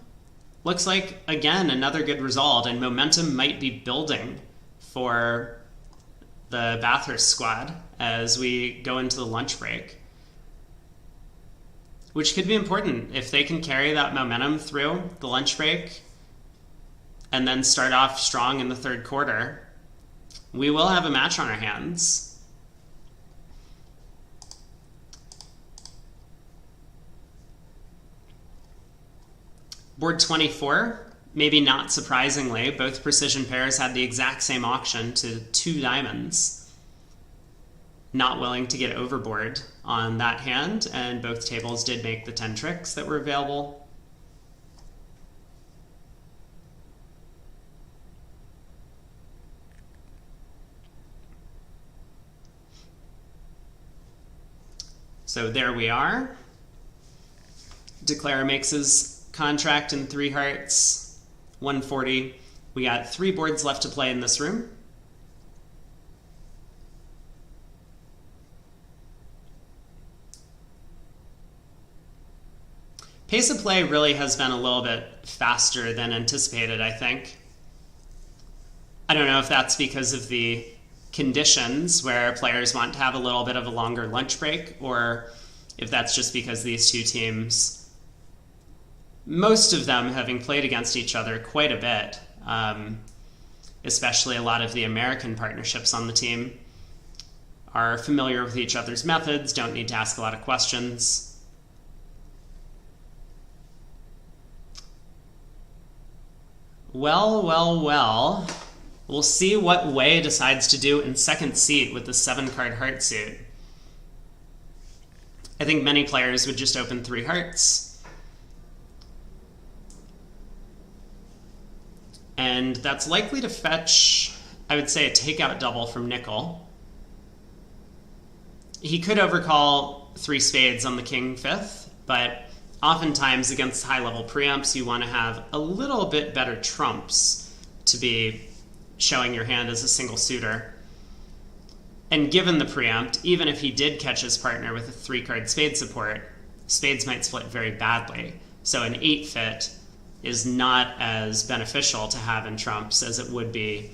Looks like, again, another good result, and momentum might be building for the Bathurst squad as we go into the lunch break. Which could be important if they can carry that momentum through the lunch break and then start off strong in the 3rd quarter. We will have a match on our hands. Board 24, maybe not surprisingly, both precision pairs had the exact same auction to 2 diamonds. Not willing to get overboard on that hand, and both tables did make the 10 tricks that were available. So there we are. Declarer makes his contract in 3 hearts, 140. We got 3 boards left to play in this room. Pace of play really has been a little bit faster than anticipated, I think. I don't know if that's because of the conditions where players want to have a little bit of a longer lunch break, or if that's just because these two teams, most of them having played against each other quite a bit, especially a lot of the American partnerships on the team, are familiar with each other's methods, don't need to ask a lot of questions. Well. We'll see what Wei decides to do in second seat with the 7-card heart suit. I think many players would just open 3 hearts. And that's likely to fetch, I would say, a takeout double from Nickel. He could overcall 3 spades on the king 5th, but oftentimes against high-level preempts, you want to have a little bit better trumps to be showing your hand as a single suitor. And given the preempt, even if he did catch his partner with a 3-card spade support, spades might split very badly. So an 8 fit is not as beneficial to have in trumps as it would be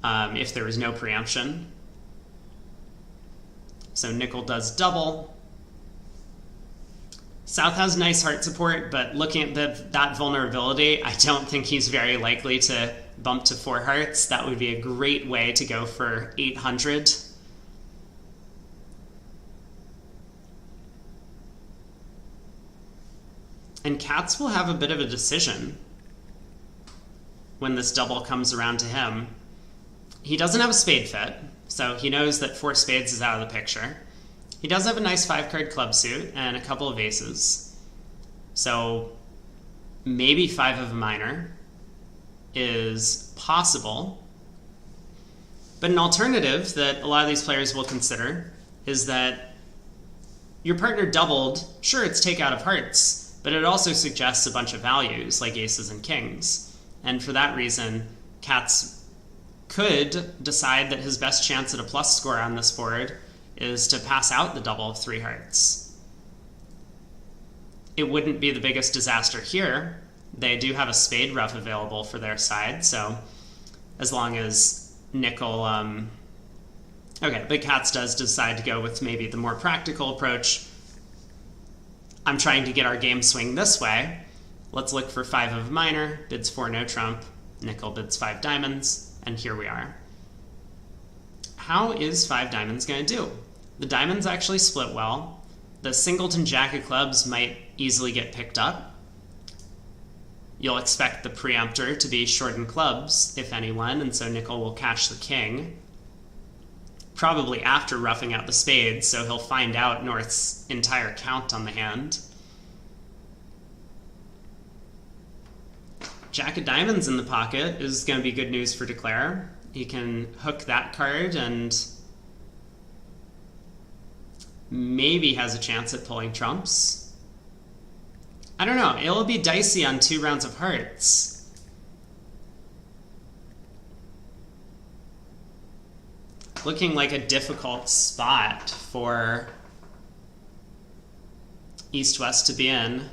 if there was no preemption. So Nickel does double. South has nice heart support, but looking at that vulnerability, I don't think he's very likely to bump to 4 hearts. That would be a great way to go for 800. And Katz will have a bit of a decision when this double comes around to him. He doesn't have a spade fit, so he knows that 4 spades is out of the picture. He does have a nice 5-card club suit and a couple of aces. So maybe 5 of a minor is possible. But an alternative that a lot of these players will consider is that your partner doubled. Sure, it's takeout of hearts, but it also suggests a bunch of values like aces and kings. And for that reason, Katz could decide that his best chance at a plus score on this board is to pass out the double of 3 hearts. It wouldn't be the biggest disaster here. They do have a spade ruff available for their side, so as long as Nickel... Okay, but Katz does decide to go with maybe the more practical approach. I'm trying to get our game swing this way. Let's look for 5 of a minor, bids 4 no trump, Nickel bids 5 diamonds, and here we are. How is 5 diamonds going to do? The diamonds actually split well. The singleton jack of clubs might easily get picked up. You'll expect the preemptor to be short in clubs, if anyone, and so Nickel will cash the king. Probably after roughing out the spades, so he'll find out North's entire count on the hand. Jack of diamonds in the pocket is going to be good news for Declare. He can hook that card and maybe has a chance at pulling trumps. I don't know. It'll be dicey on 2 rounds of hearts. Looking like a difficult spot for East-West to be in.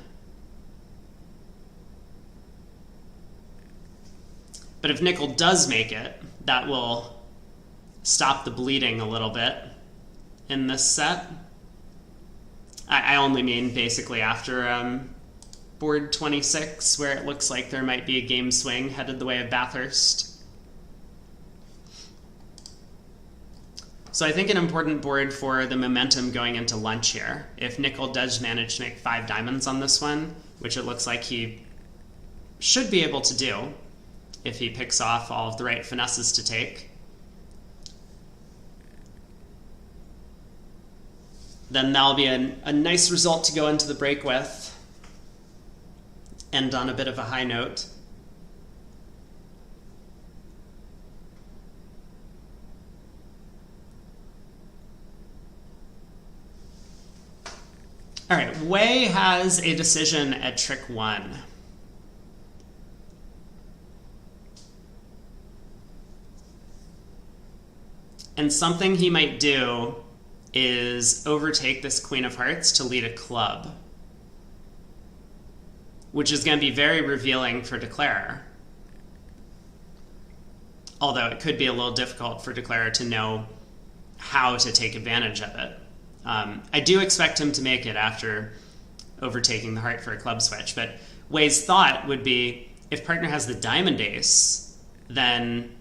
But if Nickel does make it, that will stop the bleeding a little bit in this set. I only mean basically after board 26, where it looks like there might be a game swing headed the way of Bathurst. So I think an important board for the momentum going into lunch here. If Nickel does manage to make 5 diamonds on this one, which it looks like he should be able to do, if he picks off all of the right finesses to take, then that'll be a nice result to go into the break with. End on a bit of a high note. All right, Wei has a decision at trick 1. And something he might do is overtake this Queen of Hearts to lead a club, which is going to be very revealing for Declarer. Although it could be a little difficult for Declarer to know how to take advantage of it. I do expect him to make it after overtaking the heart for a club switch, but Wei's thought would be, if partner has the diamond ace, then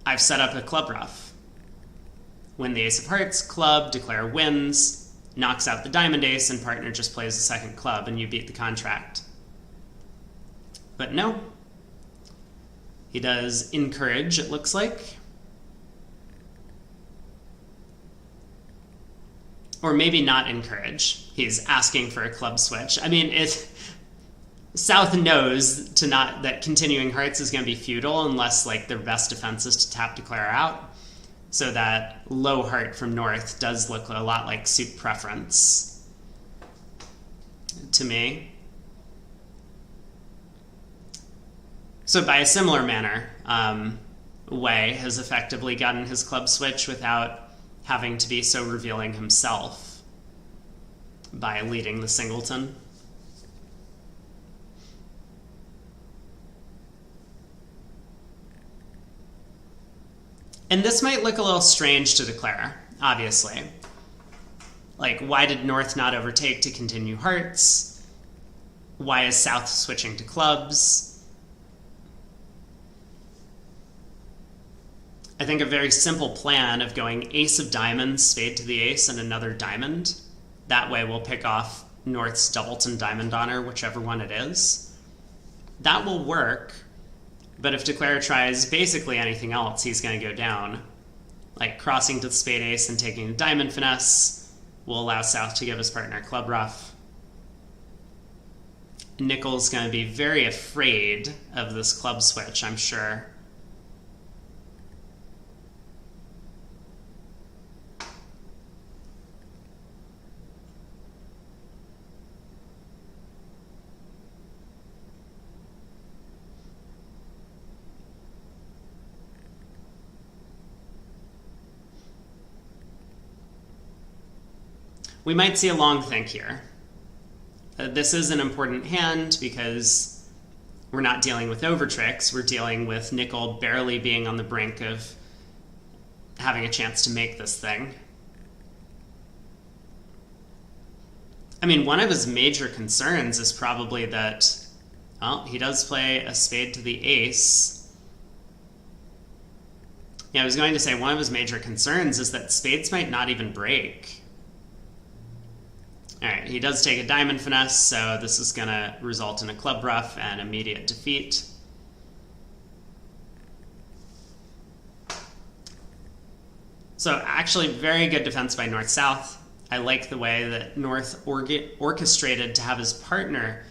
I've set up a club ruff. When the ace of hearts, club, Declarer wins, knocks out the diamond ace, and partner just plays the second club, and you beat the contract. But no. He does encourage, it looks like. Or maybe not encourage. He's asking for a club switch. I mean, South knows that continuing hearts is going to be futile unless like their best defense is to tap Declarer out. So that low heart from North does look a lot like suit preference to me. So by a similar manner, Wei has effectively gotten his club switch without having to be so revealing himself by leading the singleton. And this might look a little strange to Declarer, obviously. Like, why did North not overtake to continue hearts? Why is South switching to clubs? I think a very simple plan of going ace of diamonds, spade to the ace, and another diamond. That way we'll pick off North's doubleton diamond honor, whichever one it is. That will work, but if Declarer tries basically anything else, he's going to go down. Like crossing to the spade ace and taking the diamond finesse will allow South to give his partner club ruff. Nickel's going to be very afraid of this club switch, I'm sure. We might see a long think here. This is an important hand because we're not dealing with overtricks. We're dealing with Nickel barely being on the brink of having a chance to make this thing. I mean, one of his major concerns is probably that, well, he does play a spade to the ace. Yeah, I was going to say one of his major concerns is that spades might not even break. Alright, he does take a diamond finesse, so this is going to result in a club ruff and immediate defeat. So actually very good defense by North-South. I like the way that North orchestrated to have his partner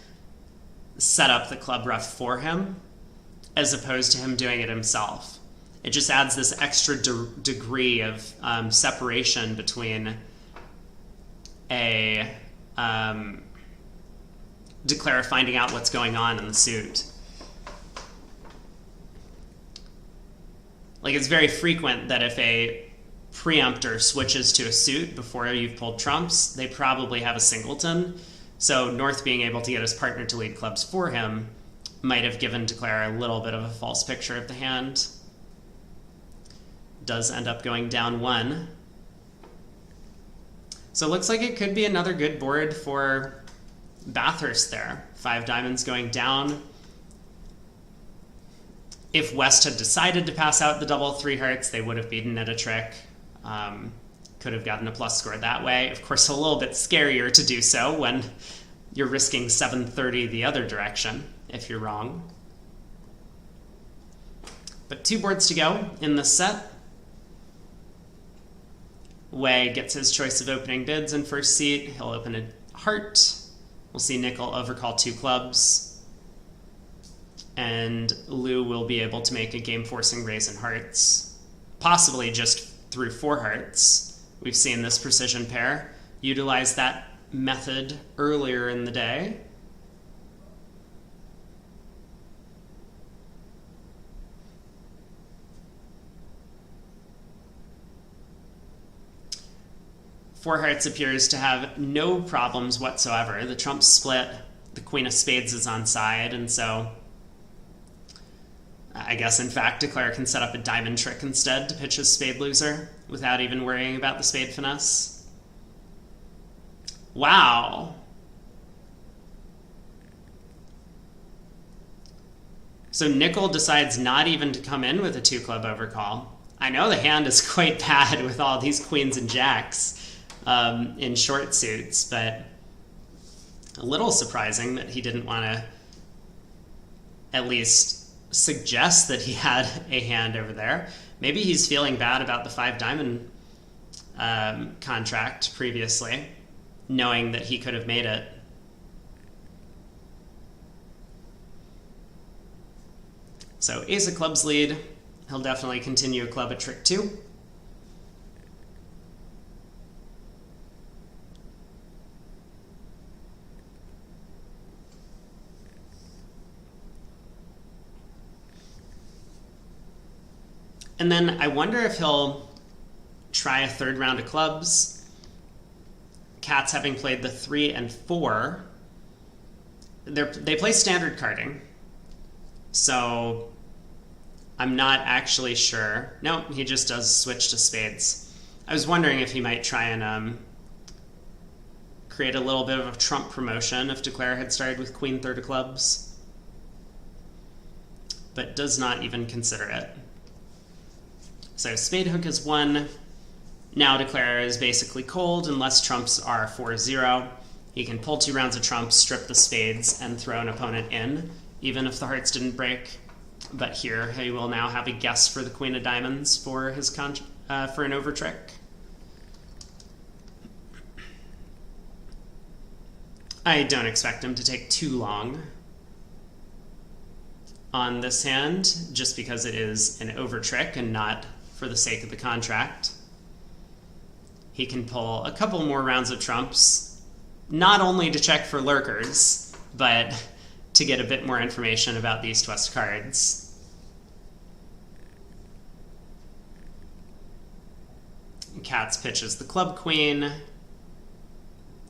set up the club ruff for him, as opposed to him doing it himself. It just adds this extra degree of separation between a Declarer finding out what's going on in the suit. Like, it's very frequent that if a preemptor switches to a suit before you've pulled trumps, they probably have a singleton. So North being able to get his partner to lead clubs for him might have given Declarer a little bit of a false picture of the hand. Does end up going down one. So it looks like it could be another good board for Bathurst there. 5 diamonds going down. If West had decided to pass out the double 3 hearts, they would have beaten it a trick. Could have gotten a plus score that way. Of course, a little bit scarier to do so when you're risking 730 the other direction if you're wrong. But 2 boards to go in this set. Wei gets his choice of opening bids in first seat. He'll open a heart. We'll see Nickel overcall 2 clubs. And Liu will be able to make a game-forcing raise in hearts. Possibly just through 4 hearts. We've seen this precision pair utilize that method earlier in the day. Four Hearts appears to have no problems whatsoever. The trumps split, the Queen of Spades is on side, and so I guess, in fact, Declare can set up a diamond trick instead to pitch his spade loser without even worrying about the spade finesse. Wow. So Nickel decides not even to come in with a 2-club overcall. I know the hand is quite bad with all these queens and jacks in short suits, but a little surprising that he didn't want to at least suggest that he had a hand over there. Maybe he's feeling bad about the 5-diamond contract previously, knowing that he could have made it. So ace of clubs lead. He'll definitely continue a club at trick 2. And then I wonder if he'll try a 3rd round of clubs. Cats having played the 3 and 4. They play standard carding. So I'm not actually sure. No, he just does switch to spades. I was wondering if he might try and create a little bit of a trump promotion if Declare had started with Queen 3rd of clubs. But does not even consider it. So spade hook is 1. Now Declare is basically cold unless trumps are 4-0. He can pull 2 rounds of trumps, strip the spades, and throw an opponent in, even if the hearts didn't break. But here he will now have a guess for the Queen of Diamonds for his for an over trick. I don't expect him to take too long on this hand, just because it is an over trick and not for the sake of the contract. He can pull a couple more rounds of trumps, not only to check for lurkers, but to get a bit more information about the East-West cards. Cats pitches the club queen,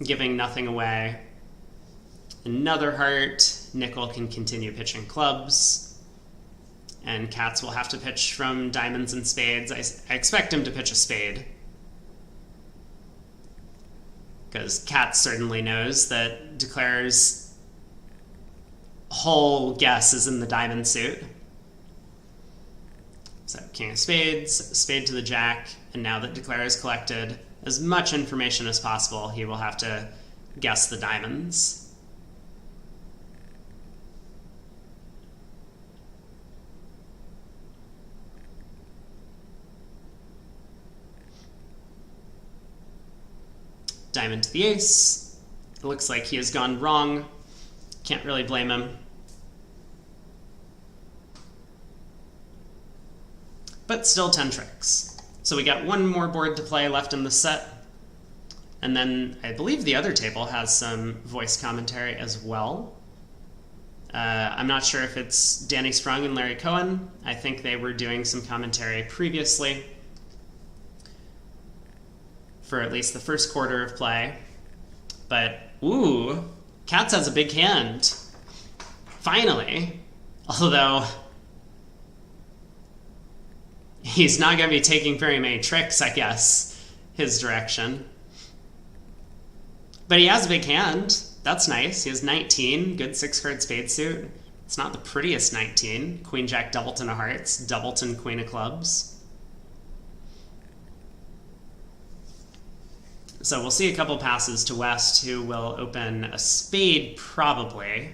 giving nothing away. Another heart. Nickel can continue pitching clubs. And Cats will have to pitch from diamonds and spades. I expect him to pitch a spade, because Cats certainly knows that Declare's whole guess is in the diamond suit. So king of spades, spade to the jack, and now that Declare has collected as much information as possible, he will have to guess the diamonds. Diamond to the ace. It looks like he has gone wrong. Can't really blame him. But still 10 tricks. So we got one more board to play left in the set. And then I believe the other table has some voice commentary as well. I'm not sure if it's Danny Sprung and Larry Cohen. I think they were doing some commentary previously for at least the first quarter of play. But, ooh, Cats has a big hand. Finally. Although he's not going to be taking very many tricks, I guess, his direction. But he has a big hand. That's nice. He has 19, good 6-card spade suit. It's not the prettiest 19. Queen, Jack, Doubleton of hearts, Doubleton, Queen of clubs. So we'll see a couple passes to West, who will open a spade, probably.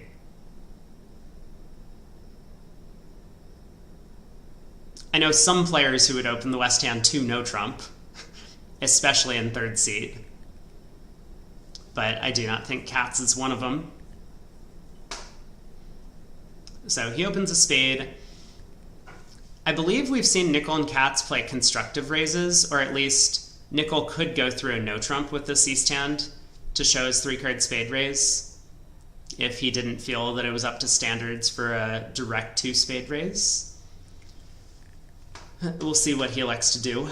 I know some players who would open the West hand to no trump, especially in 3rd seat. But I do not think Cats is one of them. So he opens a spade. I believe we've seen Nickel and Cats play constructive raises, or at least Nickel could go through a no trump with this East hand to show his 3-card spade raise if he didn't feel that it was up to standards for a direct 2 spade raise. We'll see what he elects to do.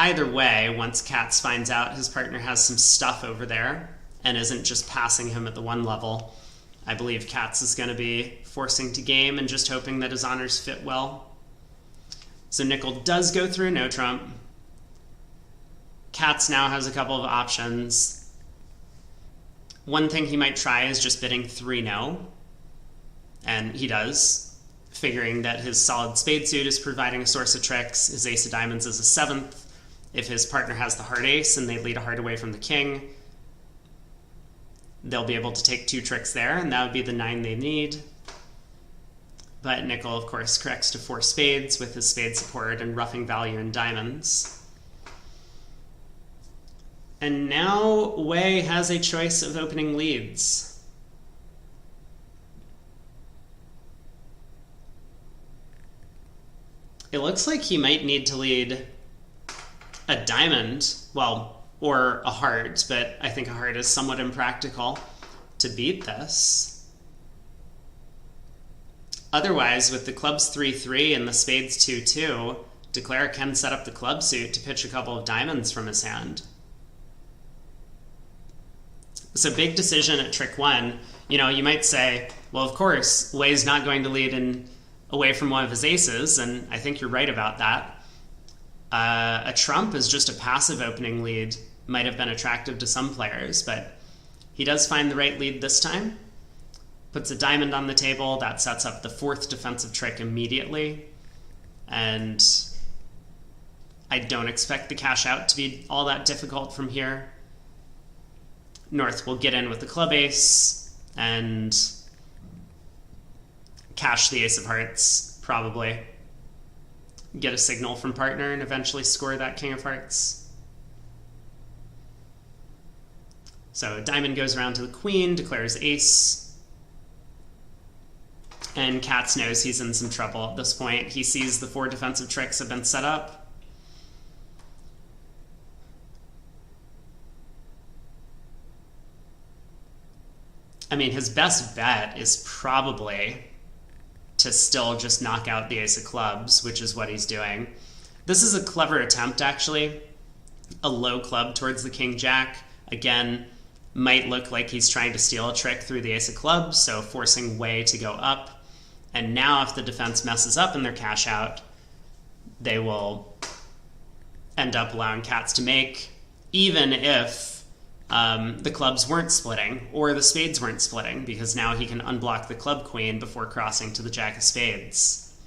either way, once Katz finds out his partner has some stuff over there and isn't just passing him at the 1 level, I believe Katz is going to be forcing to game and just hoping that his honors fit well. So nickel does go through no trump. Katz now has a couple of options. One thing he might try is just bidding 3 no. And he does, figuring that his solid spade suit is providing a source of tricks. His ace of diamonds is a 7th. If his partner has the heart ace and they lead a heart away from the king, they'll be able to take 2 tricks there, and that would be the 9 they need. But nickel, of course, corrects to 4 spades with his spade support and roughing value in diamonds. And now Wei has a choice of opening leads. It looks like he might need to lead a diamond, well, or a heart, but I think a heart is somewhat impractical to beat this. Otherwise, with the clubs 3-3 and the spades 2-2, Declare can set up the club suit to pitch a couple of diamonds from his hand. So big decision at trick 1. You know, you might say, well, of course, Wei's not going to lead in away from one of his aces, and I think you're right about that. A trump is just a passive opening lead. Might have been attractive to some players, but he does find the right lead this time. Puts a diamond on the table. That sets up the 4th defensive trick immediately. And I don't expect the cash out to be all that difficult from here. North will get in with the club ace and cash the ace of hearts, probably. Get a signal from partner and eventually score that king of hearts. So diamond goes around to the queen, declares ace. And Katz knows he's in some trouble at this point. He sees the 4 defensive tricks have been set up. I mean, his best bet is probably to still just knock out the ace of clubs, which is what he's doing. This is a clever attempt, actually. A low club towards the king-jack. Again, might look like he's trying to steal a trick through the ace of clubs, so forcing Wei to go up. And now if the defense messes up in their cash out, they will end up allowing Katz to make, even if the clubs weren't splitting or the spades weren't splitting, because now he can unblock the club queen before crossing to the jack of spades.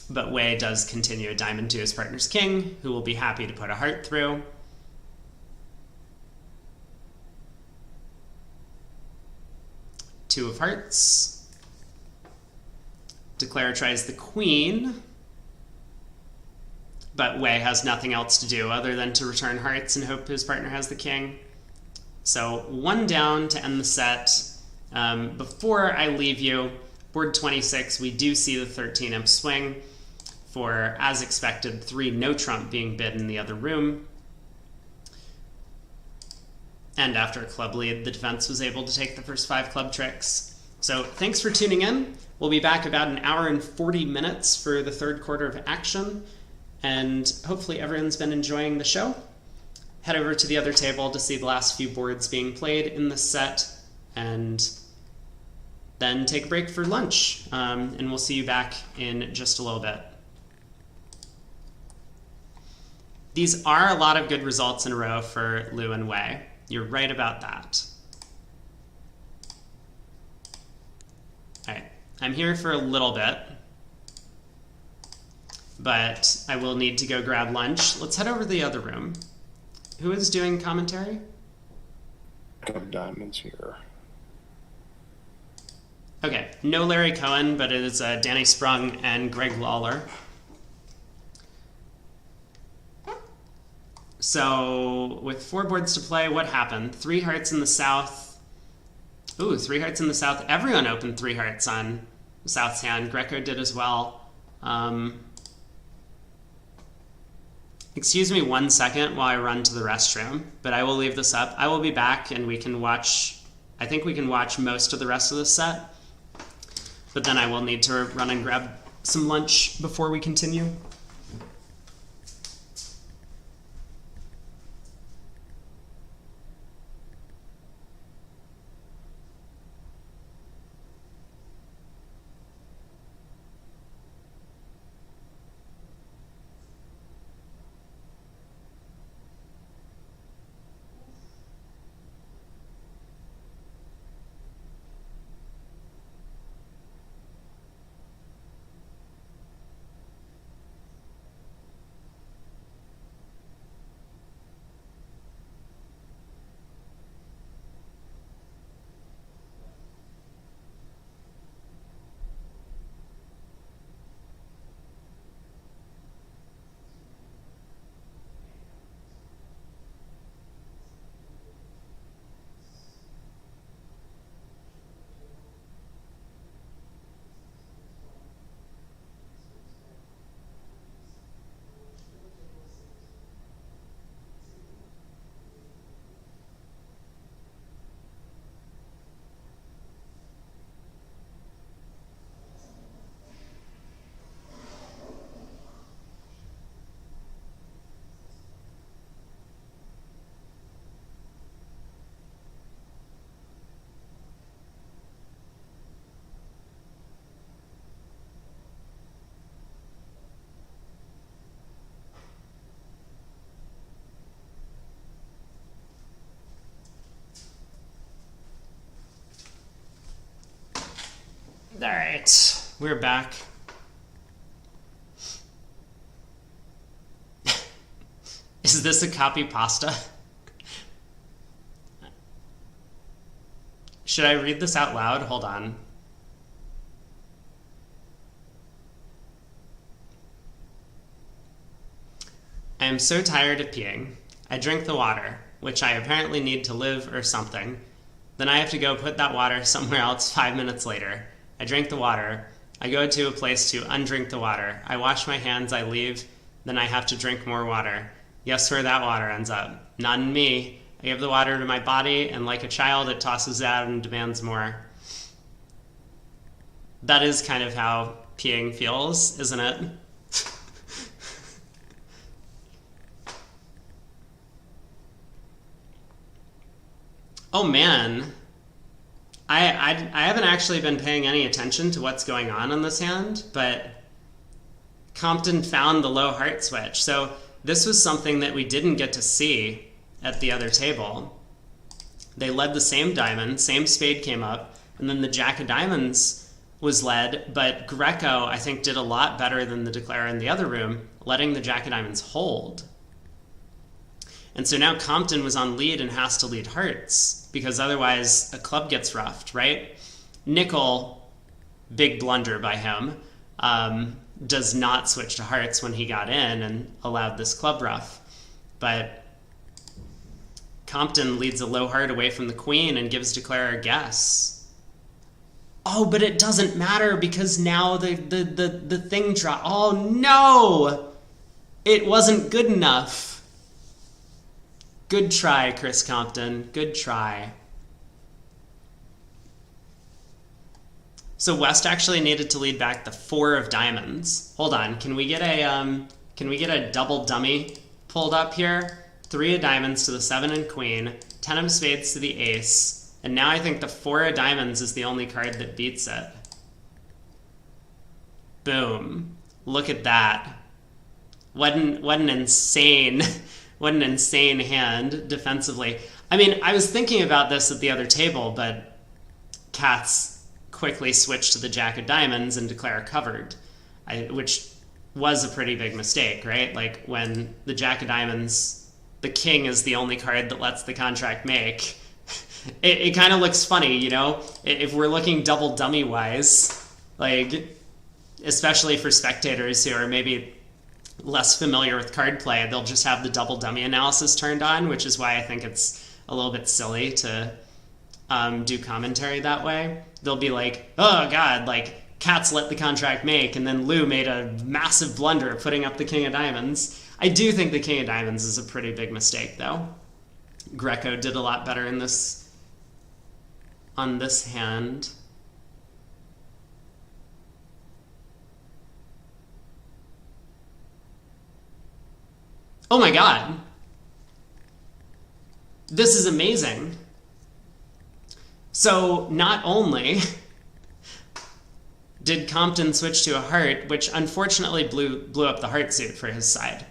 But Wei does continue a diamond to his partner's king, who will be happy to put a heart through. Two of hearts. Declare tries the queen, but Wei has nothing else to do other than to return hearts and hope his partner has the king. So 1 down to end the set. Before I leave you, board 26, we do see the 13 imp swing for, as expected, 3 no trump being bid in the other room. And after a club lead, the defense was able to take the first 5 club tricks. So thanks for tuning in. We'll be back about an hour and 40 minutes for the 3rd quarter of action. And hopefully everyone's been enjoying the show. Head over to the other table to see the last few boards being played in this set. And then take a break for lunch. And we'll see you back in just a little bit. These are a lot of good results in a row for Liu and Wei. You're right about that. All right, I'm here for a little bit, but I will need to go grab lunch. Let's head over to the other room. Who is doing commentary? Got diamonds here. Okay, no Larry Cohen, but it is Danny Sprung and Greg Lawler. So, with 4 boards to play, what happened? 3 hearts in the south. Ooh, 3 hearts in the south. Everyone opened 3 hearts on South's hand. Greco did as well. Excuse me 1 second while I run to the restroom, but I will leave this up. I will be back and we can watch, I think we can watch most of the rest of the set, but then I will need to run and grab some lunch before we continue. right, we're back. Is this a copy pasta? Should I read this out loud? Hold on. I am so tired of peeing. I drink the water, which I apparently need to live or something. Then I have to go put that water somewhere else 5 minutes later. I drink the water. I go to a place to undrink the water. I wash my hands, I leave. Then I have to drink more water. Guess where that water ends up? Not in me. I give the water to my body, and like a child, it tosses out and demands more. That is kind of how peeing feels, isn't it? Oh man, I haven't actually been paying any attention to what's going on in this hand, but Compton found the low heart switch. So this was something that we didn't get to see at the other table. They led the same diamond, same spade came up, and then the jack of diamonds was led, but Greco, I think, did a lot better than the declarer in the other room, letting the jack of diamonds hold. And so now Compton was on lead and has to lead hearts, because otherwise a club gets roughed, right? Nickel, big blunder by him, does not switch to hearts when he got in and allowed this club rough. But Compton leads a low heart away from the queen and gives declarer a guess. Oh, but it doesn't matter because now the thing dropped. Oh no! It wasn't good enough. Good try, Chris Compton. Good try. So West actually needed to lead back the 4 of diamonds. Hold on, can we get a double dummy pulled up here? 3 of diamonds to the 7 and queen, 10 of spades to the ace, and now I think the 4 of diamonds is the only card that beats it. Boom. Look at that. What an insane hand defensively. I mean, I was thinking about this at the other table, but Katz quickly switched to the jack of diamonds and declare covered, which was a pretty big mistake, right? Like when the jack of diamonds, the king is the only card that lets the contract make. It kind of looks funny, you know, if we're looking double dummy wise, like especially for spectators who are maybe less familiar with card play, they'll just have the double dummy analysis turned on, which is why I think it's a little bit silly to do commentary that way. They'll be like, oh god, like Katz let the contract make, and then Lou made a massive blunder putting up the king of diamonds. I do think the king of diamonds is a pretty big mistake, though. Greco did a lot better in this on this hand. Oh my god. This is amazing. So not only did Compton switch to a heart, which unfortunately blew up the heart suit for his side.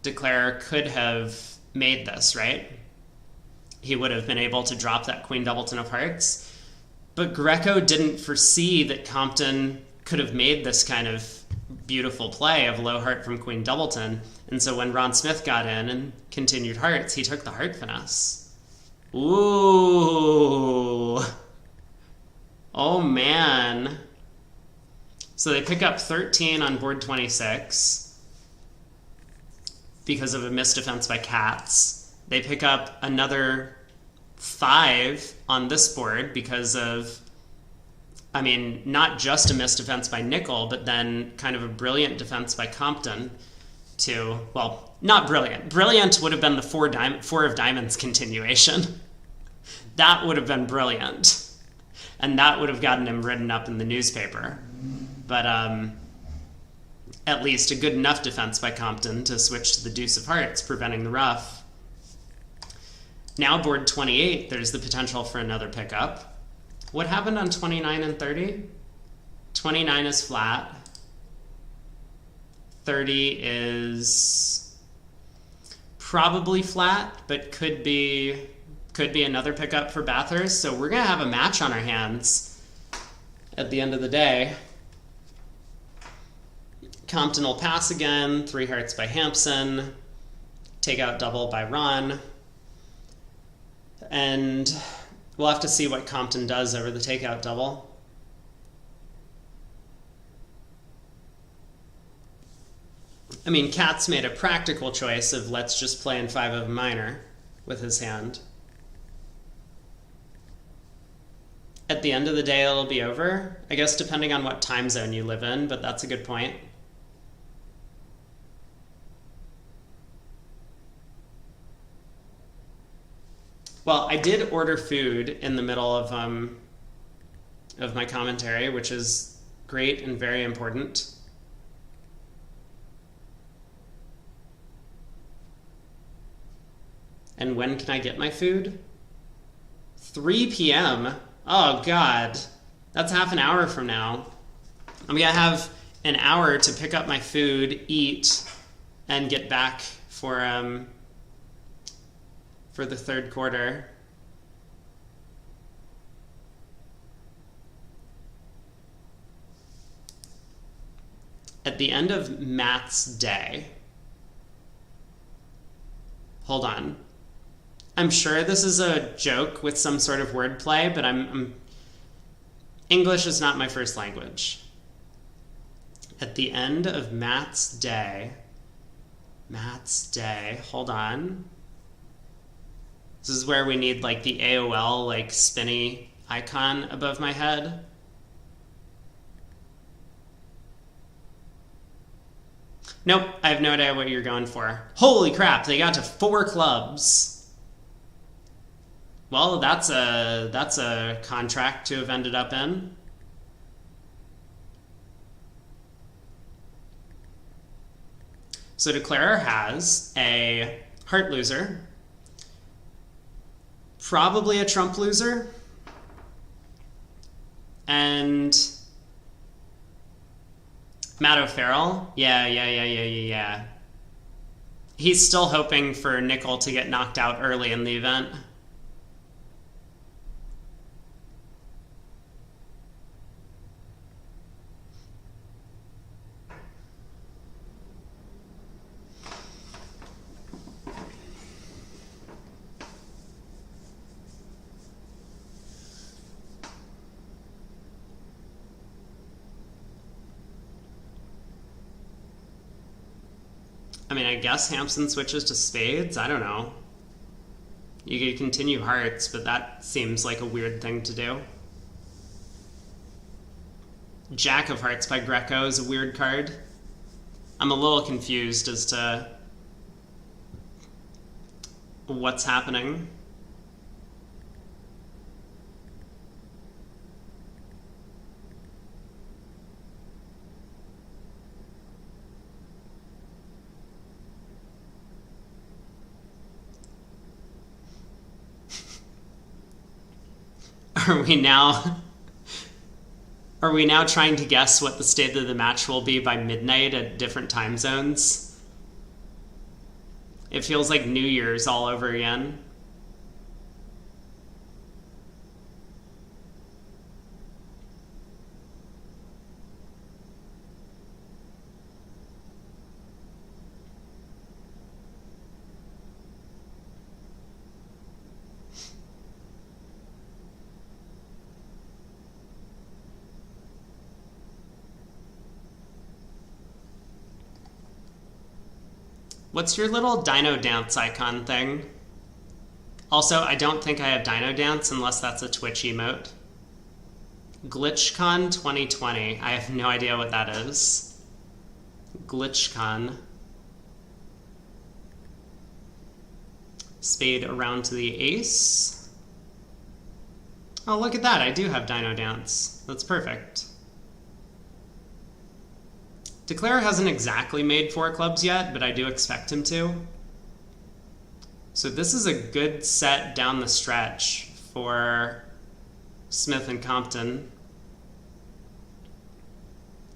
Declarer could have made this, right? He would have been able to drop that queen doubleton of hearts. But Greco didn't foresee that Compton could have made this kind of beautiful play of low heart from queen doubleton. And so when Ron Smith got in and continued hearts, he took the heart finesse. Ooh. Oh, man. So they pick up 13 on board 26 because of a missed defense by Katz. They pick up another 5 on this board because of, I mean, not just a missed defense by Nickel, but then kind of a brilliant defense by Compton to, well, not brilliant. Brilliant would have been the 4 of diamonds continuation. That would have been brilliant. And that would have gotten him written up in the newspaper. But at least a good enough defense by Compton to switch to the deuce of hearts, preventing the ruff. Now board 28, there's the potential for another pickup. What happened on 29 and 30? 29 is flat. 30 is probably flat, but could be another pickup for Bathurst. So we're going to have a match on our hands. at the end of the day, Compton will pass again, 3 hearts by Hampson, takeout double by Ron, and we'll have to see what Compton does over the takeout double. I mean, Katz made a practical choice of let's just play in 5 of a minor with his hand. At the end of the day, it'll be over. I guess depending on what time zone you live in, but that's a good point. Well, I did order food in the middle of my commentary, which is great and very important. And when can I get my food? 3 p.m. Oh, God. That's half an hour from now. I'm going to have an hour to pick up my food, eat, and get back for the third quarter. At the end of Matt's day... Hold on. I'm sure this is a joke with some sort of wordplay, but English is not my first language. At the end of Matt's day, hold on. This is where we need like the AOL like spinny icon above my head. Nope, I have no idea what you're going for. Holy crap, they got to 4 clubs. Well, that's a contract to have ended up in. So Declarer has a heart loser, probably a trump loser, and Matt O'Farrell. Yeah. He's still hoping for Nickel to get knocked out early in the event. I mean, I guess Hampson switches to spades. I don't know. You could continue hearts, but that seems like a weird thing to do. Jack of Hearts by Greco is a weird card. I'm a little confused as to what's happening. Are we now trying to guess what the state of the match will be by midnight at different time zones? It feels like New Year's all over again. What's your little Dino Dance icon thing? Also, I don't think I have Dino Dance unless that's a Twitch emote. GlitchCon 2020. I have no idea what that is. GlitchCon. Spade around to the ace. Oh, look at that. I do have Dino Dance. That's perfect. Declare hasn't exactly made 4 clubs yet, but I do expect him to. So this is a good set down the stretch for Smith and Compton.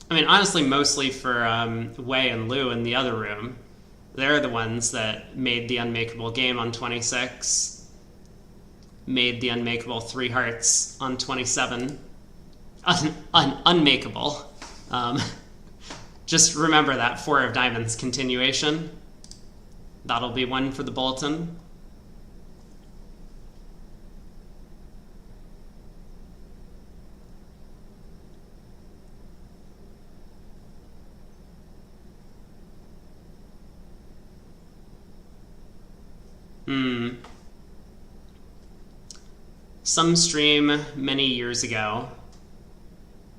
I mean, honestly, mostly for Wei and Liu in the other room. They're the ones that made the unmakeable game on 26, made the unmakeable 3 hearts on 27, unmakeable. Just remember that 4 of diamonds continuation. That'll be one for the bulletin. Some stream many years ago,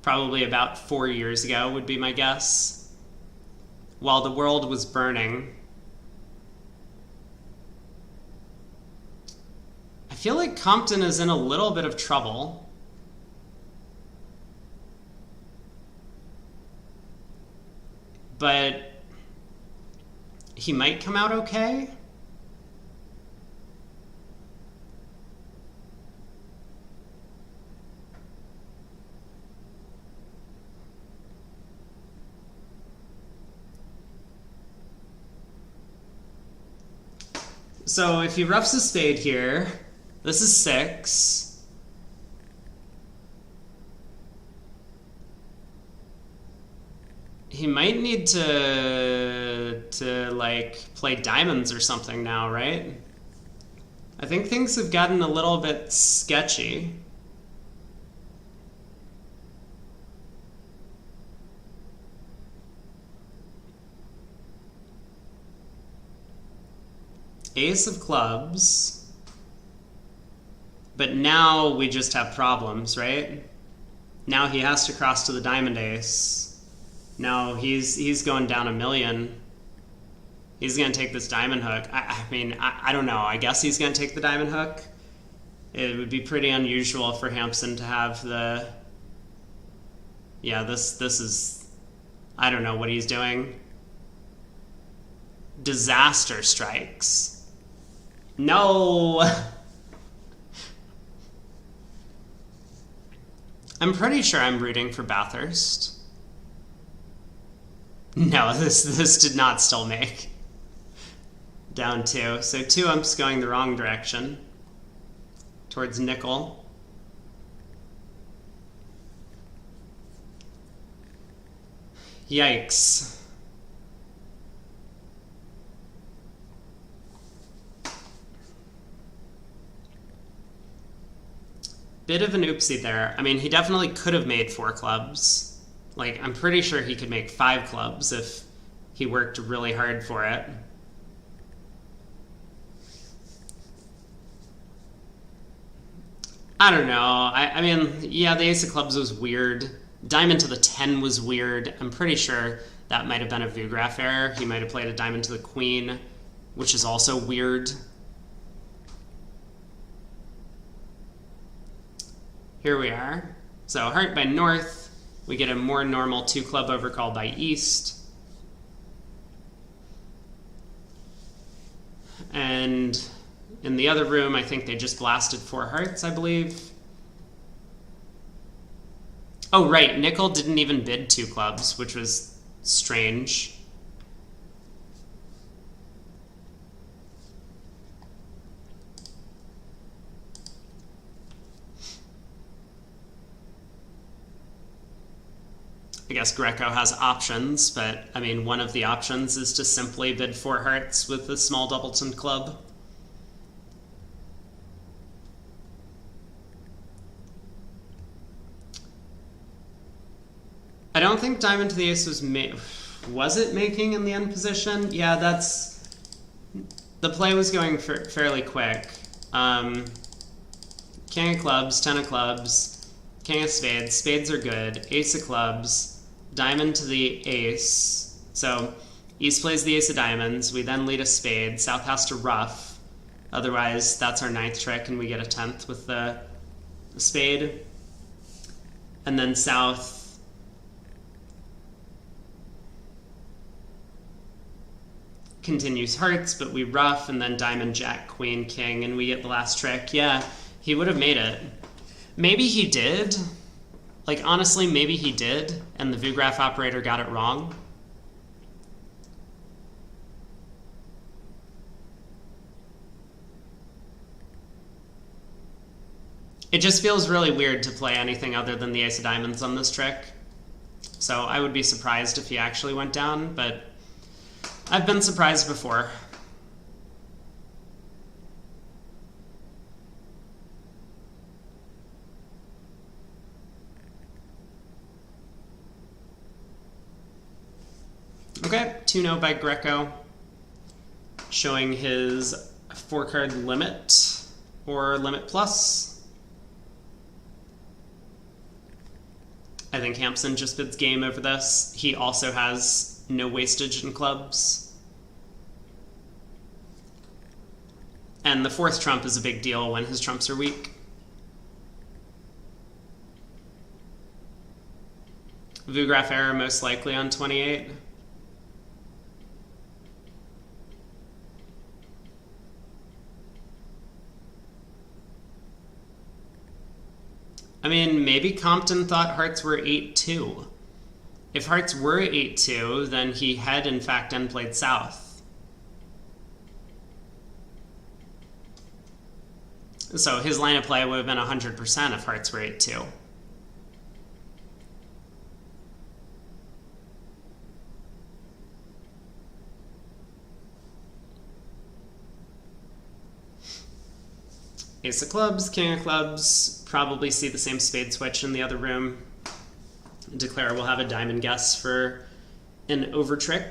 probably about 4 years ago would be my guess, while the world was burning. I feel like Compton is in a little bit of trouble. But he might come out okay. So if he roughs a spade here, this is 6. He might need to like play diamonds or something now, right? I think things have gotten a little bit sketchy. Ace of clubs. But now we just have problems, right? Now he has to cross to the diamond ace. Now he's going down a million. He's going to take this diamond hook. I mean, I don't know. I guess he's going to take the diamond hook. It would be pretty unusual for Hampson to have the... Yeah, this is... I don't know what he's doing. Disaster strikes. No! I'm pretty sure I'm rooting for Bathurst. No, this did not still make. Down 2. So 2 umps going the wrong direction. Towards nickel. Yikes. Bit of an oopsie there. I mean, he definitely could have made 4 clubs. Like, I'm pretty sure he could make 5 clubs if he worked really hard for it. I don't know. I mean, yeah, the ace of clubs was weird. Diamond to the 10 was weird. I'm pretty sure that might have been a Vugraph error. He might have played a diamond to the queen, which is also weird. Here we are. So heart by north, we get a more normal 2-club overcall by east. And in the other room, I think they just blasted 4 hearts, I believe. Oh, right, nickel didn't even bid 2 clubs, which was strange. I guess Greco has options, but I mean, one of the options is to simply bid 4 hearts with the small doubleton club. I don't think diamond to the ace was it making in the end position? Yeah, that's... The play was going fairly quick. King of clubs, 10 of clubs, king of spades. Spades are good. Ace of clubs, diamond to the ace. So east plays the ace of diamonds. We then lead a spade. South has to ruff. Otherwise, that's our 9th trick, and we get a 10th with the spade. And then south... continues hearts, but we ruff, and then diamond, jack, queen, king, and we get the last trick. Yeah, he would have made it. Maybe he did. Like, honestly, maybe he did, and the Vugraph operator got it wrong. It just feels really weird to play anything other than the ace of diamonds on this trick. So I would be surprised if he actually went down, but I've been surprised before. Okay, 2-0 by Greco, showing his 4-card limit, or limit plus. I think Hampson just bids game over this. He also has no wastage in clubs. And the 4th trump is a big deal when his trumps are weak. Vugraph error most likely on 28. I mean, maybe Compton thought hearts were 8-2. If hearts were 8-2, then he had in fact end-played south. So his line of play would have been 100% if hearts were 8-2. Ace of clubs, king of clubs, probably see the same spade switch in the other room. Declare we'll have a diamond guess for an over trick.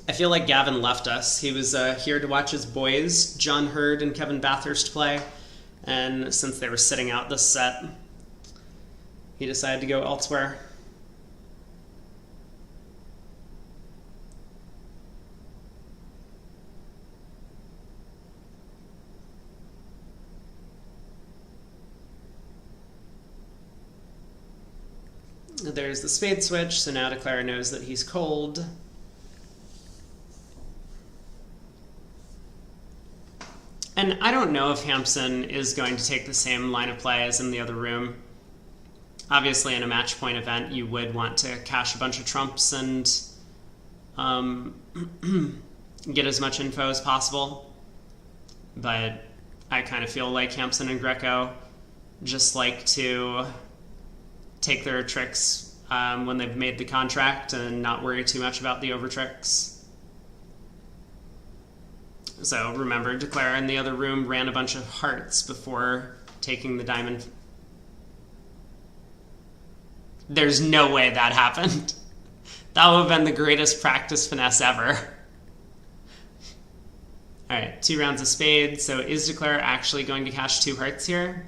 I feel like Gavin left us. He was here to watch his boys, John Hurd and Kevin Bathurst, play. And since they were sitting out this set, he decided to go elsewhere. There's the spade switch, so now Declare knows that he's cold. And I don't know if Hampson is going to take the same line of play as in the other room. Obviously, in a match point event, you would want to cash a bunch of trumps and get as much info as possible. But I kind of feel like Hampson and Greco just like to take their tricks when they've made the contract and not worry too much about the over tricks. So remember, Declare in the other room ran a bunch of hearts before taking the diamond. There's no way that happened. That would have been the greatest practice finesse ever. Alright, 2 rounds of spades. So is Declare actually going to cash 2 hearts here?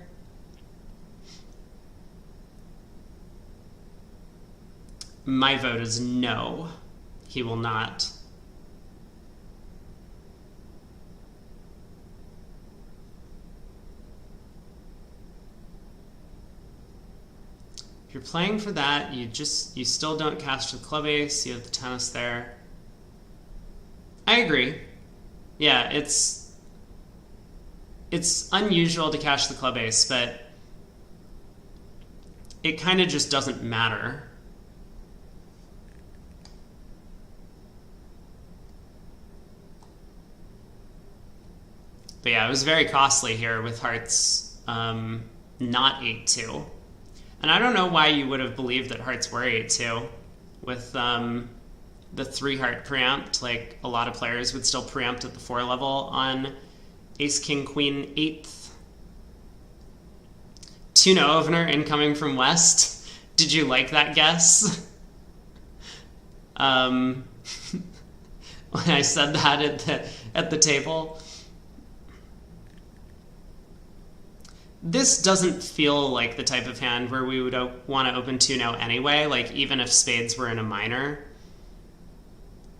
My vote is no. He will not. If you're playing for that, you still don't cash the club ace. You have the tennis there. I agree. Yeah, it's unusual to cash the club ace, but it kind of just doesn't matter. But yeah, it was very costly here with hearts not 8-2. And I don't know why you would have believed that hearts were 8-2 with the 3-heart preempt. Like, a lot of players would still preempt at the 4 level on ace, king, queen, 8th. 2-0 opener incoming from West. Did you like that guess? When I said that at the table. This doesn't feel like the type of hand where we would want to open 2-0 anyway, like even if spades were in a minor.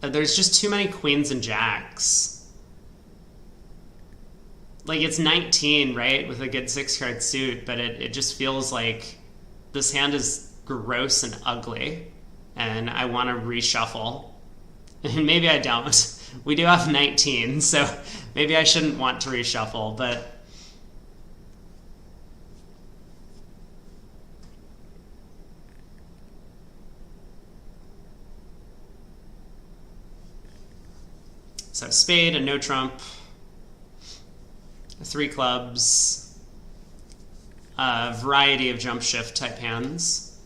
There's just too many queens and jacks. Like, it's 19, right, with a good 6-card suit, but it just feels like this hand is gross and ugly, and I want to reshuffle. And maybe I don't. We do have 19, so maybe I shouldn't want to reshuffle, but So spade and no trump, 3 clubs, a variety of jump shift type hands.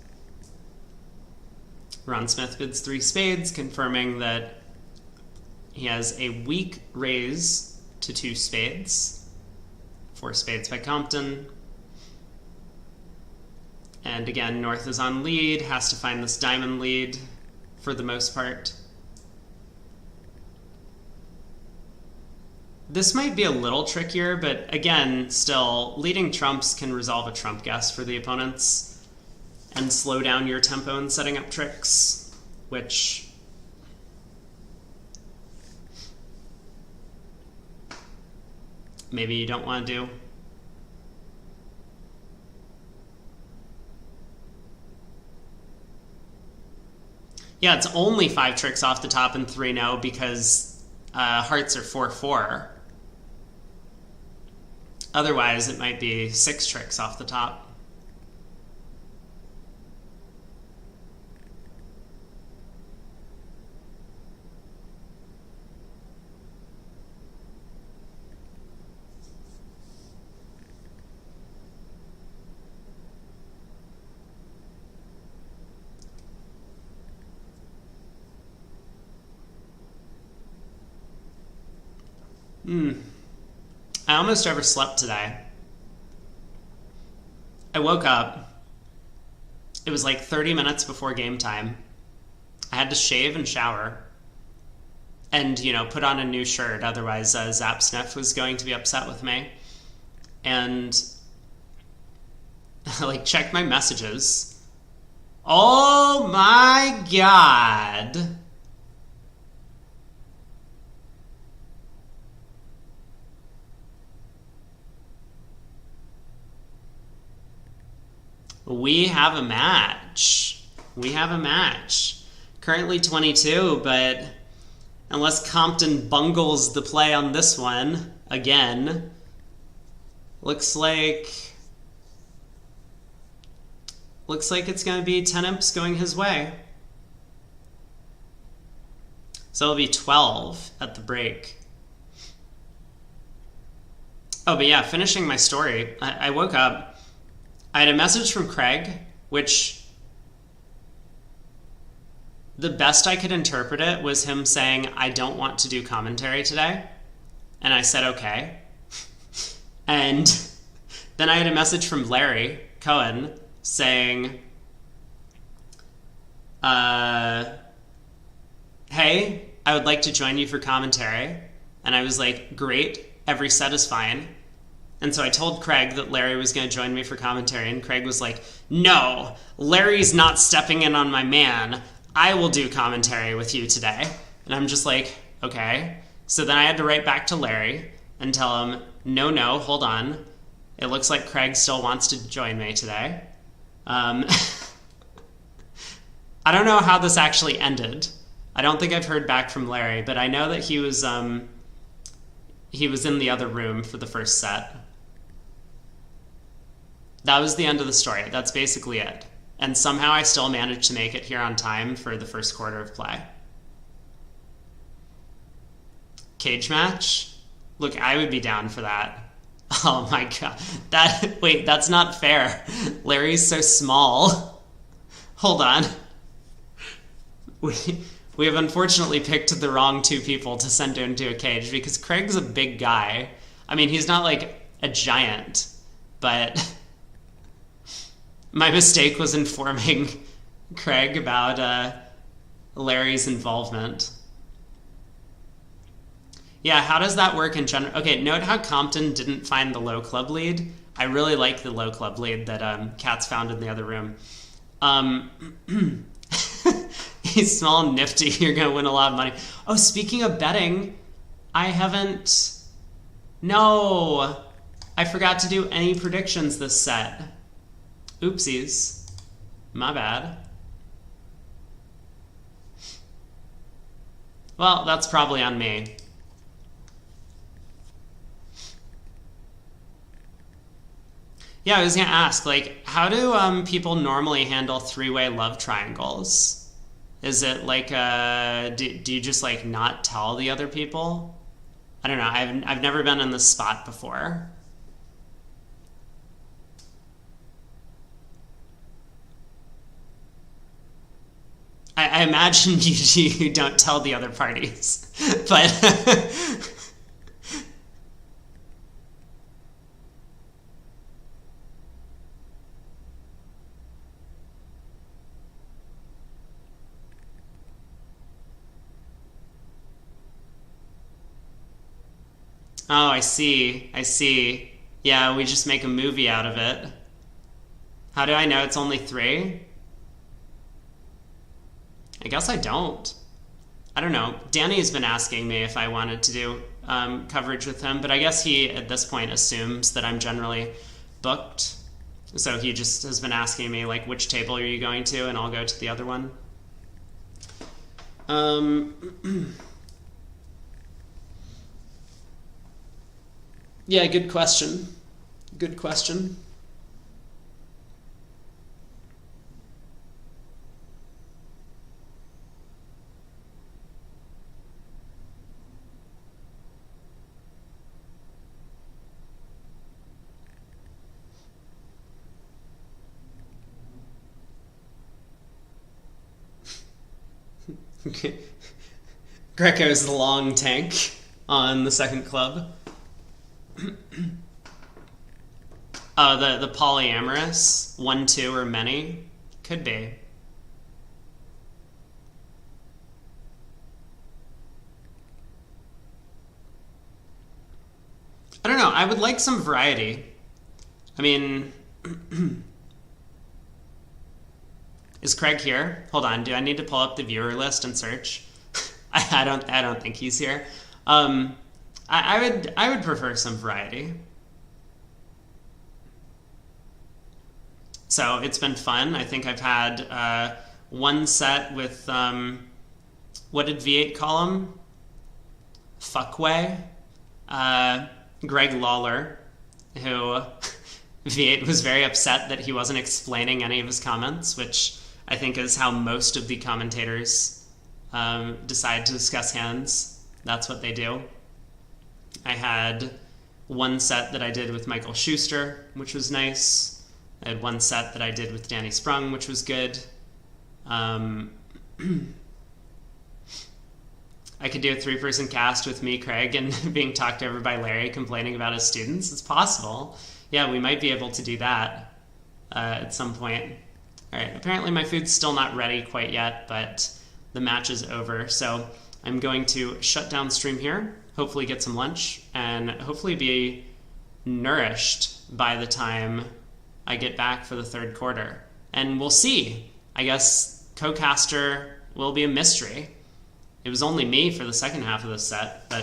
Ron Smith bids 3 spades, confirming that he has a weak raise to 2 spades. 4 spades by Compton. And again, North is on lead, has to find this diamond lead for the most part. This might be a little trickier, but again, still, leading trumps can resolve a trump guess for the opponents and slow down your tempo in setting up tricks, which maybe you don't want to do. Yeah, it's only 5 tricks off the top and 3 no because hearts are 4-4. Otherwise, it might be 6 tricks off the top. I almost overslept today. I woke up. It was like 30 minutes before game time. I had to shave and shower and, you know, put on a new shirt. Otherwise, Zap Sniff was going to be upset with me. And like, checked my messages. Oh my God. We have a match. We have a match. Currently 22, but unless Compton bungles the play on this one again, looks like it's going to be 10 imps going his way. So it'll be 12 at the break. Oh, but yeah, finishing my story. I woke up. I had a message from Craig, which the best I could interpret it was him saying, I don't want to do commentary today. And I said, okay. And then I had a message from Larry Cohen saying, hey, I would like to join you for commentary. And I was like, great, every set is fine. And so I told Craig that Larry was going to join me for commentary, and Craig was like, no, Larry's not stepping in on my man. I will do commentary with you today. And I'm just like, okay. So then I had to write back to Larry and tell him, no, hold on. It looks like Craig still wants to join me today. I don't know how this actually ended. I don't think I've heard back from Larry, but I know that he was in the other room for the first set. That was the end of the story. That's basically it. And somehow I still managed to make it here on time for the first quarter of play. Cage match? Look, I would be down for that. Oh my God. Wait, that's not fair. Larry's so small. Hold on. We have unfortunately picked the wrong 2 people to send into a cage because Craig's a big guy. I mean, he's not like a giant, but my mistake was informing Craig about Larry's involvement. Yeah, how does that work in general? Okay, note how Compton didn't find the low club lead. I really like the low club lead that Katz found in the other room. He's small and nifty. You're going to win a lot of money. Oh, speaking of betting, No, I forgot to do any predictions this set. Oopsies. My bad. Well, that's probably on me. Yeah, I was going to ask, like, how do people normally handle 3-way love triangles? Is it like do you just like not tell the other people? I don't know. I've never been in this spot before. I imagine you don't tell the other parties, but oh, I see. I see. Yeah, we just make a movie out of it. How do I know it's only 3? I guess I don't. I don't know. Danny's been asking me if I wanted to do coverage with him, but I guess he, at this point, assumes that I'm generally booked. So he just has been asking me, like, which table are you going to, and I'll go to the other one. Yeah, good question. Good question. Greco's the long tank on the second club. The polyamorous, 1, 2, or many? Could be. I don't know, I would like some variety. I mean... Is Craig here? Hold on, do I need to pull up the viewer list and search? I don't think he's here. I would prefer some variety. So it's been fun. I think I've had one set with what did V8 call him? Fuckway. Greg Lawler, who V8 was very upset that he wasn't explaining any of his comments, which I think is how most of the commentators decide to discuss hands. That's what they do. I had one set that I did with Michael Schuster, which was nice. I had one set that I did with Danny Sprung, which was good. I could do a 3-person cast with me, Craig, and being talked over by Larry complaining about his students. It's possible. Yeah, we might be able to do that at some point. All right, apparently my food's still not ready quite yet, but the match is over. So I'm going to shut down stream here, hopefully get some lunch, and hopefully be nourished by the time I get back for the third quarter. And we'll see. I guess co-caster will be a mystery. It was only me for the second half of the set, but